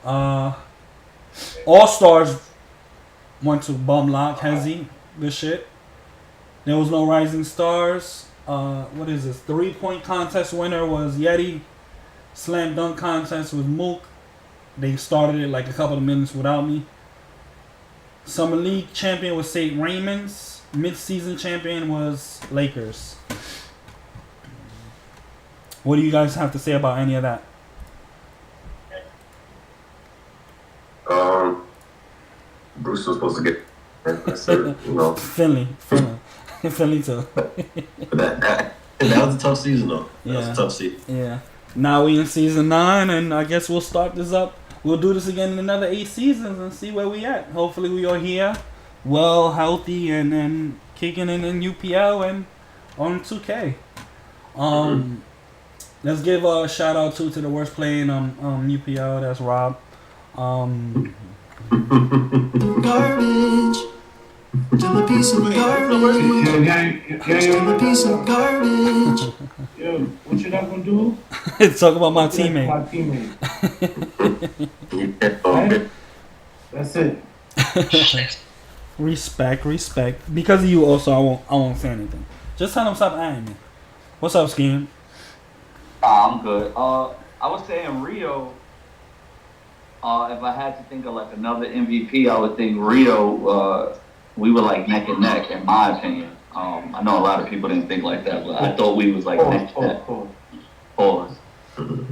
All Stars went to Bumlock, Hezzy. Good shit. There was no Rising Stars. What is this? 3-point contest winner was Yeti. Slam dunk contest was Mook. They started it like a couple of minutes without me. Summer League champion was St. Raymond's. Mid-season champion was Lakers. What do you guys have to say about any of that? Bruce was supposed to get. Finley too. that was a tough season though. That was a tough season. Yeah. Now we in season 9, and I guess we'll start this up. We'll do this again in another 8 seasons and see where we at. Hopefully we are here, well, healthy, and then kicking in UPL and on 2K. Let's give a shout out to the worst player in UPL. That's Rob. Garbage. Still a piece of garbage. Still a piece of garbage. Yo, what you not gonna do? Talk about my teammate. My teammate. That's it. Respect. Because of you, also, I won't say anything. Just tell them stop eyeing me. What's up, Scheme? I'm good. I was saying Rio. If I had to think of like another MVP, I would think Rio. We were like neck and neck, in my opinion. I know a lot of people didn't think like that, but I thought we was like neck and neck. Pause.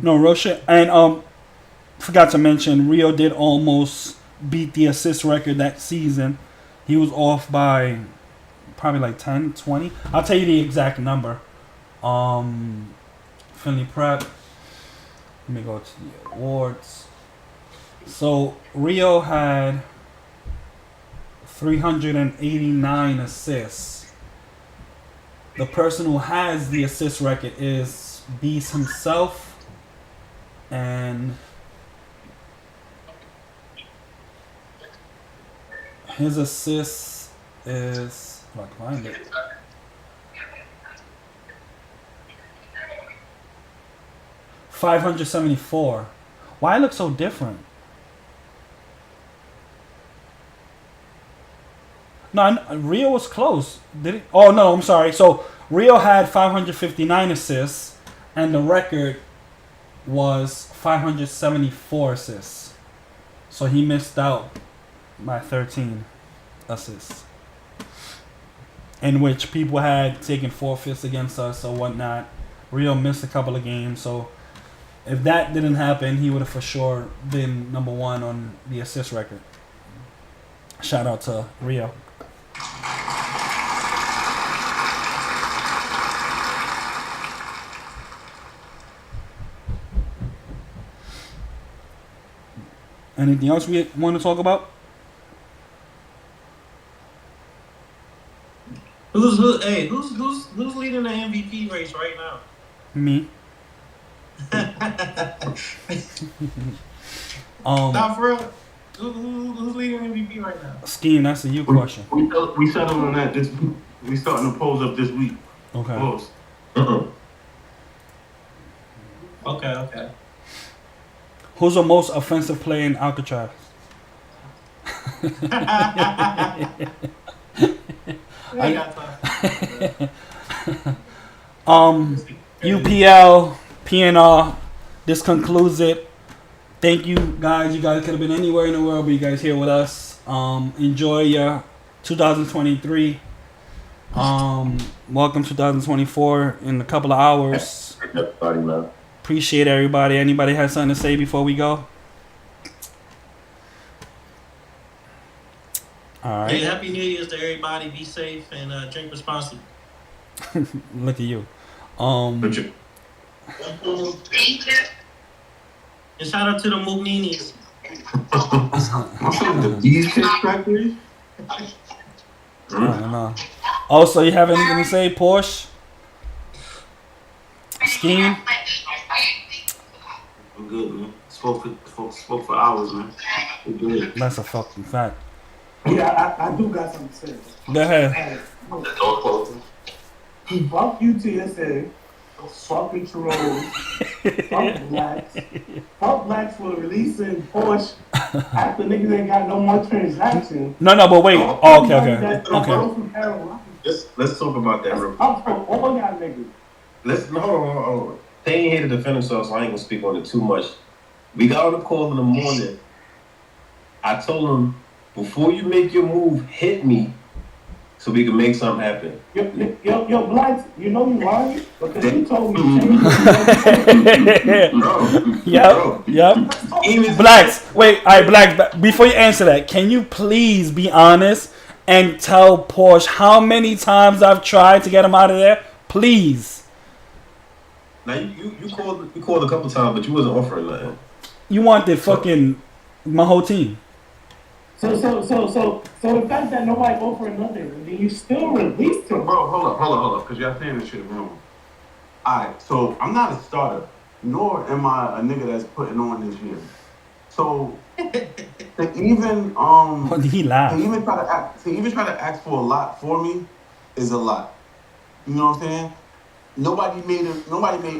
No, Rosha, and forgot to mention Rio did almost beat the assist record that season. He was off by probably like 10, 20. I'll tell you the exact number. Finley Prep. Let me go to the awards. So Rio had 389 assists. The person who has the assist record is Beast himself, and his assist is, if I can find it, 574. Why it look so different? No, Rio was close. Did it? Oh no, I'm sorry. So Rio had 559 assists, and the record was 574 assists. So he missed out by 13 assists, in which people had taken forfeits against us or whatnot. Rio missed a couple of games, so if that didn't happen, he would have for sure been number one on the assist record. Shout out to Rio. Anything else we want to talk about? Who's leading the MVP race right now? Me. Nah, for real. Who's leading MVP right now? Scheme, that's a you question. We settled on that this week. We starting the polls up this week. Okay. Close. Okay. Who's the most offensive player in Alcatraz? UPL, PNR. This concludes it. Thank you guys. You guys could have been anywhere in the world, but you guys here with us. Enjoy your 2023. Welcome 2024 in a couple of hours. Appreciate everybody. Anybody has something to say before we go? All right. Hey, Happy New Year's to everybody. Be safe and drink responsibly. Look at you. And shout out to the Mugninis. The bees kick factory? I don't know. Also, you have anything to say, Porsche? Scheme? I'm good, man. Spoke for hours, man. We're good. That's a fucking fact. Yeah, I do got something to say. Go ahead. Fuck UTSA. Fuck the trolls. Fuck blacks. Fuck blacks for releasing Porsche after niggas ain't got no more transactions. No, but wait. Oh, okay. Let's talk about that real quick. I'm from all y'all niggas. Hold on. They ain't here to defend themselves, so I ain't gonna speak on it too much. We got on the call in the morning. I told them, before you make your move, hit me so we can make something happen. Yo, blacks, you know you lying? Because you told me Yep. Blacks, wait, alright, Blacks, before you answer that, can you please be honest and tell Porsche how many times I've tried to get him out of there? Please. Now you called a couple times, but you wasn't offering nothing. You wanted fucking my whole team. So the fact that nobody offered nothing, then you still released him. Bro, hold up, because y'all saying this shit wrong. Alright, so I'm not a starter, nor am I a nigga that's putting on this year. So to even he laughed. to even try to ask for a lot for me is a lot. You know what I'm saying? Nobody made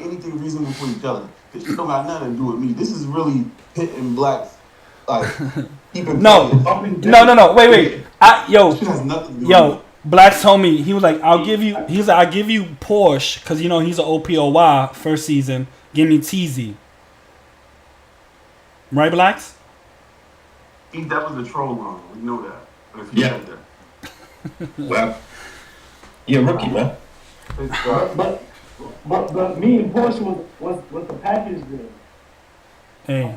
anything reasonable for each other. This shit don't got nothing to do with me. This is really hitting blacks like No. Wait. Blacks told me, he was like, I'll give you Porsche, because you know he's an OPOY first season. Give me TZ. Right, Blacks? That was a troll line. We know that. If you said that. Well, you're a rookie, man. But me and Porsche was the package deal. Hey.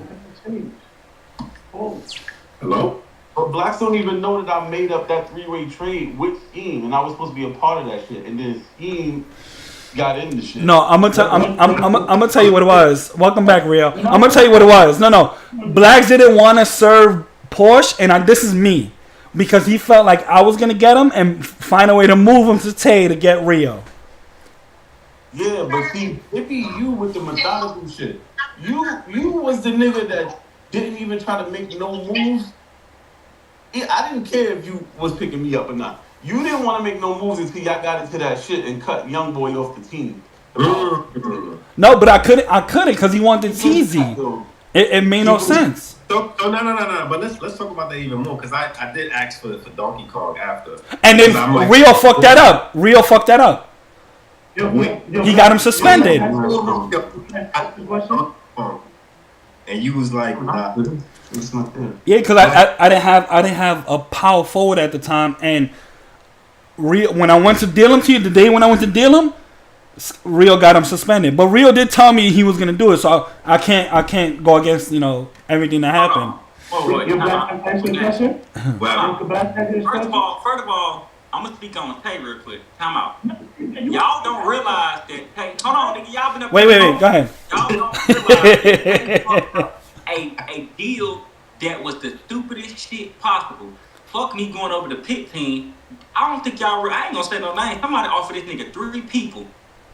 Hello? But blacks don't even know that I made up that three-way trade with Scheme, and I was supposed to be a part of that shit. And then Scheme got into shit. No, I'm gonna tell you what it was. Welcome back, Rio. I'm gonna tell you what it was. No. Blacks didn't want to serve Porsche, and this is me, because he felt like I was gonna get him and find a way to move him to Tay to get Rio. Yeah, but see, it be you with the methodical shit. You was the nigga that didn't even try to make no moves. I didn't care if you was picking me up or not. You didn't want to make no moves until y'all got into that shit and cut Young Boy off the team. No, but I couldn't because he wanted TZ. It made no sense. So no. But let's talk about that even more because I did ask for Donkey Kong after. And then like, Rio fucked that up. He got him suspended. And you was like, nah, it's not there. Yeah, because I didn't have a power forward at the time, and Rio, when I went to deal him to you, the day when I went to deal him, Rio got him suspended. But Rio did tell me he was gonna do it, so I can't go against everything that happened. First of all, I'm gonna speak on Tay real quick. Time out. Y'all don't realize that Tay. Hold on, nigga. Y'all been up. Wait. Go ahead. Y'all don't realize that Tay fucked up a deal that was the stupidest shit possible. Fuck me going over the pit team. I don't think y'all. I ain't gonna say no name. Somebody offered this nigga 3 people,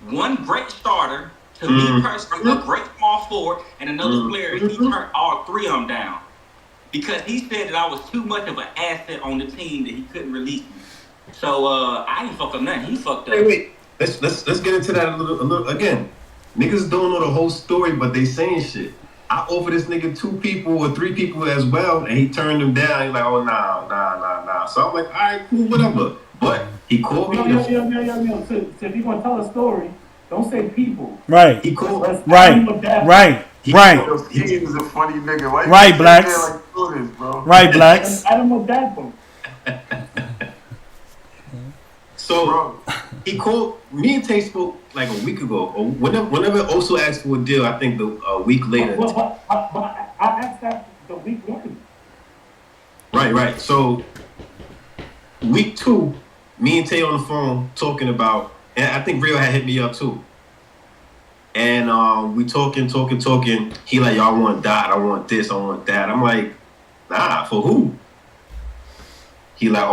one great starter to me personally, a great small forward, and another player. He turned all 3 of them down because he said that I was too much of an asset on the team that he couldn't release me. So I ain't fuck up nothing. He fucked up. Wait. Let's get into that a little again. Niggas don't know the whole story, but they saying shit. I offered this nigga 2 people or 3 people as well, and he turned them down. He's like, oh nah. So I'm like, all right, cool, whatever. But he called me. Yo. So if you gonna tell a story, don't say people. Right. He called. Right. He is a funny nigga. Why right, Blacks. Like this, bro? Right, Blacks. I don't know that one. So he called me and Tay spoke like a week ago, or whenever also asked for a deal. I think a week later. But I asked that the week one. Right. So week 2, me and Tay on the phone talking about, and I think Rio had hit me up too. And we talking. He like, y'all want that? I want this. I want that. I'm like, nah, for who? He like,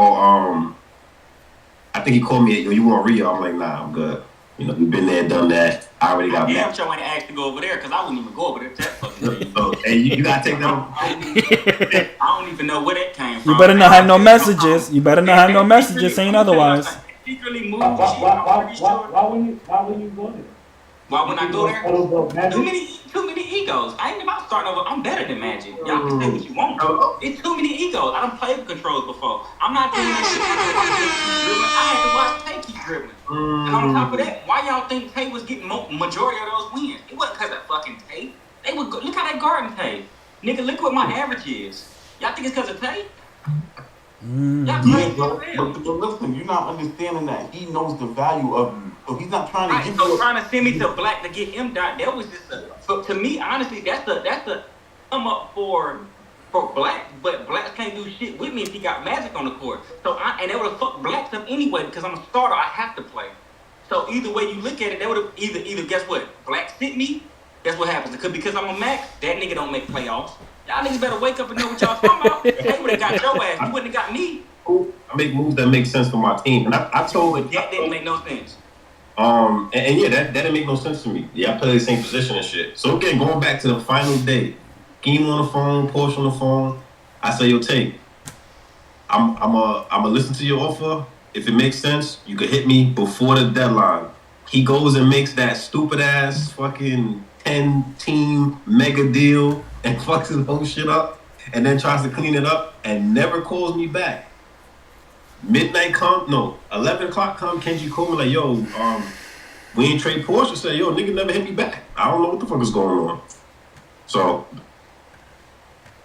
I think he called me, yo, you want Rio? I'm like, nah, I'm good. We've been there, done that. I already got damn sure I ain't asked to go over there because I wouldn't even go over there. That fucking hey, you gotta take that. I don't even know where that came from. You better not have no messages. Saying otherwise. Secretly moved. Why would you go there? Why when I go there? Too many egos. I ain't about starting over. I'm better than Magic. Y'all can say what you want. It's too many egos. I done played with controls before. I'm not doing that shit. I had to watch Tay keep dribbling. And on top of that, why y'all think Tay was getting majority of those wins? It wasn't because of fucking Tay. They would look how they guarding Tay. Nigga, look what my average is. Y'all think it's because of Tay? But listen, you're not understanding that he knows the value of you. So he's not trying to give you. Trying to send me to Black to get him done. That was just to me, honestly, that's the come up for Black, but Blacks can't do shit with me if he got Magic on the court. So and they would have fucked Blacks up anyway because I'm a starter. I have to play. So either way you look at it, they would have either guess what? Black sit me. That's what happens. Because I'm a Max, that nigga don't make playoffs. Y'all niggas better wake up and know what y'all talking about. They would have got your ass. You wouldn't have got me. I make moves that make sense for my team, and I told. But that didn't make no sense. And yeah, that didn't make no sense to me. Yeah, I play the same position and shit. So again, going back to the final day, Game on the phone, Porsche on the phone. I say, yo, Tay, I'm a listen to your offer. If it makes sense, you could hit me before the deadline. He goes and makes that stupid ass fucking 10-team mega deal and fucks his whole shit up, and then tries to clean it up and never calls me back. Midnight 11 o'clock come, Kenji called me like, yo, we ain't trade Porsche. Say, yo, nigga never hit me back. I don't know what the fuck is going on. So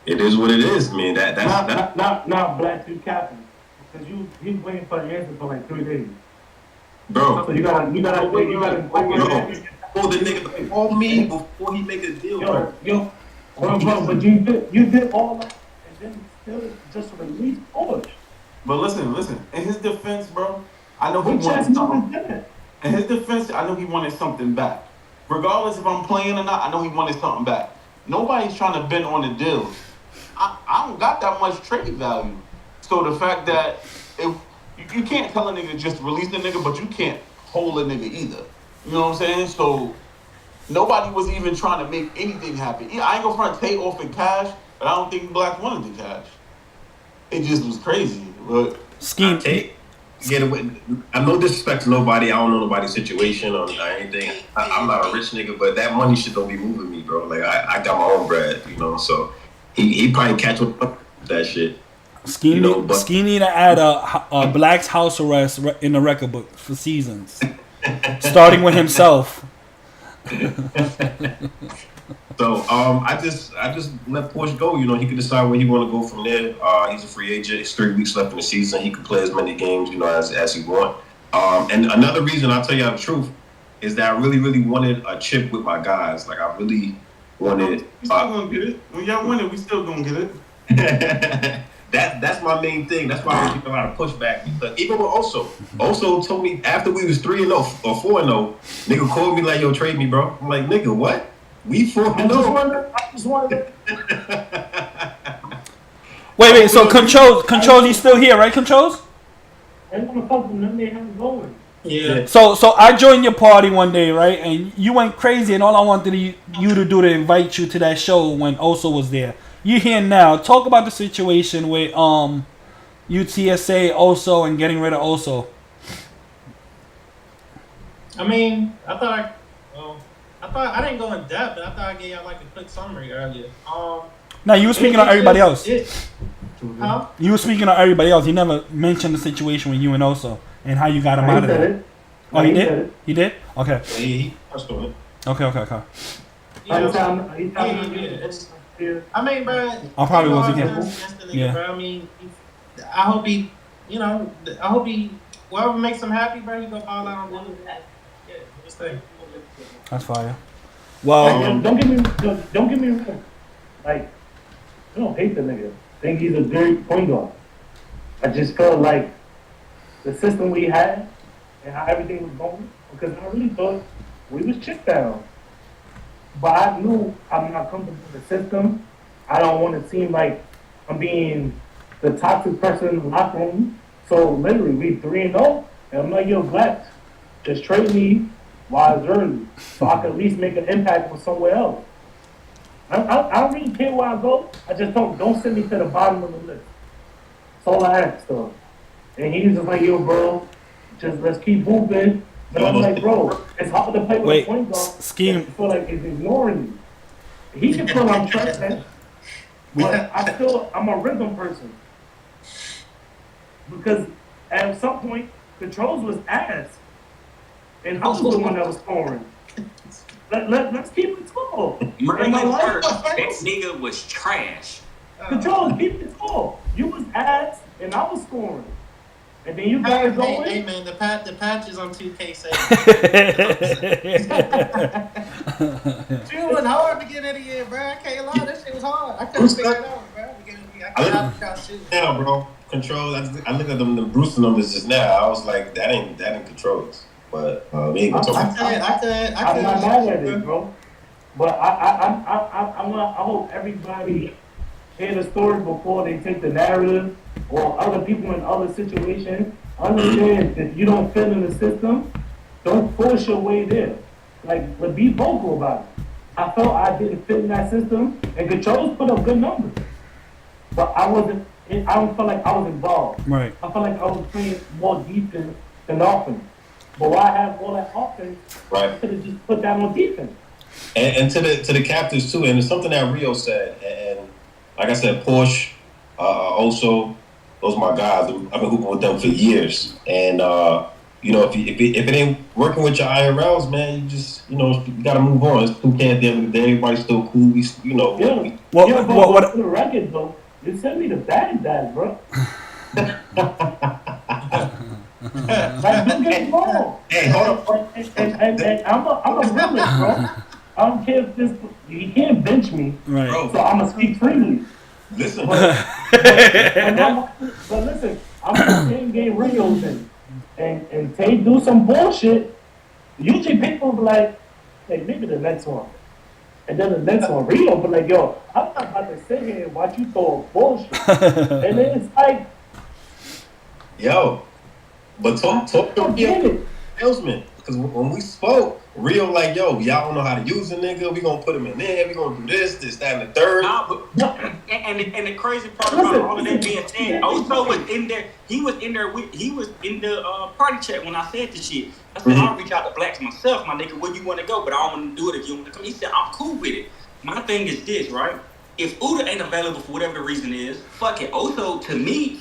it is what it is, man. Not Black, you capping. Because he's waiting for the answer for like 3 days. Bro. So you gotta Oh, the nigga call me before he make a deal. Yo, but you did all that and then still just release Porsche. But listen. In his defense, bro, I know he wanted something. In his defense, I know he wanted something back. Regardless if I'm playing or not, I know he wanted something back. Nobody's trying to bend on the deals. I don't got that much trade value. So the fact that if you can't tell a nigga just release a nigga, but you can't hold a nigga either. You know what I'm saying? So nobody was even trying to make anything happen. I ain't gonna front Tay off in cash, but I don't think Black wanted the cash. It just was crazy. But Scheme. get away. I'm no disrespect to nobody. I don't know nobody's situation or anything. I'm not a rich nigga, but that money shit don't be moving me, bro. Like I got my own bread, you know. So he probably catch up with that shit. Ski need to add a Black's house arrest in the record book for seasons, starting with himself. So I just let Porsche go. You know, he can decide where he want to go from there. He's a free agent. It's 3 weeks left in the season. He can play as many games, you know, as he want. And another reason, I'll tell you the truth, is that I really, really wanted a chip with my guys. Like I really wanted. We still gonna get it. When y'all win it, we still gonna get it. That's my main thing. That's why I was getting a lot of pushback, because even with Oso told me after we was 3-0 or 4-0, nigga called me like, yo, trade me, bro. I'm like, nigga, what? We 4-0. I just wanted. Wait. So controls, he's still here, right? Controls. I'm gonna fuck them. Then they have going. Yeah. So I joined your party one day, right? And you went crazy, and all I wanted you to do to invite you to that show when Oso was there. You here now? Talk about the situation with UTSA Oso and getting rid of Oso. I mean, I thought I didn't go in depth, but I thought I gave y'all like a quick summary earlier. No, you were speaking of everybody else. Huh? You were speaking of everybody else. You never mentioned the situation with you and Oso and how you got him out of there. Oh, he did? He did? Okay. He touched on it. Okay. I mean, bro. I'll probably was again. Yeah. Bro. I mean, I hope he, whoever makes him happy, bro, he gonna fall out on one. Yeah, this thing. That's fire. Well, don't get me wrong. Like, I don't hate the nigga. I think he's a great point guard. I just felt like the system we had and how everything was going, because I really thought we was chipped down. But I knew I'm not comfortable with the system. I don't want to seem like I'm being the toxic person in the locker room. So literally, we 3-0, and I'm like, yo, Black, just trade me while it's early, so I can at least make an impact with somewhere else. I don't really care where I go. I just don't send me to the bottom of the list. That's all I ask, though. And he's just like, yo, bro, just let's keep moving. But I'm like, bro, it's hard to play with a point guard. Scheme. I feel like it's ignoring me. He can feel I'm trusting, but I'm a rhythm person. Because at some point, Controls was ass. And I was the one that was scoring. Let's keep it tall. That nigga was trash. Controls, keep it tall. You was ass, and I was scoring. And then you guys go in. Hey man, the patches on 2K say. It was hard to get in here, bro. I can't lie, that shit was hard. I couldn't figure it out, bro. Now, bro, Control. I looked at them Brewster numbers just now. I was like, that ain't Controls. But we ain't gonna talk about I'm not mad at it, bro. But I hope everybody hear the story before they take the narrative, or other people in other situations understand if you don't fit in the system, don't force your way there. Like, but be vocal about it. I felt I didn't fit in that system, and Controls put up good numbers, but I don't feel like I was involved. Right. I felt like I was playing more defense than offense. But why have all that offense? Right. I could have just put that on defense. And to the captains too, and it's something that Rio said, and like I said, Porsche, also, those are my guys. I've been hooping with them for years, and if it ain't working with your IRLs, man, you just you gotta move on. It's 2K at the end of the day. Everybody's still cool. But for the record though, you sent me the bad, bro. Like, don't get me wrong. Hey, hold up. And I'm a realist, bro. I don't care if you can't bench me, right. So I'm gonna speak freely. Listen, but listen, I'm a game Rios and Tay do some bullshit. Usually people be like, hey, maybe the next one. And then the next one, Rio be like, yo, I'm not about to sit here and watch you throw bullshit. And then it's like, yo, but talk to Rio salesman, because when we spoke, Rio like, yo, y'all don't know how to use a nigga. We gonna put him in there. We gonna do this, that, and the third. And and the crazy part about all of that being said, Oso was in there. He was in there. He was in the party chat when I said the shit. I said I'll reach out to blacks myself, my nigga. Where you want to go? But I don't want to do it if you want to come. He said I'm cool with it. My thing is this, right? If Uda ain't available for whatever the reason is, fuck it. Oso to me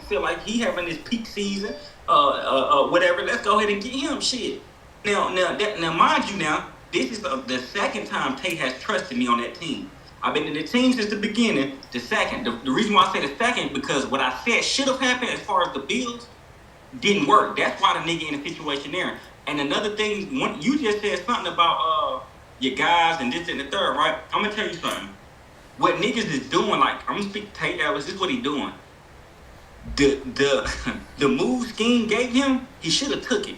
feel like he having this peak season, whatever. Let's go ahead and get him shit. Now, mind you, now this is the second time Tate has trusted me on that team. I've been in the team since the beginning. The second, the reason why I say the second because what I said should have happened as far as the Bills didn't work. That's why the nigga in the situation there. And another thing, you just said something about your guys and this and the third, right? I'm gonna tell you something. What niggas is doing, like I'm gonna speak to Tate Ellis, this is what he doing. The move scheme gave him, he should have took it.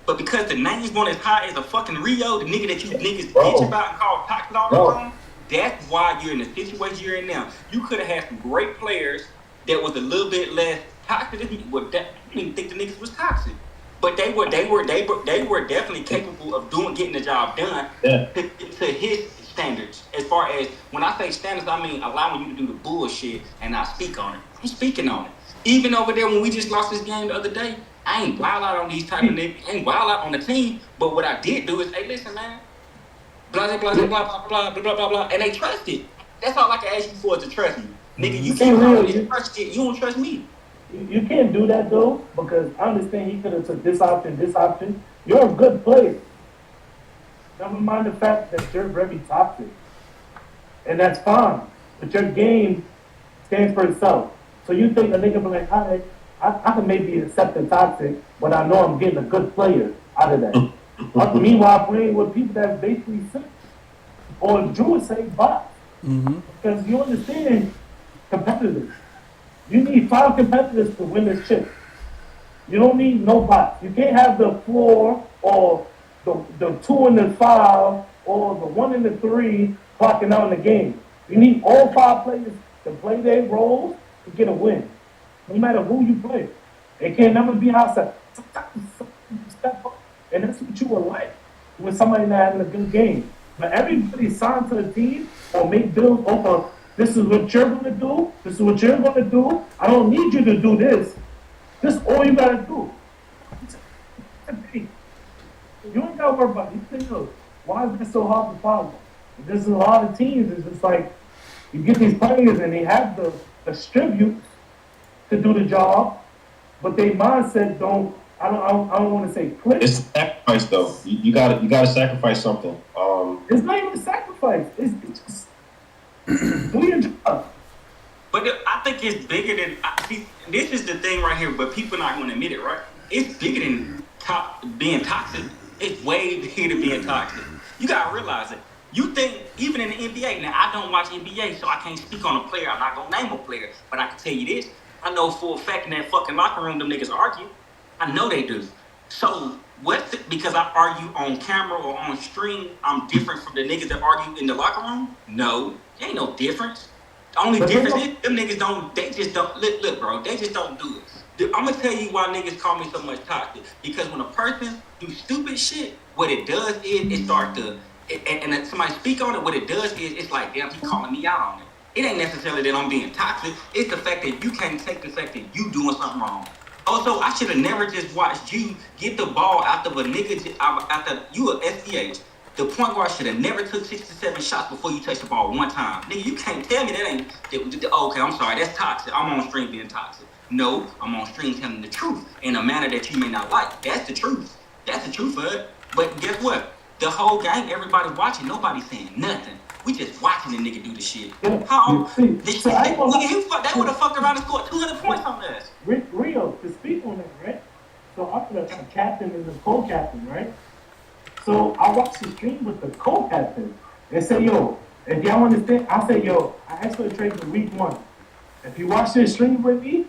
But because the name's one as high as a fucking Rio, the nigga that you niggas bitch about and call toxic all the time, that's why you're in the situation you're in now. You could have had some great players that was a little bit less toxic. I didn't even think the niggas was toxic, but they were definitely capable of getting the job done to his standards. As far as when I say standards, I mean allowing you to do the bullshit and not speak on it. I'm speaking on it. Even over there when we just lost this game the other day, I ain't wild out on these type of niggas. I ain't wild out on the team. But what I did do is, hey, listen, man. Blah, blah, blah, blah, blah, blah, blah, blah, blah. And they trusted. That's all I can ask you for is to trust me. Nigga, you can't trust shit. You don't trust me. You can't do that, though, because I understand he could have took this option. You're a good player. Never mind the fact that you're very toxic. And that's fine. But your game stands for itself. So you think a nigga be like, all right, I can maybe accept the toxic, but I know I'm getting a good player out of that. Meanwhile, playing with people that's basically sick. Or Drew would say bots. Because you understand competitors. You need 5 competitors to win this shit. You don't need no bots. You can't have the 4 or the 2 and the 5 or the 1 and the 3 clocking out in the game. You need all 5 players to play their roles to get a win. No matter who you play. It can never be outside. Sometimes step up. And that's what you would like with somebody that having a good game. But everybody signed to the team or make deals over, this is what you're going to do, this is what you're going to do. I don't need you to do this. This is all you got to do. You ain't got to worry about it. You think, look, why is this so hard to follow? There's a lot of teams. It's just like, you get these players and they have the distribute to do the job, but their mindset don't, I don't want to say click. It's a sacrifice though. You gotta sacrifice something. It's not even a sacrifice. It's just do your job. But I think it's bigger than. See, this is the thing right here, but people not going to admit it, right? It's bigger than being toxic. It's way bigger than being toxic. You gotta realize it. You think even in the NBA? Now I don't watch NBA, so I can't speak on a player. I'm not gonna name a player, but I can tell you this: I know for a fact in that fucking locker room, them niggas argue. I know they do. So because I argue on camera or on stream, I'm different from the niggas that argue in the locker room? No, there ain't no difference. The only difference is them niggas don't. They just don't look, bro. They just don't do it. I'm gonna tell you why niggas call me so much toxic. Because when a person do stupid shit, what it does is it starts to, and somebody speak on it. What it does is it's like, damn, he calling me out on it. It ain't necessarily that I'm being toxic. It's the fact that you can't take the fact that you doing something wrong. Also, I should have never just watched you get the ball after a nigga after you a SDH. The point guard should have never took 6 to 7 shots before you touch the ball one time. Nigga, you can't tell me that ain't. Okay, I'm sorry, that's toxic. I'm on stream being toxic. No, I'm on stream telling the truth in a manner that you may not like. That's the truth. That's the truth of it. But guess what? The whole game, everybody watching, nobody saying nothing. We just watching the nigga do the shit. How? They would have fucked around and scored 200 points on us. Rio, to speak on that, right? So I'm the captain and the co-captain, right? So I watched the stream with the co-captain and say, yo, if y'all understand, I say, yo, I asked for the trade for week 1. If you watch this stream with me,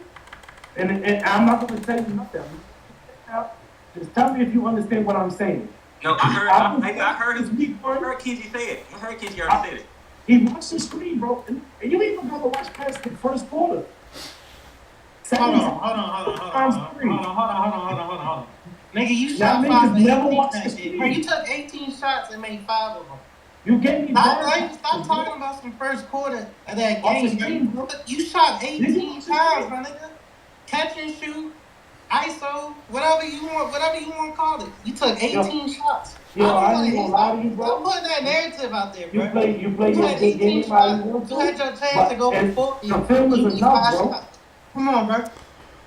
and I'm not going to tell you nothing. Just tell me if you understand what I'm saying. No, I heard Kenji say it. I heard Kenji already said it. He watched the stream, bro, and you ain't even got to watch past the first quarter. Hold on. Nigga, you shot 5 of 18 that shit. Bro, you took 18 shots and made 5 of them. You gave me bad. Stop talking about some first quarter of that game, bro. You shot 18 times, my nigga. Catch and shoot, ISO, whatever you want to call it. You took 18 shots. Yo, I ain't gonna gonna lie to you, bro. Stop putting that narrative out there, bro. You play your had good 18 game shots. how you want to. You had your chance to go for 40. The film is enough, bro. Shots. Come on, bro.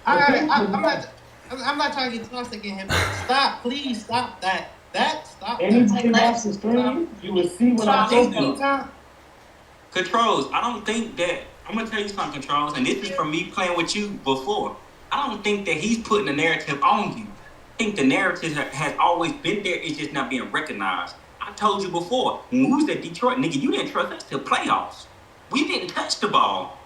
I'm not trying to get toxic in here, but stop, please stop that. Stop. Anybody watch the stream, you will see what I'm talking about. Controls, I don't think that, I'm going to tell you something, Controls, and this is from me playing with you before. I don't think that he's putting the narrative on you. I think the narrative has always been there, it's just not being recognized. I told you before, when we was at Detroit, nigga, you didn't trust us till playoffs. We didn't touch the ball.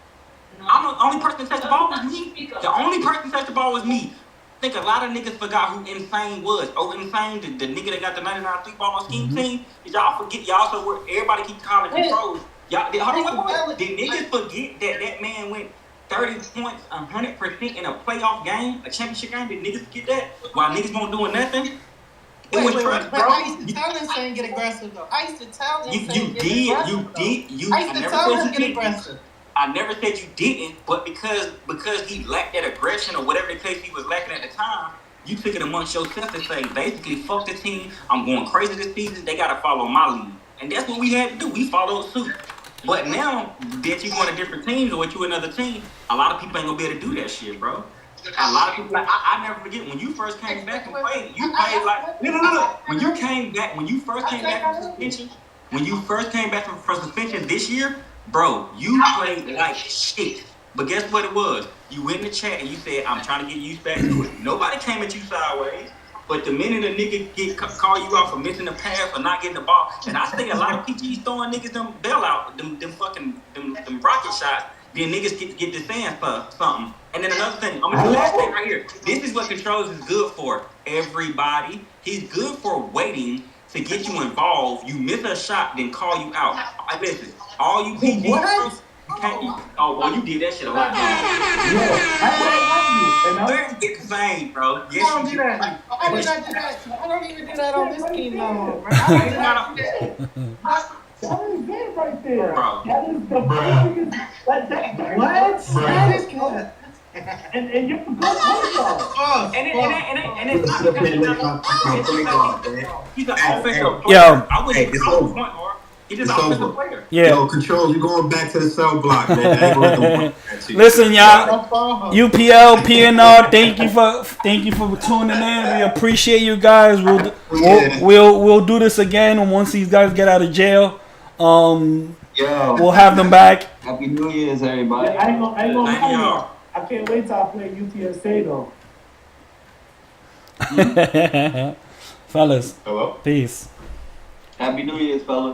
I'm the only person that touched the ball was me. The only person that touched the ball was me. I think a lot of niggas forgot who Insane was. Insane, the nigga that got the 99 3-ball scheme team. Did y'all forget? Y'all so everybody keep calling Controls. Y'all, hold on. Did niggas forget that man went 30 points, 100% in a playoff game, a championship game? Did niggas forget that? While niggas won't doing nothing? It was trust, bro. I used to tell Insane get aggressive though. I used to tell Insane get aggressive. I used to tell him get aggressive. I never said you didn't, but because he lacked that aggression or whatever the case he was lacking at the time, you took it amongst yourself to say, basically, fuck the team. I'm going crazy this season. They got to follow my lead. And that's what we had to do. We followed suit. But now that you going to different teams or you another team, a lot of people ain't going to be able to do that shit, bro. A lot of people, like, I never forget, when you first came back and played, you played like, look. When you first came back from suspension this year, bro, you played like shit. But guess what it was? You went in the chat and you said, I'm trying to get used back to it. Nobody came at you sideways. But the minute a nigga call you out for missing the pass or not getting the ball, and I think a lot of PGs throwing niggas them bailout, them rocket shots, then niggas get the sand for something. And then another thing, I'm gonna do last thing right here. This is what Controls is good for. Everybody, he's good for waiting to get you involved. You miss a shot, then call you out. Listen, all you PGs, you did that shit a lot. It's insane, bro. Yes, I don't do that. I don't even do that on this team no more, bro. I don't do that. That is it right there. Bro. That is the what? That is good. And you're a good player. And it's not he's an offensive player. Yo. I wouldn't even call him point guard. He's just an offensive player. Yeah. Yo, Control, you going back to the cell block, man. I ain't gonna let them at you. Listen, y'all. UPL, PNR, thank you for tuning in. We appreciate you guys. We'll do this again once these guys get out of jail. We'll have them back. Happy New Year's, everybody. I ain't gonna lie. I can't wait till I play UTSA though. Fellas. Hello. Peace. Happy New Year's, fellas.